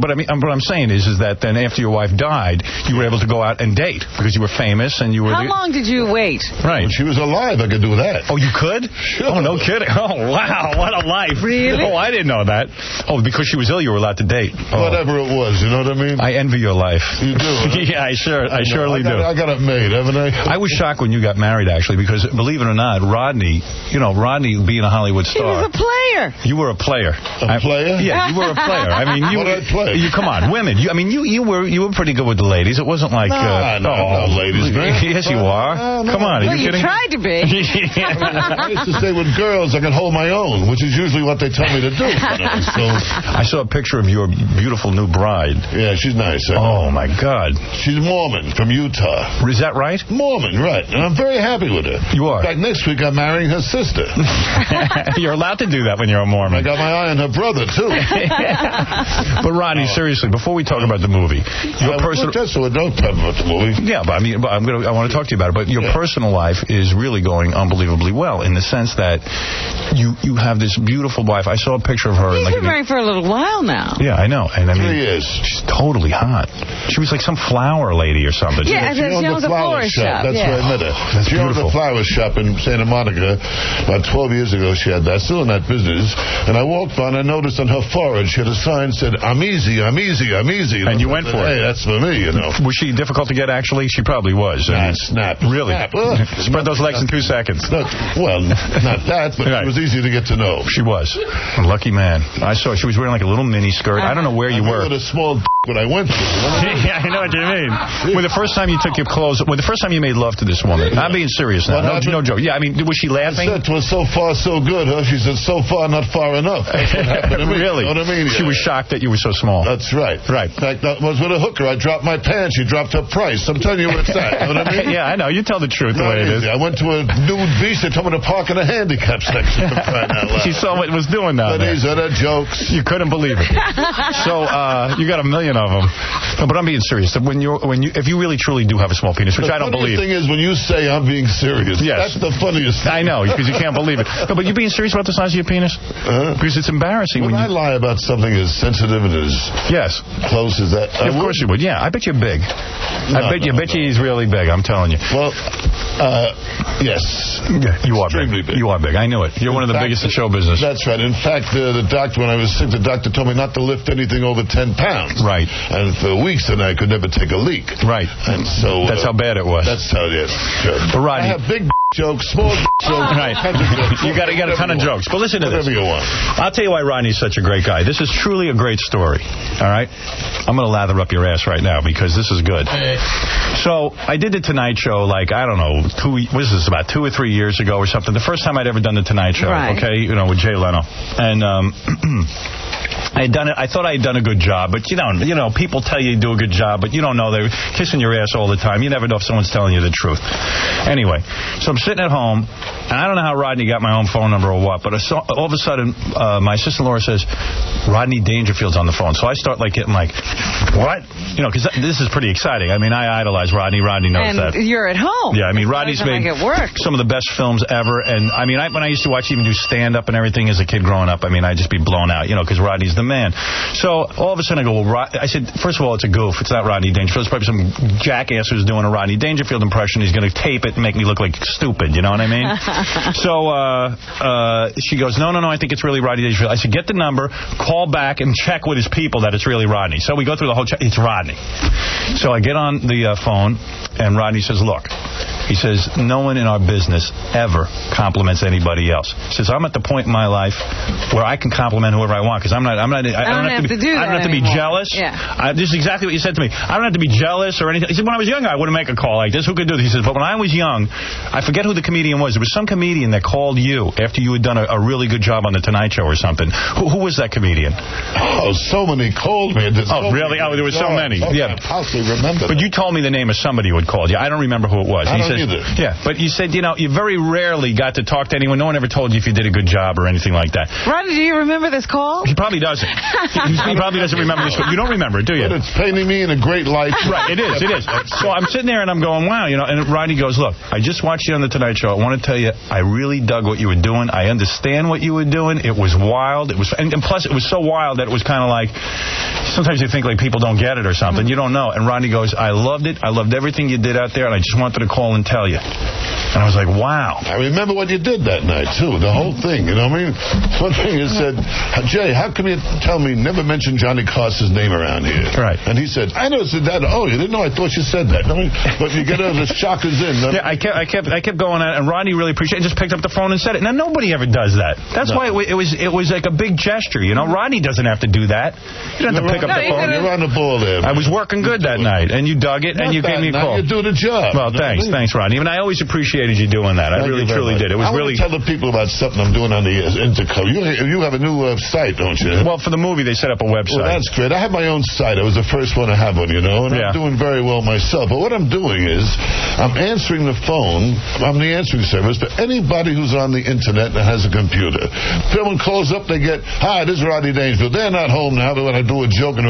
what I'm saying is that then after your wife died, you were able to go out and date because you were famous and you were... How long did you wait? Right. When she was alive, I could do that. Oh, you could? Sure. Oh, no kidding. Oh, wow. What a life. Really? Oh, I didn't know that. Oh, because she was ill, you were allowed to date. Oh. Whatever it was, you know what I mean? I envy your life. You do, huh? Yeah, I surely do. I got it made, haven't I? I was shocked when you got married, actually, because believe it or not, Rodney being a Hollywood star. He was a player. You were a player. A player? Yeah, you were a player. I mean, what did I play? Come on, women. You were pretty good with the ladies. It wasn't like no, ladies, man. Yes, you are. Come on, are you kidding? You tried to be. I used to say with girls, I can hold my own, which is usually what they tell me to do. So I saw a picture of your beautiful new bride. Yeah, she's nice. Oh my God. She's Mormon from Utah. Is that right? Mormon, right? And I'm very happy with her. You are. In fact, next week I'm marrying her sister. You're allowed to do that when you're a Mormon. I got my eye on her brother too. But Ronnie, seriously, before we talk about the movie, your personal. Don't talk about the movie. Yeah, but I want to talk to you about it. But your personal life is really going unbelievably well in the sense that you have this beautiful wife. I saw a picture of her. He's been married for a little while now. Yeah, I know. And I mean, 3 years. She's totally hot. She was like some flower lady or something. Yeah, she owns a flower shop. That's where I met her. She owned a flower shop in Santa Monica. About 12 years ago, she had that. Still in that business. And I walked by and I noticed on her forehead she had a sign that said, "I'm easy, I'm easy, I'm easy." And you went for it. Hey, that's for me, Was she difficult to get, actually? She probably was. Snap. Really? Snap. Spread those legs in 2 seconds. Not that, but it was easy to get to know. She was. A lucky man. I saw she was wearing like a little mini skirt. I don't know where you were. With a small when I went to. Yeah, I know what you mean. When the first time you took your clothes, when the first time you made love to this woman, I'm being serious now. No joke. Yeah, I mean, was she laughing? I said it was so far so good, huh? She said so far not far enough. That's what happened to me. Really? You know what I mean? She was shocked that you were so small. That's right. Right. In fact, that was with a hooker. I dropped my pants. She dropped her price. I'm telling you what it's at. You know what I mean? Yeah, I know. You tell the truth the way it is. I went to a nude beach. They told me to park in a handicap section. She saw what it was doing down there. These are the jokes. You couldn't believe it. So you got a million of them. But I'm being serious. If you really truly do have a small penis, which I don't believe. The thing is when you say I'm being serious. Yes. That's the funniest thing. I know, because you can't believe it. No, but you being serious about the size of your penis? Because it's embarrassing when I lie about something as sensitive and as close as that. Of course you would. Yeah, I bet you're big. I bet you he's really big. I'm telling you. Well, yes. You are big. You are big. I knew it. You're one of the biggest in show business. That's right. In fact, the doctor, when I was sick, the doctor told me not to lift anything over 10 pounds. Right. And for weeks then I could never take a leak. Right. And so that's how bad it was. That's how it is. Sure. But Rodney, I have big jokes, small jokes. Right. You got a ton of jokes. But listen to this. Whatever you want. I'll tell you why Rodney's such a great guy. This is truly a great story. All right? I'm going to lather up your ass right now because this is good. So I did the Tonight Show I don't know, about 2 or 3 years ago or something. The first time I'd ever done the Tonight Show. Right. Okay? With Jay Leno. And I had done it. I thought I had done a good job, but you know, people tell you do a good job, but you don't know. They're kissing your ass all the time. You never know if someone's telling you the truth. Anyway, so I'm sitting at home, and I don't know how Rodney got my own phone number or what, but all of a sudden, my sister Laura says, Rodney Dangerfield's on the phone. So I start getting what? You know, because this is pretty exciting. I mean, I idolize Rodney. Rodney knows that. And you're at home. Yeah, I mean, Rodney's made some of the best films ever. And, I mean, when I used to watch even do stand-up and everything as a kid growing up, I mean, I'd just be blown out, you know, because Rodney's the man. So all of a sudden I go, well, I said, first of all, it's a goof. It's not Rodney Dangerfield. It's probably some jackass who's doing a Rodney Dangerfield impression. He's going to tape it and make me look like stupid, you know what I mean? So she goes, no, I think it's really Rodney Dangerfield. I said, get the number, call back, and check with his people that it's really Rodney. So we go through the whole check. It's Rodney. So I get on the phone, and Rodney says, look, he says, no one in our business ever compliments anybody else. He says, I'm at the point in my life where I can compliment whoever I want, because I don't have to be jealous. Yeah. This is exactly what you said to me. I don't have to be jealous or anything. He said, when I was younger, I wouldn't make a call like this. Who could do this? He says, but when I was young, I forget who the comedian was. There was some comedian that called you after you had done a really good job on The Tonight Show or something. Who was that comedian? Oh, so many called me. Really? Oh, there were so many. Yeah. I possibly remember But you told me the name of somebody who had called you. I don't remember who it was. I don't either. Yeah, but you said, you very rarely got to talk to anyone. No one ever told you if you did a good job or anything like that. Rodney, do you remember this call? He probably doesn't. He probably doesn't remember this call. You don't remember it, do you? But it's painting me in a great light. Right, it is. So I'm sitting there and I'm going, wow, and Rodney goes, look, I just watched you on The Tonight Show. I want to tell you, I really dug what you were doing. I understand what you were doing. It was wild. And plus, it was so wild that it was kind of like, sometimes you think people don't get it or something. You don't know. And Rodney goes, I loved it. I loved everything you did out there, and I just wanted to call and tell you. And I was like, wow. I remember what you did that night, too. The whole thing, you know what I mean? One thing is said, Jay, how come you tell me never mention Johnny Carson's name around here? Right. And he said, I never said that. Oh, you didn't know? I thought you said that. But you get the shockers in. Yeah, I kept going on, and Rodney really appreciated it. Just picked up the phone and said it. Now, nobody ever does that. That's why it was like a big gesture, you know? Rodney doesn't have to do that. You don't have to pick up the phone. You're on the ball there, man. I was working good that night, and you dug it, and you gave me a call. You do the job. Well, thanks, Rodney. And I always appreciated you doing that. I really, truly did. It was really. I want to tell the people about something I'm doing on the intercom. You have a new site, don't you? Well, for the movie, they set up a website. Well, that's great. I have my own site. I was the first one to have one, and I'm doing very well myself. But what I'm doing is I'm answering the phone. I'm the answering service for anybody who's on the internet that has a computer. Someone calls up, they get, hi, this is Rodney Dangerfield. They're not home now. They want to do a joke, and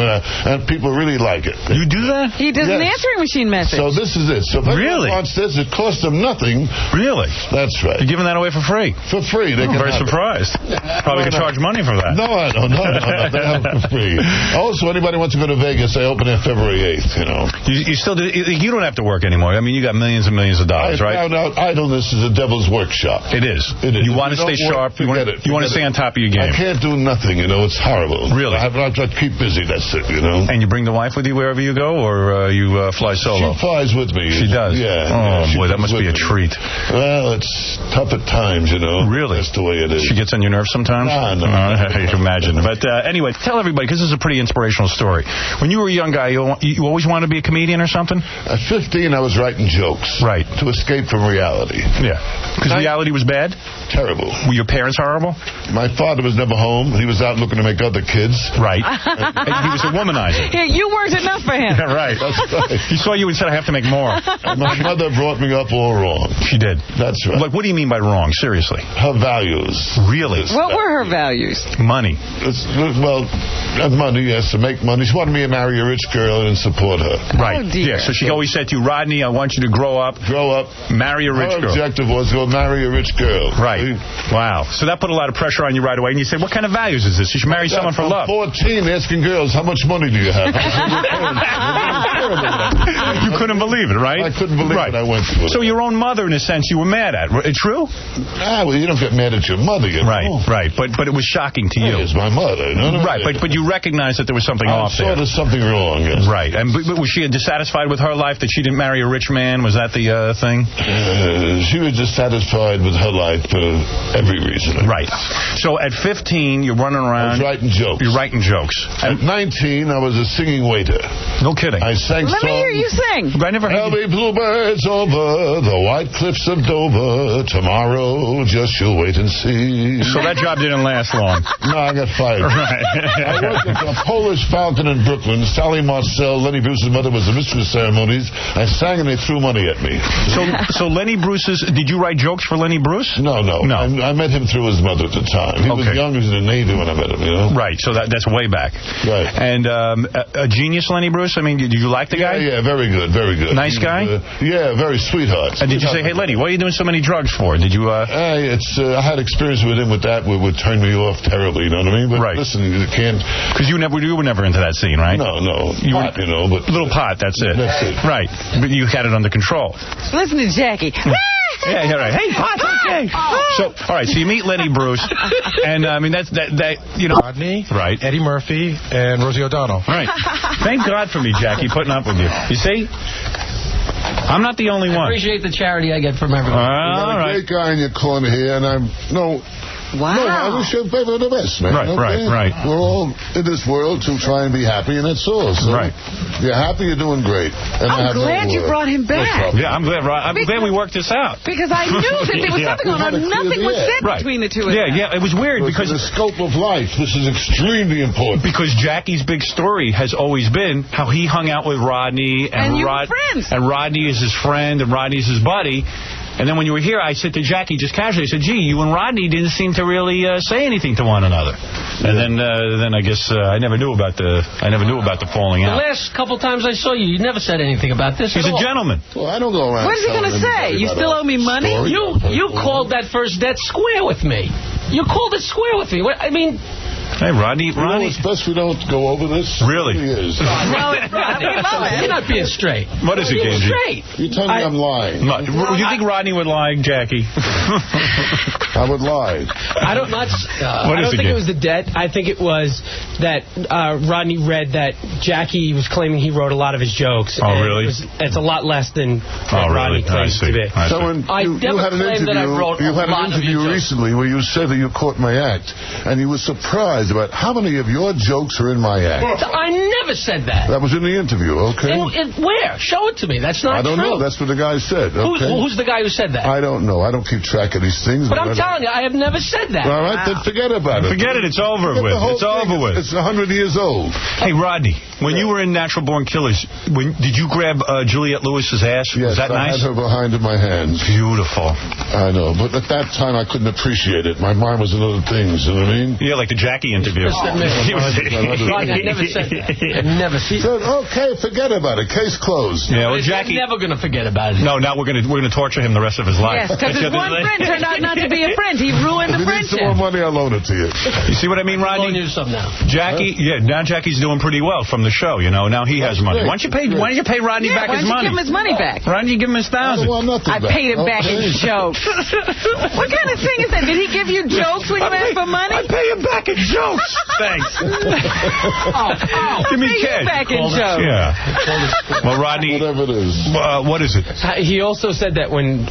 people really like it. You do that? He does an answering machine message. So this is it. So if anyone wants this, it costs them nothing. Really? That's right. You're giving that away for free? For free. I'm very surprised. Probably could charge money for that. No, I don't. No. They have it for free. Also, anybody wants to go to Vegas, I open it February 8th, You still do. You don't have to work anymore. I mean, you got millions and millions of dollars, right? I found out idleness is a devil's workshop. It is. You want to stay sharp. You want to stay on top of your game. I can't do nothing, It's horrible. Really? I have to keep busy, that's it, And you bring the wife with you wherever you go, or you fly solo? She flies with me. She does? Yeah. Oh, boy, that must be a treat. Well, it's tough at times, Really? That's the way it is. She gets on your nerves sometimes? No. I can imagine. But anyway, tell everybody, because this is a pretty inspirational story. When you were a young guy, you always wanted to be a comedian or something? At 15, I was writing jokes. Right. To escape from reality. Yeah. Because reality was bad? Terrible. Were your parents horrible? My father was never home. He was out looking to make other kids. Right. He was a womanizer. Yeah, you weren't enough for him. Yeah, right. That's right. He saw you and said, I have to make more. My mother brought me up all wrong. She did. That's right. Like, what do you mean by wrong? Seriously. Her values. Really? What were her values? Money. Money, yes, to make money. She wanted me to marry a rich girl and support her. Right. Oh, dear. Yeah, so she always said to you, Rodney, I want you to grow up, marry a rich girl. Her objective was to marry a rich girl. Right. Wow. So that put a lot of pressure on you right away. And you said, what kind of values is this? You should marry someone for love. 14, asking girls, how much money do you have? You couldn't believe it, right? I couldn't believe it. I went through it. So your own mother, in a sense, you were mad at. True? Well, you don't get mad at your mother, Right. But it was shocking to you. It's my mother. Right, but you recognized that there was something off there. I saw there's something wrong. Yes. Right. And but was she dissatisfied with her life that she didn't marry a rich man? Was that the thing? She was dissatisfied with her life for every reason. Right. So at 15, you're running around. I was writing jokes. You're writing jokes. At 19, I was a singing waiter. No kidding. I sang songs. Let me hear you sing. I never heard There'll be bluebirds, oh over the white cliffs of Dover. Tomorrow, just you wait and see. So that job didn't last long. No, I got fired. Right. I worked at a Polish fountain in Brooklyn. Sally Marcel, Lenny Bruce's mother, was the mistress of ceremonies. I sang and they threw money at me. So Lenny Bruce's, did you write jokes for Lenny Bruce? No. I met him through his mother at the time. He was young, he was in the Navy when I met him, you know? Right, so that's way back. Right. And a genius, Lenny Bruce? I mean, did you like the guy? Yeah, very good, very good. Nice guy? Yeah, very sweetheart. And did you say, hey, Lenny, what are you doing so many drugs for? Did you... I had experience with him with that, it would turn me off terribly, you know what I mean? But listen, you can't... Because you were never into that scene, right? No. Pot, you know, but... Little pot, that's it. That's it. Right. But you had it under control. Listen to Jackie. Yeah, right. Hey, pot's okay. So, all right, so you meet Lenny Bruce, and, I mean, that you know... Rodney, right. Eddie Murphy, and Rosie O'Donnell. Right. Thank God for me, Jackie, putting up with you. You see? I'm not the only one. I appreciate the charity I get from everyone. You got a great guy in your corner here, and Wow. No, I wish you the best, man. Right. We're all in this world to try and be happy, and that's all. So you're happy, you're doing great. And I'm glad you brought him back. Yeah, I'm glad we worked this out. Because I knew that there was something going on. Nothing was said between the two of them. Yeah, it was weird because... the scope of life, this is extremely important. Because Jackie's big story has always been how he hung out with Rodney. And you were friends. And Rodney is his friend, and Rodney's his buddy. And then when you were here, I said to Jackie just casually, I said, gee, you and Rodney didn't seem to really say anything to one another. And then I guess I never knew about the falling out. The last couple times I saw you never said anything about this. He's a gentleman. Well, I don't go around. What is he going to say? You still owe me money? You called that first debt square with me. You called it square with me. I mean... Hey, Rodney. It's best we don't go over this. Really? It is. You're not being straight. What is it, Genji? Straight. You tell me I'm lying. No, do you think Rodney would lie, Jackie? I would lie. I don't think it was the debt. I think it was that Rodney read that Jackie was claiming he wrote a lot of his jokes. Oh, really? It's a lot less than Rodney claims to be. So you had an interview recently where you said that you caught my act, and you were surprised about how many of your jokes are in my act. I never said that. That was in the interview, okay? Where? Show it to me. That's not true. I don't know. That's what the guy said. Okay? Who's the guy who said that? I don't know. I don't keep track of these things. But I'm telling you, I have never said that. All right, then forget about it. Forget it. It's over with. It's over with. It's 100 years old. Hey, Rodney, when you were in Natural Born Killers, did you grab Juliette Lewis's ass? Yes, was that nice? I had her behind in my hands. Beautiful. I know, but at that time I couldn't appreciate it. My mind was in other things, you know what I mean? Yeah, like the Jackie interview. I never said that. I've never seen it. Okay, forget about it. Case closed. Yeah, well, Jackie... I'm never going to forget about it. No, now we're going to torture him the rest of his life. Yes, because his one friend turned out not to be a friend. He ruined the friendship. If you need some more money, I'll loan it to you. You see what I mean, Rodney? I'll loan you some now. Jackie, now Jackie's doing pretty well from the show, you know. Now he has money. Why don't you pay Rodney back his money? Why don't you give him his money back? Why don't you give him his $1,000? I paid him back in jokes. What kind of thing is that? Did he give you jokes when you asked for money? I pay him back in jokes. Thanks. Give me cash. Back in jokes. Yeah. Well, Rodney, whatever it is. What is it? He also said that when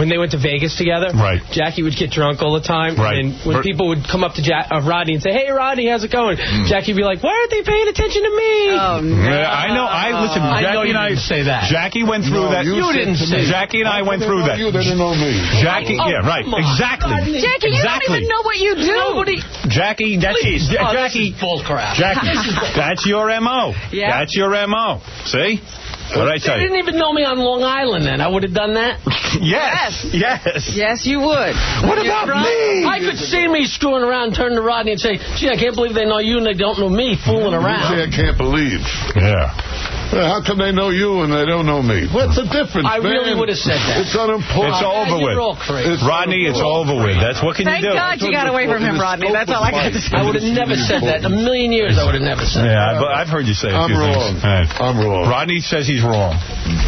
they went to Vegas together, Jackie would get drunk all the time. Right. And when people would come up to Rodney and say, "Hey, Rodney, how's it going?" Jackie would be like, "Why aren't they paying attention to me?" Oh, no. Yeah, I know. Listen, Jackie and I say that. Jackie went through that. You didn't say that. Jackie and I went through that. They didn't know me. Jackie, yeah, right. Exactly. Jackie, you don't even know what you do. Jackie, Jackie, full crap. Jackie, that's your M.O. Yeah. That's your M.O. See? What did I tell you? They didn't even know me on Long Island then. I would have done that. Yes. Yes, you would. What about me? I could see me screwing around, turn to Rodney and say, gee, I can't believe they know you and they don't know me fooling around. You say I can't believe. Yeah. How come they know you and they don't know me? What's the difference, I really would have said that. It's unimportant. It's over with. You're all crazy. Rodney, it's over with. That's what can Thank you do? God you got away from him, Rodney. That's all I got to say. I would have never said that. In a million years, I would have never said that. Yeah, but I've heard you say a few things. I'm wrong. Rodney says he's wrong.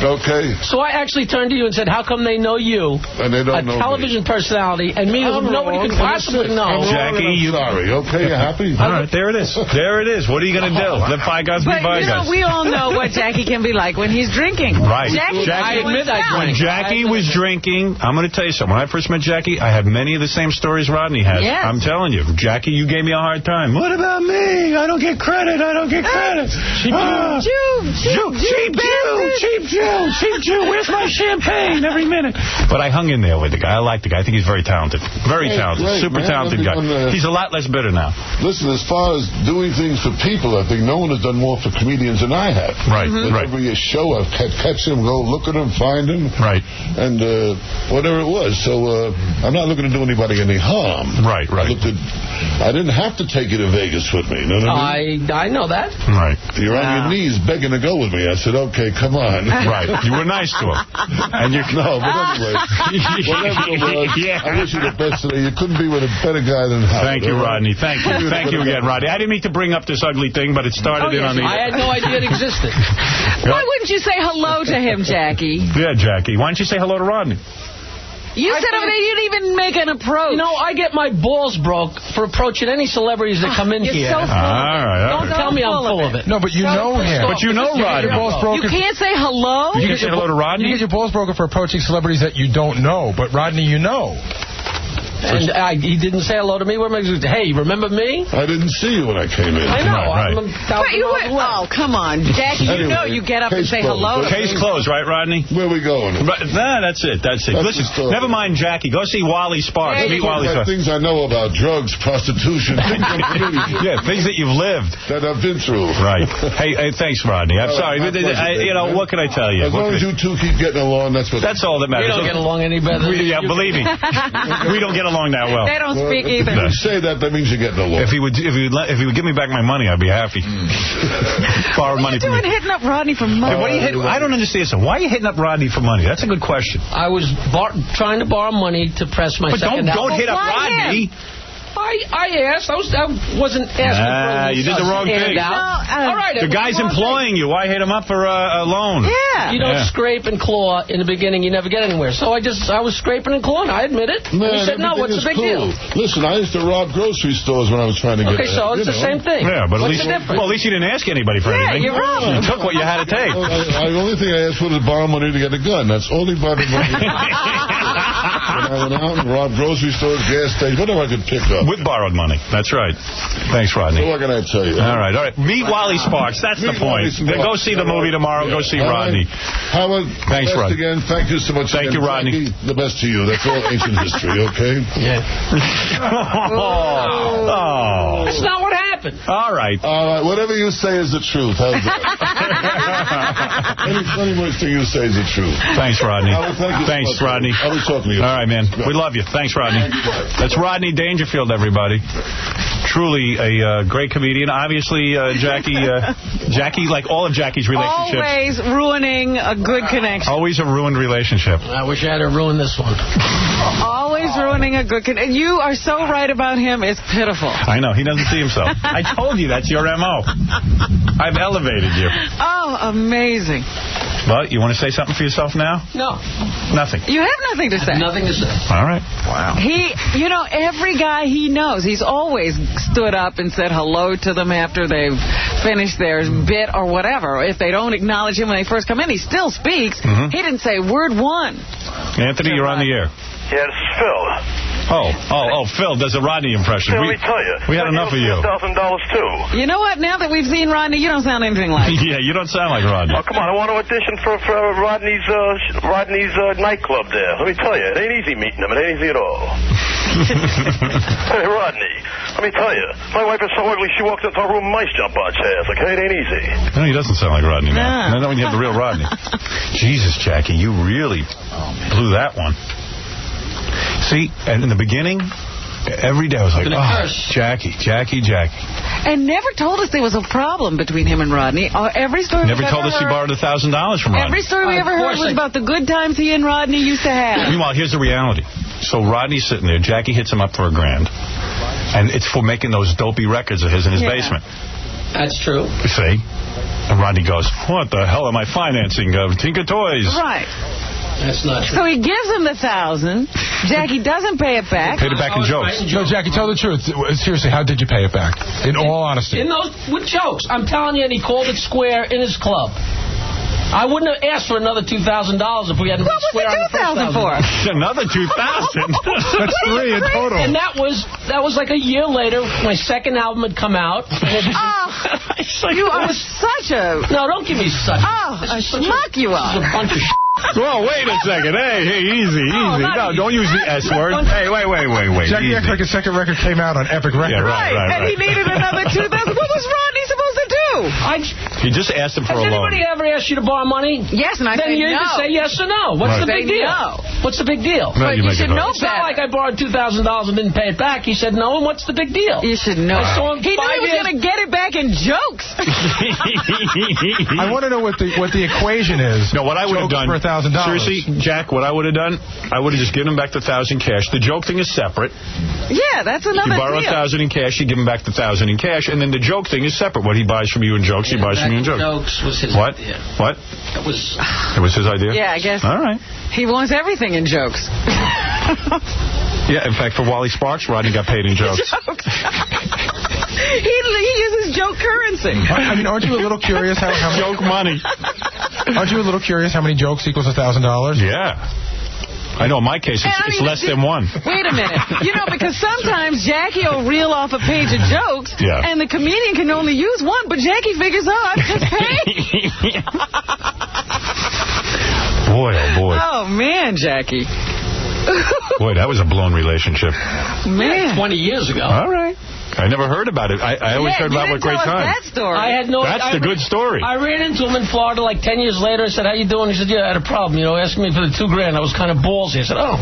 Okay. So I actually turned to you and said, how come they know you, and they don't know television personality, and me, who nobody could possibly know? Jackie, you sorry. Okay, you happy? All right, there it is. There it is. What are you going to do? Let bygones be bygones. You know, we all know what Jackie can be like when he's drinking. Right. I admit I drank. When Jackie was drinking, I'm going to tell you something. When I first met Jackie, I had many of the same stories Rodney has. Yes. I'm telling you, Jackie, you gave me a hard time. What about me? I don't get credit. Cheap Jew. Where's my champagne every minute? But I hung in there with the guy. I like the guy. I think he's very talented. Very talented. Great, super talented guy. He's a lot less bitter now. Listen, as far as doing things for people, I think no one has done more for comedians than I have. Right, With every show, I've catch him, go look at him, find him. Right. And whatever it was. So I'm not looking to do anybody any harm. Right. I didn't have to take you to Vegas with me. You know what I mean? I know that. Right. You're on your knees begging to go with me. I said, okay, come on. Right. You were nice to him. And No, but anyway. Whatever it was, I wish you the best today. You couldn't be with a better guy than Howard. Thank you, Rodney. Thank you. Thank you again, Rodney. I didn't mean to bring up this ugly thing, but it started on the... I had no idea it existed. Why wouldn't you say hello to him, Jackie? Yeah, Jackie. Why don't you say hello to Rodney? You said over there you didn't even make an approach. I get my balls broke for approaching any celebrities that come in here. So full Don't tell me I'm full of it. No, but you know him. But you know Rodney. You can't say hello? You can say hello to Rodney? You get your balls broken for approaching celebrities that you don't know, but Rodney you know. And he didn't say hello to me. Hey, remember me? I didn't see you when I came in. I know. Right. Oh, come on. Jackie, Anyway, you know you get up and say hello to Case me. closed, right, Rodney? Where are we going? Nah, that's it. Listen, never mind Jackie. Go see Wally Sparks. Meet Wally Sparks. Things I know about drugs, prostitution, things yeah, things that you've lived. That I've been through. Right. Hey, thanks, Rodney. I'm sorry. What can I tell you? As long as you two keep getting along, that's all that matters. We don't get along any better. Yeah, believe me. We don't get along that well. They don't speak either. If you say that means you're getting along. If he would give me back my money, I'd be happy. Borrow money from me. What are you doing hitting up Rodney for money? Hey, I don't understand. So why are you hitting up Rodney for money? That's a good question. I was trying to borrow money to press my second album. Don't hit up Rodney. I asked. I wasn't asking for you did the wrong thing. All right. The guy's employing you. Why hit him up for a loan? Yeah. You don't scrape and claw in the beginning. You never get anywhere. So I was scraping and clawing. I admit it. Man, he said, no, what's the big deal? Listen, I used to rob grocery stores when I was trying to get Okay, so it's the same thing. Yeah, but what's the difference? Well, at least you didn't ask anybody for anything. You're wrong. You took what you had to take. The only thing I asked for was borrow money to get a gun. That's all he borrowed money. When I went out and robbed grocery stores, gas stations, whatever I could pick up. With borrowed money. That's right. Thanks, Rodney. So what can I tell you? All right. Meet Wally Sparks. That's the point. Go see the movie tomorrow. Go see Rodney. Howard, thanks, Rodney. Again. Thank you so much. Thank you, Rodney. The best to you. That's all ancient history, okay? Yeah. Oh. That's not what happened. All right. Whatever you say is the truth. How's that? Any words thing you say is the truth. Thanks, Rodney. Thanks, Rodney. I'll be talking to you. All right, man. We love you. Thanks, Rodney. That's Rodney Dangerfield, everybody. Truly a great comedian. Obviously, Jackie, like all of Jackie's relationships. Always ruining a good connection. Always a ruined relationship. I wish I had ruined this one. Always ruining a good connection. You are so right about him. It's pitiful. I know. He doesn't see himself. I told you that's your M.O. I've elevated you. Oh, amazing. Well, you want to say something for yourself now? No. Nothing. You have nothing to say. Nothing to say. All right. Wow. Every guy he knows, he's always stood up and said hello to them after they've finished their bit or whatever. If they don't acknowledge him when they first come in, he still speaks. Mm-hmm. He didn't say word one. Anthony, you're on the air. Yeah, this is Phil. Oh, Phil does a Rodney impression. Let me tell you. We had enough of you. $1,000 too. You know what? Now that we've seen Rodney, you don't sound anything like him. Yeah, you don't sound like Rodney. Oh, come on. I want to audition for Rodney's nightclub there. Let me tell you, it ain't easy meeting him. It ain't easy at all. Hey, Rodney, let me tell you, my wife is so ugly she walks into a room, mice jump on chairs. Okay, it ain't easy. No, he doesn't sound like Rodney now. No, when you have the real Rodney. Jesus, Jackie, you really blew that one. See, and in the beginning, every day I was like, Jackie. And never told us there was a problem between him and Rodney. Every story never told us he borrowed $1,000 from Rodney. Every story we ever heard was about the good times he and Rodney used to have. Meanwhile, here's the reality. So Rodney's sitting there. Jackie hits him up for $1,000. And it's for making those dopey records of his in his basement. That's true. See? And Rodney goes, what the hell am I financing? Tinker Toys. Right. That's not true. So he gives him the $1,000. Jackie doesn't pay it back. Paid it back in jokes. No, Jackie, tell the truth. Seriously, how did you pay it back? In all honesty. With jokes. I'm telling you, and he called it square in his club. I wouldn't have asked for another $2,000 if we hadn't been square on the $2,000 first for? Another $2,000. That's 3 in total. And that was like a year later. My second album had come out. You are such a... No, don't give me such. A schmuck you are. This is a bunch of Whoa, wait a second. Hey, easy. No, don't use the S word. Hey, wait. Jackie acts like his second record came out on Epic Records. Yeah, right. And he needed another $2,000. What was Rodney supposed to do? He just asked him for a loan. Has anybody ever asked you to borrow money? Yes, and I then say you either say yes or no. What's the big deal? What's the big deal? But you should know better. It's not like I borrowed $2,000 and didn't pay it back. He said no, and what's the big deal? You should know. I saw him he knew he was going to get it back in jokes. I want to know what the equation is. No, what I would have done for $1,000. Seriously, Jack, what I would have done, I would have just given him back the $1,000 cash. The joke thing is separate. Yeah, that's another You borrow $1,000 in cash, you give him back the $1,000 in cash, and then the joke thing is separate. What he buys from you in jokes, he buys from you in jokes. Jokes was his What? idea. What? It was his idea? Yeah, I guess. All right. He wants everything in jokes. Yeah, in fact, for Wally Sparks, Rodney got paid in jokes. He uses joke currency. I mean, aren't you a little curious how joke money? Aren't you a little curious how many jokes equals $1,000? Yeah. I know, in my case, it's less than one. Wait a minute. Because sometimes Jackie will reel off a page of jokes, and the comedian can only use one, but Jackie figures, I'm just paying. Boy, oh boy. Oh, man, Jackie. Boy, that was a blown relationship. Man. 20 years ago. All right. I never heard about it. I always heard about what great time. That story. I had no. That's the good story. I ran into him in Florida like 10 years later. I said, "How you doing?" He said, "Yeah, I had a problem. Asking me for the $2,000. I was kind of ballsy." I said, "Oh,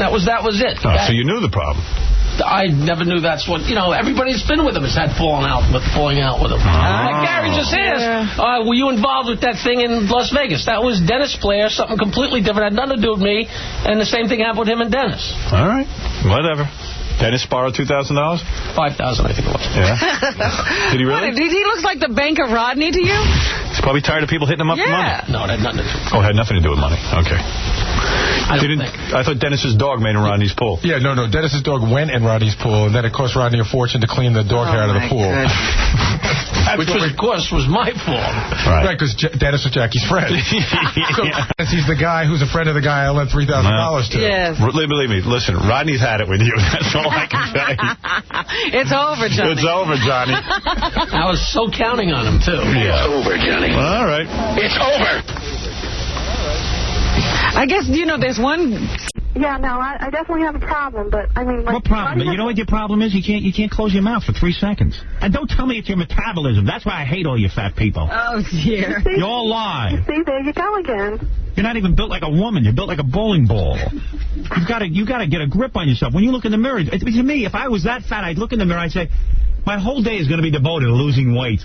that was it." Oh, so you knew the problem. I never knew that's what, everybody that's been with him has had falling out with him. Gary just asked, were you involved with that thing in Las Vegas? That was Dennis Blair, something completely different. Had nothing to do with me, and the same thing happened with him and Dennis. All right, whatever. Dennis borrowed $2,000? $5,000, I think it was. Yeah. Did he really? Did he look like the banker Rodney to you? He's probably tired of people hitting him up for money. No, it had nothing to do with it. Oh, it had nothing to do with money. Okay. I thought Dennis's dog made in Rodney's pool. Yeah, no. Dennis's dog went in Rodney's pool, and then it cost Rodney a fortune to clean the dog hair out of the pool. Which, of course, was my fault. Right, because Dennis was Jackie's friend. So he's the guy who's a friend of the guy I lent $3,000 to. Yes. Believe me, listen, Rodney's had it with you. That's all I can say. It's over, Johnny. It's over, Johnny. I was so counting on him, too. Yeah. It's over, Johnny. All right. It's over. I guess, there's one... Yeah, no, I definitely have a problem, but I mean... What problem? You know what your problem is? You can't close your mouth for 3 seconds. And don't tell me it's your metabolism. That's why I hate all you fat people. Oh, dear. You all lie. See, there you go again. You're not even built like a woman. You're built like a bowling ball. You got to get a grip on yourself. When you look in the mirror, to me, if I was that fat, I'd look in the mirror, I'd say, my whole day is going to be devoted to losing weight.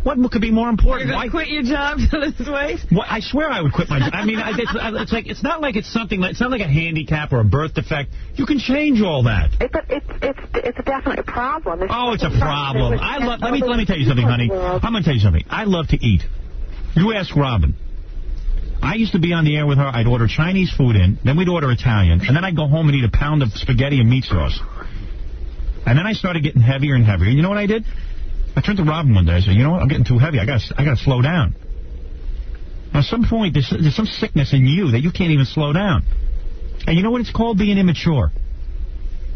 What could be more important? You're going to quit your job to lose weight? Well, I swear I would quit my job. I mean, it's not like it's not like a handicap or a birth defect. You can change all that. But it's definitely a problem. It's a problem. Let me tell you something, honey. I'm going to tell you something. I love to eat. You ask Robin. I used to be on the air with her. I'd order Chinese food in, then we'd order Italian, and then I'd go home and eat a pound of spaghetti and meat sauce. And then I started getting heavier and heavier. And you know what I did? I turned to Robin one day. I said, you know what? I'm getting too heavy. I got to slow down. Now, at some point, there's some sickness in you that you can't even slow down. And you know what it's called? Being immature.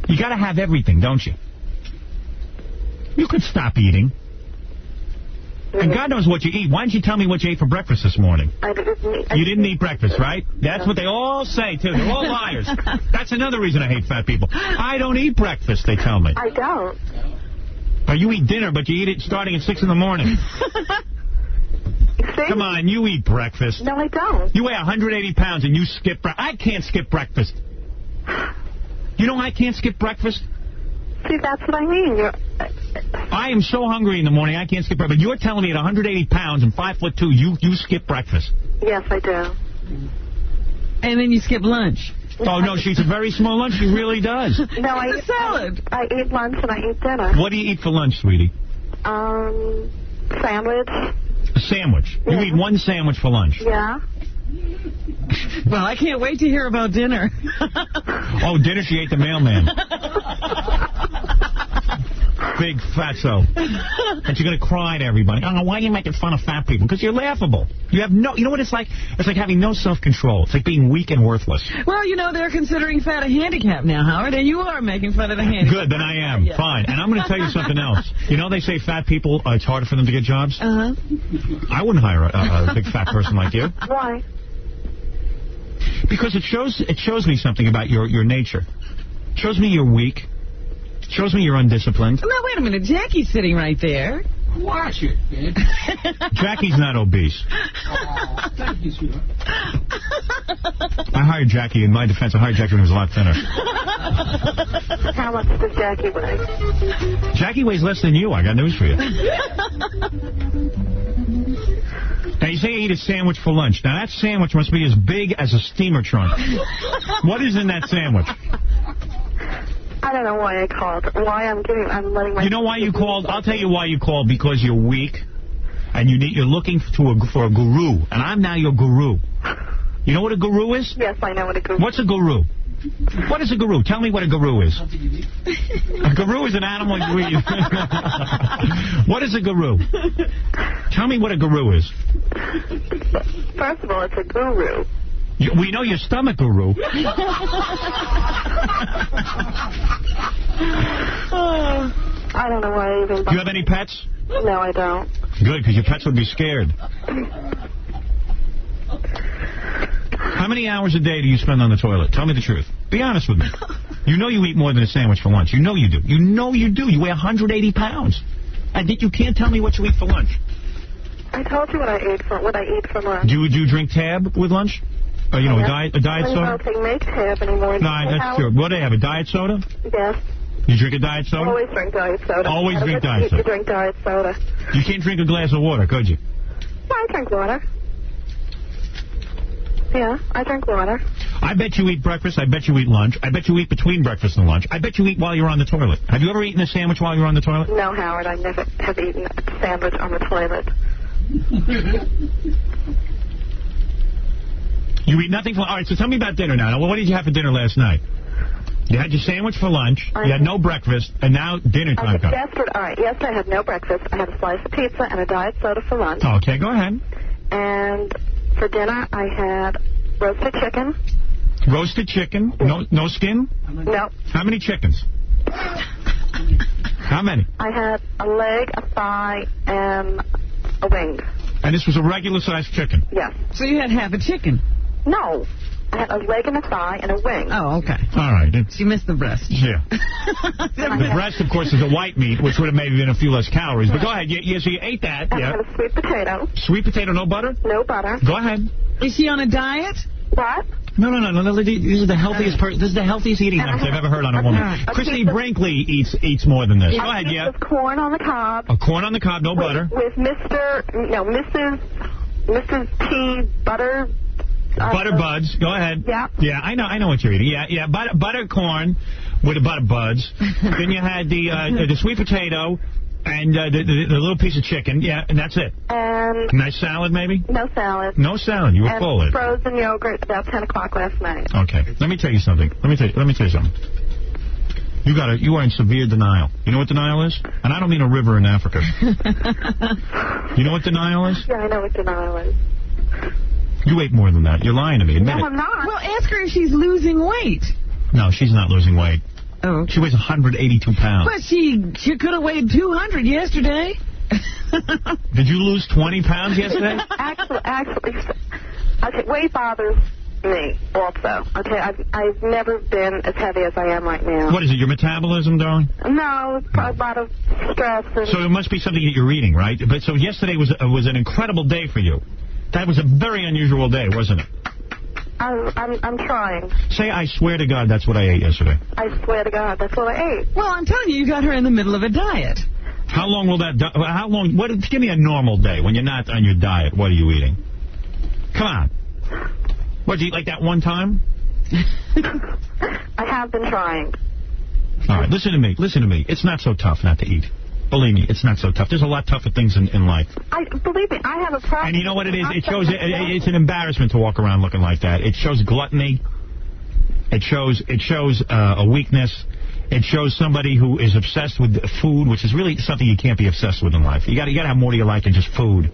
You got to have everything, don't you? You could stop eating. And God knows what you eat. Why didn't you tell me what you ate for breakfast this morning? You didn't eat breakfast, right? That's what they all say, too. They're all liars. That's another reason I hate fat people. I don't eat breakfast, they tell me. I don't. Or you eat dinner, but you eat it starting at 6 in the morning. Come on, you eat breakfast. No, I don't. You weigh 180 pounds and you skip breakfast. I can't skip breakfast. You know I can't skip breakfast? See, that's what I mean. I am so hungry in the morning, I can't skip breakfast. But you're telling me at 180 pounds and 5'2", you skip breakfast. Yes, I do. And then you skip lunch. Oh, no, she eats a very small lunch. She really does. No, I eat salad. I eat lunch and I eat dinner. What do you eat for lunch, sweetie? Sandwich. A sandwich. Yeah. You eat one sandwich for lunch. Yeah. Well, I can't wait to hear about dinner. Oh, dinner, she ate the mailman. Big fatso. And she's going to cry to everybody. Oh, why are you making fun of fat people? Because you're laughable. You have no, you know what it's like? It's like having no self-control. It's like being weak and worthless. Well, you know, they're considering fat a handicap now, Howard, and you are making fun of the handicap. Good, then I am. Yeah. Fine. And I'm going to tell you something else. You know they say fat people, it's harder for them to get jobs? Uh-huh. I wouldn't hire a big fat person like you. Why? Because it shows me something about your nature. It shows me you're weak. It shows me you're undisciplined. Now, wait a minute. Jackie's sitting right there. Watch it, man. Jackie's not obese. Oh, thank you, sweetheart. I hired Jackie. In my defense, I hired Jackie when he was a lot thinner. How much does Jackie weigh? Jackie weighs less than you. I got news for you. Now, you say you eat a sandwich for lunch. Now, that sandwich must be as big as a steamer trunk. What is in that sandwich? I don't know why I called. Why I'm letting my... You know why you called? I'll tell you why you called. Because you're weak, and you're looking for a guru, and I'm now your guru. You know what a guru is? Yes, I know what a guru is. What's a guru? What is a guru? Tell me what a guru is. A guru is an animal you eat. What is a guru? Tell me what a guru is. First of all, it's a guru. We know your stomach guru. I don't know why I even... Do you have any pets? No, I don't. Good, because your pets would be scared. How many hours a day do you spend on the toilet? Tell me the truth. Be honest with me. You know you eat more than a sandwich for lunch. You know you do. You know you do. You weigh 180 pounds. And you can't tell me what you eat for lunch. I told you what I eat for lunch. Do you drink Tab with lunch? You know, yes. a diet soda? I don't think make Tab anymore. No, that's true. What do they have, a diet soda? Yes. You drink a diet soda? Always drink diet soda. Always drink diet soda. You drink diet soda. You can't drink a glass of water, could you? No, I drink water. Yeah, I drink water. I bet you eat breakfast. I bet you eat lunch. I bet you eat between breakfast and lunch. I bet you eat while you're on the toilet. Have you ever eaten a sandwich while you're on the toilet? No, Howard. I never have eaten a sandwich on the toilet. You eat nothing for... All right, so tell me about dinner now. What did you have for dinner last night? You had your sandwich for lunch. You had no breakfast. And now dinner time comes. All right, yesterday I had no breakfast. I had a slice of pizza and a diet soda for lunch. Okay, go ahead. And for dinner, I had roasted chicken. Roasted chicken? No skin? No. How many chickens? How many? I had a leg, a thigh, and a wing. And this was a regular-sized chicken? Yes. So you had half a chicken? No. I had a leg and a thigh and a wing. Oh, okay. All right. She missed the breast. Yeah. The breast, of course, is a white meat, which would have maybe been a few less calories. But go ahead. Yeah, so you ate that. And yeah. I had a sweet potato. Sweet potato, no butter? No butter. Go ahead. Is she on a diet? What? No. This is the healthiest This is the healthiest eating habits I've ever heard on a woman. Christy Brinkley eats more than this. Go ahead, yeah. With corn on the cob. A corn on the cob, no butter. With Mrs. P. Butter. Butter buds. Go ahead. Yeah. Yeah, I know what you're eating. Yeah. Butter corn with the butter buds. Then you had the sweet potato and the little piece of chicken. Yeah, and that's it. And nice salad, maybe? No salad. No salad. You were full. And frozen yogurt about 10 o'clock last night. Okay. Let me tell you something. Let me tell you something. You are in severe denial. You know what denial is? And I don't mean a river in Africa. You know what denial is? Yeah, I know what denial is. You ate more than that. You're lying to me. Admit it. No, I'm not. Well, ask her if she's losing weight. No, she's not losing weight. Oh. She weighs 182 pounds. But she could have weighed 200 yesterday. Did you lose 20 pounds yesterday? Actually, okay, weight bothers me also. Okay, I've never been as heavy as I am right now. What is it, your metabolism, darling? No, it's probably a lot of stress. So it must be something that you're eating, right? But so yesterday was an incredible day for you. That was a very unusual day, wasn't it? I'm trying. Say, I swear to God, that's what I ate yesterday. I swear to God, that's what I ate. Well, I'm telling you got her in the middle of a diet. How long will that... Give me a normal day when you're not on your diet. What are you eating? Come on. What, did you eat like that one time? I have been trying. All right, listen to me. It's not so tough not to eat. Believe me, it's not so tough. There's a lot tougher things in life. Believe me, I have a problem. And you know what it is? It shows. It's an embarrassment to walk around looking like that. It shows gluttony. It shows a weakness. It shows somebody who is obsessed with food, which is really something you can't be obsessed with in life. You got to have more to your life than just food.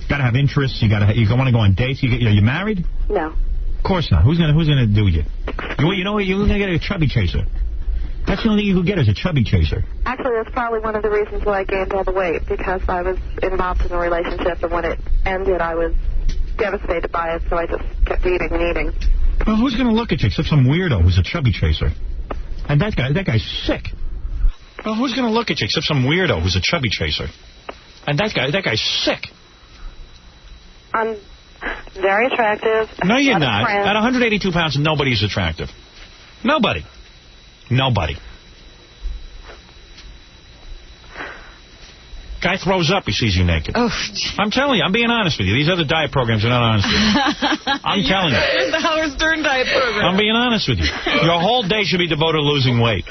Got to have interests. You want to go on dates. You married? No. Of course not. Who's gonna do you? You know what? You're gonna get a chubby chaser. That's the only thing you could get is a chubby chaser. Actually, that's probably one of the reasons why I gained all the weight, because I was involved in a relationship, and when it ended, I was devastated by it, so I just kept eating and eating. Well, who's going to look at you except some weirdo who's a chubby chaser? And that guy's sick. Well, who's going to look at you except some weirdo who's a chubby chaser? And that guy's sick. I'm very attractive. No, you're not. At 182 pounds, nobody's attractive. Nobody. Guy throws up, he sees you naked. Oh, I'm telling you, I'm being honest with you. These other diet programs are not honest with you. I'm telling you. Here's the Howard Stern diet program. I'm being honest with you. Your whole day should be devoted to losing weight.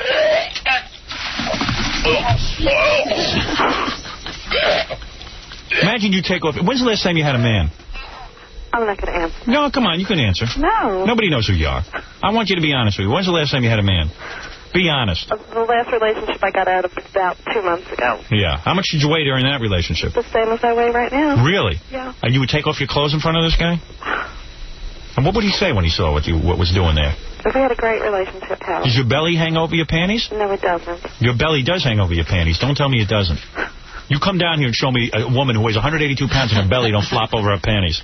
Imagine you take off. When's the last time you had a man? I'm not going to answer. No, come on, you can answer. No. Nobody knows who you are. I want you to be honest with you. When's the last time you had a man? Be honest. The last relationship I got out of about 2 months ago. Yeah. How much did you weigh during that relationship? The same as I weigh right now. Really? Yeah. And you would take off your clothes in front of this guy? And what would he say when he saw what was doing there? We had a great relationship, Howard. Does your belly hang over your panties? No, it doesn't. Your belly does hang over your panties. Don't tell me it doesn't. You come down here and show me a woman who weighs 182 pounds and her belly don't flop over her panties.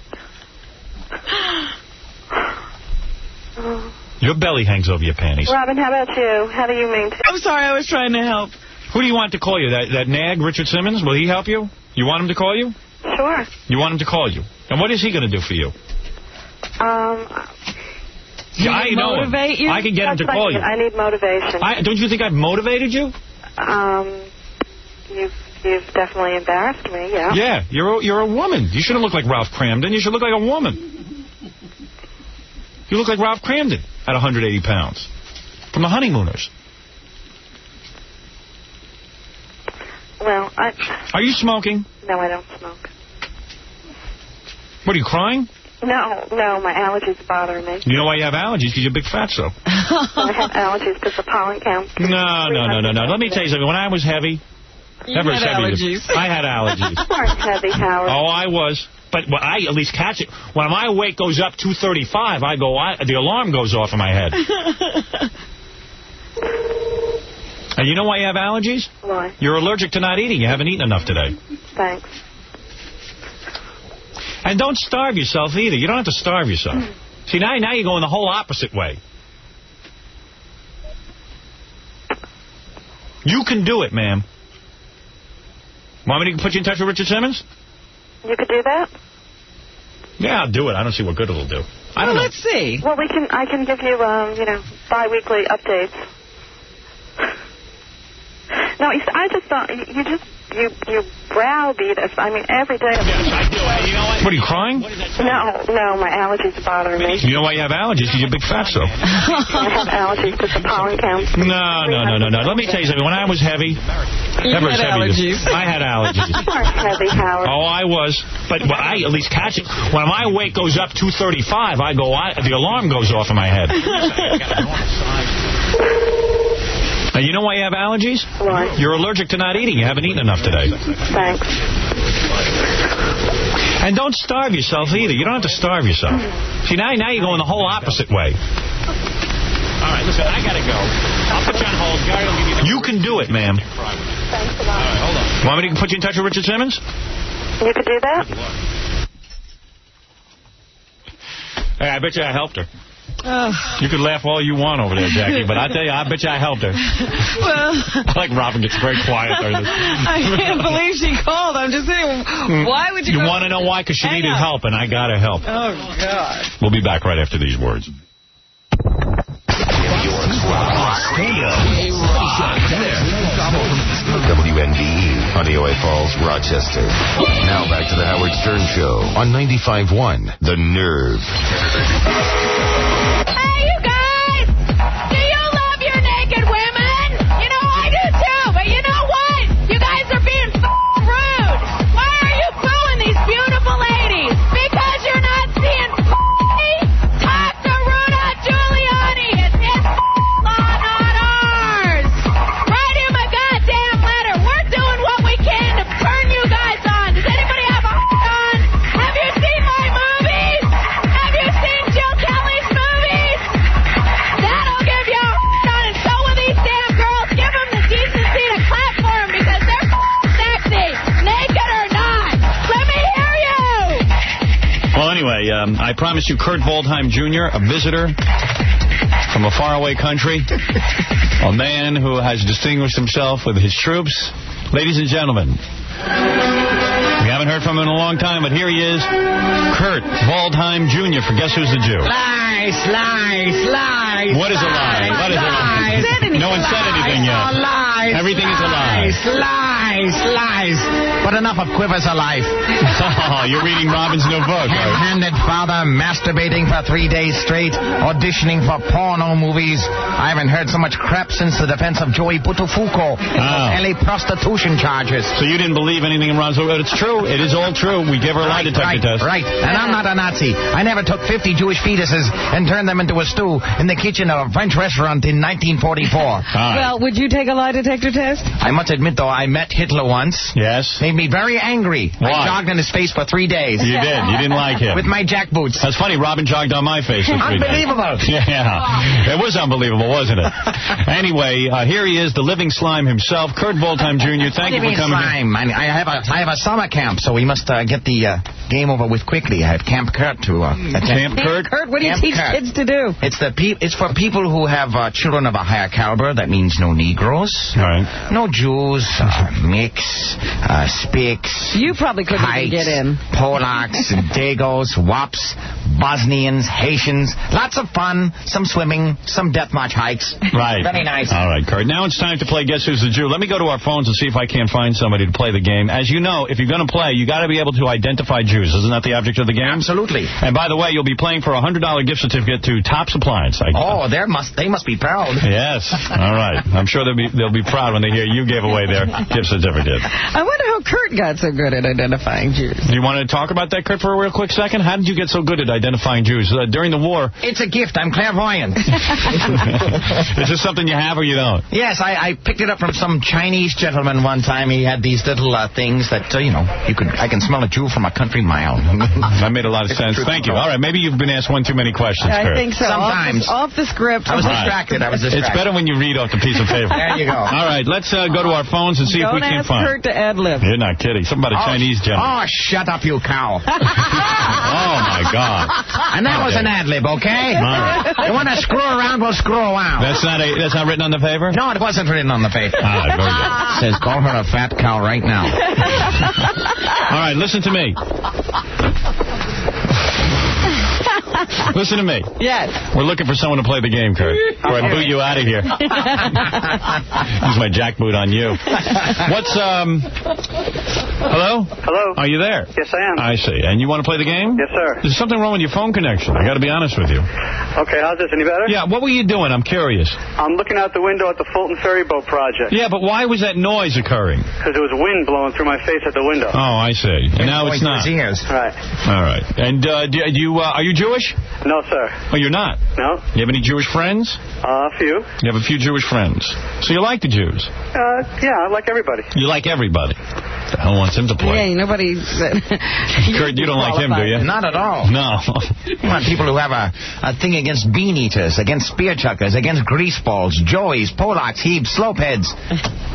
Your belly hangs over your panties. Robin, how about you? How do you mean? I'm sorry, I was trying to help. Who do you want to call you? That nag, Richard Simmons? Will he help you? You want him to call you? Sure. You want him to call you? And what is he going to do for you? Yeah, I know motivate you? I can get him to call you. I need motivation. Don't you think I've motivated you? You've definitely embarrassed me, yeah. Yeah, you're a woman. You shouldn't look like Ralph Cramden. You should look like a woman. You look like Ralph Cramden at 180 pounds. From the Honeymooners. Well, Are you smoking? No, I don't smoke. What, are you crying? No, my allergies bother me. You know why you have allergies? Because you're big fatso. I have allergies because the pollen count. No. Let me tell you something. When I was heavy... You had allergies. I had allergies. You weren't heavy, Howard. Oh, I was. But I at least catch it. When my weight goes up 235, the alarm goes off in my head. And you know why you have allergies? Why? You're allergic to not eating. You haven't eaten enough today. Thanks. And don't starve yourself either. You don't have to starve yourself. See, now you're going the whole opposite way. You can do it, ma'am. Want me to put you in touch with Richard Simmons? You could do that? Yeah, I'll do it. I don't see what good it'll do. I don't know. Let's see. Well, I can give you, bi-weekly updates. No, I just thought you browbeat us. I mean, every day. Yes, I do. You know what? What, are you crying? No, my allergies are bothering me. You know why you have allergies? Because you're a big fatso. I have allergies because the pollen count. No. Let me tell you something. When I was heavy... You had allergies. I had allergies. You weren't heavy, Howard. Oh, I was. But I at least catch it. When my weight goes up 235, the alarm goes off in my head. And you know why you have allergies? Why? You're allergic to not eating. You haven't eaten enough today. Thanks. And don't starve yourself either. You don't have to starve yourself. See, now you're going the whole opposite way. All right, listen, I got to go. I'll put you on hold. Gary will give you the... You can do it, ma'am. Thanks a lot. All right, hold on. Want me to put you in touch with Richard Simmons? You could do that? Hey, I bet you I helped her. You could laugh all you want over there, Jackie, but I tell you, I bet you I helped her. Well, I like Robin gets very quiet during this. I can't believe she called. I'm just saying, why would you... You want to know why? Because she needed help, and I got her help. Oh, God. We'll be back right after these words. WNBE, Honey Oil Falls, Rochester. Now back to the Howard Stern Show on 95.1 The Nerve. Hey, you guys! Do you love your naked women? You know, I do too, but you know what? You guys I promised you Kurt Waldheim Jr., a visitor from a faraway country, a man who has distinguished himself with his troops. Ladies and gentlemen, we haven't heard from him in a long time, but here he is, Kurt Waldheim Jr. for Guess Who's the Jew? Lies, lies, lies. What is a lie? What is a lie? No one said anything yet. Lies, everything is a lie. Lies, lies. But enough of quivers of life. Oh, you're reading Robin's new book. Hand-handed father, masturbating for 3 days straight, auditioning for porno movies. I haven't heard so much crap since the defense of Joey Buttafuoco. LA prostitution charges. So you didn't believe anything in Ron's book? It's true. It is all true. We give her a lie detector test. Right. And I'm not a Nazi. I never took 50 Jewish fetuses and turned them into a stew in the kitchen of a French restaurant in 1944. Well, would you take a lie detector test? I must admit, though, I met Hitler once. Yes. Made me very angry. Why? I jogged in his face for 3 days. You did. You didn't like him. With my jack boots. That's funny. Robin jogged on my face for 3 days. Unbelievable. Yeah. It was unbelievable, wasn't it? Anyway, here he is, the living slime himself, Kurt Waldheim Jr. Thank you for coming. Slime? I have a summer camp, so we must get the game over with quickly. I have Camp Kurt to attend. Camp Kurt? Kurt, what do you teach kids to do? It's for people who have children of a higher caliber. That means no Negroes, no Jews, Mix, Spics. You probably couldn't even get in. Polacks, Dagos, Wops, Bosnians, Haitians. Lots of fun. Some swimming, some death march hikes. Right. Very nice. All right, Kurt. Now it's time to play Guess Who's the Jew. Let me go to our phones and see if I can't find somebody to play the game. As you know, if you're going to play, you got to be able to identify Jews. Isn't that the object of the game? Absolutely. And by the way, you'll be playing for a $100 gift certificate to Tops Appliance. They must be proud. Yes. All right. I'm sure they'll be proud when they hear you gave away their gift certificate. I wonder how Kurt got so good at identifying Jews. Do you want to talk about that, Kurt, for a real quick second? How did you get so good at identifying Jews? During the war... It's a gift. I'm clairvoyant. Is this something you have or you don't? Yes, I picked it up from some Chinese gentleman one time. He had these little things that, I can smell a Jew from a country mile. That made a lot of sense. Thank you. All right, maybe you've been asked one too many questions, Kurt. I think so. Sometimes. Off the script. I was distracted. It's better when you read off the piece of paper. There you go. All right, let's go to our phones and see if we can find... Don't ask Kurt to ad-lib. You're not kidding. Something about a Chinese gentleman. Oh, shut up, you cow. Oh, my God. And that was an ad-lib, okay? Right. You want to screw around, we'll screw around. That's not written on the paper? No, it wasn't written on the paper. All right, very good. It says, call her a fat cow right now. All right, listen to me. Listen to me. Yes. We're looking for someone to play the game, Kurt. Or I boot you out of here. Use my jackboot on you. What's, Hello? Hello. Are you there? Yes, I am. I see. And you want to play the game? Yes, sir. There's something wrong with your phone connection. I got to be honest with you. Okay, how's this? Any better? Yeah, what were you doing? I'm curious. I'm looking out the window at the Fulton Ferry Boat project. Yeah, but why was that noise occurring? Because there was wind blowing through my face at the window. Oh, I see. And now it's not. Right. All right. And are you Jewish? No, sir. Oh, you're not? No. You have any Jewish friends? A few. You have a few Jewish friends. So you like the Jews? Yeah, I like everybody. You like everybody? The hell wants him to play? Yeah, nobody... Kurt, you don't like him, do you? Not at all. No. You want people who have a thing against bean eaters, against spear chuckers, against grease balls, Joeys, Polacks, Hebes, slopeheads,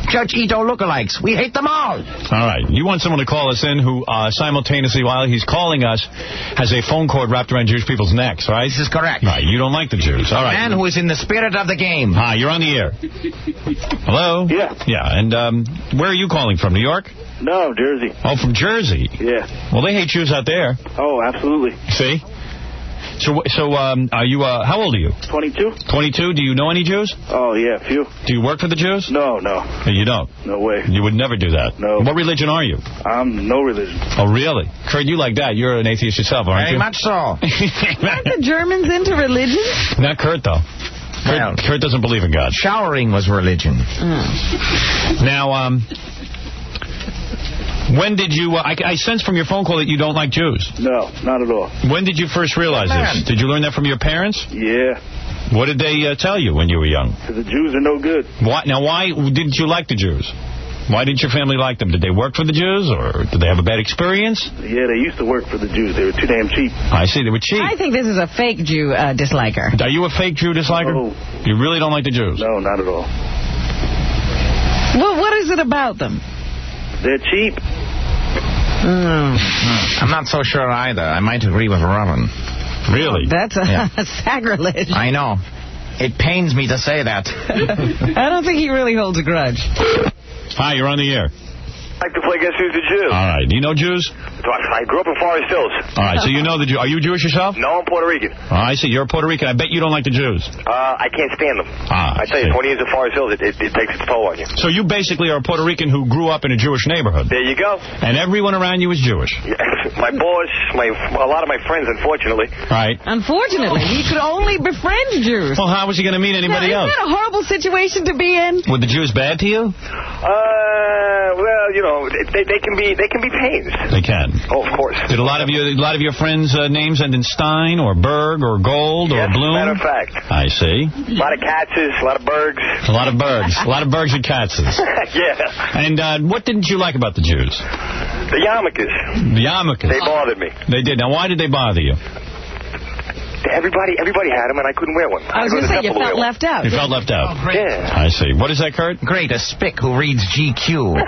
Judge Ito lookalikes. We hate them all. All right. You want someone to call us in who simultaneously, while he's calling us, has a phone cord wrapped around Jewish people's necks, right? This is correct. Right. You don't like the Jews. All right. A man who is in the spirit of the game. Hi, you're on the air. Hello? Yeah. Yeah. And where are you calling from? New York? No, Jersey. Oh, from Jersey? Yeah. Well, they hate Jews out there. Oh, absolutely. See? So, are you, how old are you? 22. 22? Do you know any Jews? Oh, yeah, a few. Do you work for the Jews? No. You don't? No way. You would never do that? No. What religion are you? I'm no religion. Oh, really? Kurt, you like that. You're an atheist yourself, aren't you? Very much so. Aren't the Germans into religion? Not Kurt, though. Kurt doesn't believe in God. Showering was religion. Now, when did you... I sense from your phone call that you don't like Jews. No, not at all. When did you first realize this? Did you learn that from your parents? Yeah. What did they tell you when you were young? Because the Jews are no good. Why didn't you like the Jews? Why didn't your family like them? Did they work for the Jews, or did they have a bad experience? Yeah, they used to work for the Jews. They were too damn cheap. I see, they were cheap. I think this is a fake Jew disliker. Are you a fake Jew disliker? No. You really don't like the Jews? No, not at all. Well, what is it about them? They're cheap. I'm not so sure either. I might agree with Robin. Really? That's a sacrilege. I know. It pains me to say that. I don't think he really holds a grudge. Hi, you're on the air. I like to play Guess Who's the Jew. All right. Do you know Jews? I grew up in Forest Hills. All right, so you know the Jew. Are you Jewish yourself? No, I'm Puerto Rican. Oh, I see. You're Puerto Rican. I bet you don't like the Jews. I can't stand them. I tell you, 20 years in Forest Hills, it takes its toll on you. So you basically are a Puerto Rican who grew up in a Jewish neighborhood. There you go. And everyone around you is Jewish. My boss, a lot of my friends, unfortunately. Right. Unfortunately, he could only befriend Jews. Well, how was he going to meet anybody else? Isn't that a horrible situation to be in? Were the Jews bad to you? Well, you know, they can be pains. They can. Oh, of course. Did a lot of your friends' names end in Stein or Berg or Gold or Bloom? Matter of fact. I see. A lot of Katzes, a lot of Bergs. A lot of Bergs. A lot of Bergs and Katzes. Yeah. And what didn't you like about the Jews? The yarmulkes. The yarmulkes. They bothered me. They did. Now, why did they bother you? Everybody had them, and I couldn't wear one. I was going to say, you felt left out. You felt left out. Oh, yeah. I see. What is that, Kurt? Great, a spick who reads GQ.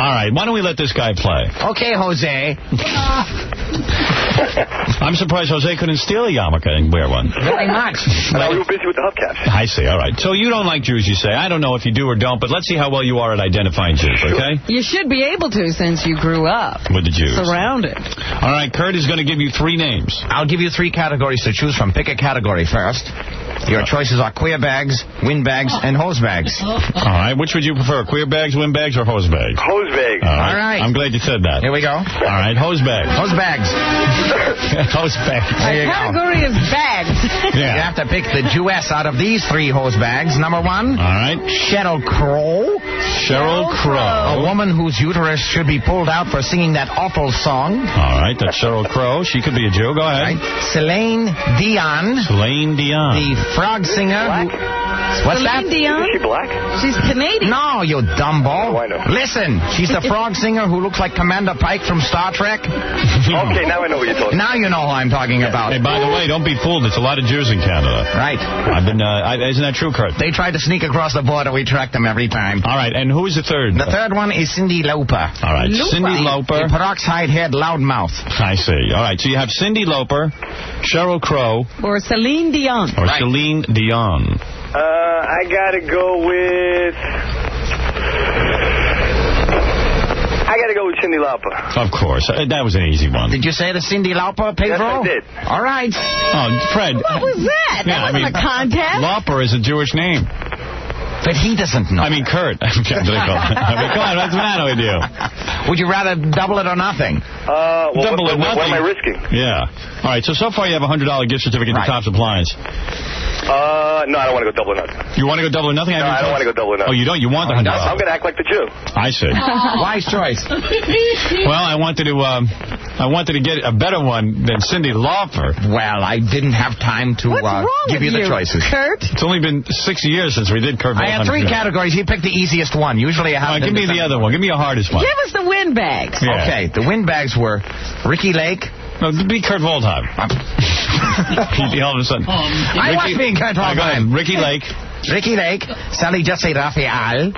All right, why don't we let this guy play? Okay, Jose. I'm surprised Jose couldn't steal a yarmulke and wear one. Very much. We were busy with the hubcaps. I see. All right. So you don't like Jews, you say. I don't know if you do or don't, but let's see how well you are at identifying Jews, okay? You should be able to since you grew up with the Jews. Surrounded. All right, Kurt is going to give you 3 names. I'll give you 3 categories to choose from. Pick a category first. Your choices are queer bags, windbags, and hose bags. All right. Which would you prefer, queer bags, windbags, or hose bags? Hose bags. All right. I'm glad you said that. Here we go. All right. Hose bags. Hose bags. Hose bags. There you go. Category is bags. Yeah. You have to pick the Jewess out of these 3 hose bags. Number 1. All right. Sheryl Crow. Sheryl Crow. A woman whose uterus should be pulled out for singing that awful song. All right. That's Sheryl Crow. She could be a Jew. Go ahead. Right. Celine Dion. Celine Dion. The frog singer. What's Celine that? Dion? Is she black? She's Canadian. No, you dumbo. Oh, I know. Listen, she's the frog singer who looks like Commander Pike from Star Trek. Okay, now I know what you're talking about. Now you know who I'm talking about. Hey, by the way, don't be fooled. There's a lot of Jews in Canada. Right. I've been. Isn't that true, Kurt? They tried to sneak across the border. We tracked them every time. All right, and who is the third? The third one is Cyndi Lauper. All right, Cyndi Lauper. A peroxide-haired loudmouth. I see. All right, so you have Cyndi Lauper, Sheryl Crow, or Celine Dion. Or Celine Dion. I gotta go with Cyndi Lauper. Of course. That was an easy one. Did you say the Cyndi Lauper, Pedro? Yes, I did. All right. Oh, Fred. What was that? That wasn't a contest. Lauper is a Jewish name. But he doesn't know. I mean, Kurt. Come on, what's the matter with you? Would you rather double it or nothing? Double it or nothing. What am I risking? Yeah. All right, so far you have a $100 gift certificate to Tops Appliance. No, I don't want to go double or nothing. You want to go double or nothing? No, I don't want to go double or nothing. Oh, you don't? You want the $100? I'm going to act like the Jew. I see. Wise choice. Well, I wanted to get a better one than Cyndi Lauper. Well, I didn't have time to give you the choices. Kurt? It's only been 6 years since we did Kurt. I had 3 categories. He picked the easiest one. Usually I have. Give me the other one. Give me your hardest one. Give us the windbags. Yeah. Okay, the windbags were Ricky Lake. No, be Kurt Waldheim. All of a sudden. I was being Kurt Waldheim. Ricky Lake. Ricky Lake, Sally Jesse Raphael,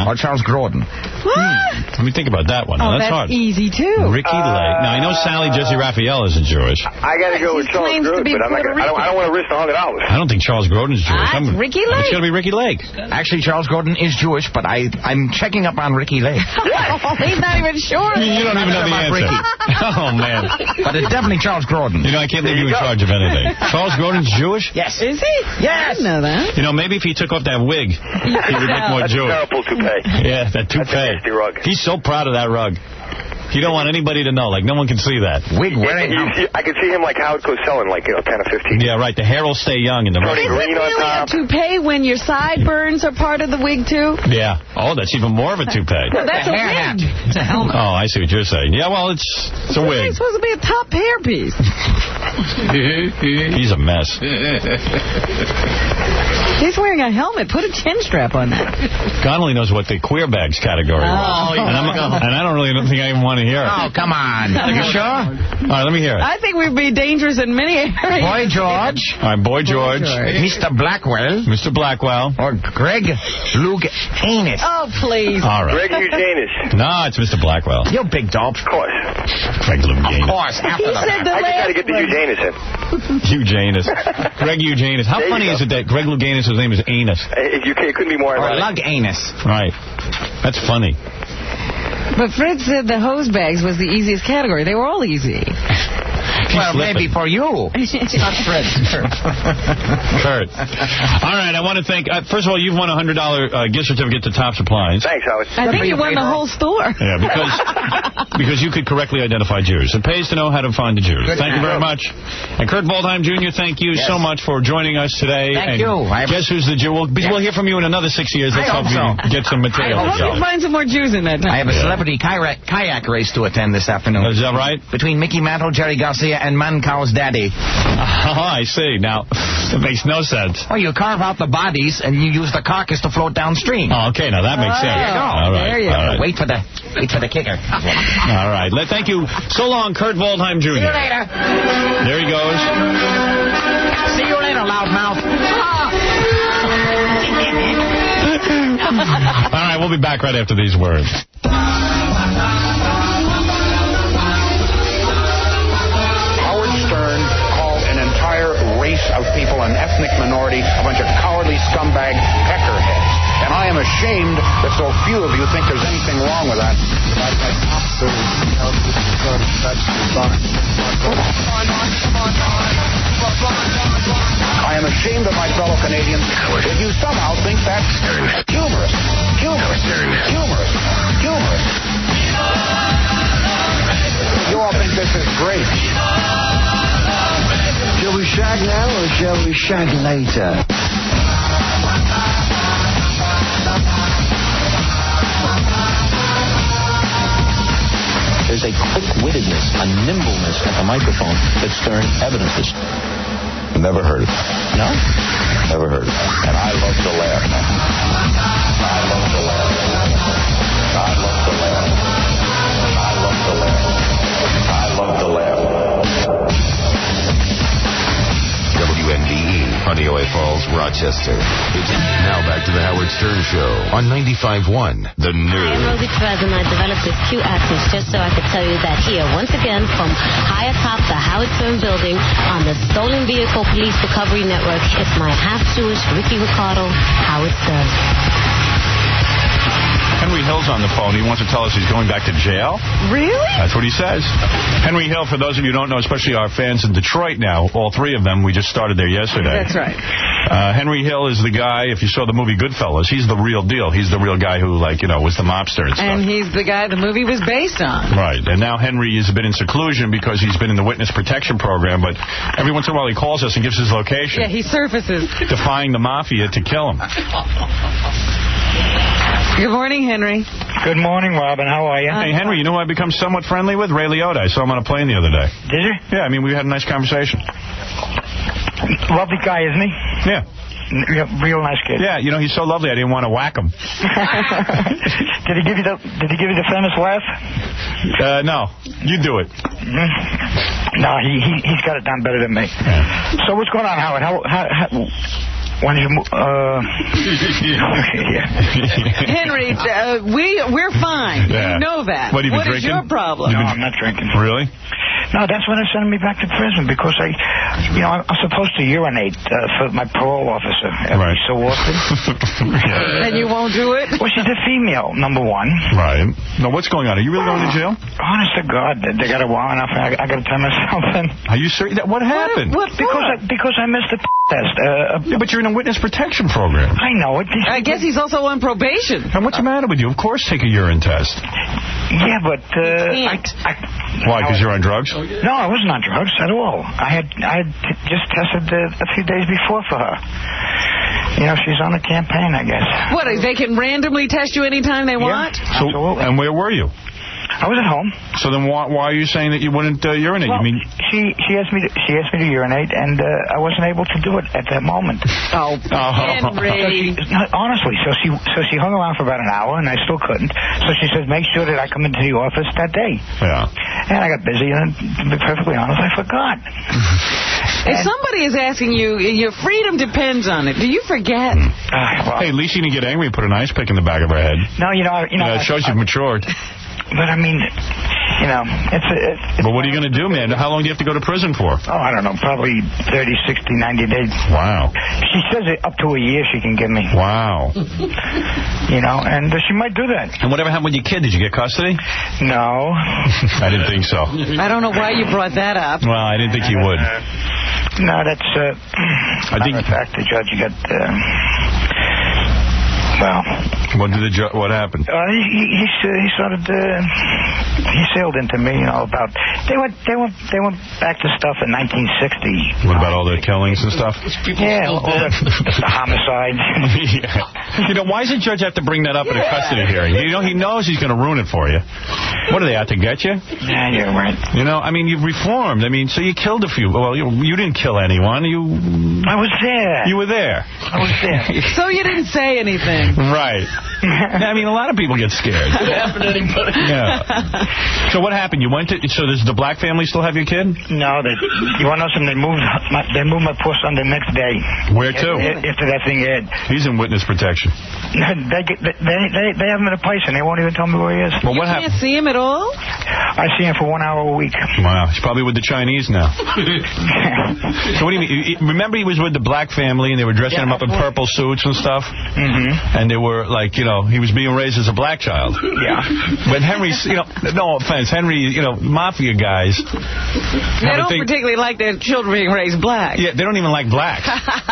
or Charles Grodin. Let me think about that one. Oh, that's hard. Easy, too. Ricky Lake. Now, I know Sally Jesse Raphael isn't Jewish. I got to go with Charles Grodin, but I don't want to risk $100. I don't think Charles Grodin is Jewish. Ricky Lake. It's going to be Ricky Lake. Actually, Charles Grodin is Jewish, but I'm checking up on Ricky Lake. He's not even sure. You don't even know the answer. Ricky. Oh, man. But it's definitely Charles Grodin. You know, I can't leave you in charge of anything. Charles Grodin's Jewish? Yes. Is he? Yes. I didn't know that. You know, maybe if he took off that wig, he would look more Jewish. That's a terrible toupee. Yeah, that toupee. That's a nasty rug. He's so proud of that rug. He don't want anybody to know. Like, no one can see that. Wig wearing. I can see him like Howard Cosell in 10 or 15. Yeah, right. The hair will stay young in the rug. Is it really a toupee when your sideburns are part of the wig, too? Yeah. Oh, that's even more of a toupee. Well, that's a hair wig. hat. It's a helmet. Oh, I see what you're saying. Yeah, well, it's a wig. It's supposed to be a top hairpiece. He's a mess. He's wearing a helmet. Put a chin strap on that. God only knows what the queer bags category is. And I don't really think I even want to hear it. Oh, come on. Are you sure? All right, let me hear it. I think we'd be dangerous in many areas. Boy George. All right, Boy George. Mr. Blackwell. Mr. Blackwell. Or Greg Louganis. Oh, please. All right. Greg Eugenis. No, it's Mr. Blackwell. You big dope. Of course. Greg Louganis. Of course. After He said the I just got to last get the Eugenis in. Eugenis. Greg Eugenis. How funny is it that Greg Louganis' name is Anus? It couldn't be more Or ironic. lug anus. Right. That's funny. But Fred said the hose bags was the easiest category. They were all easy. Well, maybe for you. It's not Fred. Kurt. All right, I want to thank... first of all, you've won a $100 gift certificate to Top Supplies. Thanks, Howard. I think you won the whole store. Yeah, because you could correctly identify Jews. It pays to know how to find the Jews. Thank you very much. And Kurt Waldheim Jr., thank you so much for joining us today. Thank and you. Guess who's the Jew? We'll hear from you in another 6 years. Let's hope you get some material. I hope you find some more Jews in that time. I have a celebrity kayak race to attend this afternoon. Is that right? Between Mickey Mantle, Jerry Garcia, and Mancow's daddy. Oh, I see. Now, it makes no sense. Well, you carve out the bodies, and you use the carcass to float downstream. Oh, okay. Now, that makes sense. There you go. All right. There you go. Wait for the kicker. All right. Thank you. So long, Kurt Waldheim Jr. See you later. There he goes. See you later, loudmouth. All right. We'll be back right after these words. Race of people, an ethnic minority, a bunch of cowardly scumbag peckerheads. And I am ashamed that so few of you think there's anything wrong with that. I am ashamed of my fellow Canadians that you somehow think that's humorous. You all think this is great. Shall we shag now or shall we shag later? There's a quick-wittedness, a nimbleness at the microphone that Stern evidences. Never heard it. No? Never heard it. And I love to laugh. WNBE, Honeoye Falls, Rochester. Now back to the Howard Stern Show on 95.1, The Nerve. I'm Rosie Perez, and I developed this cute accent just so I could tell you that here, once again, from high atop the Howard Stern building on the Stolen Vehicle Police Recovery Network, it's my half-Jewish Ricky Ricardo, Howard Stern. Henry Hill's on the phone. He wants to tell us he's going back to jail. Really? That's what he says. Henry Hill, for those of you who don't know, especially our fans in Detroit now, all three of them, we just started there yesterday. That's right. Henry Hill is the guy, if you saw the movie Goodfellas, he's the real deal. He's the real guy who, was the mobster and stuff. And he's the guy the movie was based on. Right. And now Henry has been in seclusion because he's been in the witness protection program, but every once in a while he calls us and gives his location. Yeah, he surfaces. Defying the mafia to kill him. Good morning, Henry. Good morning, Robin. How are you? Hey, Henry, you know who I become somewhat friendly with? Ray Liotta. I saw him on a plane the other day. Did you? Yeah, I mean, we had a nice conversation. Lovely guy, isn't he? Yeah. Real nice kid. Yeah, he's so lovely I didn't want to whack him. Did he give you the famous laugh? No. You do it. No, he's got it done better than me. Yeah. So what's going on, Howard? How when did you move? Henry, we're fine. Yeah. You know that. What is your problem? No, I'm not drinking. Really? No, that's when they're sending me back to prison because I'm supposed to urinate for my parole officer every so often. And you won't do it? Well, she's a female, number one. Right. Now, what's going on? Are you really going to jail? Honest to God, they got a warrant off. I got to tell me something. Are you serious? What happened? What because I missed the test. Yeah, but you're in a witness protection program. I know it. I guess he's also on probation. And what's the matter with you? Of course, take a urine test. Yeah, but why? Because you're on drugs? No, I wasn't on drugs at all. I had just tested a few days before for her. She's on a campaign, I guess. What? They can randomly test you anytime they want? Absolutely. And where were you? I was at home. So then why are you saying that you wouldn't urinate? Well, you mean she asked me to urinate, and I wasn't able to do it at that moment. Oh, Henry. Honestly, so she hung around for about an hour, and I still couldn't. So she says, make sure that I come into the office that day. Yeah. And I got busy, and to be perfectly honest, I forgot. If somebody is asking you, your freedom depends on it. Do you forget? Well, hey, at least you didn't get angry and put an ice pick in the back of her head. No, it shows you've matured. But I mean, it's but what are you going to do, man? How long do you have to go to prison for? Oh, I don't know, probably 30, 60, 90 days. Wow. She says up to a year she can give me. Wow. And she might do that. And whatever happened with your kid? Did you get custody? No. I didn't think so. I don't know why you brought that up. Well, I didn't think you would. No, that's I think in fact the judge got well. What happened? He started he sailed into me, about they went back to stuff in 1960. What about all the killings and stuff? Yeah, all the homicides. Yeah. Why does the judge have to bring that up in a custody hearing? He knows he's going to ruin it for you. What, are they out to get you? Yeah, you're right. You've reformed. So you killed a few. Well, you didn't kill anyone. I was there. You were there. I was there. So you didn't say anything. Right. A lot of people get scared. What happened to anybody? Yeah. So what happened? You went to... So does the black family still have your kid? No, you want to know something? They moved my poor son the next day. Where to? After that thing aired. He's in witness protection. They have him in a place, and they won't even tell me where he is. Well, what happened? You can't see him at all? I see him for 1 hour a week. Wow. He's probably with the Chinese now. So what do you mean? Remember he was with the black family, and they were dressing him up in purple suits and stuff? Mm-hmm. And they were like, he was being raised as a black child. Yeah. But Henry's, no offense, Henry, mafia guys. They don't particularly like their children being raised black. Yeah, they don't even like blacks.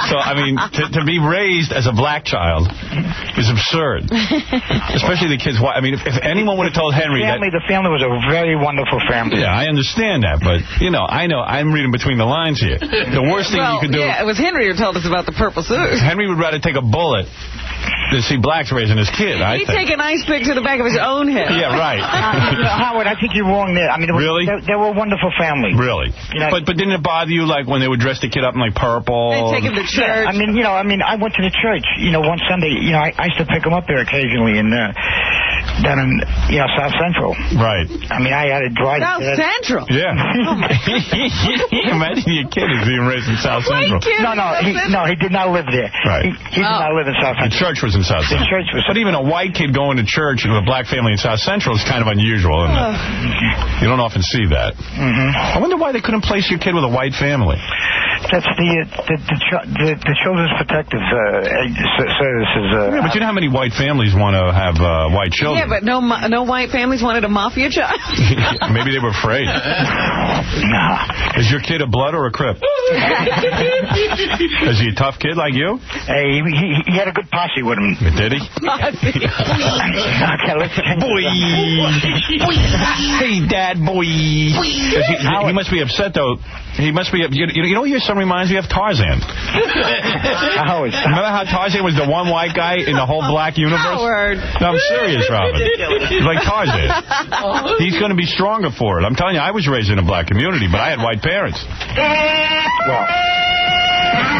So, to be raised as a black child is absurd. Especially the kids. If anyone would have told Henry the family was a very wonderful family. Yeah, I understand that, but, I know, I'm reading between the lines here. The worst thing you could do... Yeah, it was Henry who told us about the purple suit. Henry would rather take a bullet to see blacks raising his kid, I think. He'd take an ice pick to the back of his own head. Yeah, right. Howard, I think you're wrong there. Really? They were a wonderful family. Really? But didn't it bother you, when they would dress the kid up in, purple? They'd take him to church. I went to the church, one Sunday. I used to pick him up there occasionally down in, South Central. Right. I had to drive... South Central? Yeah. Imagine your kid is being raised in South Central. No, he did not live there. Right. He did not live in South Central. The church was in South Central. The church was... But even a white kid going to church with a black family in South Central is kind of unusual, isn't it? You don't often see that. Mm-hmm. I wonder why they couldn't place your kid with a white family. That's the Children's Protective Services. Yeah, but you know how many white families want to have white children? Yeah, but no white families wanted a mafia child. Maybe they were afraid. Nah. Is your kid a blood or a Crip? Is he a tough kid like you? Hey, he had a good posse with him. Did he? Boy. Hey, Dad, boy. He must be upset, though. He must be... your son reminds me of Tarzan. Remember how Tarzan was the one white guy in the whole black universe? Howard. No, I'm serious, Robin. He's like Tarzan. He's going to be stronger for it. I'm telling you, I was raised in a black community, but I had white parents. Well...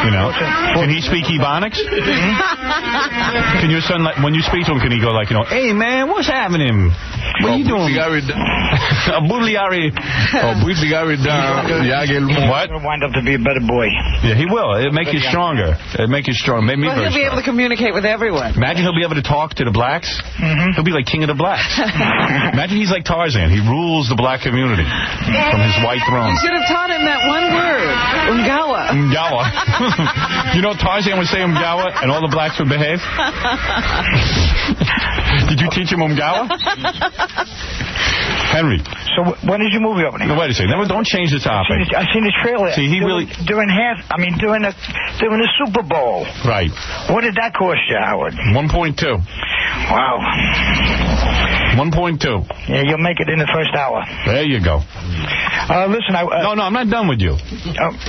Can he speak Ebonics? Can your son, when you speak to him, can he go hey, man, what's happening? What are you doing? What? He'll wind up to be a better boy. Yeah, he will. It'll make you stronger. It'll make you strong. Make me he'll be able to communicate with everyone. Imagine he'll be able to talk to the blacks. Mm-hmm. He'll be like king of the blacks. Imagine he's like Tarzan. He rules the black community from his white throne. You should have taught him that one word, Umgawa. Umgawa. Tarzan would say Umgawa and all the blacks would behave? Did you teach him Umgawa? Henry. So when is your movie opening? No, wait a second. Don't change the topic. I've seen the trailer. See, during the Super Bowl. Right. What did that cost you, Howard? 1.2. Wow. 1.2. Yeah, you'll make it in the first hour. There you go. Listen, No, I'm not done with you.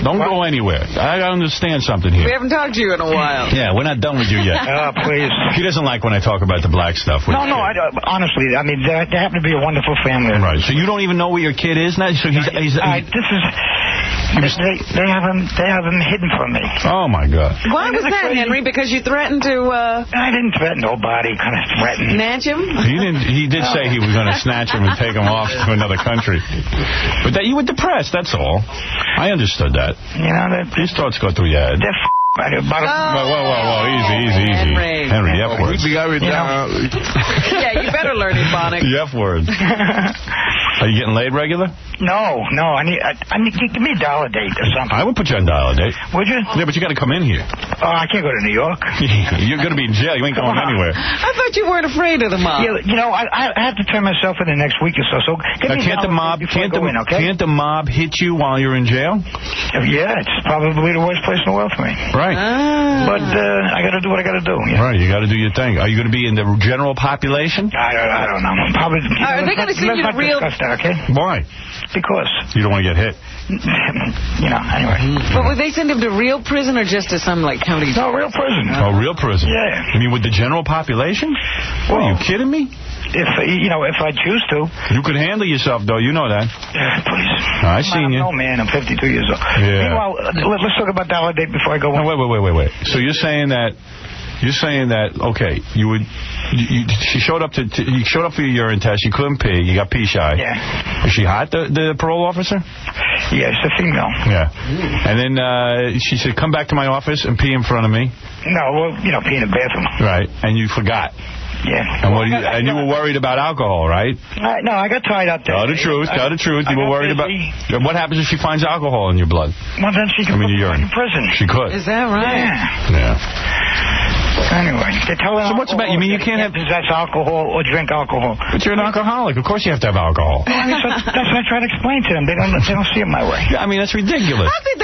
Don't go anywhere. I understand something here. We haven't talked to you in a while. Yeah, we're not done with you yet. Oh, please. He doesn't like when I talk about the black stuff. No, honestly, I mean, they happen to be a wonderful family. Right, so you don't even know where your kid is now? So he's this is... They have him hidden from me. Oh, my God. Why was that, Henry? Because you threatened to... I didn't threaten nobody. Kind of threatened. Snatch him? He did say he was going to snatch him and take him off to another country. But that you were depressed, that's all. I understood that. You know, these thoughts go through your head. Whoa, easy. Henry, the F word. Yeah, you better learn it, Bonnick. The F word. Are you getting laid regular? No. I need give me a dollar date or something. I would put you on dollar date. Would you? Yeah, but you got to come in here. Oh, I can't go to New York. You're going to be in jail. You ain't going anywhere. I thought you weren't afraid of the mob. Yeah, you know, I have to turn myself in the next week or so. So can't the mob hit you while you're in jail? Yeah, it's probably the worst place in the world for me. Right. But I got to do what I got to do. You know? Right, you got to do your thing. Are you going to be in the general population? I don't know. Probably. Are they going to send you to real? Okay. Why? Because you don't want to get hit. You know. Anyway. But would they send him to real prison or just to some county? No, real prison. Oh, real prison. Yeah. You mean with the general population? Well, are you kidding me? If I choose to. You could handle yourself, though. You know that. Please. I seen you. No, man. I'm 52 years old. Yeah. Meanwhile, let's talk about dollar date before I go on. No, wait. So you're saying that, okay, she showed up you showed up for your urine test. You couldn't pee. You got pee shy. Yeah. Is she hot, the parole officer? Yeah, it's a female. Yeah. And then she said, come back to my office and pee in front of me. No, well, pee in the bathroom. Right. And you forgot. Yeah. And you were worried about alcohol, right? No, I got tied up there. Tell the truth. You were worried about... What happens if she finds alcohol in your blood? Well, then she could put me in prison. She could. Is that right? Yeah. Anyway, they're telling So what's about... You mean you can't have... possess alcohol or drink alcohol. But you're an alcoholic. Of course you have to have alcohol. That's what I try to explain to them. They don't see it my way. Yeah, I mean, that's ridiculous. I think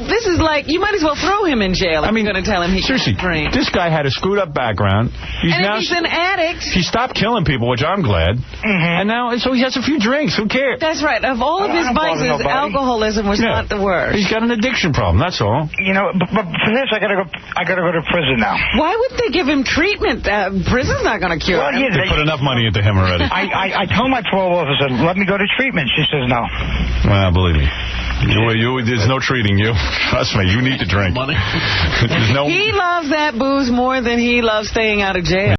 this is like... You might as well throw him in jail if you're going to tell him he can't drink. This guy had a screwed-up background. If he's an addict... He stopped killing people, which I'm glad. Mm-hmm. And now, so he has a few drinks. Who cares? That's right. Of all of his vices, alcoholism was not the worst. He's got an addiction problem. That's all. But for this, I gotta go to prison now. Why would they give him treatment? Prison's not going to cure him. They put enough money into him already. I told my parole officer, let me go to treatment. She says no. Well, believe me. There's no treating you. Trust me, you need to drink. He loves that booze more than he loves staying out of jail.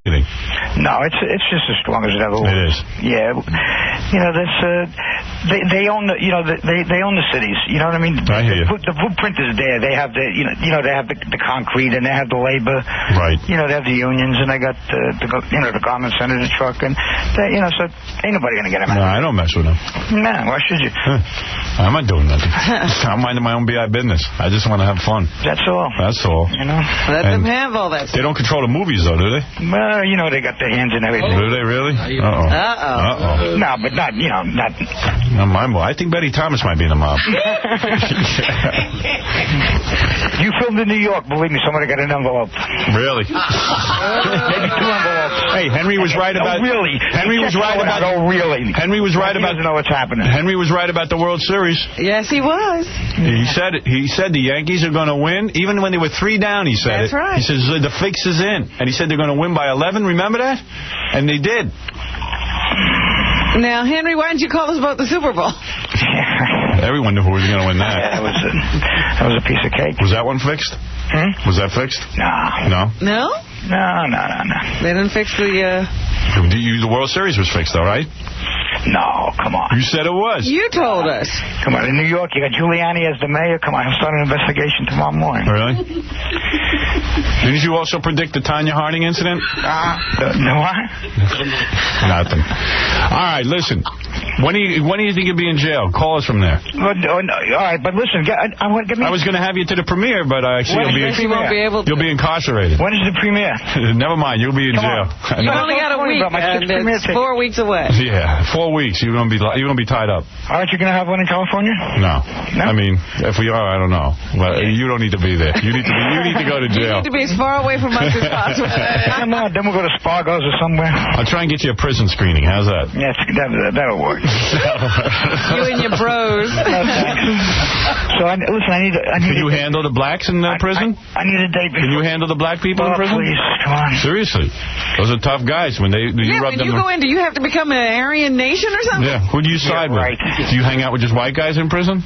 No, it's just as strong as it ever was. It is. Yeah, they own the they own the cities. You know what I mean? I hear you. The blueprint is there. They have they have the concrete and they have the labor. Right. They have the unions and they got the garment center, the truck, and so ain't nobody gonna get them. No, I don't mess with them. No, why should you? I'm not doing nothing. I'm minding my own BI business. I just want to have fun. That's all. That's all. Let them have all that. They don't control the movies, though, do they? Well, they got their hands in everything. Do they really? Uh-oh. No, but not. I think Betty Thomas might be in the mob. You filmed in New York. Believe me, somebody got an envelope. Really? Maybe 2 envelopes. Hey, Henry was right about... really. Henry was right about... Oh, really. Henry was right about... He doesn't know what's happening. Henry was right about the World Series. Yes, he was. He said the Yankees are going to win. Even when they were 3 down, he said That's right. He says the fix is in. And he said they're going to win by 11. Remember that? And they did. Now, Henry, why didn't you call us about the Super Bowl? Everyone knew who was going to win that. Yeah, that was a piece of cake. Was that one fixed? Was that fixed? No. No? No. They didn't fix the... The World Series was fixed, all right? No, come on. You said it was. You told us. Come on, in New York, you got Giuliani as the mayor. Come on, he'll start an investigation tomorrow morning. Really? Didn't you also predict the Tanya Harding incident? No, what? Nothing. All right, listen. When do you think you'll be in jail? Call us from there. All right, but listen, I was going to have you to the premiere, but I see you'll be incarcerated. When is the premiere? Never mind, you'll be in jail. You only got a week. It's 4 weeks away. Yeah, 4 weeks. You're going to be tied up. Aren't you going to have one in California? No. I mean, if we are, I don't know. But you don't need to be there. You need to go to jail. You need to be as far away from us as possible. Come on, then we'll go to Spargo's or somewhere. I'll try and get you a prison screening. How's that? Yes, that'll work. You and your bros. So, listen, I need Can you handle the blacks in prison? I need a date. Can you handle the black people in prison? Please, come on. Seriously. Those are tough guys. When you rub them... when you go in, do you have to become an Aryan nation or something? Yeah. Who do you side with? Right. Do you hang out with just white guys in prison?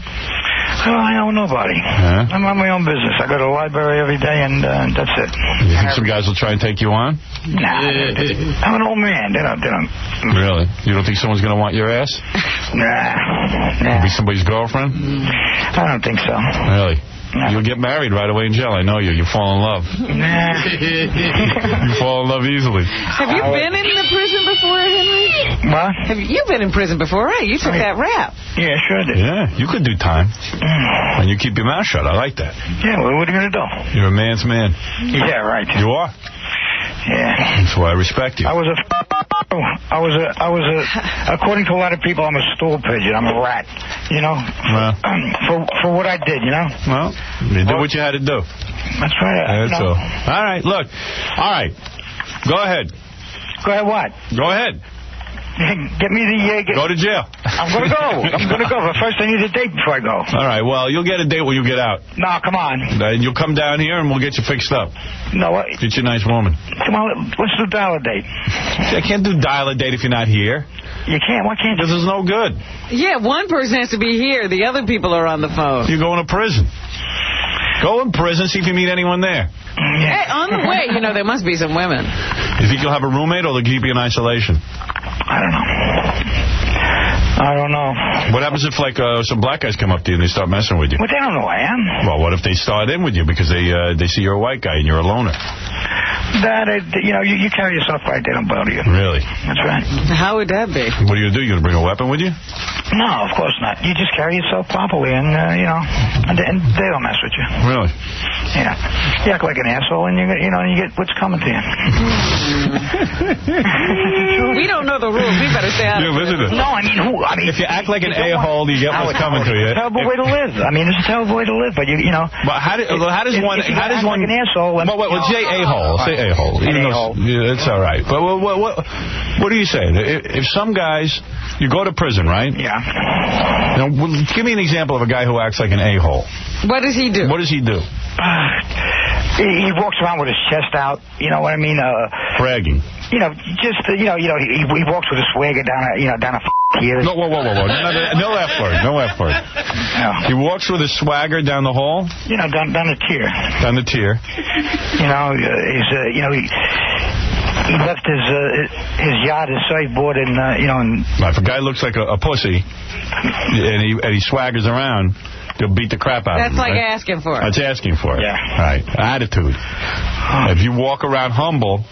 Oh, I know nobody. I'm on my own business. I go to the library every day, and that's it. You think some guys will try and take you on? Nah, I'm an old man. They don't. Really? You don't think someone's going to want your ass? Nah. Be somebody's girlfriend? I don't think so. Really? You'll get married right away in jail. I know you. You fall in love. Nah. You fall in love easily. Have you been in the prison before, Henry? What? You've been in prison before, right? You took that rap. Yeah, sure did. Yeah, you could do time. And you keep your mouth shut. I like that. Yeah, well, what are you going to do? You're a man's man. Yeah, right. You are? Yeah. That's why I respect you. I was according to a lot of people, I'm a stool pigeon. I'm a rat, you know? Well. For what I did, you know? Well, you did what you had to do. That's right. That's all. All right, look. All right. Go ahead. Go ahead what? Go ahead. Get me the... Go to jail. I'm going to go. But first I need a date before I go. All right, well, you'll get a date when you get out. No, come on. You'll come down here and we'll get you fixed up. No, what? Get you a nice woman. Come on, let's do dial a date. I can't do dial a date if you're not here. You can't? Why can't you? This is no good. Yeah, one person has to be here. The other people are on the phone. You're going to prison. Go in prison, see if you meet anyone there. Hey, on the way, there must be some women. You think you'll have a roommate or they'll keep you in isolation? I don't know. What happens if, some black guys come up to you and they start messing with you? Well, they don't know who I am. Well, what if they start in with you because they see you're a white guy and you're a loner? You carry yourself right, they don't bother you. Really? That's right. How would that be? What are you going to do? You going to bring a weapon with you? No, of course not. You just carry yourself properly and they don't mess with you. Really? Yeah. You act like an asshole and you get what's coming to you. We don't know the rules. We better stay out of it. No, I mean, who? I mean, if you act like an a-hole, you get what's coming to you. It's a terrible way to live. I mean, it's a terrible way to live. But But how does one? Like an asshole. Say a-hole. Say a-hole. It's all right. But what are you saying? If some guys, you go to prison, right? Yeah. Now, give me an example of a guy who acts like an a-hole. What does he do? What does he do? He walks around with his chest out. You know what I mean? Bragging. He walks with a swagger down a here. No, whoa. No F word. No F word. No. He walks with a swagger down the hall? Down the tier. Down the tier. He left his yacht, his surfboard, and If a guy looks like a pussy and he swaggers around, they'll beat the crap out of him. That's like right? asking for it. That's asking for it. Yeah. Right. Attitude. If you walk around humble...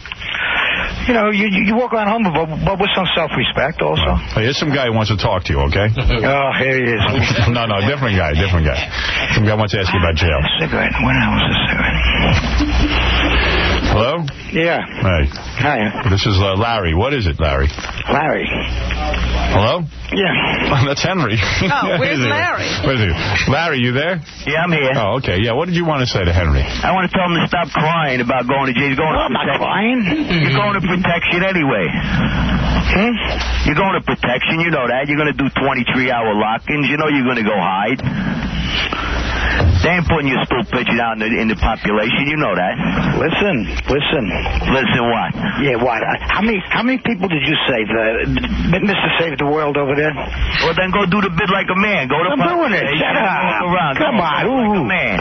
you walk around humble, but with some self-respect also. Well, here's some guy who wants to talk to you, okay? Oh, here he is. No, different guy. Some guy wants to ask you about jail. Cigarette. When I was a cigarette. Hello? Yeah. Hi. This is Larry. What is it, Larry? Larry. Hello? Yeah. That's Henry. Oh, where's Larry? Where is he? Larry, you there? Yeah, I'm here. Oh, okay. Yeah, what did you want to say to Henry? I want to tell him to stop crying about going to jail. He's going I'm not crying. You're going to protection anyway. You're going to protection. You know that. You're going to do 23-hour lock-ins. You know you're going to go hide. They ain't putting your stool picture out in the population. You know that. Listen. Listen what? Yeah, what? How many people did you save? Mr. Save the World over there? Well, then go do the bit like a man. Go to I'm doing it. Shut up. Come on. Like a man.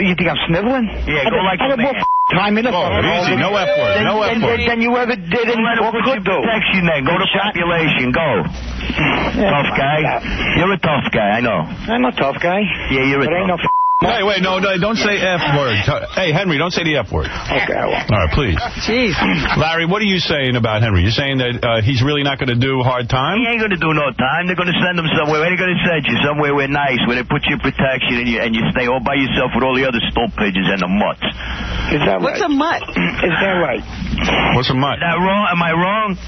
You think I'm sniveling? Yeah, go like a man. Time in the phone. Easy. No F word. No F word. Than you ever did in what could do. Protection then. Go to population. Go. Tough guy. You're a tough guy. I know. I'm a tough guy. Yeah, you're a tough guy. Wait, no, don't say F word. Hey, Henry, don't say the F word. Okay, I won't. All right, please. Jeez. Larry, what are you saying about Henry? You're saying that he's really not going to do hard time? He ain't going to do no time. They're going to send him somewhere. Where are they going to send you? Somewhere where nice, where they put you in protection and you stay all by yourself with all the other stool pigeons and the mutts. Is that right? What's a mutt? Is that right? What's a mutt? Is that wrong? Am I wrong?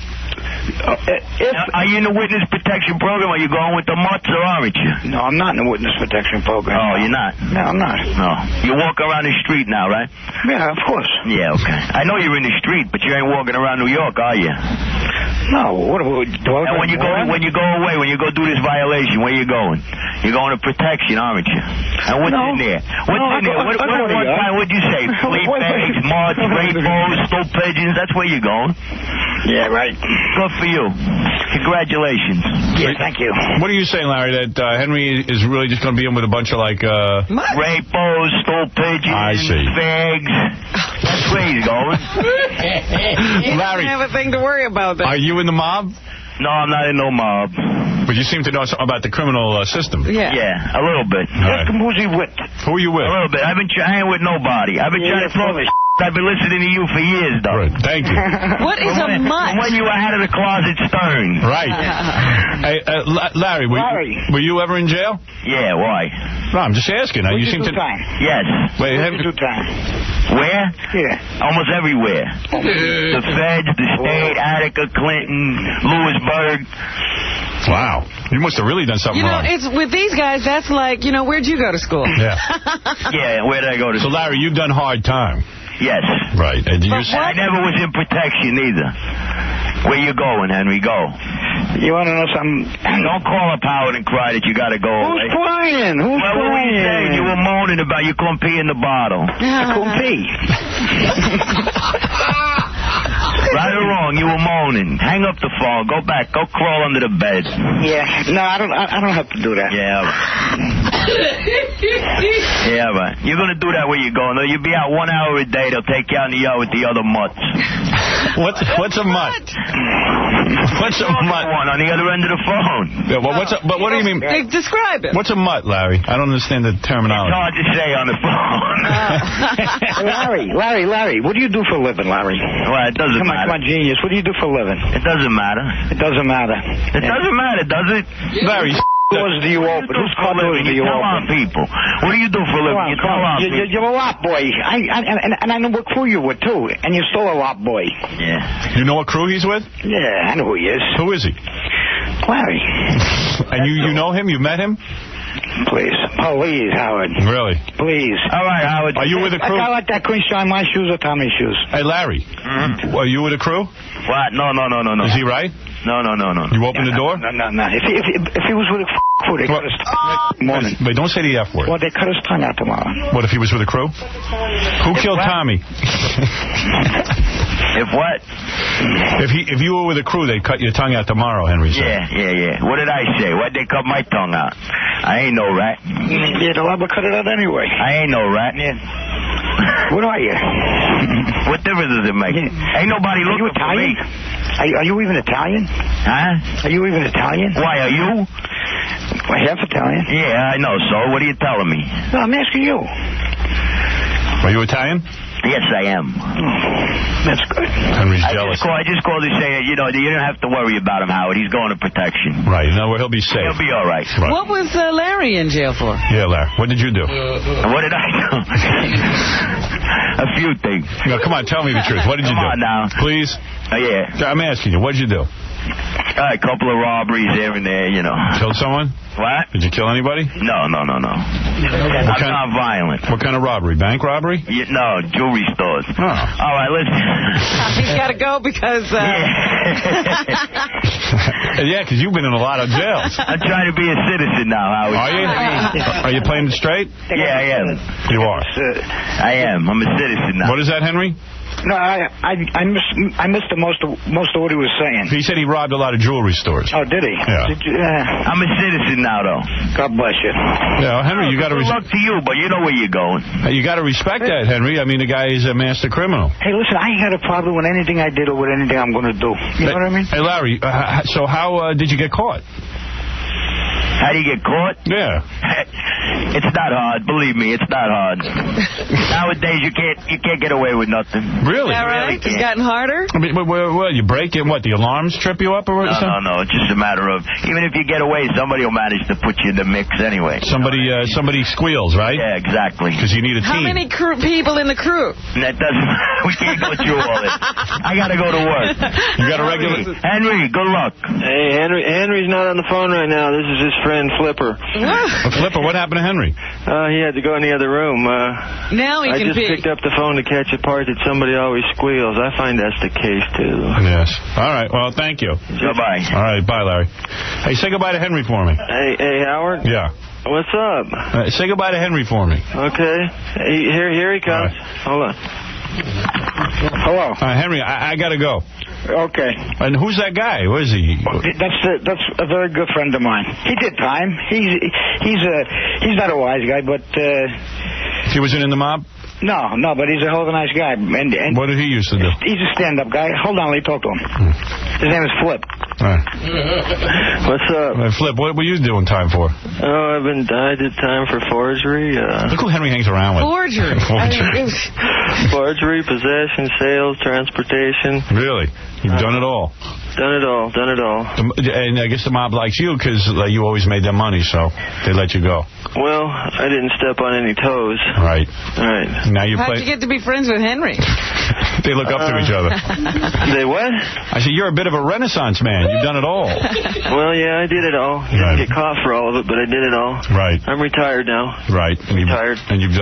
Are you in the witness protection program? Are you going with the mutts or aren't you? No, I'm not in the witness protection program. Oh, you're not? No, I'm not. No. You walk around the street now, right? Yeah, of course. Yeah, okay. I know you're in the street, but you ain't walking around New York, are you? No. What do I And when you go away, when you go do this violation, where you going? You're going to protection, aren't you? And what's in there? What's in there? What'd you say? Flea bags, mutts, rainbows, stool pigeons. That's where you're going. Yeah, right. Good for you. Congratulations. Yeah, thank you. What are you saying, Larry, that Henry is really just going to be in with a bunch of, like... Rapos, stool pigeons, I see. fags. That's where he's going. Larry, have a thing to worry about. Are you in the mob? No, I'm not in no mob. But you seem to know something about the criminal system. Yeah, a little bit. Right. Who's he with? Who are you with? A little bit. I ain't with nobody. I've been trying to throw this. I've been listening to you for years, though. Right. Thank you. What is a mutt? When you were out of the closet stern. Right. Hey, Larry, were you ever in jail? Yeah, why? No, I'm just asking. You seem to... time? Yes. Wait, have you do time? Where? Yeah. Almost everywhere. The feds, the state, Attica, Clinton, Lewisburg. Wow. You must have really done something wrong. It's with these guys, that's like, where'd you go to school? Yeah. Yeah, where did I go to school? So, Larry, you've done hard time. Yes. Right. And I never was in protection either. Where you going, Henry? Go. You want to know something? Don't call up Howard and cry that you got to go away. Who's crying? Who's what crying? were you saying? You were moaning about you couldn't pee in the bottle. I couldn't pee. Right or wrong, you were moaning. Hang up the phone. Go back. Go crawl under the bed. Yeah. No, I don't have to do that. Yeah. Yeah, right. You're going to do that where you're going. You'll be out 1 hour a day. They'll take you out in the yard with the other mutts. What's a mutt? What's a mutt? One on the other end of the phone. Yeah, well, but what do you mean? Describe it. What's a mutt, Larry? I don't understand the terminology. It's hard to say on the phone. Larry, what do you do for a living, Larry? Well, it doesn't matter. Come on, genius. What do you do for a living? It doesn't matter. It doesn't matter. It doesn't matter, does it? Larry, doors do you open? Whose car doors do you tell open? on people. What do you do for a living? You tell on people. You're a lot boy. And I know what crew you're with, too. And you're still a lot boy. Yeah. You know what crew he's with? Yeah, I know who he is. Who is he? Larry. And you know him? You met him? Please, Howard. Really? Please. All right, Howard. Are you with a crew? I like that cream shine my shoes or Tommy's shoes. Hey, Larry. Are you with a crew? What? No. Is he right? No. You open the door? No. If he was with a crew, they cut his tongue morning. Wait, don't say the F word. Well, they cut his tongue out tomorrow. What, if he was with a crew? Who killed Tommy? If what? If you were with a crew, they'd cut your tongue out tomorrow, Henry said. Yeah. What did I say? Why'd they cut my tongue out? I ain't no rat. Yeah, they'll have to cut it out anyway. I ain't no rat. What are you? What difference does it make? Ain't nobody looking for me. Are you even Italian? Huh? Are you even Italian? Why, are you? Well, half Italian. Yeah, I know, so what are you telling me? No, I'm asking you. Are you Italian? Yes, I am. That's good. Henry's jealous. I just called to say, you don't have to worry about him, Howard. He's going to protection. Right. No, he'll be safe. He'll be all right. What was Larry in jail for? Yeah, Larry. What did you do? What did I do? A few things. No, come on, tell me the truth. What did you do? Come on now. Please? Yeah. I'm asking you. What did you do? A couple of robberies here and there, Killed someone? What? Did you kill anybody? No. I'm not violent. What kind of robbery? Bank robbery? No, jewelry stores. Oh. All right, let's... He's got to go because... Yeah, because you've been in a lot of jails. I'm trying to be a citizen now, Howard. Are you? Are you playing it straight? Yeah, I am. You are? I am. I'm a citizen now. What is that, Henry? No, I missed the most of what he was saying. He said he robbed a lot of jewelry stores. Oh, did he? Yeah. I'm a citizen now, though. God bless you. Yeah, Henry, you got to... Good luck to you, but you know where you're going. You got to respect that, Henry. I mean, the guy is a master criminal. Hey, listen, I ain't got a problem with anything I did or with anything I'm going to do. You know what I mean? Hey, Larry, so how did you get caught? How do you get caught? Yeah. It's not hard. Believe me, it's not hard. Nowadays, you can't get away with nothing. Is Really? that right? It's gotten harder? I mean, well, you break in, what, the alarms trip you up or what? No. It's just a matter of, even if you get away, somebody will manage to put you in the mix anyway. Somebody squeals, right? Yeah, exactly. Because you need a team. How many people in the crew? That doesn't matter. We can't go through all this. I got to go to work. You got a regular... Henry, good luck. Hey, Henry's not on the phone right now. This is his friend Flipper. Flipper, what happened to Henry? He had to go in the other room. Now he can I just picked up the phone to catch a part that somebody always squeals. I find that's the case, too. Yes. All right, well, thank you. Bye-bye. All right, bye, Larry. Hey, say goodbye to Henry for me. Hey, Howard? Yeah. What's up? Say goodbye to Henry for me. Okay. Hey, here he comes. Right. Hold on. Hello. Henry, I got to go. Okay. And who's that guy? Where is he? That's a very good friend of mine. He did time. He's not a wise guy, but He wasn't in the mob? No, but he's a hell of a nice guy. And what did he used to do? He's a stand-up guy. Hold on, let me talk to him. His name is Flip. What's up? Flip, what were you doing time for? Oh, I did time for forgery. Look who Henry hangs around with. Forgery. Forgery, possession, sales, transportation. Really? You've done it all? Done it all. And I guess the mob likes you because you always made them money, so they let you go. Well, I didn't step on any toes. Right. Now How'd you get to be friends with Henry? They look up to each other. They what? I said, you're a bit of a Renaissance man. You've done it all. Well, yeah, I did it all. Didn't get caught for all of it, but I did it all. Right. I'm retired now. Right. Retired. And you've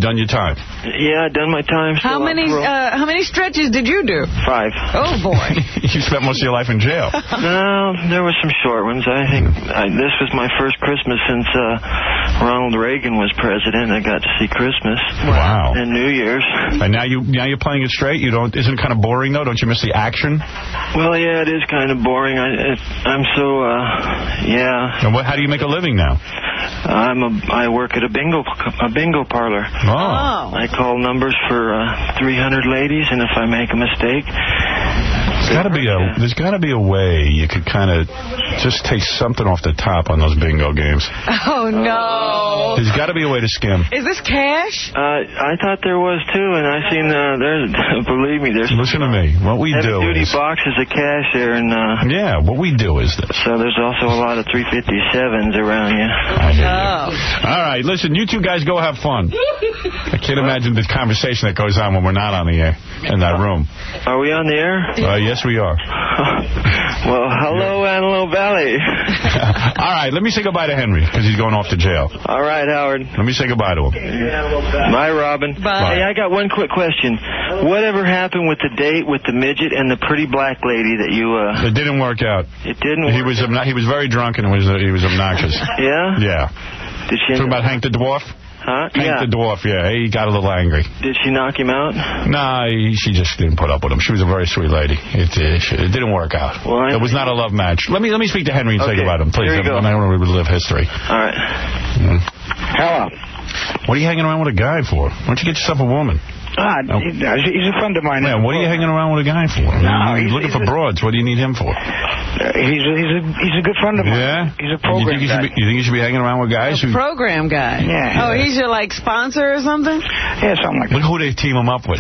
done your time. Yeah, I've done my time. How many stretches did you do? 5. Oh, boy. You spent most of your life in jail. No, there were some short ones. I think this was my first Christmas since Ronald Reagan was president. I got to see Christmas. Wow. And New Year's. And now you're playing it straight. Isn't it kind of boring though? Don't you miss the action? Well, yeah, it is kind of boring. I'm so yeah. And how do you make a living now? I work at a bingo parlor. Oh. I call numbers for 300 ladies, and if I make a mistake, there's got to be a way you could kind of just take something off the top on those bingo games. Oh no! There's got to be a way to skim. Is this cash? I thought there was too, and I seen believe me, there's. Listen to me. What we do is boxes of cash there, and yeah, what we do is this. So there's also a lot of 357s around you. I hear you. All right, listen, you two guys go have fun. I can't imagine the conversation that goes on when we're not on the air in that room. Are we on the air? Yes, we are. Well, hello, Antelope Valley. All right, let me say goodbye to Henry, because he's going off to jail. All right, Howard. Let me say goodbye to him. Bye, Robin. Bye. Hey, I got one quick question. Whatever happened with the date with the midget and the pretty black lady that you... It didn't work out. It didn't work? He was very drunk and he was obnoxious. Yeah? Yeah. Did she... Talking about Hank the Dwarf? Huh? Hank the Dwarf, yeah. He got a little angry. Did she knock him out? Nah, she just didn't put up with him. She was a very sweet lady. It didn't work out. Well, it was not a love match. Let me speak to Henry and say goodbye to him, please. Here you go. I don't want to relive history. All right. Hello. What are you hanging around with a guy for? Why don't you get yourself a woman? He's a friend of mine. Man, what are you hanging around with a guy for? He's looking for broads. What do you need him for? He's a good friend of mine. Yeah? He's a program guy. You think you should be hanging around with guys who... Program guy. Yeah. Oh, he's your, sponsor or something? Yeah, something like that. Look who they team him up with.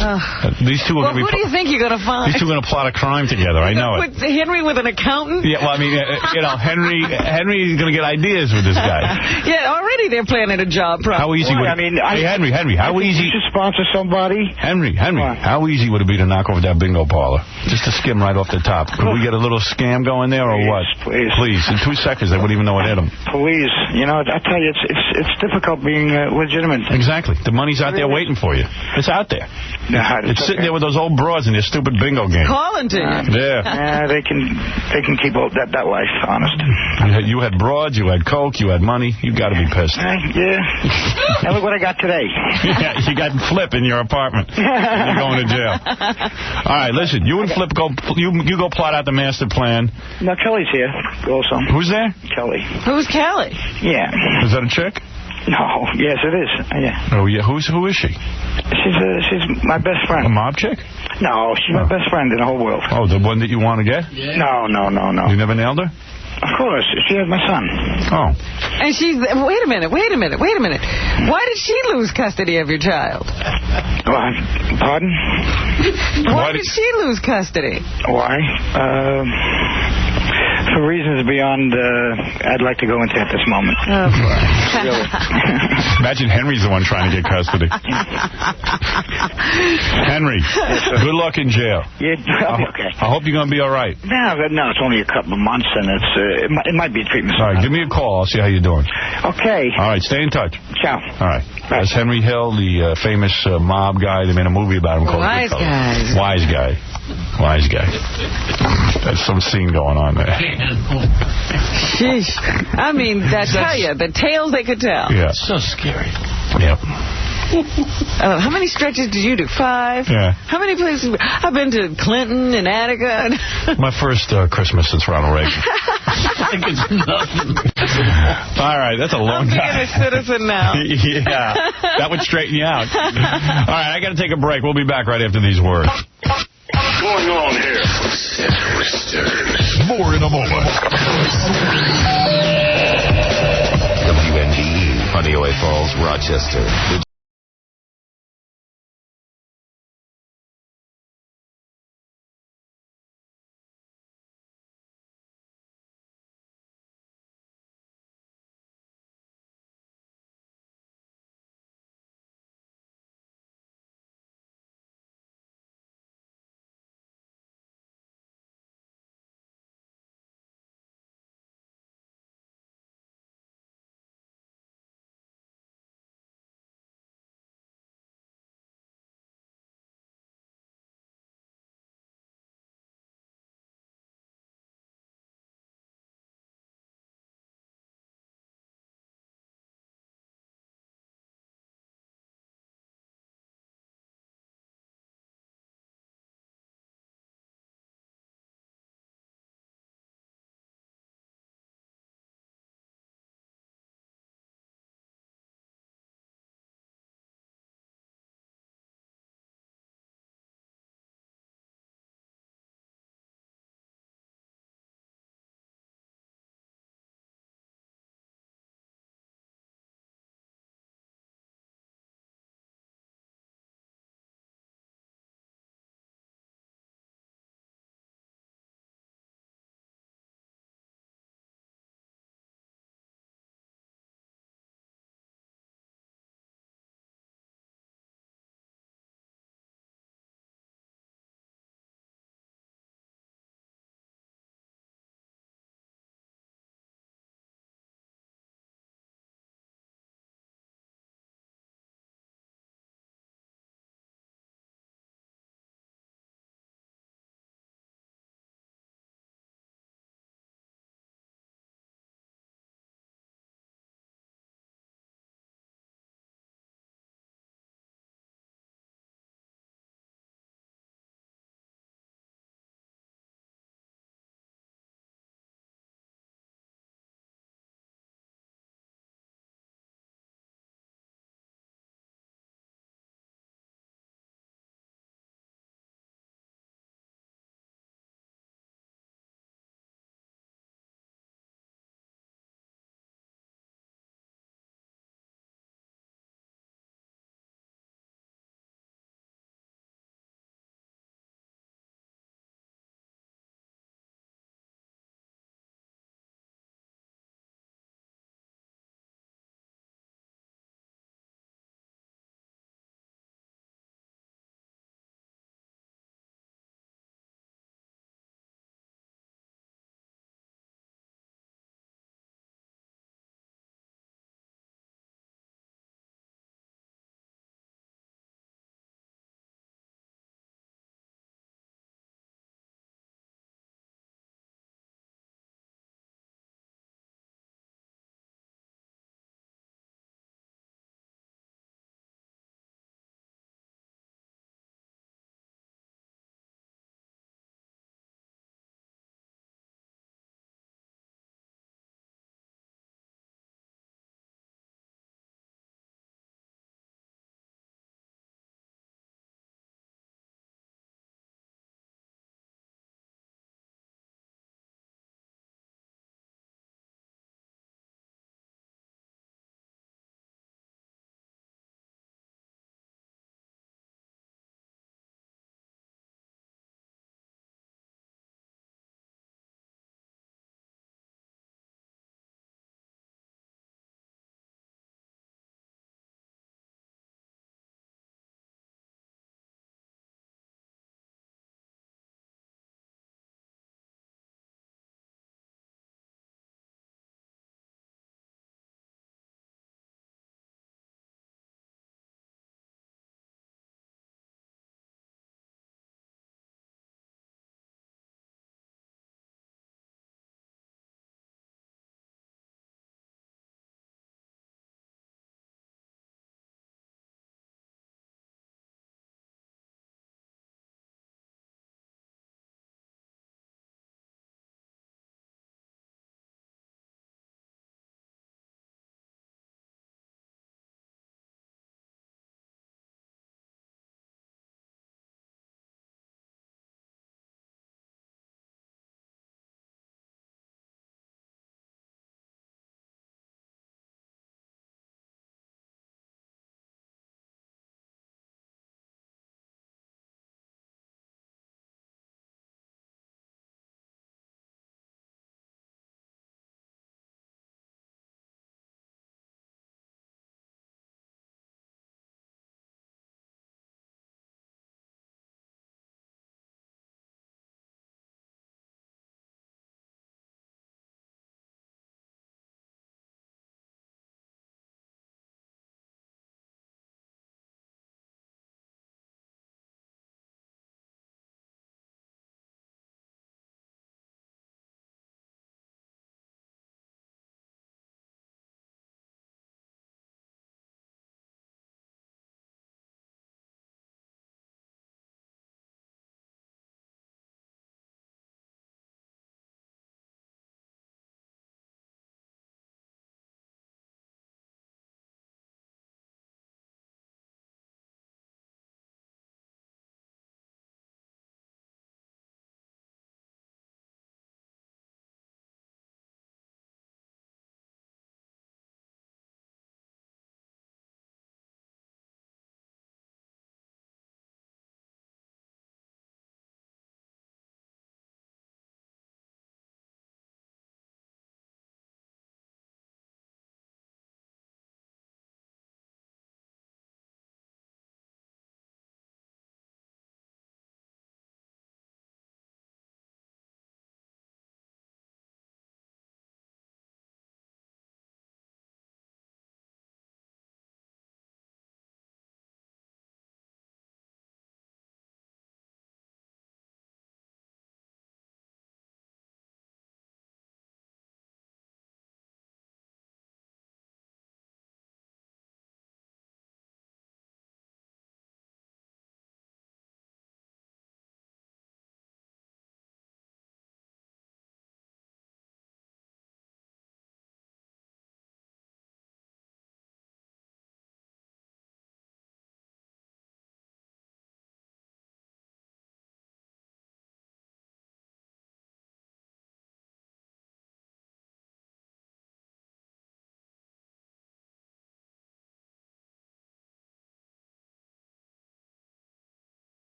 These two are going to be... who do you think you're going to find? These two are going to plot a crime together. I know it. Henry with an accountant? Yeah, well, I mean, Henry's going to get ideas with this guy. Yeah, already they're planning a job problem. How easy would it... Hey, Henry, how easy... You should sponsor somebody. Henry, how easy would it be to knock over that bingo parlor? Just to skim right off the top. Could we get a little scam going there or what? Please. In 2 seconds, they wouldn't even know it hit them. Please. I tell you, it's difficult being legitimate. Exactly. The money's out there waiting for you. It's out there. It's sitting there with those old broads in their stupid bingo game. Calling to you. Yeah. They can keep that life, honest. You had broads, you had coke, you had money. You got to be pissed. Yeah. Now look what I got today. Yeah, you got Flip in your apartment. You're going to jail. All right, listen. You and Flip go plot out the master plan. No, Kelly's here also. Who's there? Kelly. Who's Kelly? Yeah. Is that a chick? No. Yes, it is. Yeah. Oh, yeah. Who is she? She's my best friend. A mob chick? No, she's my best friend in the whole world. Oh, the one that you want to get? Yeah. No. You never nailed her? Of course. She has my son. Oh. And she's... Wait a minute. Why did she lose custody of your child? Pardon? Why did she lose custody? Why? For reasons beyond I'd like to go into at this moment. Oh, boy. Imagine Henry's the one trying to get custody. Henry, good luck in jail. Yeah, okay. I hope you're going to be all right. No, it's only a couple of months, and it might be a treatment. All right, give me a call. I'll see how you're doing. Okay. All right, stay in touch. Ciao. All right. That's Henry Hill, the famous mob guy. They made a movie about him called Wise Guys. Wise Guy. Wise Guy. There's some scene going on there. Sheesh. I mean, I tell you, the tales they could tell. Yeah. So scary. Yep. How many stretches did you do? 5? Yeah. How many places? I've been to Clinton and Attica. My first Christmas since Ronald Reagan. I think it's nothing. All right, that's a long time. I'm being a citizen now. Yeah, that would straighten you out. All right, I got to take a break. We'll be back right after these words. What's going on here? More in a moment. WNBE, Honeoye Falls, Rochester. The